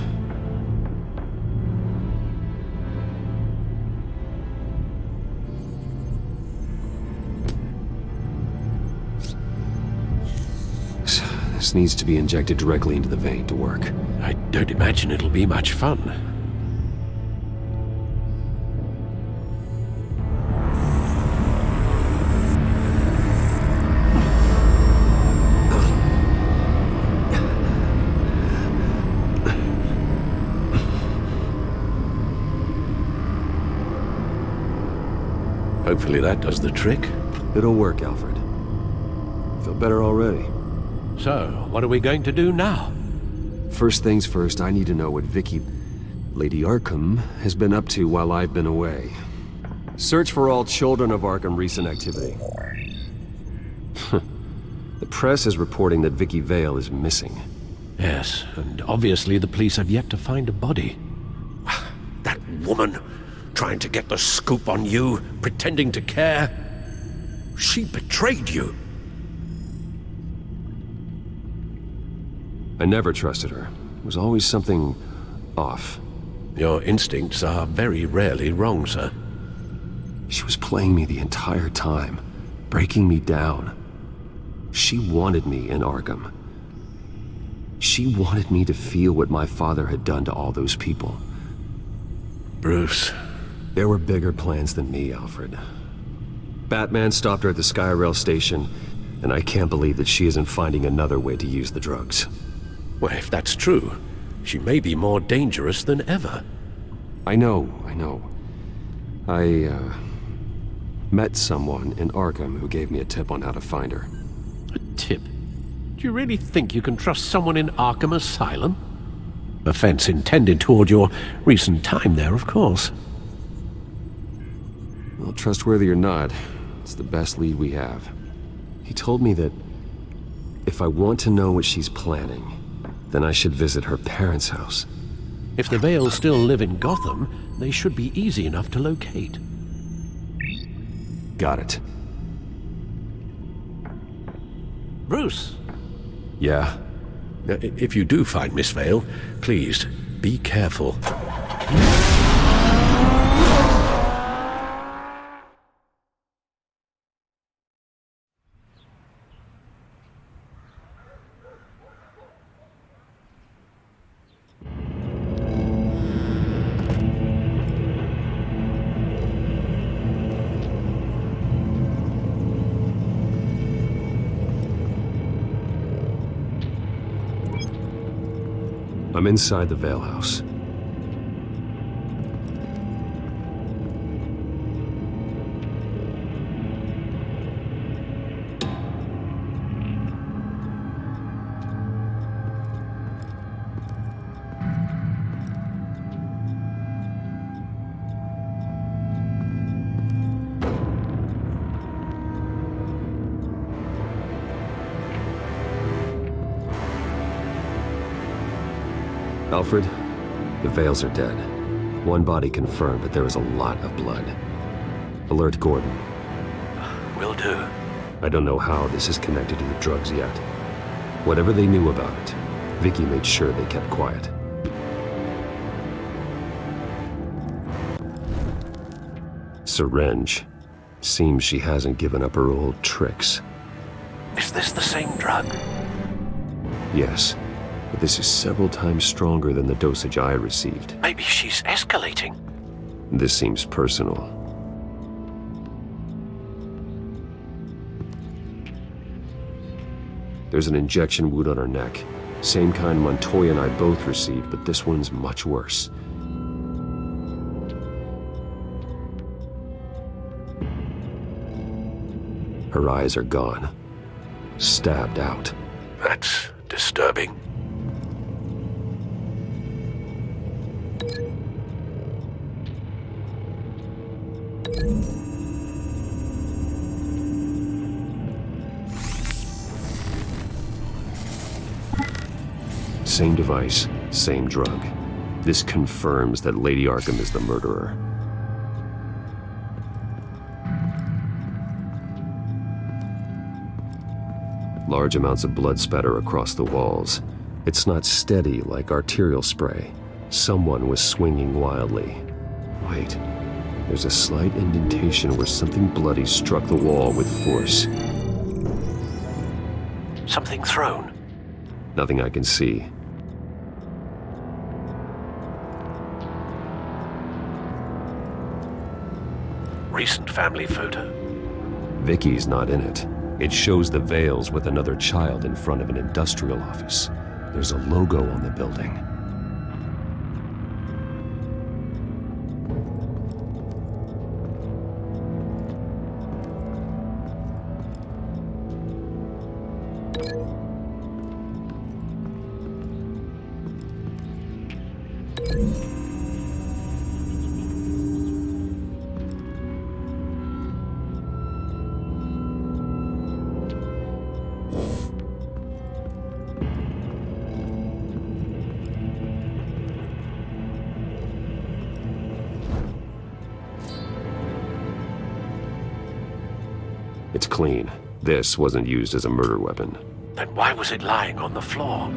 This needs to be injected directly into the vein to work. I don't imagine it'll be much fun. Hopefully that does the trick. It'll work, Alfred. I feel better already. So, what are we going to do now? First things first, I need to know what Vicky, Lady Arkham, has been up to while I've been away. Search for all children of Arkham recent activity. The press is reporting that Vicky Vale is missing. Yes, and obviously the police have yet to find a body. That woman, trying to get the scoop on you, pretending to care. She betrayed you. I never trusted her. There was always something off. Your instincts are very rarely wrong, sir. She was playing me the entire time, breaking me down. She wanted me in Arkham. She wanted me to feel what my father had done to all those people. Bruce. There were bigger plans than me, Alfred. Batman stopped her at the Skyrail station, and I can't believe that she isn't finding another way to use the drugs. Well, if that's true, she may be more dangerous than ever. I know. I met someone in Arkham who gave me a tip on how to find her. A tip? Do you really think you can trust someone in Arkham Asylum? Offense intended toward your recent time there, of course. Well, trustworthy or not, it's the best lead we have. He told me that if I want to know what she's planning, then I should visit her parents' house. If the Vales still live in Gotham, they should be easy enough to locate. Got it. Bruce! Yeah? If you do find Miss Vale, please, Be careful. I'm inside the Vale House. Alfred, the Vales are dead. One body confirmed, but there is a lot of blood. Alert Gordon. Will do. I don't know how this is connected to the drugs yet. Whatever they knew about it, Vicky made sure they kept quiet. Syringe. Seems she hasn't given up her old tricks. Is this the same drug? Yes. But this is several times stronger than the dosage I received. Maybe she's escalating. This seems personal. There's an injection wound on her neck. Same kind Montoya and I both received, but this one's much worse. Her eyes are gone. Stabbed out. That's disturbing. Same device, same drug. This confirms that Lady Arkham is the murderer. Large amounts of blood spatter across the walls. It's not steady like arterial spray. Someone was swinging wildly. Wait, there's a slight indentation where something bloody struck the wall with force. Something thrown? Nothing I can see. Recent family photo. Vicky's not in it. It shows the Vales with another child in front of an industrial office. There's a logo on the building. It's clean. This wasn't used as a murder weapon. Then why was it lying on the floor?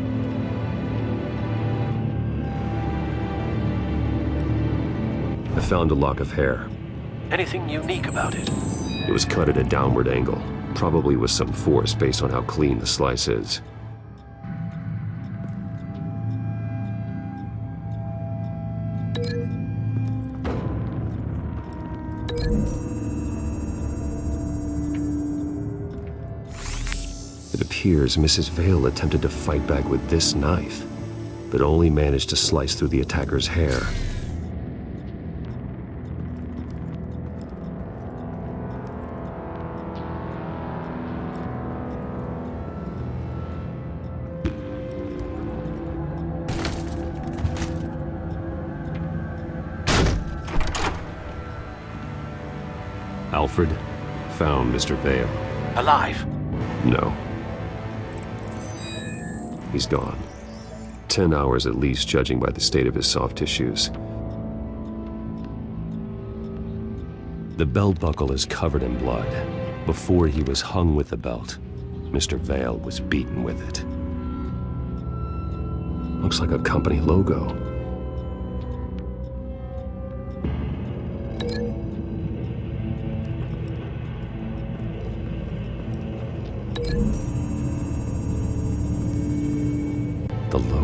I found a lock of hair. Anything unique about it? It was cut at a downward angle, probably with some force based on how clean the slice is. It appears Mrs. Vale attempted to fight back with this knife, but only managed to slice through the attacker's hair. Alfred found Mr. Vale. Alive? No. He's gone. 10 hours at least, judging by the state of his soft tissues. The belt buckle is covered in blood. Before he was hung with the belt, Mr. Vale was beaten with it. Looks like a company logo.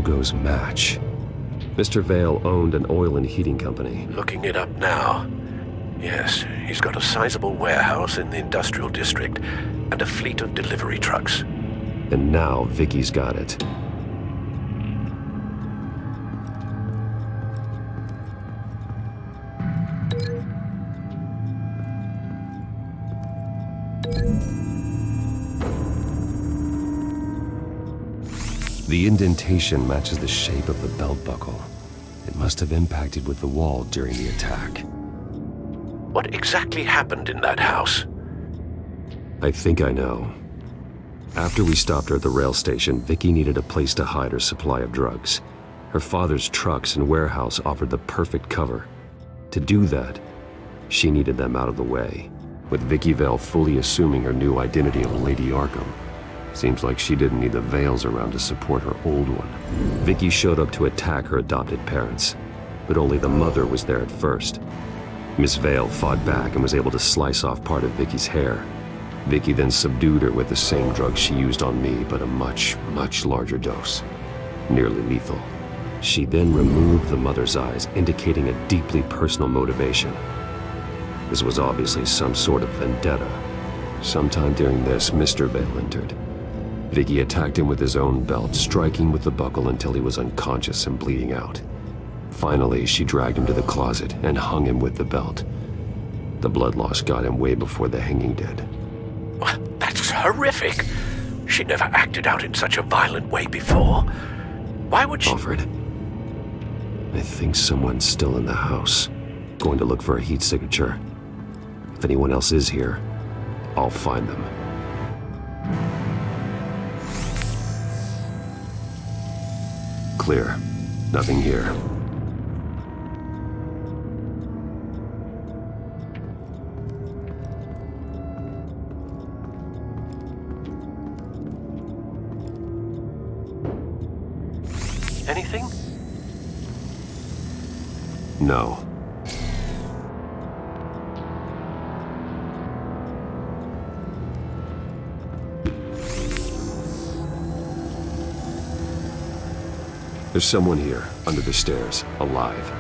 Hugo's match. Mr. Vale owned an oil and heating company. Looking it up now. Yes, he's got a sizable warehouse in the industrial district and a fleet of delivery trucks. And now Vicky's got it. The indentation matches the shape of the belt buckle. It must have impacted with the wall during the attack. What exactly happened in that house? I think I know. After we stopped her at the rail station, Vicky needed a place to hide her supply of drugs. Her father's trucks and warehouse offered the perfect cover. To do that, she needed them out of the way, with Vicky Vale fully assuming her new identity of Lady Arkham. Seems like she didn't need the Vales around to support her old one. Vicky showed up to attack her adopted parents, but only the mother was there at first. Miss Vale fought back and was able to slice off part of Vicky's hair. Vicky then subdued her with the same drug she used on me, but a much, much larger dose. Nearly lethal. She then removed the mother's eyes, indicating a deeply personal motivation. This was obviously some sort of vendetta. Sometime during this, Mr. Vale entered. Vicky attacked him with his own belt, striking with the buckle until he was unconscious and bleeding out. Finally, she dragged him to the closet and hung him with the belt. The blood loss got him way before the hanging did. That's horrific. She never acted out in such a violent way before. Why would she— Alfred, I think someone's still in the house. Going to look for a heat signature. If anyone else is here, I'll find them. Clear. Nothing here. Anything? No. There's someone here, under the stairs, alive.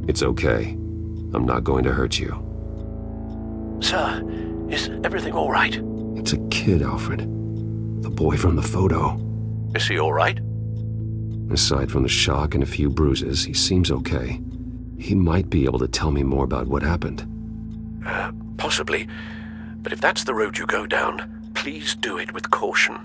It's okay. I'm not going to hurt you. Sir, is everything all right? It's a kid, Alfred. The boy from the photo. Is he all right? Aside from the shock and a few bruises, he seems okay. He might be able to tell me more about what happened. Possibly. But if that's the road you go down, please do it with caution.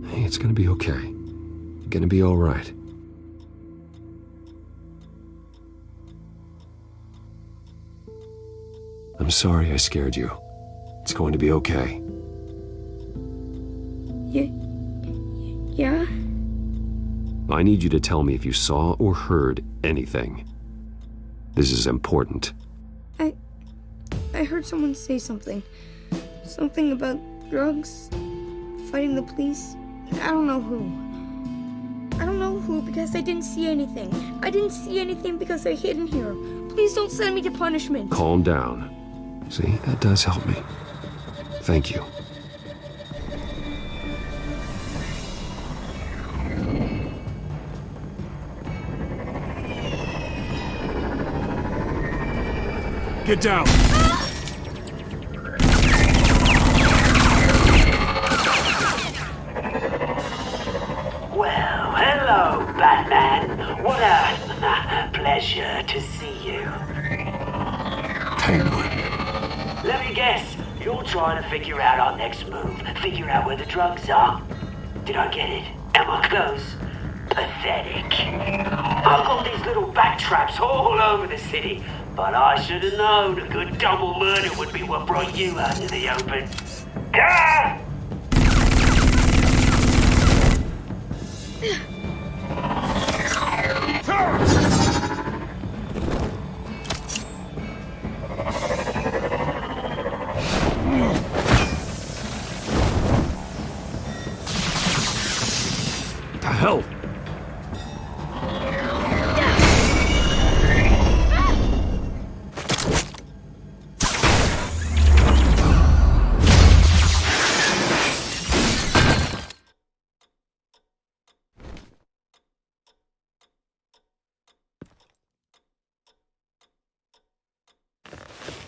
Hey, it's gonna be okay. You're gonna be all right. I'm sorry I scared you. It's going to be okay. Yeah? I need you to tell me if you saw or heard anything. This is important. I heard someone say something. Something about drugs, fighting the police. I don't know who. I don't know who because I didn't see anything. I didn't see anything because I hid in here. Please don't send me to punishment. Calm down. See, that does help me. Thank you. Get down! Well, hello, Batman. What a pleasure to see you. Penguin. Let me guess, you're trying to figure out our next move. Figure out where the drugs are. Did I get it? Am I close? Pathetic. I've got these little bat traps all over the city, but I should have known a good double murder would be what brought you out to the open. Ah! The hell?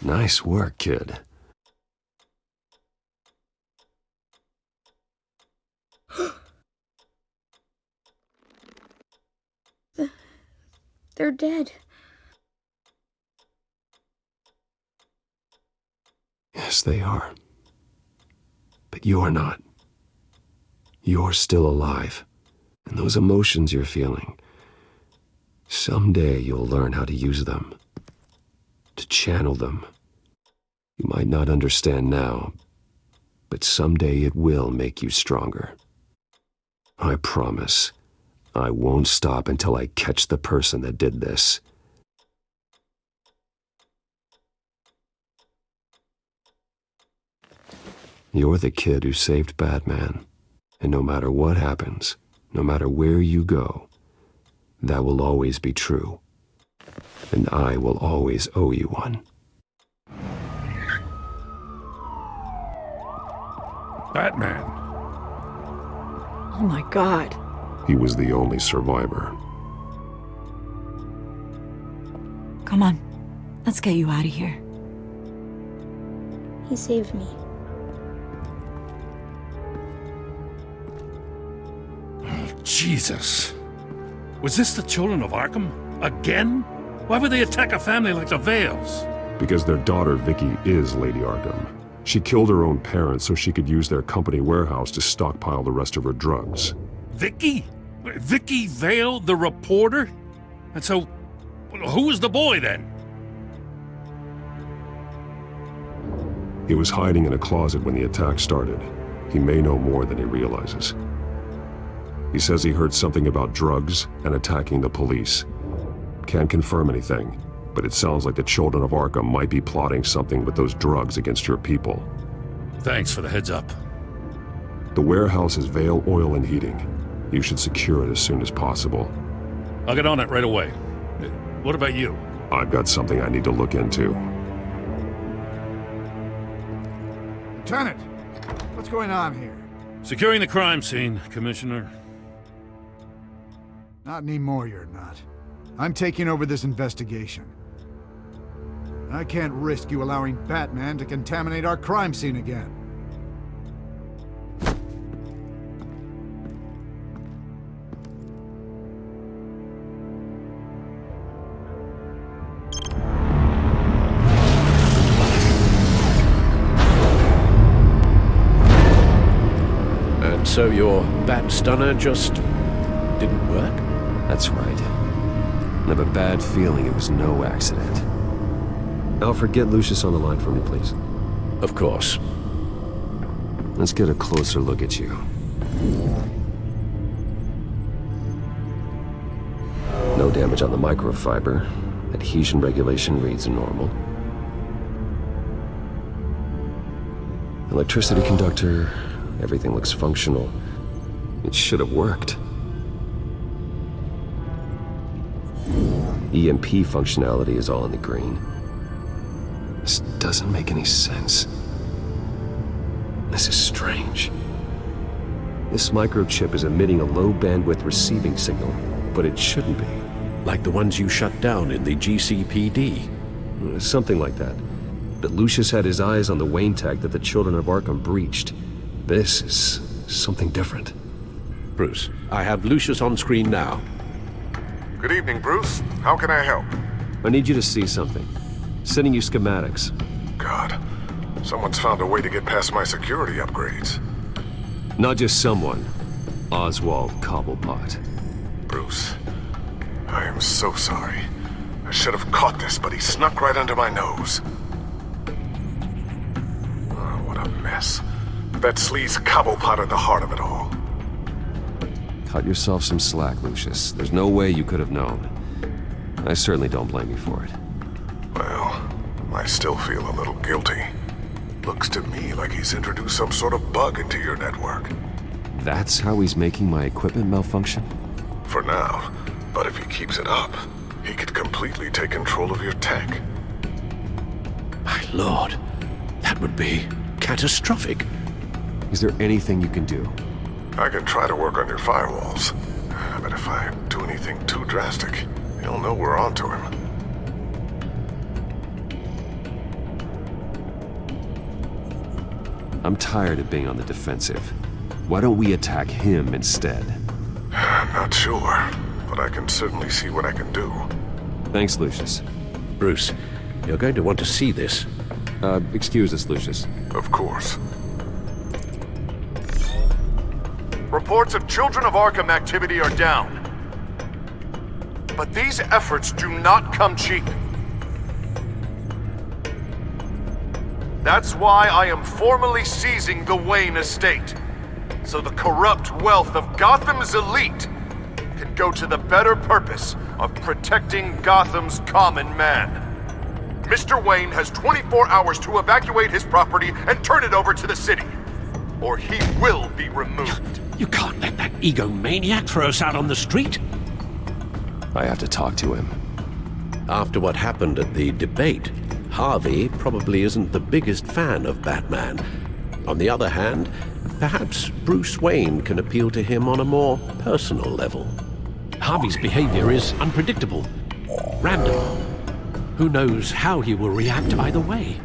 Nice work, kid. They're dead. Yes, they are. But you're not. You're still alive. And those emotions you're feeling, someday you'll learn how to use them. To channel them. You might not understand now, but someday it will make you stronger. I promise. I won't stop until I catch the person that did this. You're the kid who saved Batman. And no matter what happens, no matter where you go, that will always be true. And I will always owe you one. Batman. Oh my God. He was the only survivor. Come on. Let's get you out of here. He saved me. Jesus. Was this the children of Arkham? Again? Why would they attack a family like the Vales? Because their daughter, Vicky, is Lady Arkham. She killed her own parents so she could use their company warehouse to stockpile the rest of her drugs. Vicky? Vicky Vale, the reporter? And so, who was the boy then? He was hiding in a closet when the attack started. He may know more than he realizes. He says he heard something about drugs and attacking the police. Can't confirm anything, but it sounds like the children of Arkham might be plotting something with those drugs against your people. Thanks for the heads up. The warehouse is Vale Oil and Heating. You should secure it as soon as possible. I'll get on it right away. What about you? I've got something I need to look into. Lieutenant, what's going on here? Securing the crime scene, Commissioner. Not anymore, you're not. I'm taking over this investigation. I can't risk you allowing Batman to contaminate our crime scene again. And so your bat stunner just didn't work? That's right. I have a bad feeling it was no accident. Alfred, get Lucius on the line for me, please. Of course. Let's get a closer look at you. No damage on the microfiber. Adhesion regulation reads normal. Electricity conductor, everything looks functional. It should have worked. EMP functionality is all in the green. This doesn't make any sense. This is strange. This microchip is emitting a low-bandwidth receiving signal, but it shouldn't be. Like the ones you shut down in the GCPD? Something like that. But Lucius had his eyes on the Wayne tag that the children of Arkham breached. This is something different. Bruce, I have Lucius on screen now. Good evening, Bruce. How can I help? I need you to see something. Sending you schematics. God, someone's found a way to get past my security upgrades. Not just someone. Oswald Cobblepot. Bruce, I am so sorry. I should have caught this, but he snuck right under my nose. Oh, what a mess. That sleaze Cobblepot at the heart of it all. Cut yourself some slack, Lucius. There's no way you could have known. I certainly don't blame you for it. Well, I still feel a little guilty. Looks to me like he's introduced some sort of bug into your network. That's how he's making my equipment malfunction? For now. But if he keeps it up, he could completely take control of your tech. My lord, that would be catastrophic. Is there anything you can do? I can try to work on your firewalls. But if I do anything too drastic, he'll know we're onto him. I'm tired of being on the defensive. Why don't we attack him instead? I'm not sure, but I can certainly see what I can do. Thanks, Lucius. Bruce, you're going to want to see this. Excuse us, Lucius. Of course. Reports of Children of Arkham activity are down. But these efforts do not come cheap. That's why I am formally seizing the Wayne estate, so the corrupt wealth of Gotham's elite can go to the better purpose of protecting Gotham's common man. Mr. Wayne has 24 hours to evacuate his property and turn it over to the city, or he will be removed. You can't let that egomaniac throw us out on the street. I have to talk to him. After what happened at the debate, Harvey probably isn't the biggest fan of Batman. On the other hand, perhaps Bruce Wayne can appeal to him on a more personal level. Harvey's behavior is unpredictable, random. Who knows how he will react either way?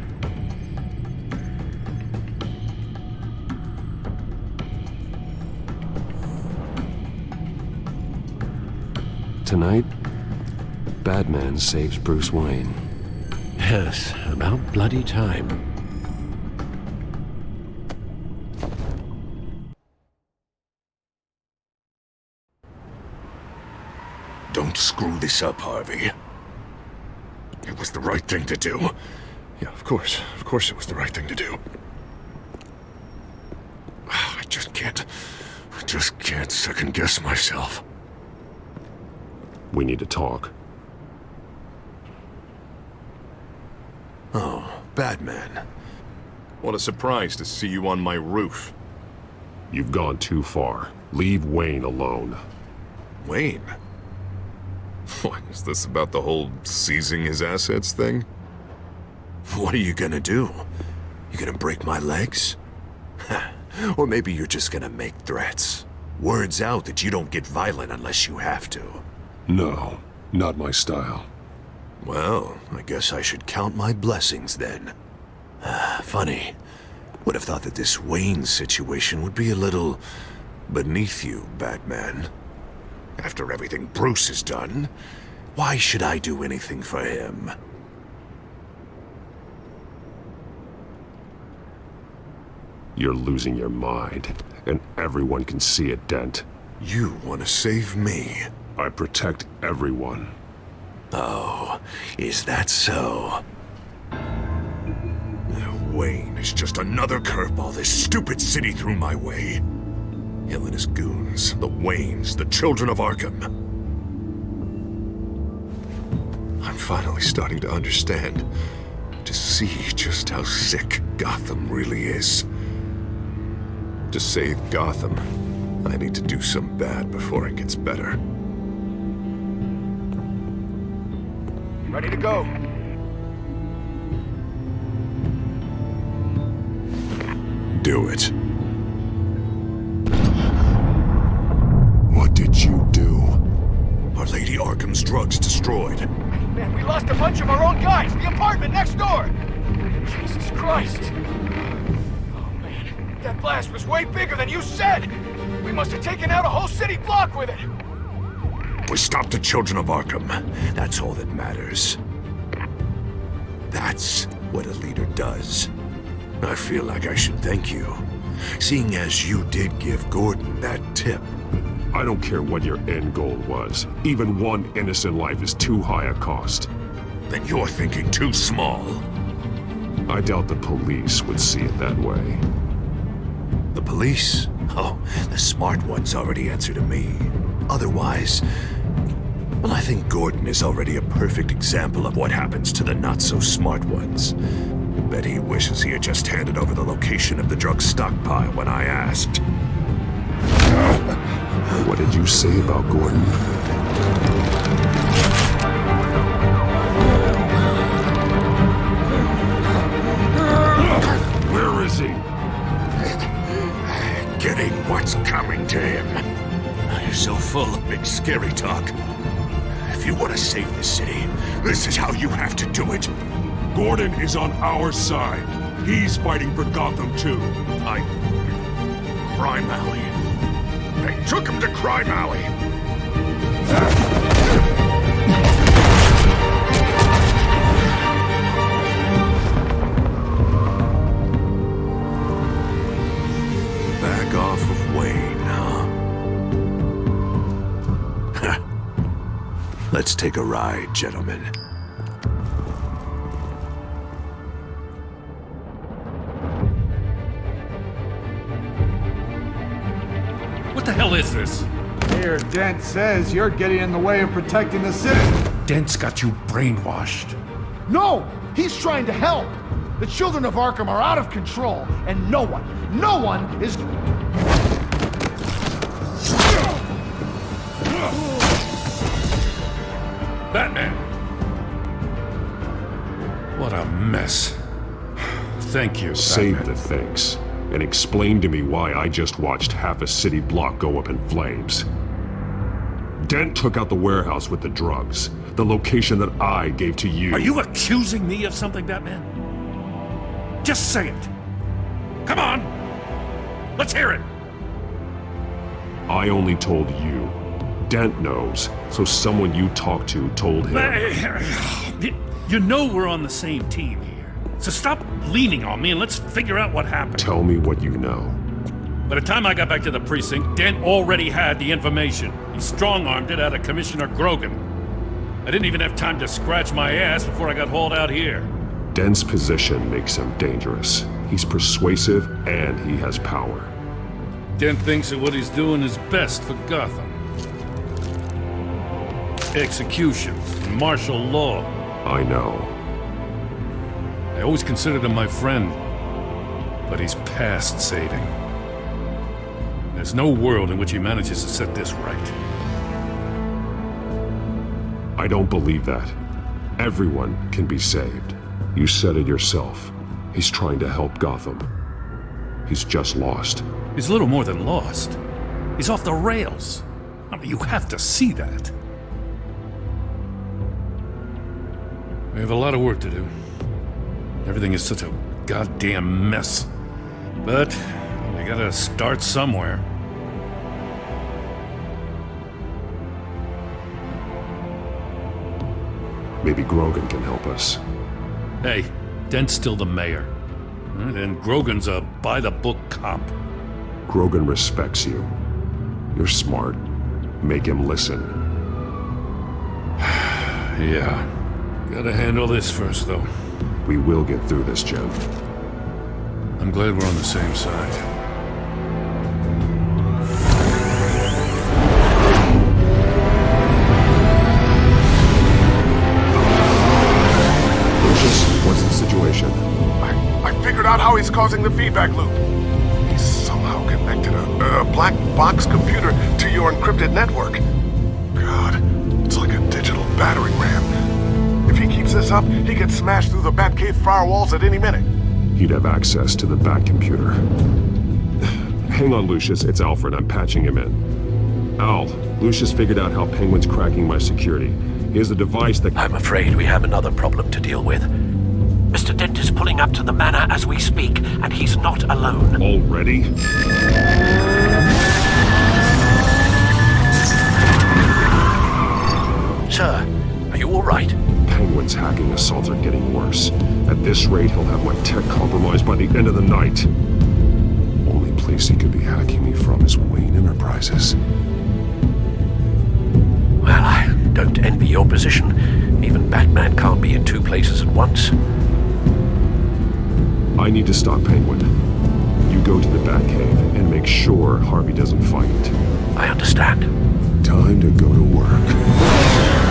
Tonight, Batman saves Bruce Wayne. Yes, about bloody time. Don't screw this up, Harvey. It was the right thing to do. Yeah, of course it was the right thing to do. I just can't second-guess myself. We need to talk. Oh, Batman. What a surprise to see you on my roof. You've gone too far. Leave Wayne alone. Wayne? What, is this about the whole seizing his assets thing? What are you gonna do? You gonna break my legs? Or maybe you're just gonna make threats. Words out that you don't get violent unless you have to. No, not my style. Well, I guess I should count my blessings then. Funny. Would have thought that this Wayne situation would be a little beneath you, Batman. After everything Bruce has done, why should I do anything for him? You're losing your mind, and everyone can see it, Dent. You want to save me? I protect everyone. Oh, is that so? Wayne is just another curveball this stupid city threw my way. Him and his goons, the Waynes, the Children of Arkham. I'm finally starting to understand, to see just how sick Gotham really is. To save Gotham, I need to do some bad before it gets better. Ready to go. Do it. What did you do? Our Lady Arkham's drugs destroyed. Man, we lost a bunch of our own guys. The apartment next door. Jesus Christ. Oh, man. That blast was way bigger than you said. We must have taken out a whole city block with it. We stopped the Children of Arkham. That's all that matters. That's what a leader does. I feel like I should thank you, seeing as you did give Gordon that tip. I don't care what your end goal was. Even one innocent life is too high a cost. Then you're thinking too small. I doubt the police would see it that way. The police? Oh, the smart ones already answer to me. Otherwise, Well, I think Gordon is already a perfect example of what happens to the not-so-smart ones. Bet he wishes he had just handed over the location of the drug stockpile when I asked. What did you say about Gordon? Where is he? Getting what's coming to him. You're so full of big scary talk. If you want to save this city, this is how you have to do it. Gordon is on our side. He's fighting for Gotham too. Crime Alley. They took him to Crime Alley. Back off of Wayne, huh? Let's take a ride, gentlemen. What the hell is this? Mayor Dent says you're getting in the way of protecting the city. Dent's got you brainwashed. No! He's trying to help! The children of Arkham are out of control, and no one is... Batman! What a mess. Thank you, Save Batman. the thanks, and explain to me why I just watched half a city block go up in flames. Dent took out the warehouse with the drugs, the location that I gave to you. Are you accusing me of something, Batman? Just say it. Come on! Let's hear it! I only told you. Dent knows, so someone you talked to told him. You know we're on the same team here. So stop leaning on me and let's figure out what happened. Tell me what you know. By the time I got back to the precinct, Dent already had the information. He strong-armed it out of Commissioner Grogan. I didn't even have time to scratch my ass before I got hauled out here. Dent's position makes him dangerous. He's persuasive and he has power. Dent thinks that what he's doing is best for Gotham. Execution, martial law. I know. I always considered him my friend, but he's past saving. There's no world in which he manages to set this right. I don't believe that. Everyone can be saved. You said it yourself. He's trying to help Gotham. He's just lost. He's little more than lost. He's off the rails. I mean, you have to see that. We have a lot of work to do. Everything is such a goddamn mess. But we gotta start somewhere. Maybe Grogan can help us. Hey, Dent's still the mayor. And Grogan's a by-the-book cop. Grogan respects you. You're smart. Make him listen. Yeah. Gotta handle this first, though. We will get through this, Jim. I'm glad we're on the same side. Lucius, what's the situation? I figured out how he's causing the feedback loop. He's somehow connected a black box computer to your encrypted network. God, it's like a digital battering ram. If he keeps this up, he could smash through the Batcave firewalls at any minute. He'd have access to the Bat computer. Hang on, Lucius. It's Alfred. I'm patching him in. Al, Lucius figured out how Penguin's cracking my security. He has a device that... I'm afraid we have another problem to deal with. Mr. Dent is pulling up to the manor as we speak, and he's not alone. Already? Sir, are you all right? Penguin's hacking assaults are getting worse. At this rate, he'll have my tech compromised by the end of the night. Only place he could be hacking me from is Wayne Enterprises. Well, I don't envy your position. Even Batman can't be in two places at once. I need to stop Penguin. You go to the Batcave and make sure Harvey doesn't find it. I understand. Time to go to work.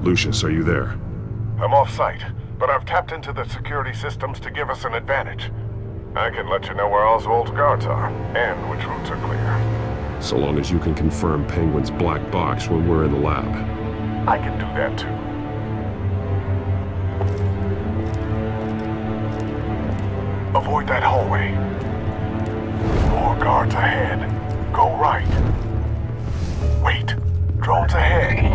Lucius, are you there? I'm off-site, but I've tapped into the security systems to give us an advantage. I can let you know where Oswald's guards are, and which routes are clear. So long as you can confirm Penguin's black box when we're in the lab. I can do that too. Avoid that hallway. More guards ahead. Go right. Wait. Drones ahead.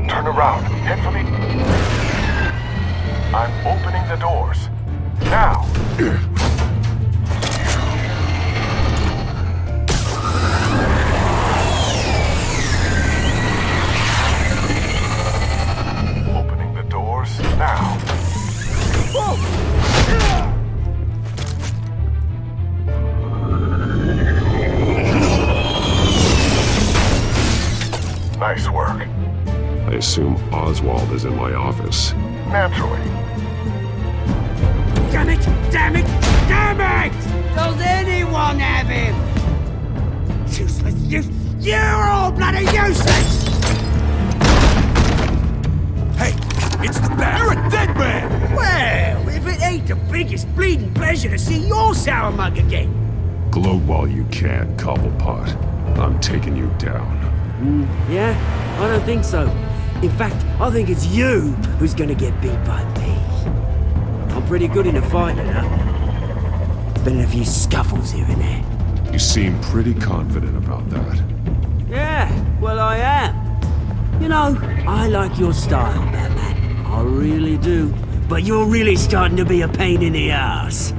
Turn around. Head for the... I'm opening the doors. Now! Opening the doors now. Nice work. I assume Oswald is in my office. Naturally. Damn it! Damn it! Damn it! Does anyone have him? Useless! You're all bloody useless! Hey, it's the Bat. You're a dead man! Well, if it ain't the biggest bleeding pleasure to see your sour mug again. Gloat while you can, Cobblepot. I'm taking you down. Yeah? I don't think so. In fact, I think it's you who's gonna get beat by me. I'm pretty good in a fight, you know. Been in a few scuffles here and there. You seem pretty confident about that. Yeah, well I am. You know, I like your style, Batman. I really do. But you're really starting to be a pain in the ass.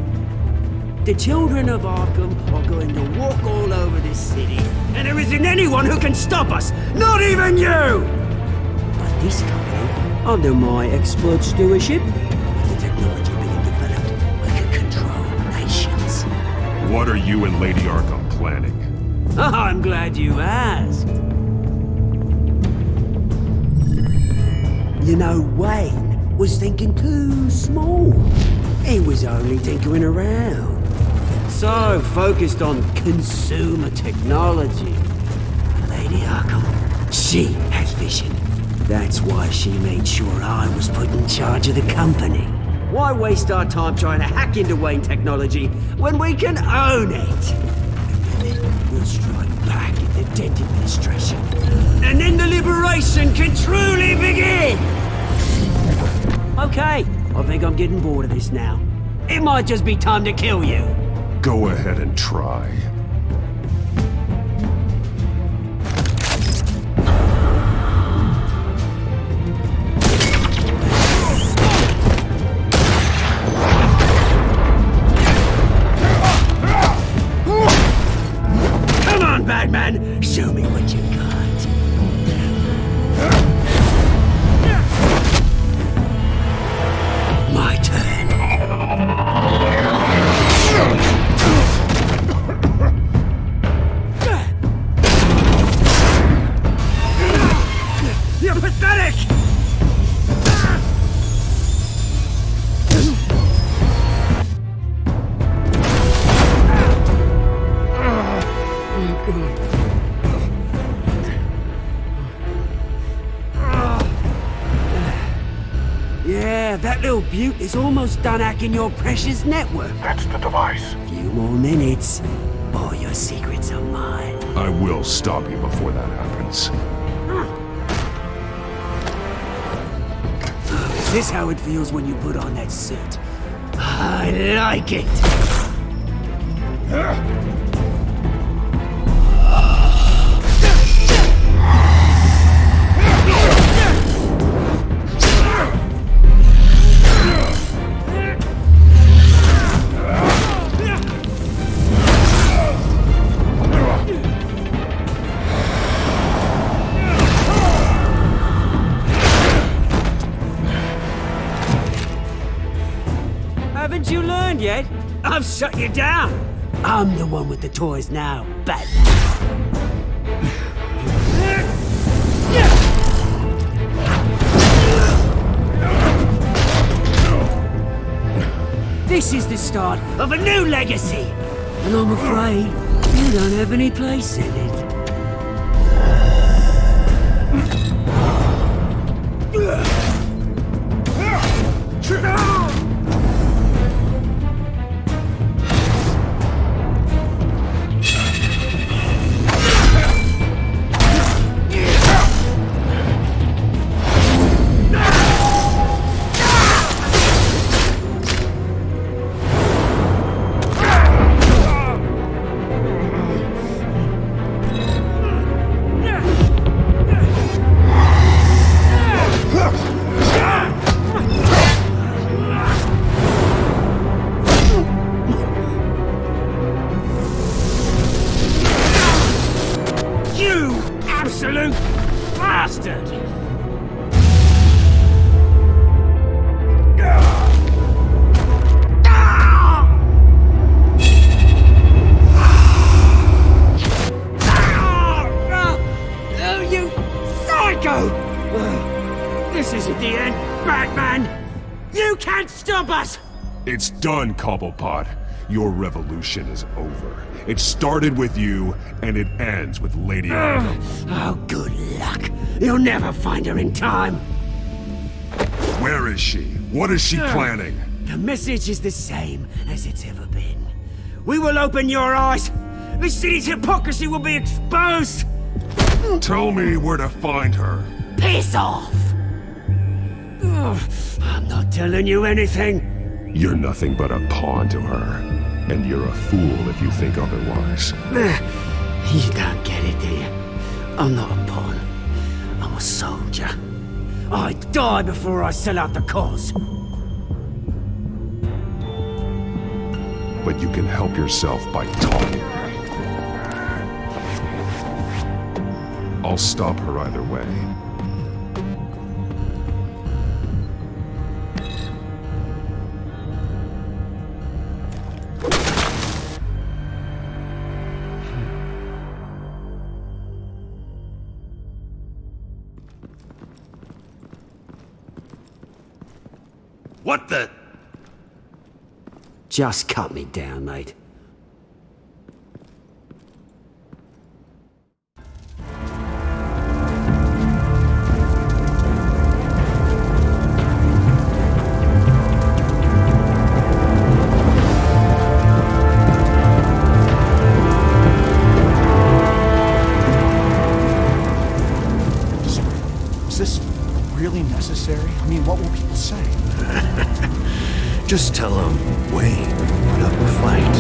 The children of Arkham are going to walk all over this city, and there isn't anyone who can stop us, not even you! But this company, under my expert stewardship, with the technology being developed, we can control nations. What are you and Lady Arkham planning? I'm glad you asked. You know, Wayne was thinking too small. He was only tinkering around. So focused on consumer technology. Lady Arkham, she has vision. That's why she made sure I was put in charge of the company. Why waste our time trying to hack into Wayne technology when we can own it? And then we'll strike back at the Dent administration. And then the liberation can truly begin! Okay, I think I'm getting bored of this now. It might just be time to kill you. Go ahead and try. Come on, Batman! Show me what you got. My turn. You're pathetic! Yeah, that little beaut is almost done hacking your precious network. That's the device. Few more minutes, all your secrets are mine. I will stop you before that happens. Is this how it feels when you put on that suit? I like it! Haven't you learned yet? I've shut you down. I'm the one with the toys now, Batman. This is the start of a new legacy, and I'm afraid you don't have any place in it. absolute bastard! Oh, you psycho! This isn't the end, Batman! You can't stop us! It's done, Cobblepot. Your revolution is over. It started with you, and it ends with Lady Arkham. Oh, good luck. You'll never find her in time. Where is she? What is she planning? The message is the same as it's ever been. We will open your eyes. The city's hypocrisy will be exposed. Tell me where to find her. Piss off! I'm not telling you anything. You're nothing but a pawn to her. And you're a fool if you think otherwise. You don't get it, do you? I'm not a pawn. I'm a soldier. I die before I sell out the cause. But you can help yourself by talking. I'll stop her either way. What the? Just cut me down, mate. Is this really necessary? I mean, what will people say? Just tell him Wayne put up a fight.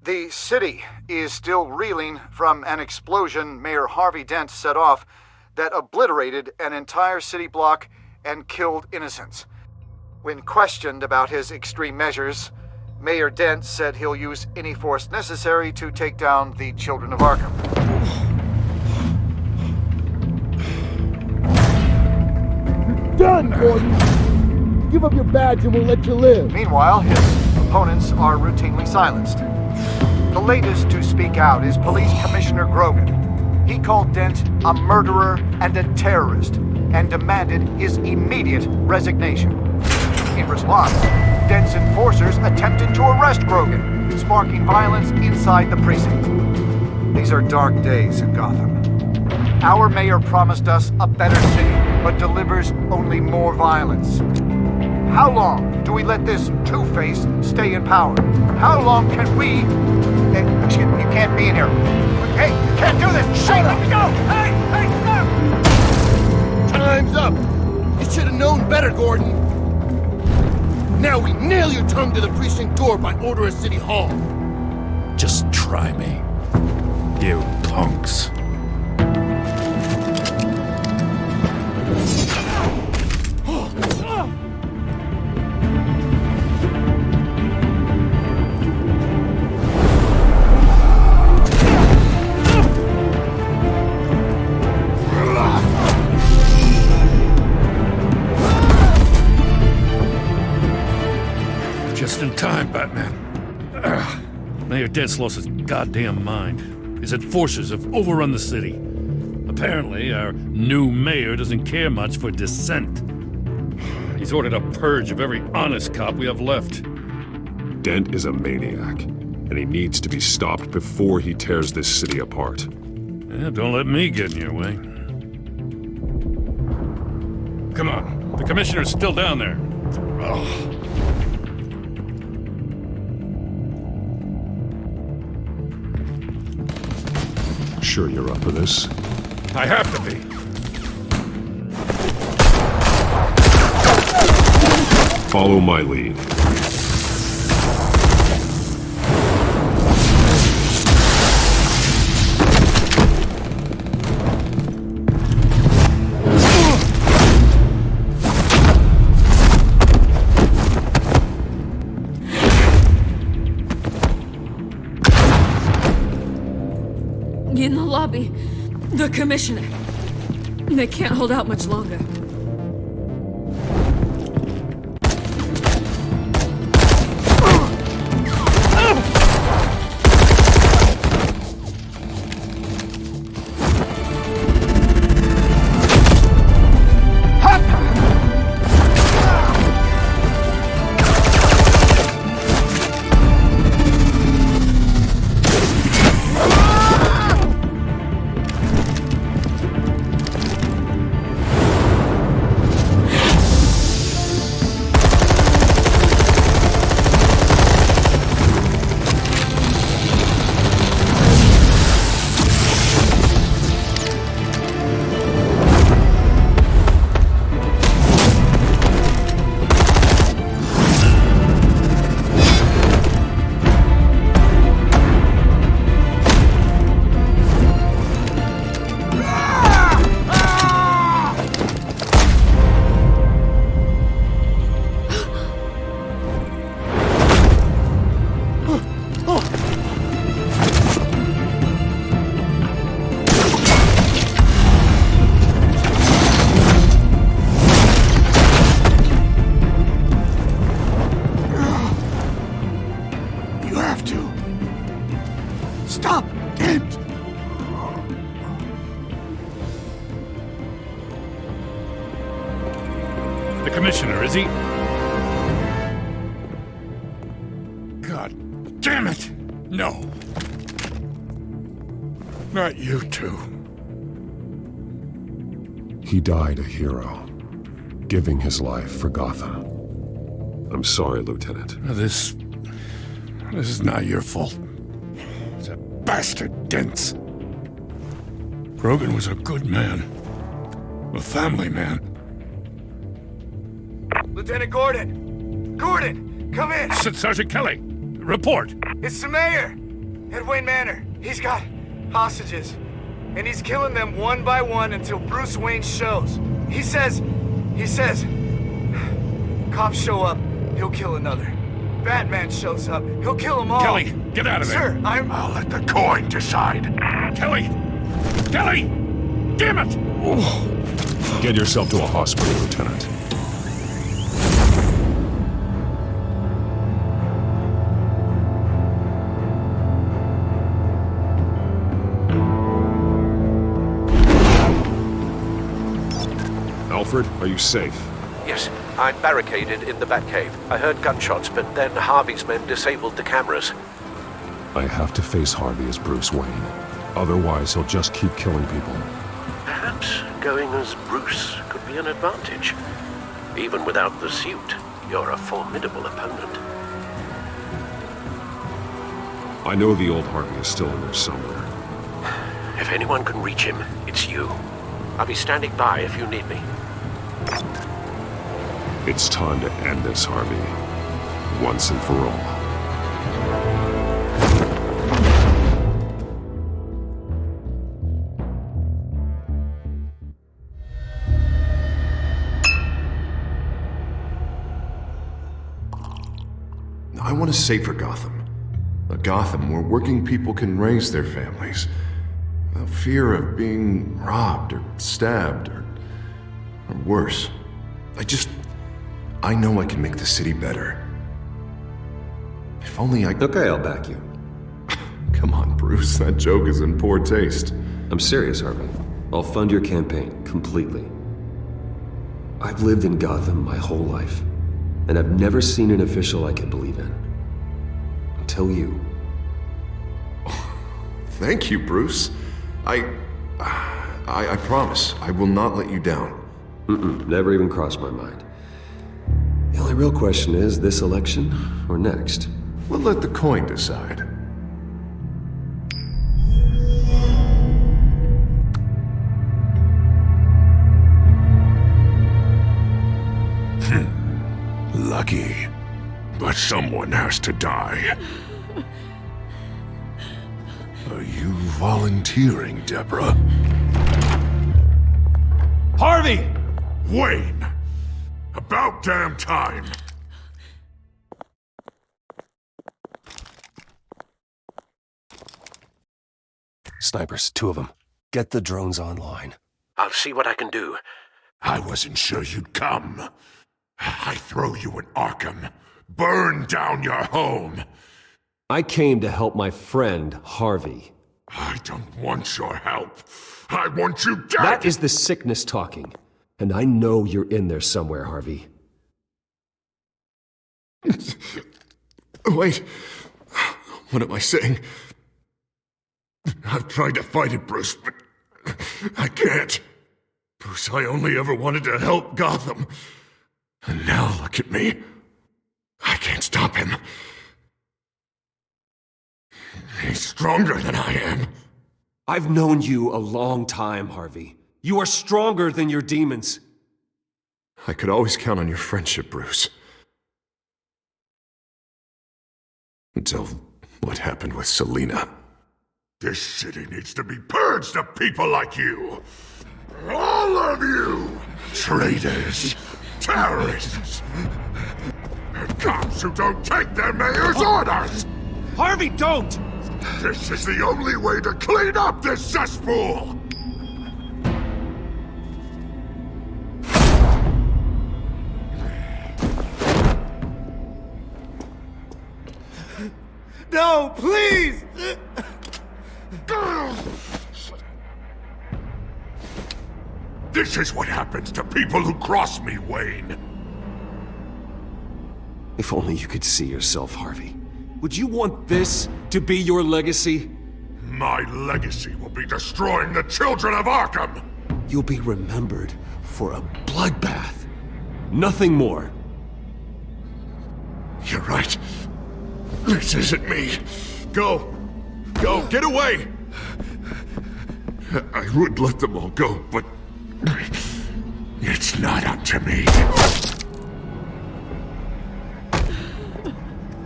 The city is still reeling from an explosion Mayor Harvey Dent set off that obliterated an entire city block and killed innocents. When questioned about his extreme measures, Mayor Dent said he'll use any force necessary to take down the children of Arkham. You're done, Gordon! Give up your badge and we'll let you live. Meanwhile, his opponents are routinely silenced. The latest to speak out is Police Commissioner Grogan. He called Dent a murderer and a terrorist and demanded his immediate resignation. In response, Dent's enforcers attempted to arrest Grogan, sparking violence inside the precinct. These are dark days in Gotham. Our mayor promised us a better city, but delivers only more violence. How long do we let this two-face stay in power? How long can we... Hey, you can't be in here. Hey, you can't do this! Shut up! Let me go! Hey, no! Time's up! You should have known better, Gordon. Now we nail your tongue to the precinct door by order of City Hall. Just try me, you punks. time, Batman. Mayor Dent's lost his goddamn mind. His enforcers have overrun the city. Apparently, our new mayor doesn't care much for dissent. He's ordered a purge of every honest cop we have left. Dent is a maniac, and he needs to be stopped before he tears this city apart. Yeah, don't let me get in your way. Come on, the commissioner's still down there. Oh. Sure you're up for this? I have to be. Follow my lead. In the lobby, the commissioner. They can't hold out much longer. Commissioner, is he? God damn it! No. Not you two. He died a hero, giving his life for Gotham. I'm sorry, Lieutenant. This is not your fault. It's a bastard Dent's. Grogan was a good man. A family man. Lieutenant Gordon! Gordon, come in! Sergeant Kelly, report! It's the mayor! At Wayne Manor. He's got hostages. And he's killing them one by one until Bruce Wayne shows. He says, cops show up, he'll kill another. Batman shows up, he'll kill them all. Kelly, get out of there! Sir, I'll let the coin decide. Kelly! Kelly! Damn it! Oh. Get yourself to a hospital, Lieutenant. Alfred, are you safe? Yes, I'm barricaded in the Batcave. I heard gunshots, but then Harvey's men disabled the cameras. I have to face Harvey as Bruce Wayne. Otherwise, he'll just keep killing people. Perhaps going as Bruce could be an advantage. Even without the suit, you're a formidable opponent. I know the old Harvey is still in there somewhere. If anyone can reach him, it's you. I'll be standing by if you need me. It's time to end this, Harvey. Once and for all. I want a safer Gotham. A Gotham where working people can raise their families. Without fear of being robbed or stabbed or worse. I know I can make the city better. If only I... Okay, I'll back you. Come on, Bruce, that joke is in poor taste. I'm serious, Harvey. I'll fund your campaign, completely. I've lived in Gotham my whole life, and I've never seen an official I can believe in. Until you. Thank you, Bruce. I promise, I will not let you down. Never even crossed my mind. The only real question is, this election or next? We'll let the coin decide. Lucky. But someone has to die. Are you volunteering, Deborah? Harvey! Wayne! About damn time! Snipers, 2 of them. Get the drones online. I'll see what I can do. I wasn't sure you'd come. I throw you in Arkham. Burn down your home. I came to help my friend, Harvey. I don't want your help. I want you dead! That is the sickness talking. And I know you're in there somewhere, Harvey. Wait. What am I saying? I've tried to fight it, Bruce, but I can't. Bruce, I only ever wanted to help Gotham. And now look at me. I can't stop him. He's stronger than I am. I've known you a long time, Harvey. You are stronger than your demons. I could always count on your friendship, Bruce. Until what happened with Selina. This city needs to be purged of people like you. All of you! Traitors, terrorists, and cops who don't take their mayor's orders! Harvey, don't! This is the only way to clean up this cesspool! No, please! This is what happens to people who cross me, Wayne. If only you could see yourself, Harvey. Would you want this to be your legacy? My legacy will be destroying the children of Arkham! You'll be remembered for a bloodbath. Nothing more. You're right. This isn't me. Go. Go. Get away. I would let them all go, but it's not up to me.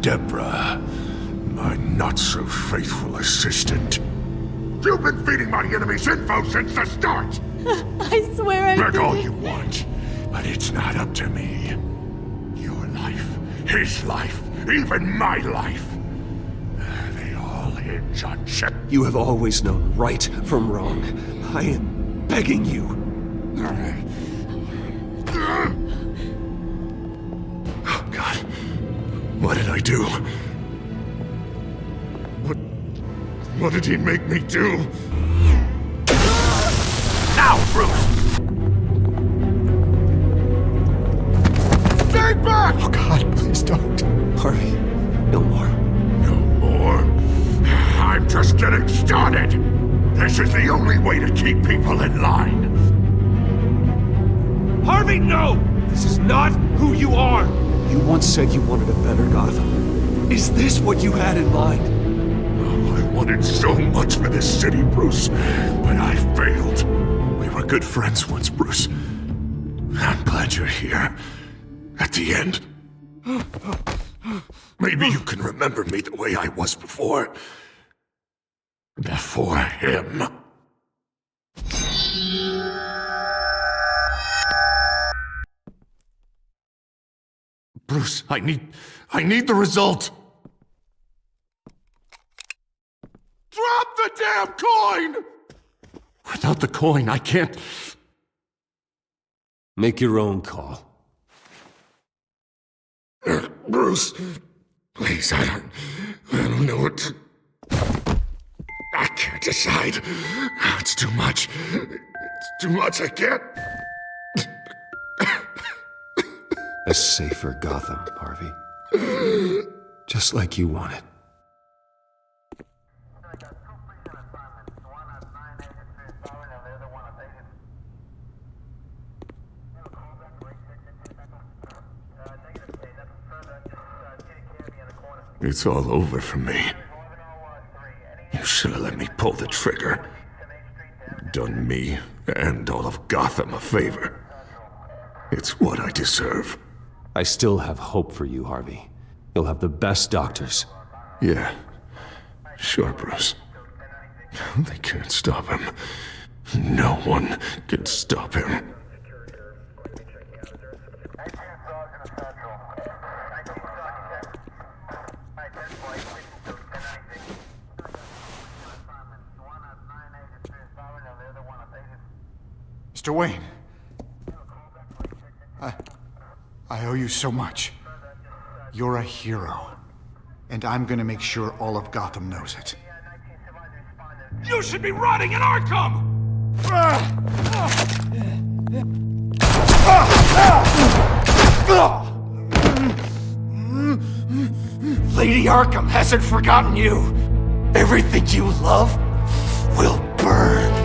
Deborah, my not-so-faithful assistant. You've been feeding my enemies info since the start! I swear I Beg all didn't. you want, but it's not up to me. Your life, his life, even my life. They all hinge on check. You have always known right from wrong. I am begging you. Oh, God. What did I do? What did he make me do? Now, Bruce! Stay back! Oh, God, please don't. Harvey, no more. No more? I'm just getting started! This is the only way to keep people in line. Harvey, no! This is not who you are! You once said you wanted a better Gotham. Is this what you had in mind? Oh, I wanted so much for this city, Bruce, but I failed. We were good friends once, Bruce. I'm glad you're here. At the end. Maybe you can remember me the way I was before. Before him. Bruce, I need the result. Drop the damn coin! Without the coin, I can't... Make your own call. Bruce, Please, I don't know what to... I can't decide. It's too much. It's too much, I can't... A safer Gotham, Harvey. Just like you wanted. It's all over for me. You should have let me pull the trigger. Done me and all of Gotham a favor. It's what I deserve. I still have hope for you, Harvey. You'll have the best doctors. Yeah. Sure, Bruce. They can't stop him. No one can stop him. Mr. Wayne. I owe you so much. You're a hero. And I'm gonna make sure all of Gotham knows it. You should be rotting in Arkham! Lady Arkham hasn't forgotten you. Everything you love will burn.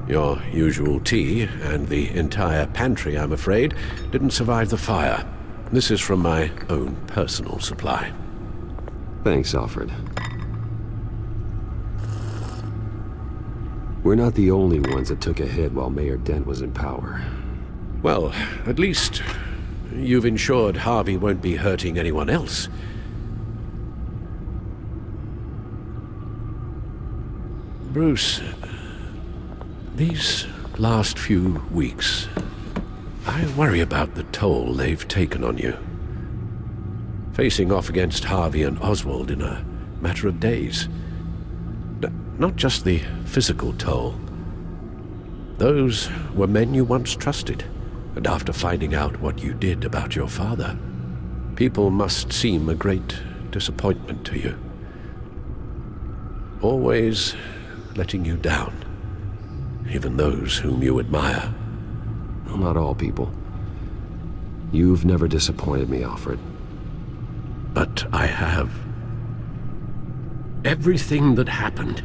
Your usual tea and the entire pantry, I'm afraid, didn't survive the fire. This is from my own personal supply. Thanks, Alfred. We're not the only ones that took a hit while Mayor Dent was in power. Well, at least you've ensured Harvey won't be hurting anyone else. Bruce, these last few weeks, I worry about the toll they've taken on you. Facing off against Harvey and Oswald in a matter of days. Not just the physical toll. Those were men you once trusted, and after finding out what you did about your father, people must seem a great disappointment to you. Always letting you down. Even those whom you admire. Well, not all people. You've never disappointed me, Alfred. But I have. Everything that happened,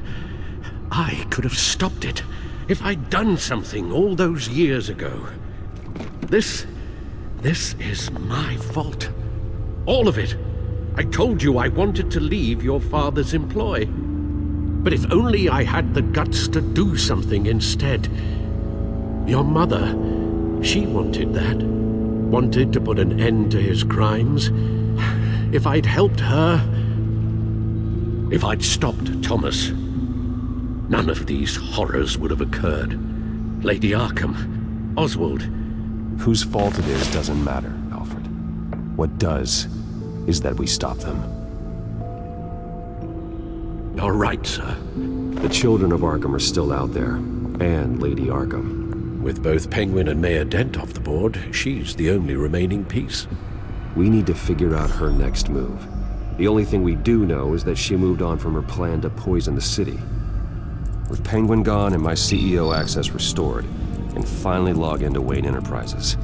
I could have stopped it if I'd done something all those years ago. This is my fault. All of it. I told you I wanted to leave your father's employ. But if only I had the guts to do something instead. Your mother, she wanted that. Wanted to put an end to his crimes. If I'd helped her, if I'd stopped Thomas, none of these horrors would have occurred. Lady Arkham, Oswald. Whose fault it is doesn't matter, Alfred. What does is that we stop them. You're right, sir. The children of Arkham are still out there, and Lady Arkham. With both Penguin and Mayor Dent off the board, she's the only remaining piece. We need to figure out her next move. The only thing we do know is that she moved on from her plan to poison the city. With Penguin gone and my CEO access restored, I can finally log into Wayne Enterprises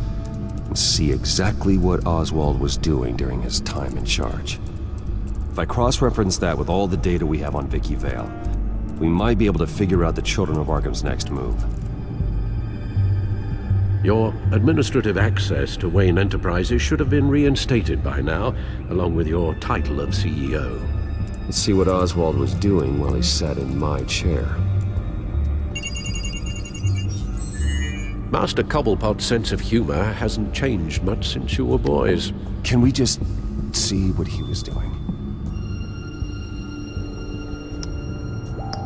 and see exactly what Oswald was doing during his time in charge. If I cross-reference that with all the data we have on Vicky Vale, we might be able to figure out the Children of Arkham's next move. Your administrative access to Wayne Enterprises should have been reinstated by now, along with your title of CEO. Let's see what Oswald was doing while he sat in my chair. Master Cobblepot's sense of humor hasn't changed much since you were boys. Can we just see what he was doing?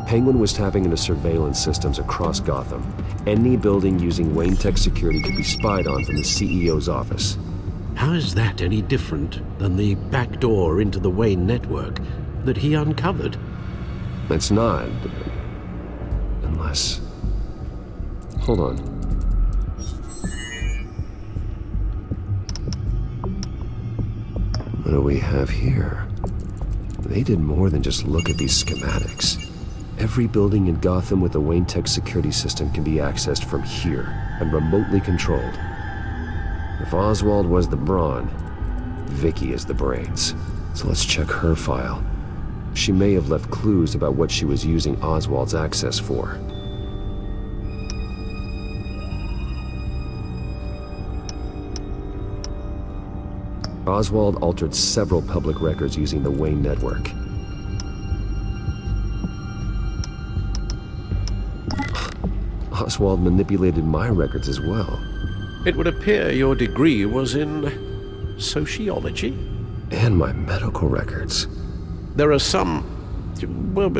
Penguin was tapping into surveillance systems across Gotham. Any building using Wayne Tech security could be spied on from the CEO's office. How is that any different than the back door into the Wayne network that he uncovered? It's not. Unless... Hold on. What do we have here? They did more than just look at these schematics. Every building in Gotham with a Wayne Tech security system can be accessed from here and remotely controlled. If Oswald was the brawn, Vicky is the brains. So let's check her file. She may have left clues about what she was using Oswald's access for. Oswald altered several public records using the Wayne network. Oswald manipulated my records as well. It would appear your degree was in sociology? And my medical records. There are some, well,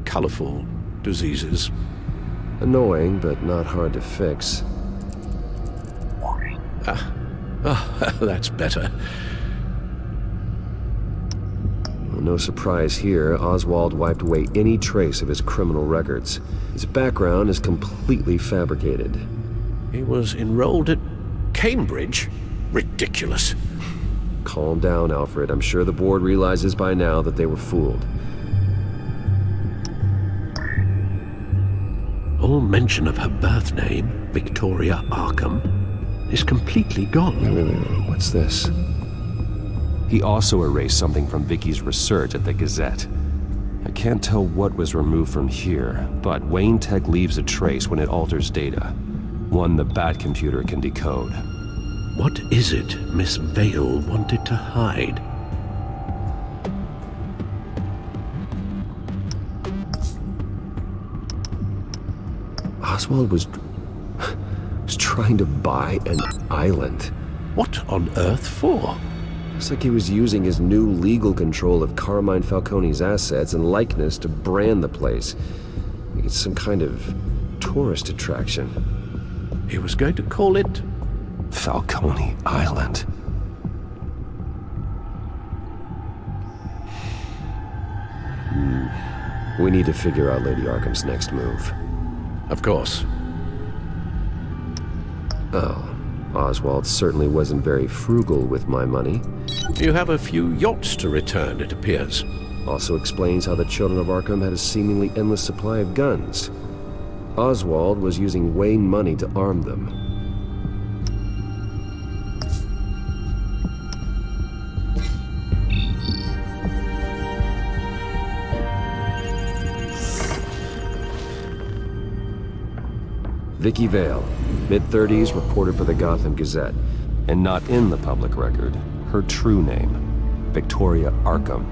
colorful diseases. Annoying, but not hard to fix. That's better. Well, no surprise here, Oswald wiped away any trace of his criminal records. His background is completely fabricated. He was enrolled at Cambridge? Ridiculous. Calm down, Alfred. I'm sure the board realizes by now that they were fooled. All mention of her birth name, Victoria Arkham, is completely gone. Wait, what's this? He also erased something from Vicky's research at the Gazette. I can't tell what was removed from here, but Wayne Tech leaves a trace when it alters data. One the Bat computer can decode. What is it Miss Vale wanted to hide? Oswald was trying to buy an island. What on earth for? Looks like he was using his new legal control of Carmine Falcone's assets and likeness to brand the place. It's some kind of tourist attraction. He was going to call it Falcone Island. We need to figure out Lady Arkham's next move. Of course. Oh, Oswald certainly wasn't very frugal with my money. You have a few yachts to return, it appears. Also explains how the children of Arkham had a seemingly endless supply of guns. Oswald was using Wayne money to arm them. Vicky Vale, mid-30s, reported for the Gotham Gazette, and not in the public record. Her true name, Victoria Arkham.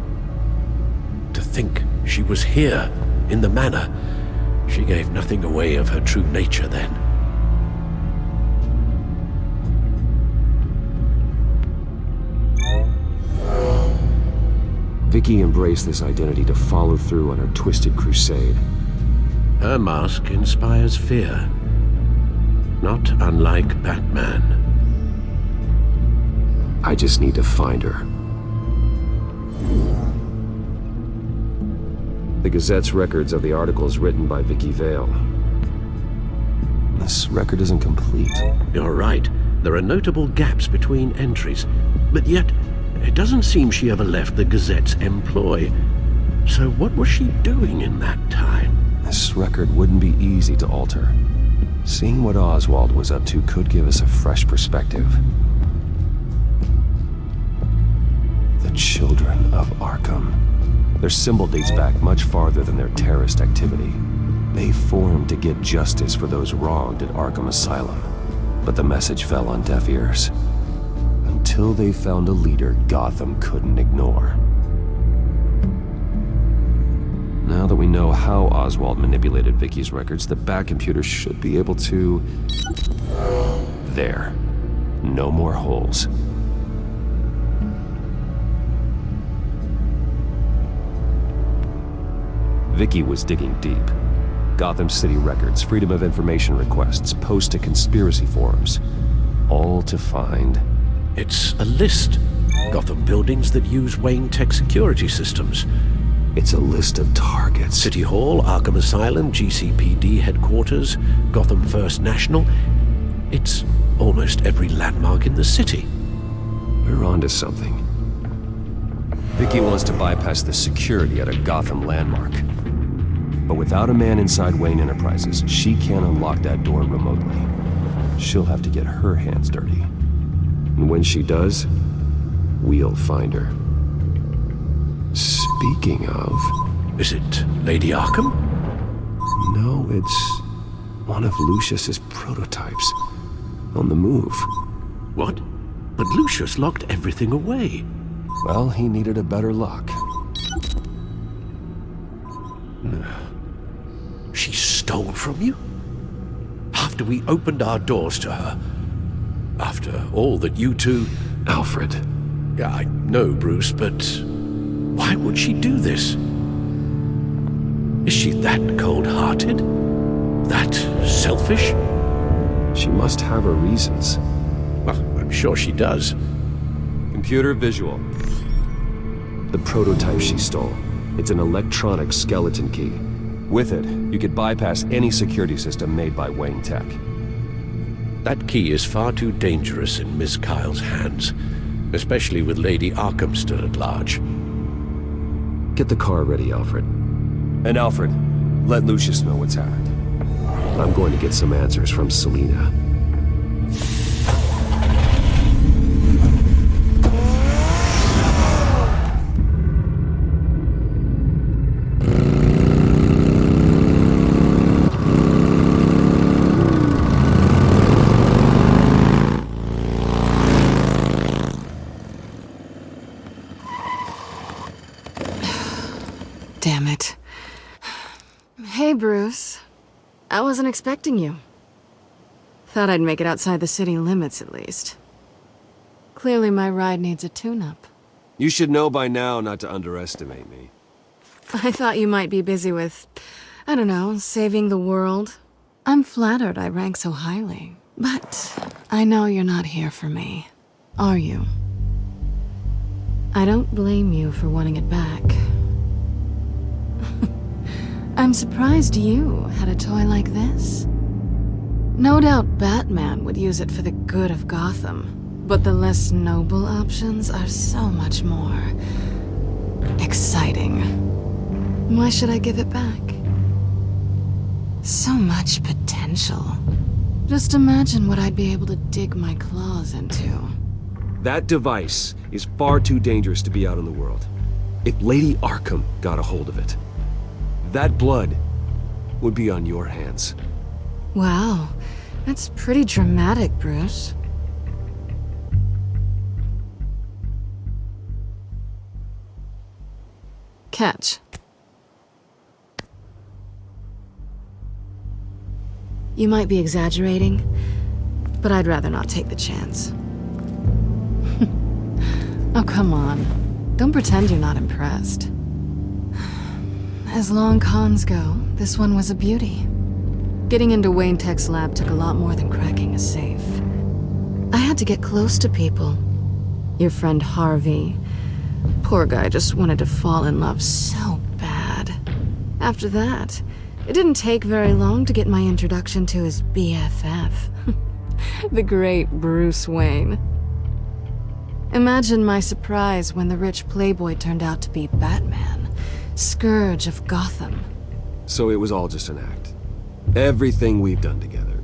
To think she was here, in the manor. She gave nothing away of her true nature then. Vicky embraced this identity to follow through on her twisted crusade. Her mask inspires fear. Not unlike Batman. I just need to find her. The Gazette's records of the articles written by Vicky Vale. This record isn't complete. You're right. There are notable gaps between entries. But yet, it doesn't seem she ever left the Gazette's employ. So what was she doing in that time? This record wouldn't be easy to alter. Seeing what Oswald was up to could give us a fresh perspective. The Children of Arkham. Their symbol dates back much farther than their terrorist activity. They formed to get justice for those wronged at Arkham Asylum. But the message fell on deaf ears. Until they found a leader Gotham couldn't ignore. Now that we know how Oswald manipulated Vicky's records, the Bat computer should be able to... There. No more holes. Vicky was digging deep. Gotham City records, Freedom of Information requests, posts to conspiracy forums. All to find... It's a list. Gotham buildings that use Wayne Tech security systems. It's a list of targets. City Hall, Arkham Asylum, GCPD headquarters, Gotham First National. It's almost every landmark in the city. We're onto something. Vicky wants to bypass the security at a Gotham landmark. But without a man inside Wayne Enterprises, she can't unlock that door remotely. She'll have to get her hands dirty. And when she does, we'll find her. Speaking of... Is it Lady Arkham? No, it's one of Lucius's prototypes. On the move. What? But Lucius locked everything away. Well, he needed a better lock. She stole from you? After we opened our doors to her? After all that you two... Alfred. Yeah, I know, Bruce, but... why would she do this? Is she that cold-hearted? That selfish? She must have her reasons. Well, I'm sure she does. Computer visual. The prototype she stole. It's an electronic skeleton key. With it, you could bypass any security system made by Wayne Tech. That key is far too dangerous in Miss Kyle's hands, especially with Lady Arkham still at large. Get the car ready, Alfred. And Alfred, let Lucius know what's happened. I'm going to get some answers from Selina. Damn it. Hey, Bruce. I wasn't expecting you. Thought I'd make it outside the city limits, at least. Clearly my ride needs a tune-up. You should know by now not to underestimate me. I thought you might be busy with, I don't know, saving the world. I'm flattered I rank so highly. But I know you're not here for me, are you? I don't blame you for wanting it back. I'm surprised you had a toy like this. No doubt Batman would use it for the good of Gotham, but the less noble options are so much more exciting. Why should I give it back? So much potential. Just imagine what I'd be able to dig my claws into. That device is far too dangerous to be out in the world. If Lady Arkham got a hold of it, that blood would be on your hands. Wow, that's pretty dramatic, Bruce. Catch. You might be exaggerating, but I'd rather not take the chance. Oh, come on. Don't pretend you're not impressed. As long cons go, this one was a beauty. Getting into Wayne Tech's lab took a lot more than cracking a safe. I had to get close to people. Your friend Harvey. Poor guy just wanted to fall in love so bad. After that, it didn't take very long to get my introduction to his BFF. The great Bruce Wayne. Imagine my surprise when the rich playboy turned out to be Batman, Scourge of Gotham. So it was all just an act. Everything we've done together.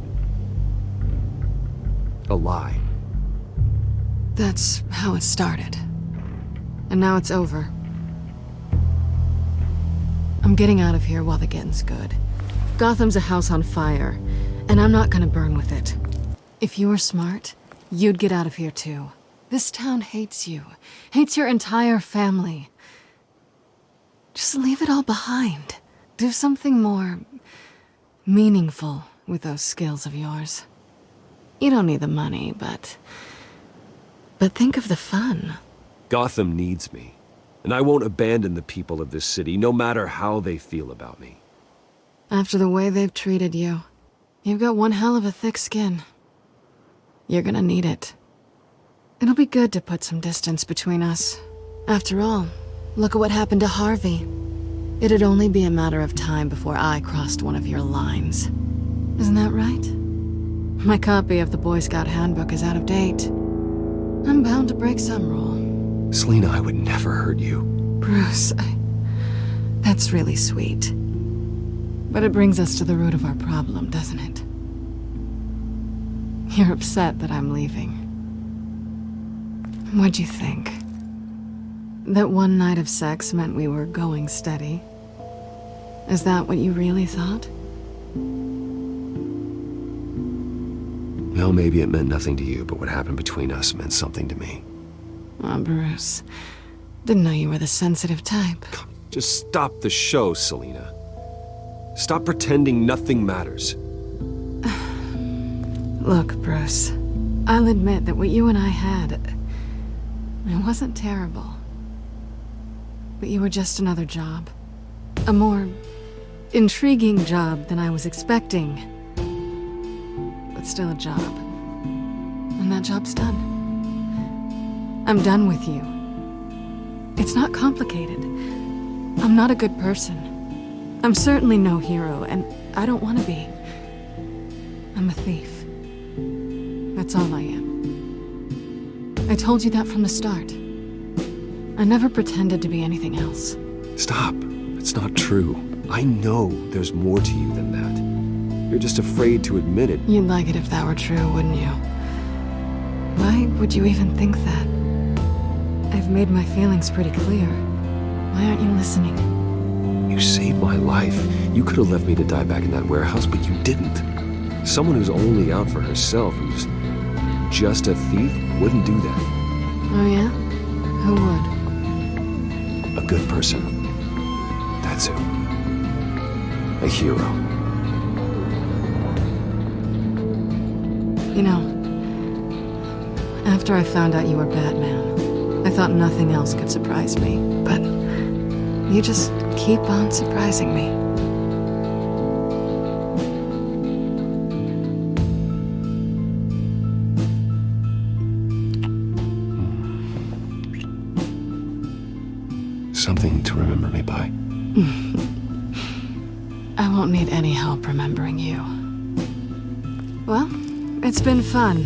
A lie. That's how it started. And now it's over. I'm getting out of here while the getting's good. Gotham's a house on fire, and I'm not gonna burn with it. If you were smart, you'd get out of here too. This town hates you. Hates your entire family. Just leave it all behind. Do something more meaningful with those skills of yours. You don't need the money, but think of the fun. Gotham needs me, and I won't abandon the people of this city, no matter how they feel about me. After the way they've treated you, you've got one hell of a thick skin. You're gonna need it. It'll be good to put some distance between us. After all, look at what happened to Harvey. It'd only be a matter of time before I crossed one of your lines. Isn't that right? My copy of the Boy Scout Handbook is out of date. I'm bound to break some rule. Selina, I would never hurt you. Bruce, that's really sweet. But it brings us to the root of our problem, doesn't it? You're upset that I'm leaving. What'd you think? That one night of sex meant we were going steady? Is that what you really thought? Well, maybe it meant nothing to you, but what happened between us meant something to me. Oh, Bruce. Didn't know you were the sensitive type. Just stop the show, Selina. Stop pretending nothing matters. Look, Bruce. I'll admit that what you and I had, it wasn't terrible. But you were just another job. A more intriguing job than I was expecting. But still a job. And that job's done. I'm done with you. It's not complicated. I'm not a good person. I'm certainly no hero, and I don't want to be. I'm a thief. That's all I am. I told you that from the start. I never pretended to be anything else. Stop. It's not true. I know there's more to you than that. You're just afraid to admit it. You'd like it if that were true, wouldn't you? Why would you even think that? I've made my feelings pretty clear. Why aren't you listening? You saved my life. You could have left me to die back in that warehouse, but you didn't. Someone who's only out for herself, who's just a thief, wouldn't do that. Oh yeah? Who would? A good person. That's who. A hero. You know, after I found out you were Batman, I thought nothing else could surprise me, but you just keep on surprising me. Something to remember me by. I won't need any help remembering you. Well, it's been fun.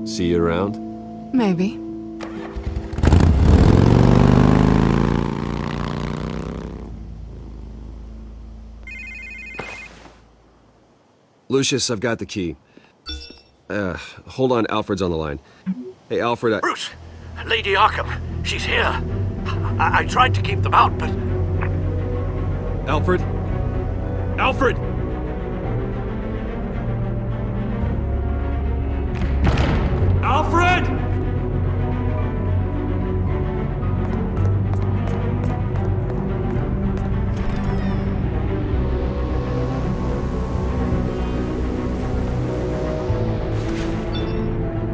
See you around? Maybe. Lucius, I've got the key. Hold on, Alfred's on the line. Hey, Alfred, Bruce! Lady Arkham, she's here. I tried to keep them out, but... Alfred? Alfred! Alfred!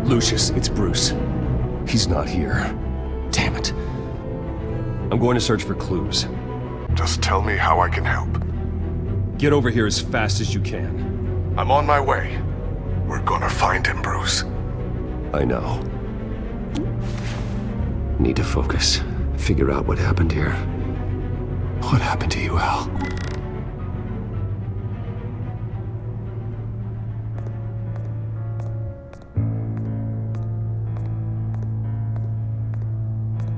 Lucius, it's Bruce. He's not here. Damn it. I'm going to search for clues. Just tell me how I can help. Get over here as fast as you can. I'm on my way. We're gonna find him, Bruce. I know. Need to focus. Figure out what happened here. What happened to you, Al?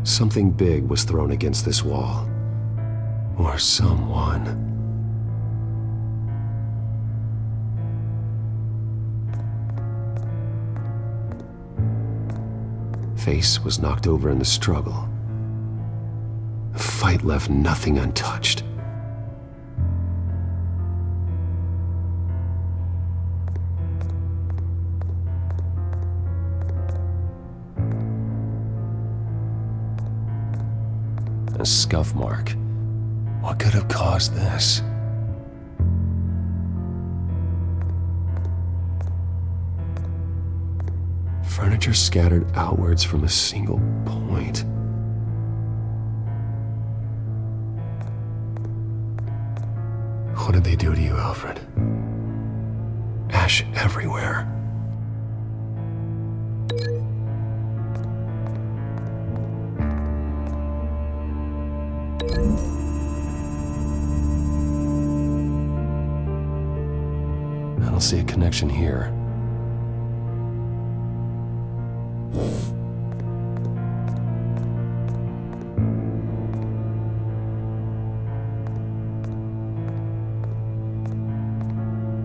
Something big was thrown against this wall. Or someone. Face was knocked over in the struggle. The fight left nothing untouched. A scuff mark. What could have caused this? Furniture scattered outwards from a single point. What did they do to you, Alfred? Ash everywhere. I don't see a connection here.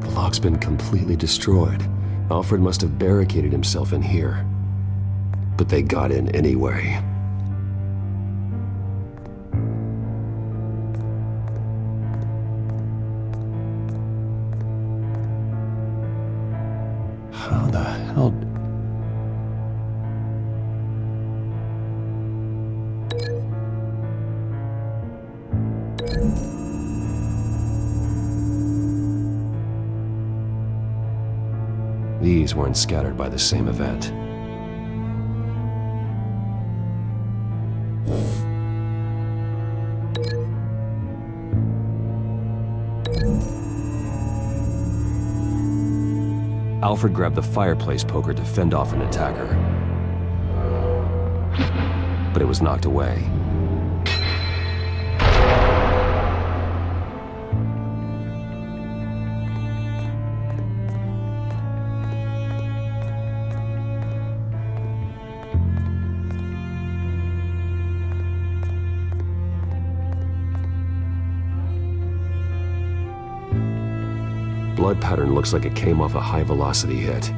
The lock's been completely destroyed. Alfred must have barricaded himself in here. But they got in anyway. How the hell... These weren't scattered by the same event. Alfred grabbed the fireplace poker to fend off an attacker. But it was knocked away. Blood pattern looks like it came off a high-velocity hit.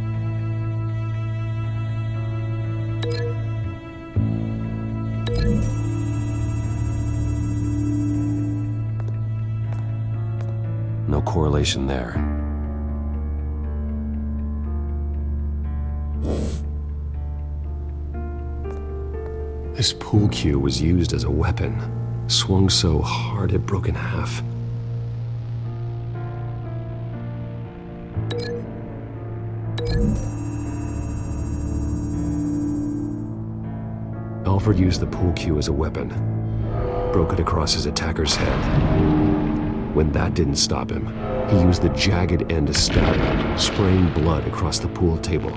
No correlation there. This pool cue was used as a weapon, swung so hard it broke in half. Alfred used the pool cue as a weapon, broke it across his attacker's head. When that didn't stop him, he used the jagged end to stab him, spraying blood across the pool table.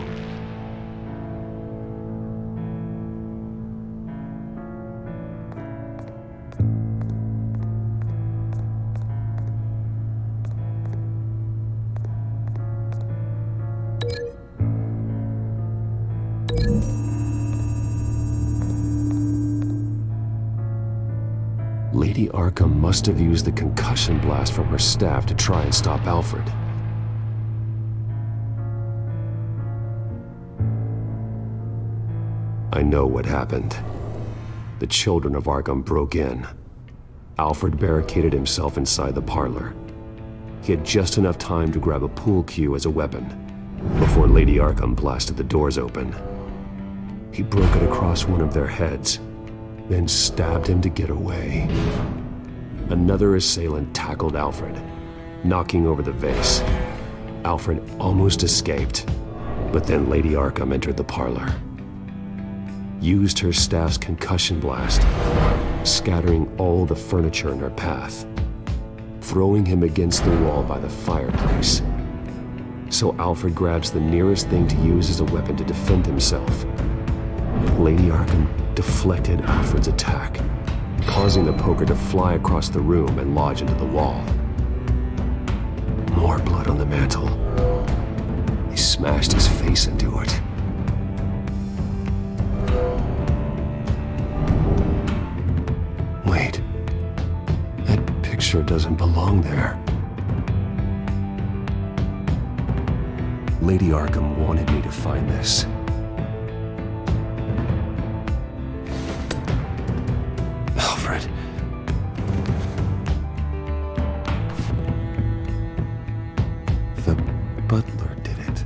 Lady Arkham must have used the concussion blast from her staff to try and stop Alfred. I know what happened. The children of Arkham broke in. Alfred barricaded himself inside the parlor. He had just enough time to grab a pool cue as a weapon before Lady Arkham blasted the doors open. He broke it across one of their heads, then stabbed him to get away. Another assailant tackled Alfred, knocking over the vase. Alfred almost escaped, but then Lady Arkham entered the parlor. Used her staff's concussion blast, scattering all the furniture in her path, throwing him against the wall by the fireplace. So Alfred grabs the nearest thing to use as a weapon to defend himself. Lady Arkham deflected Alfred's attack, causing the poker to fly across the room and lodge into the wall. More blood on the mantel. He smashed his face into it. Wait, that picture doesn't belong there. Lady Arkham wanted me to find this. Alfred. The butler did it.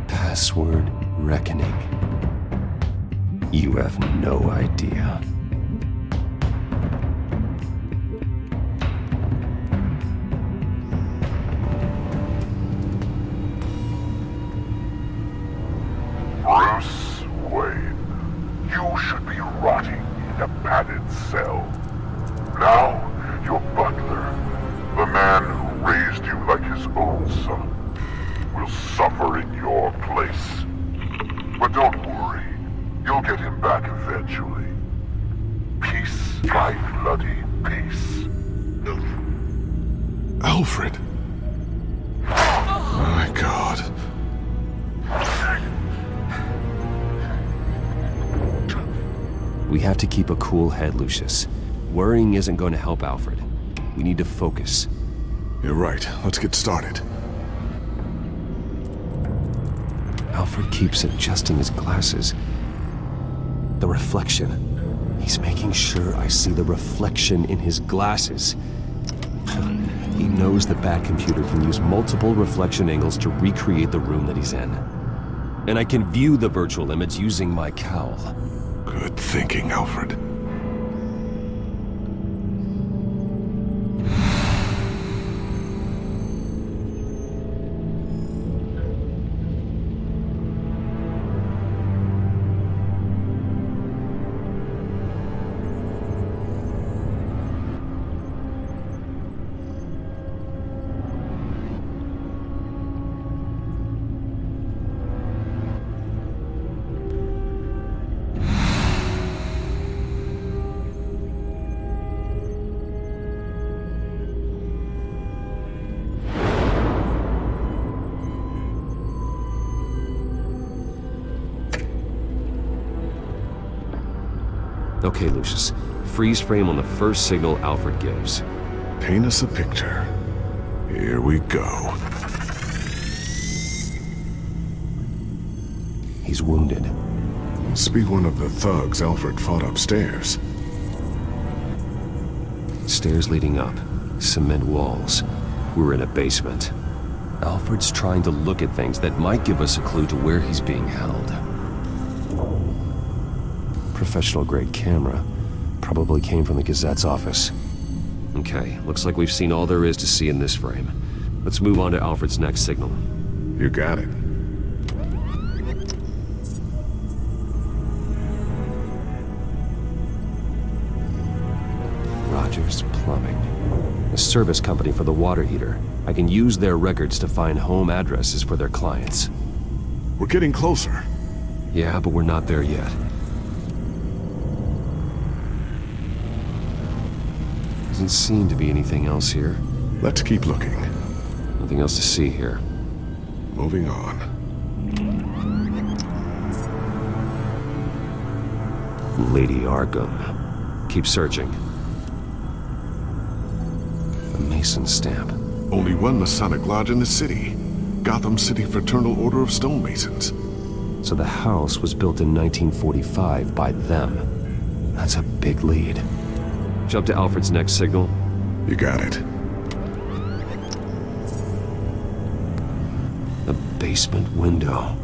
Password reckoning. You have no idea. you should be rotting in a padded cell. Now, your butler, the man who raised you like his own son, will suffer in your place. But don't worry, you'll get him back eventually. Peace, my bloody peace. Alfred. My God. We have to keep a cool head, Lucius. Worrying isn't going to help Alfred. We need to focus. You're right. Let's get started. Alfred keeps adjusting his glasses. The reflection. He's making sure I see the reflection in his glasses. He knows the Batcomputer can use multiple reflection angles to recreate the room that he's in. And I can view the virtual image using my cowl. Good thinking, Alfred. Okay, Lucius. Freeze frame on the first signal Alfred gives. Paint us a picture. Here we go. He's wounded. Must be one of the thugs Alfred fought upstairs. Stairs leading up. Cement walls. We're in a basement. Alfred's trying to look at things that might give us a clue to where he's being held. Professional-grade camera. Probably came from the Gazette's office. Okay, looks like we've seen all there is to see in this frame. Let's move on to Alfred's next signal. You got it. Rogers Plumbing. A service company for the water heater. I can use their records to find home addresses for their clients. We're getting closer. Yeah, but we're not there yet. Doesn't seem to be anything else here. Let's keep looking. Nothing else to see here. Moving on. Lady Arkham. Keep searching. A Mason stamp. Only one Masonic lodge in the city. Gotham City Fraternal Order of Stonemasons. So the house was built in 1945 by them. That's a big lead. Jump to Alfred's next signal. You got it. A basement window.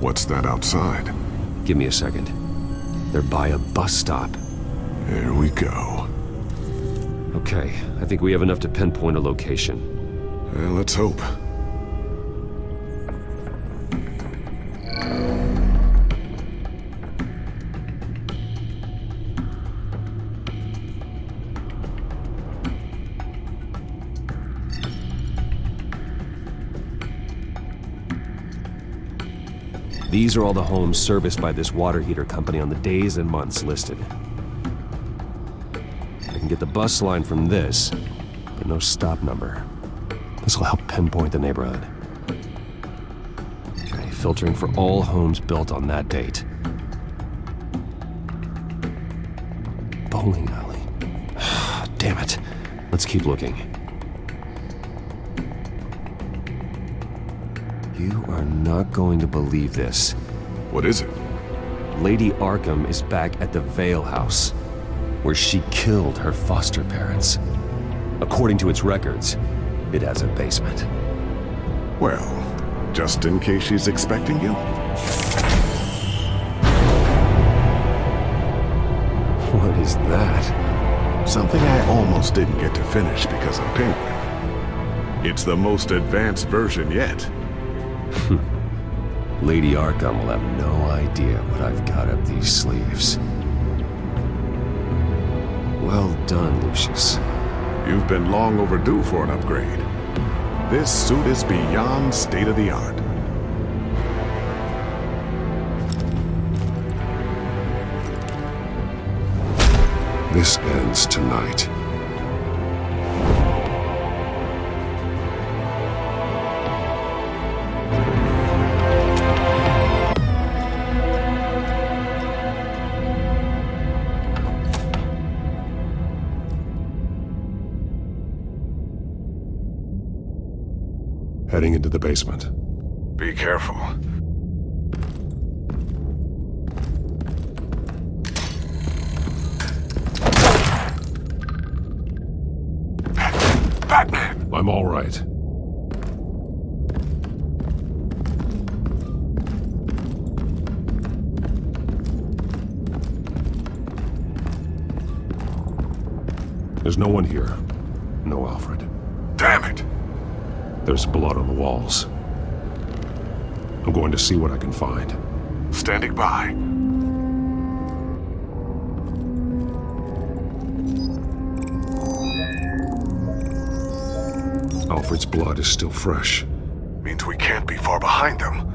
What's that outside? Give me a second. They're by a bus stop. Here we go. Okay, I think we have enough to pinpoint a location. Well, let's hope. These are all the homes serviced by this water heater company on the days and months listed. I can get the bus line from this, but no stop number. This will help pinpoint the neighborhood. Okay, filtering for all homes built on that date. Bowling alley. Damn it. Let's keep looking. You are not going to believe this. What is it? Lady Arkham is back at the Vale House, where she killed her foster parents. According to its records, it has a basement. Well, just in case she's expecting you. What is that? Something I almost didn't get to finish because of Penguin. It's the most advanced version yet. Lady Arkham will have no idea what I've got up these sleeves. lives. Well done, Lucius. You've been long overdue for an upgrade. This suit is beyond state-of-the-art. This ends tonight. Heading into the basement. Be careful. Batman! I'm all right. There's no one here. No Alfred. Damn it! There's blood on the walls. I'm going to see what I can find. Standing by. Alfred's blood is still fresh. Means we can't be far behind them.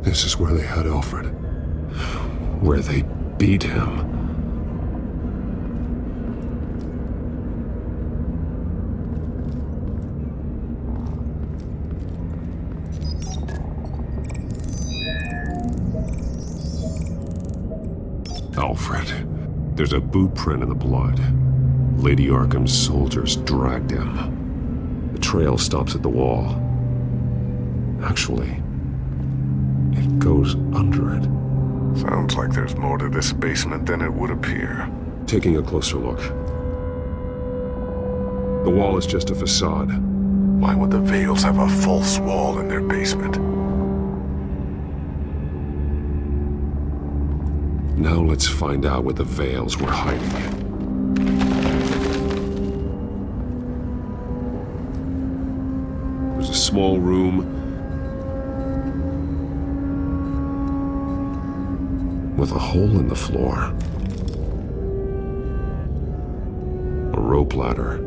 This is where they had Alfred. Where they beat him. Alfred. There's a boot print in the blood. Lady Arkham's soldiers dragged him. The trail stops at the wall. Actually, it goes under it. Sounds like there's more to this basement than it would appear. Taking a closer look. The wall is just a facade. Why would the Vales have a false wall in their basement? Now let's find out what the Vales were hiding. There's a small room with a hole in the floor. A rope ladder.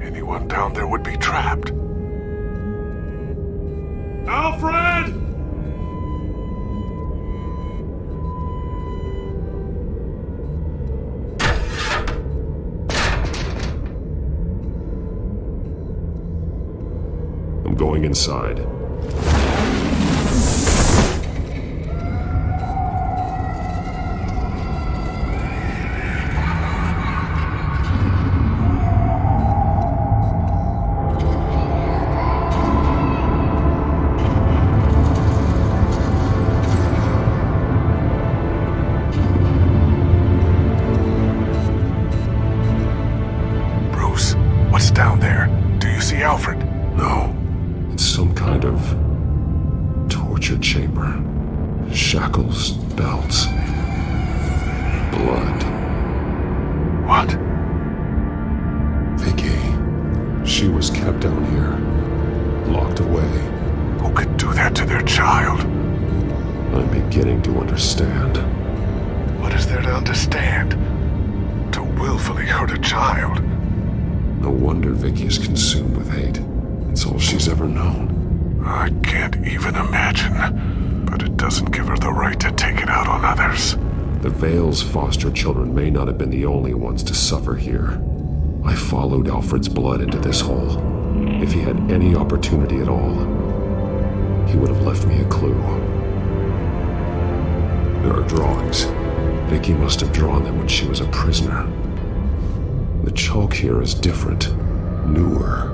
Anyone down there would be trapped. Alfred! I'm going inside. Bruce, what's down there? Do you see Alfred? No. It's some kind of torture chamber. Shackles, belts, blood. What? Vicky. She was kept down here, locked away. Who could do that to their child? I'm beginning to understand. What is there to understand? To willfully hurt a child? No wonder Vicky is consumed with hate. It's all she's ever known. I can't even imagine. But it doesn't give her the right to take it out on others. The Vale's foster children may not have been the only ones to suffer here. I followed Alfred's blood into this hole. If he had any opportunity at all, he would have left me a clue. There are drawings. Vicky must have drawn them when she was a prisoner. The chalk here is different, newer.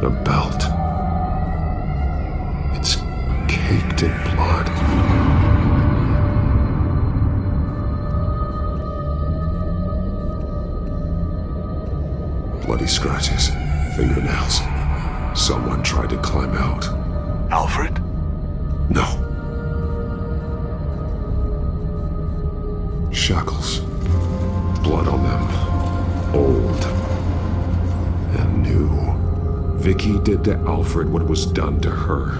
A belt. It's caked in blood. Bloody scratches, fingernails. Someone tried to climb out. Alfred? No. Shackles. Blood on them. Old. And new. Vicky did to Alfred what was done to her.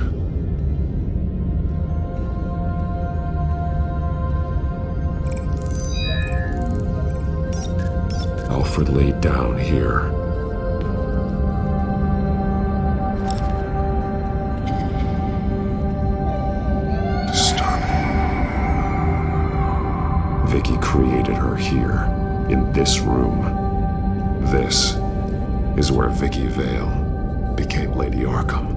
Alfred laid down here. Vicky created her here, in this room. This is where Vicky Vale became Lady Arkham.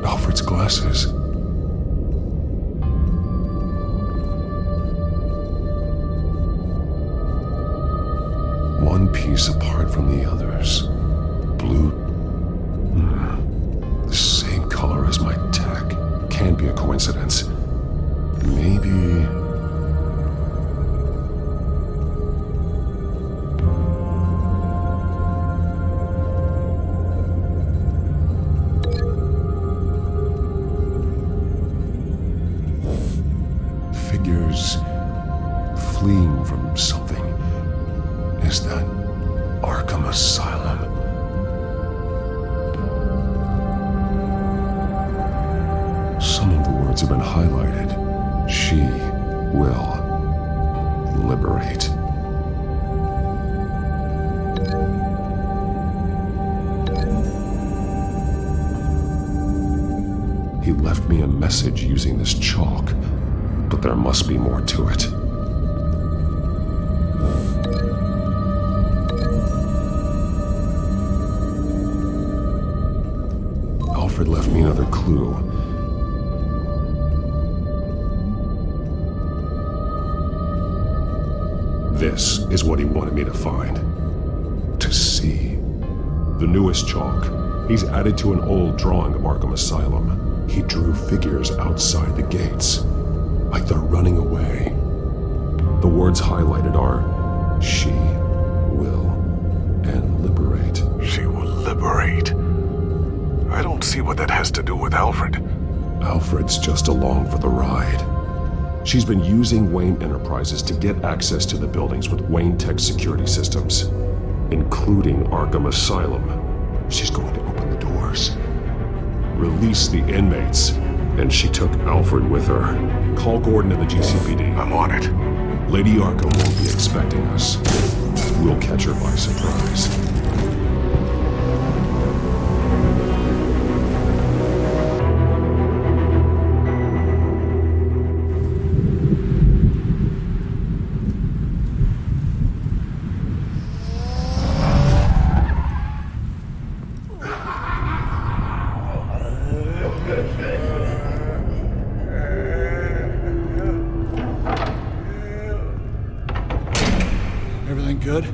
Alfred's glasses. One piece apart from the others. Blue. The same color as my tech. Can't be a coincidence. Maybe... Figures fleeing from something. Is that Arkham Asylum? Some of the words have been highlighted. She will liberate. He left me a message using this chalk, but there must be more to it. Alfred left me another clue. This is what he wanted me to find. To see. The newest chalk. He's added to an old drawing of Arkham Asylum. He drew figures outside the gates. Like they're running away. The words highlighted are, she will, and liberate. She will liberate. I don't see what that has to do with Alfred. Alfred's just along for the ride. She's been using Wayne Enterprises to get access to the buildings with Wayne Tech security systems, including Arkham Asylum. She's going to open the doors, release the inmates, and she took Alfred with her. Call Gordon and the GCPD. I'm on it. Lady Arkham won't be expecting us. We'll catch her by surprise. Everything good?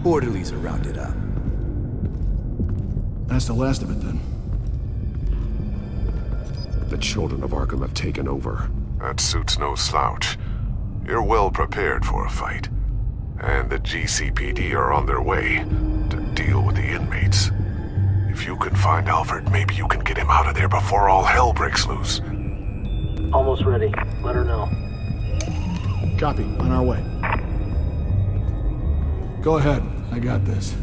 Orderlies are rounded up. That's the last of it, then. The children of Arkham have taken over. That suit's no slouch. You're well prepared for a fight. And the GCPD are on their way to deal with the inmates. If you can find Alfred, maybe you can get him out of there before all hell breaks loose. Almost ready. Let her know. Copy. On our way. Go ahead. I got this.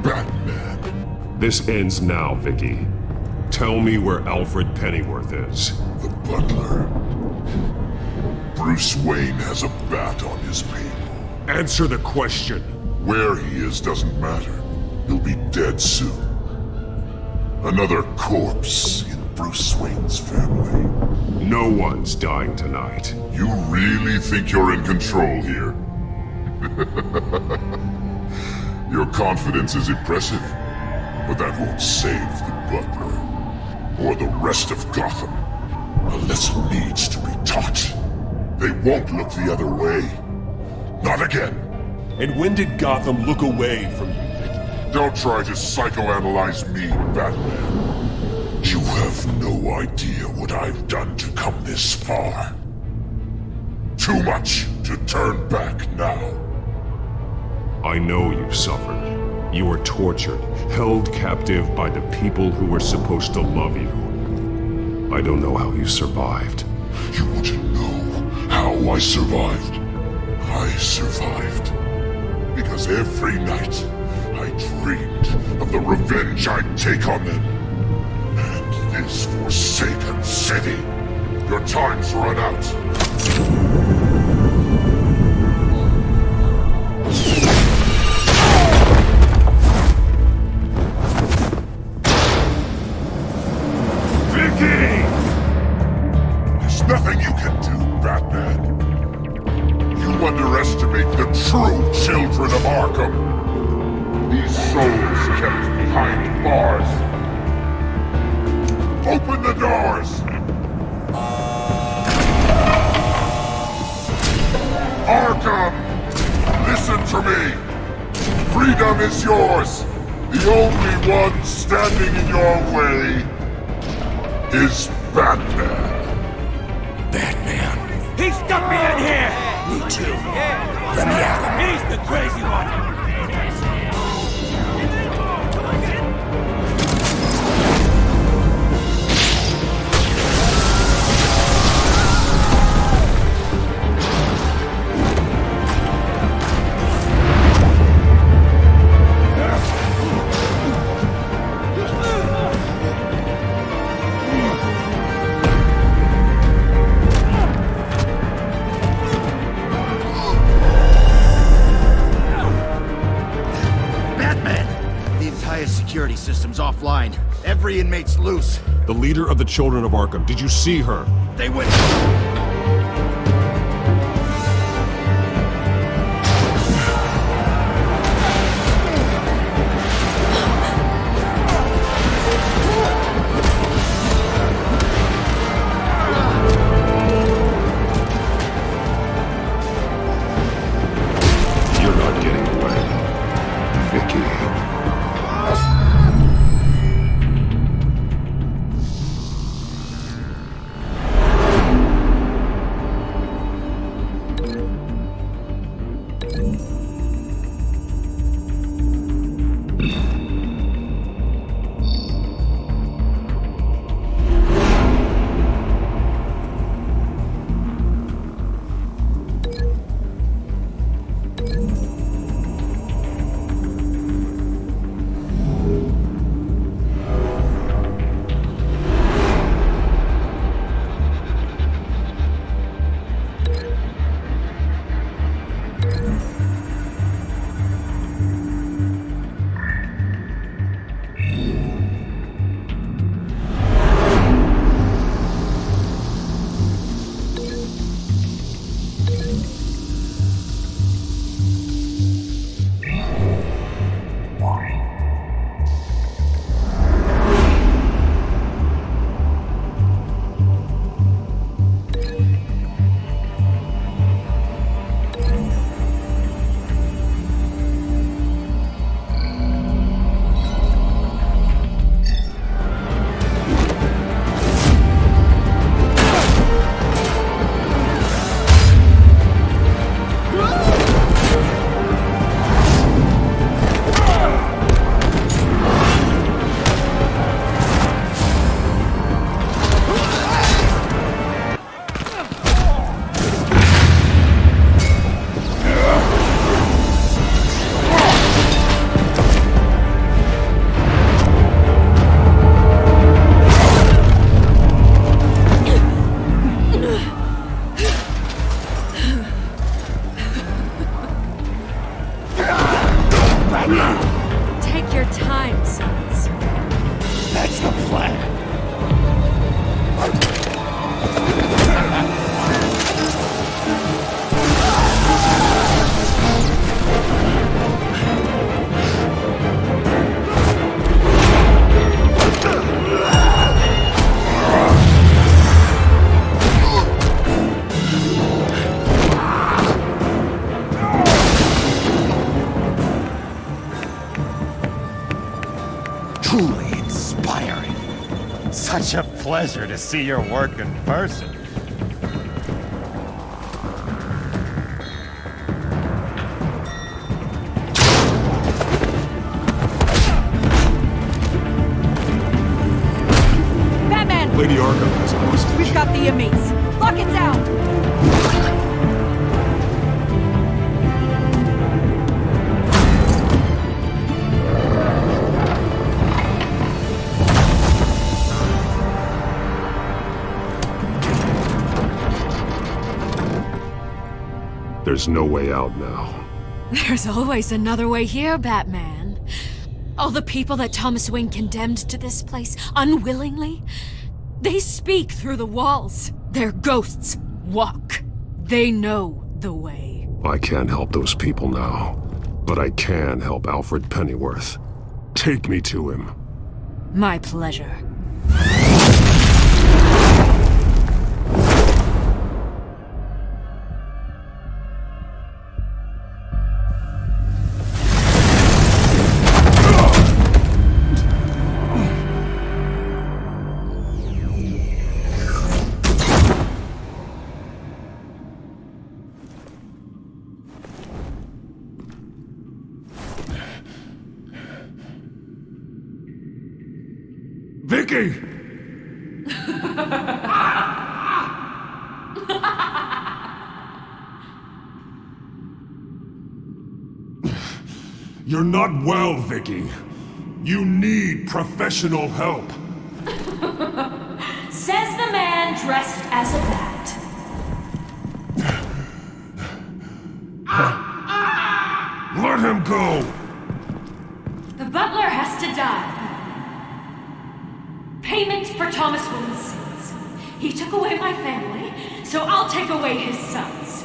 Batman. This ends now, Vicky. Tell me where Alfred Pennyworth is. The butler. Bruce Wayne has a bat on his payroll. Answer the question. Where he is doesn't matter. He'll be dead soon. Another corpse in Bruce Wayne's family. No one's dying tonight. You really think you're in control here? Your confidence is impressive, but that won't save the butler. Or the rest of Gotham. A lesson needs to be taught. They won't look the other way. Not again. And when did Gotham look away from you, Vicky? Don't try to psychoanalyze me, Batman. You have You've no idea what I've done to come this far. Too much to turn back now. I know you've suffered. You were tortured, held captive by the people who were supposed to love you. I don't know how you survived. You want to know how I survived? I survived because every night I dreamed of the revenge I'd take on them. And this forsaken city. Your time's run out. There's nothing you can do, Batman. You underestimate the true children of Arkham. These souls kept behind bars. Open the doors! Arkham! Listen to me! Freedom is yours! The only one standing in your way is Batman. Batman. He stuck me in here! Me too. Let me out. He's the crazy one! Security system's offline. Every inmate's loose. The leader of the Children of Arkham, did you see her? They went... You're not getting away. Vicky. Such a pleasure to see your work in person. Batman! Lady Arkham has a hostage. We've got the inmates. Lock it down! There's no way out now. There's always another way here, Batman. All the people that Thomas Wayne condemned to this place unwillingly, they speak through the walls. Their ghosts walk. They know the way. I can't help those people now, but I can help Alfred Pennyworth. Take me to him. My pleasure. Vicky! You're not well, Vicky. You need professional help. Says the man dressed as a bat. Let him go! The butler has to die. Payment for Thomas Wayne's sins. He took away my family, so I'll take away his sons.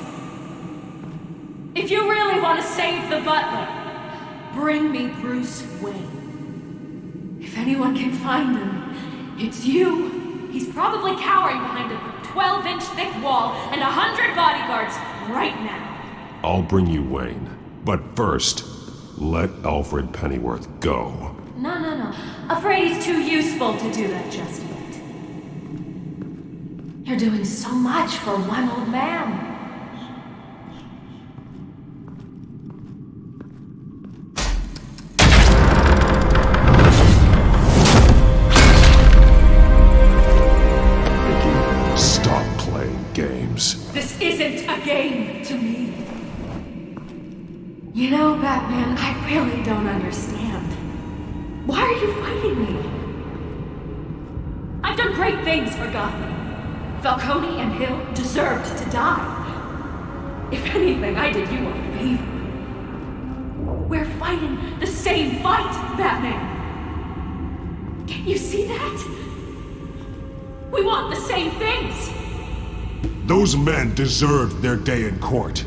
If you really want to save the butler, bring me Bruce Wayne. If anyone can find him, it's you. He's probably cowering behind a 12-inch thick wall and 100 bodyguards right now. I'll bring you Wayne. But first, let Alfred Pennyworth go. No. Afraid he's too useful to do that just yet. You're doing so much for one old man. Vicky, stop playing games. This isn't a game to me. You know, Batman, I really don't understand. Why are you fighting me? I've done great things for Gotham. Falcone and Hill deserved to die. If anything, I did you a favor. We're fighting the same fight, Batman. Can't you see that? We want the same things. Those men deserved their day in court,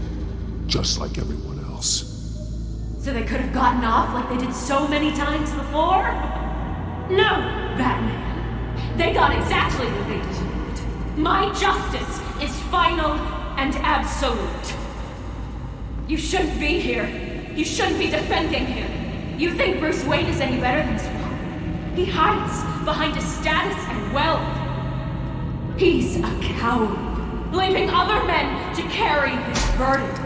just like everyone else. So they could have gotten off like they did so many times before? No, Batman. They got exactly what they deserved. My justice is final and absolute. You shouldn't be here. You shouldn't be defending him. You think Bruce Wayne is any better than his father? He hides behind his status and wealth. He's a coward, leaving other men to carry his burdens.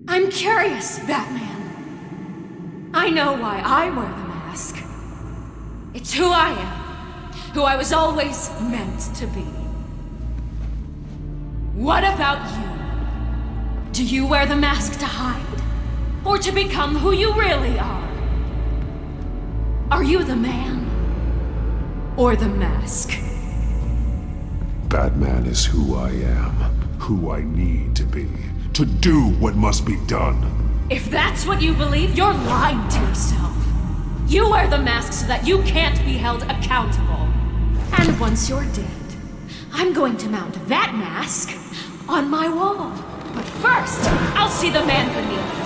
I'm curious, Batman. I know why I wear the mask. It's who I am, who I was always meant to be. What about you? Do you wear the mask to hide, or to become who you really are? Are you the man, or the mask? Batman is who I am, who I need to be, to do what must be done. If that's what you believe, you're lying to yourself. You wear the mask so that you can't be held accountable. And once you're dead, I'm going to mount that mask on my wall. But first, I'll see the man beneath.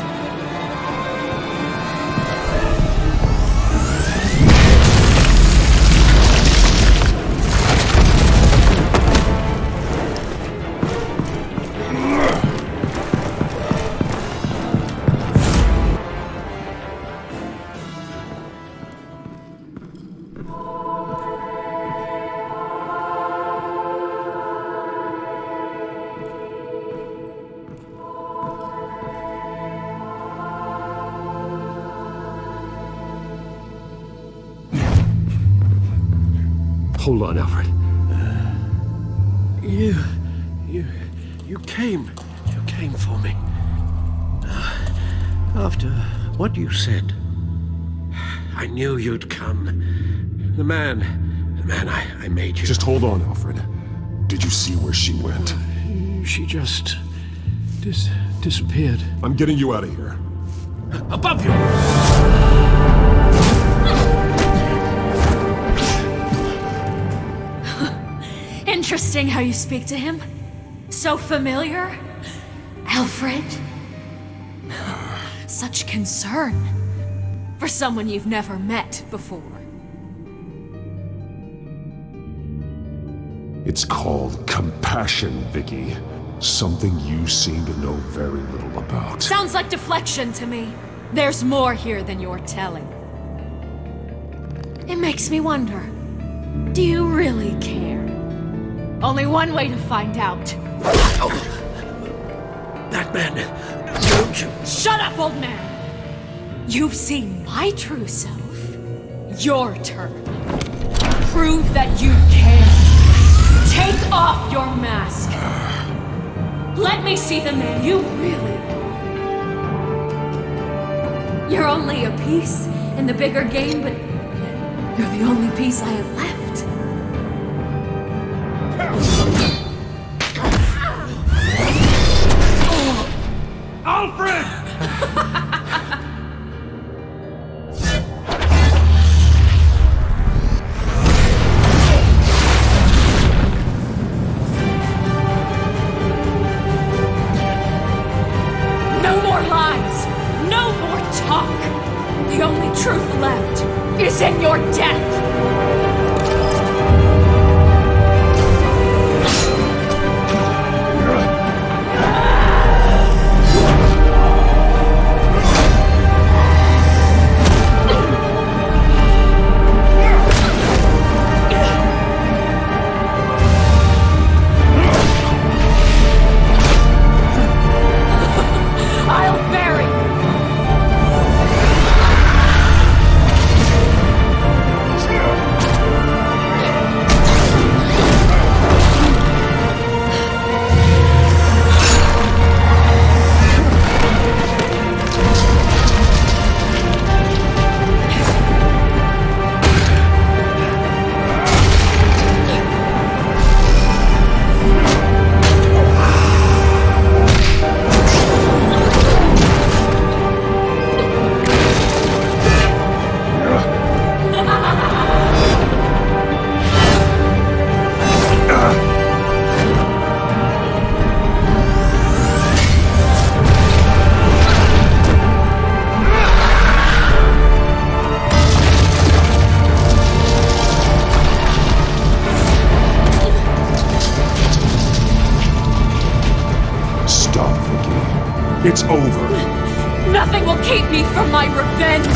Hold on, Alfred. You came for me. After what you said, I knew you'd come. The man I made you. Just hold on, Alfred. Did you see where she went? She just disappeared. I'm getting you out of here. Above you! Interesting how you speak to him. So familiar. Alfred. Such concern. For someone you've never met before. It's called compassion, Vicky. Something you seem to know very little about. Sounds like deflection to me. There's more here than you're telling. It makes me wonder, do you really care? Only one way to find out. Batman, don't you... Shut up, old man! You've seen my true self. Your turn. Prove that you care. Take off your mask. Let me see the man you really are. You're only a piece in the bigger game, but you're the only piece I have left. Alfred! No more lies! No more talk! The only truth left is in your death! It's over. Nothing will keep me from my revenge!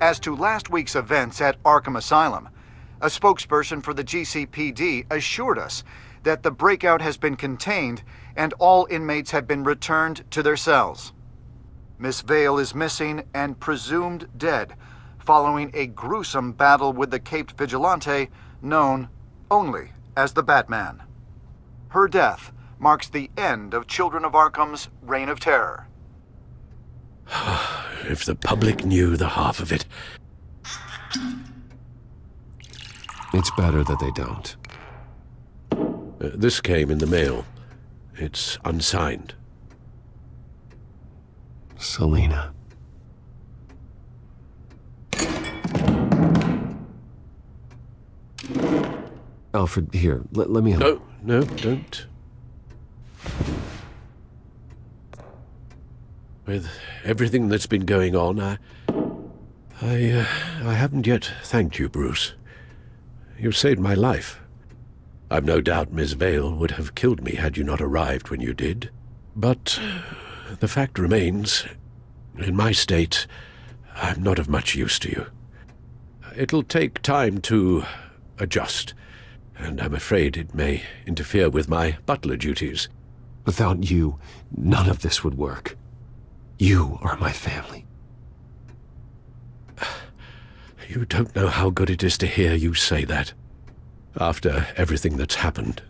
As to last week's events at Arkham Asylum, a spokesperson for the GCPD assured us that the breakout has been contained and all inmates have been returned to their cells. Miss Vale is missing and presumed dead, following a gruesome battle with the caped vigilante known only as the Batman. Her death marks the end of Children of Arkham's reign of terror. If the public knew the half of it. It's better that they don't. This came in the mail. It's unsigned. Selina. Alfred, here, let me help. No, don't. With everything that's been going on, I haven't yet thanked you, Bruce. You've saved my life. I've no doubt Miss Vale would have killed me had you not arrived when you did. But the fact remains, in my state, I'm not of much use to you. It'll take time to adjust, and I'm afraid it may interfere with my butler duties. Without you, none of this would work. You are my family. You don't know how good it is to hear you say that, after everything that's happened.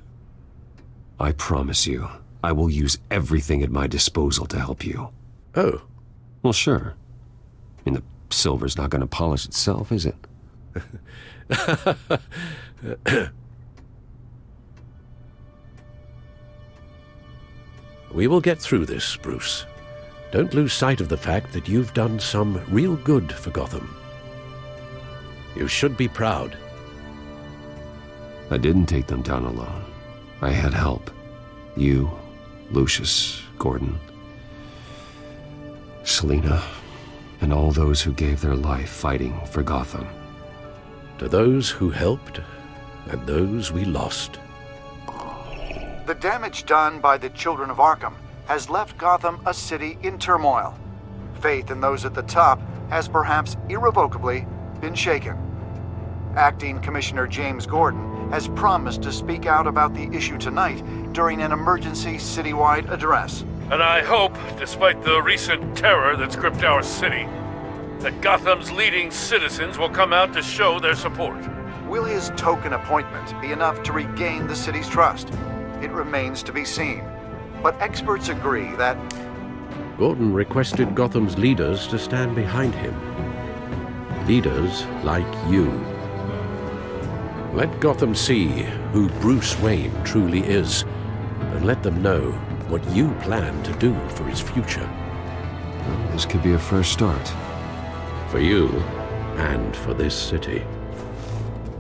I promise you, I will use everything at my disposal to help you. Oh. Well, sure. I mean, the silver's not going to polish itself, is it? We will get through this, Bruce. Don't lose sight of the fact that you've done some real good for Gotham. You should be proud. I didn't take them down alone. I had help. You, Lucius, Gordon, Selina, and all those who gave their life fighting for Gotham. To those who helped, and those we lost. The damage done by the Children of Arkham has left Gotham a city in turmoil. Faith in those at the top has perhaps irrevocably been shaken. Acting Commissioner James Gordon has promised to speak out about the issue tonight during an emergency citywide address. And I hope, despite the recent terror that's gripped our city, that Gotham's leading citizens will come out to show their support. Will his token appointment be enough to regain the city's trust? It remains to be seen. But experts agree that Gordon requested Gotham's leaders to stand behind him. Leaders like you. Let Gotham see who Bruce Wayne truly is, and let them know what you plan to do for his future. Well, this could be a first start. For you, and for this city.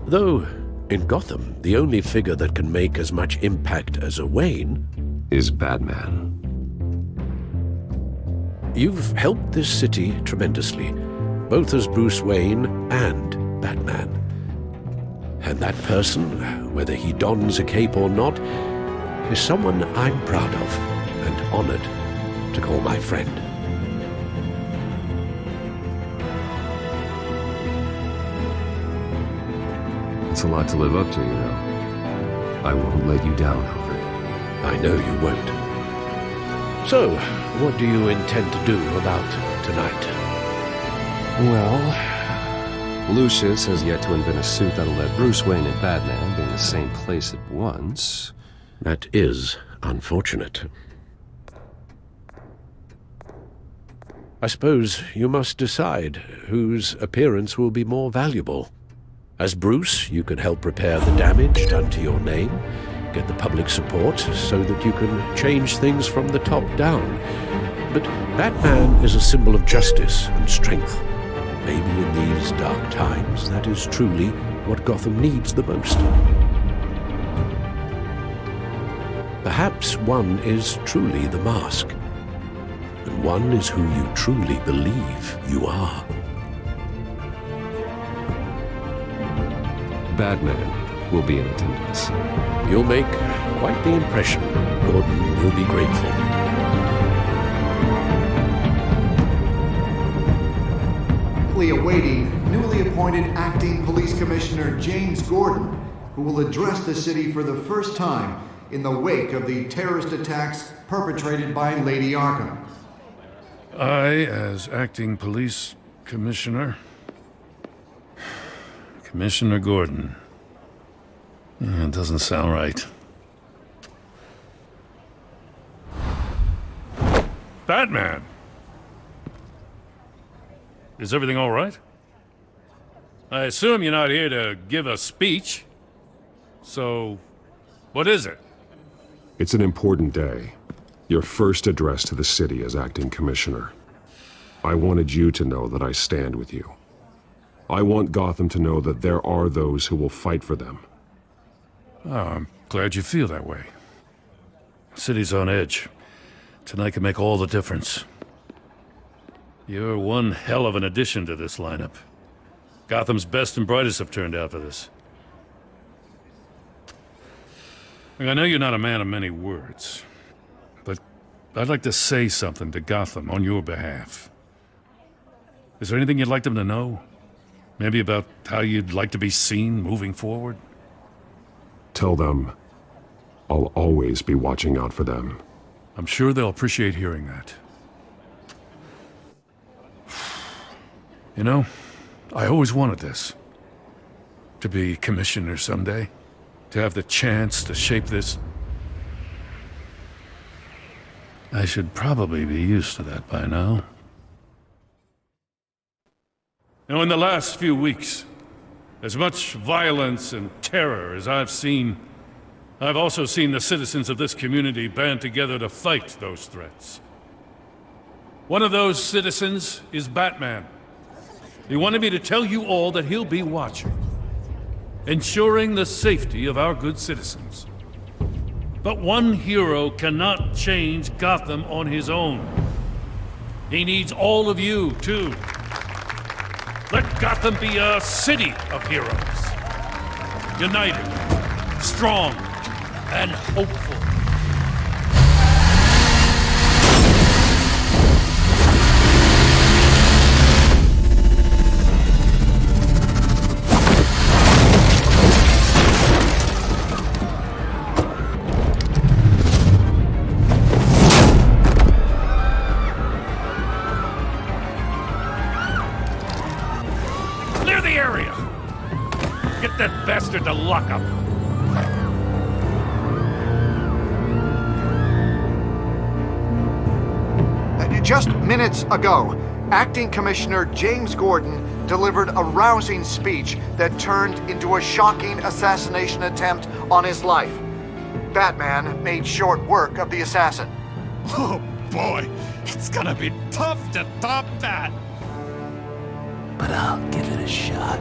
Though, in Gotham, the only figure that can make as much impact as a Wayne is Batman. You've helped this city tremendously, both as Bruce Wayne and Batman. And that person, whether he dons a cape or not, is someone I'm proud of and honored to call my friend. It's a lot to live up to, you know. I won't let you down, Alfred. I know you won't. So, what do you intend to do about tonight? Well, Lucius has yet to invent a suit that'll let Bruce Wayne and Batman be in the same place at once. That is unfortunate. I suppose you must decide whose appearance will be more valuable. As Bruce, you can help repair the damage done to your name, get the public support so that you can change things from the top down. But Batman is a symbol of justice and strength. Maybe in these dark times, that is truly what Gotham needs the most. Perhaps one is truly the mask, and one is who you truly believe you are. Batman will be in attendance. You'll make quite the impression. Gordon will be grateful. eagerly awaiting newly appointed Acting Police Commissioner James Gordon, who will address the city for the first time in the wake of the terrorist attacks perpetrated by Lady Arkham. I, as Acting Police Commissioner... Commissioner Gordon. It doesn't sound right. Batman! Is everything all right? I assume you're not here to give a speech. So, what is it? It's an important day. Your first address to the city as acting commissioner. I wanted you to know that I stand with you. I want Gotham to know that there are those who will fight for them. Oh, I'm glad you feel that way. City's on edge. Tonight can make all the difference. You're one hell of an addition to this lineup. Gotham's best and brightest have turned out for this. Look, I know you're not a man of many words, but I'd like to say something to Gotham on your behalf. Is there anything you'd like them to know? Maybe about how you'd like to be seen moving forward? Tell them I'll always be watching out for them. I'm sure they'll appreciate hearing that. You know, I always wanted this. To be commissioner someday. To have the chance to shape this. I should probably be used to that by now. Now, in the last few weeks, as much violence and terror as I've seen, I've also seen the citizens of this community band together to fight those threats. One of those citizens is Batman. He wanted me to tell you all that he'll be watching, ensuring the safety of our good citizens. But one hero cannot change Gotham on his own. He needs all of you, too. Let Gotham be a city of heroes. United, strong, and hopeful. Clear the area! Get that bastard to lock up! Just minutes ago, Acting Commissioner James Gordon delivered a rousing speech that turned into a shocking assassination attempt on his life. Batman made short work of the assassin. Oh boy, it's gonna be tough to top that. But I'll give it a shot.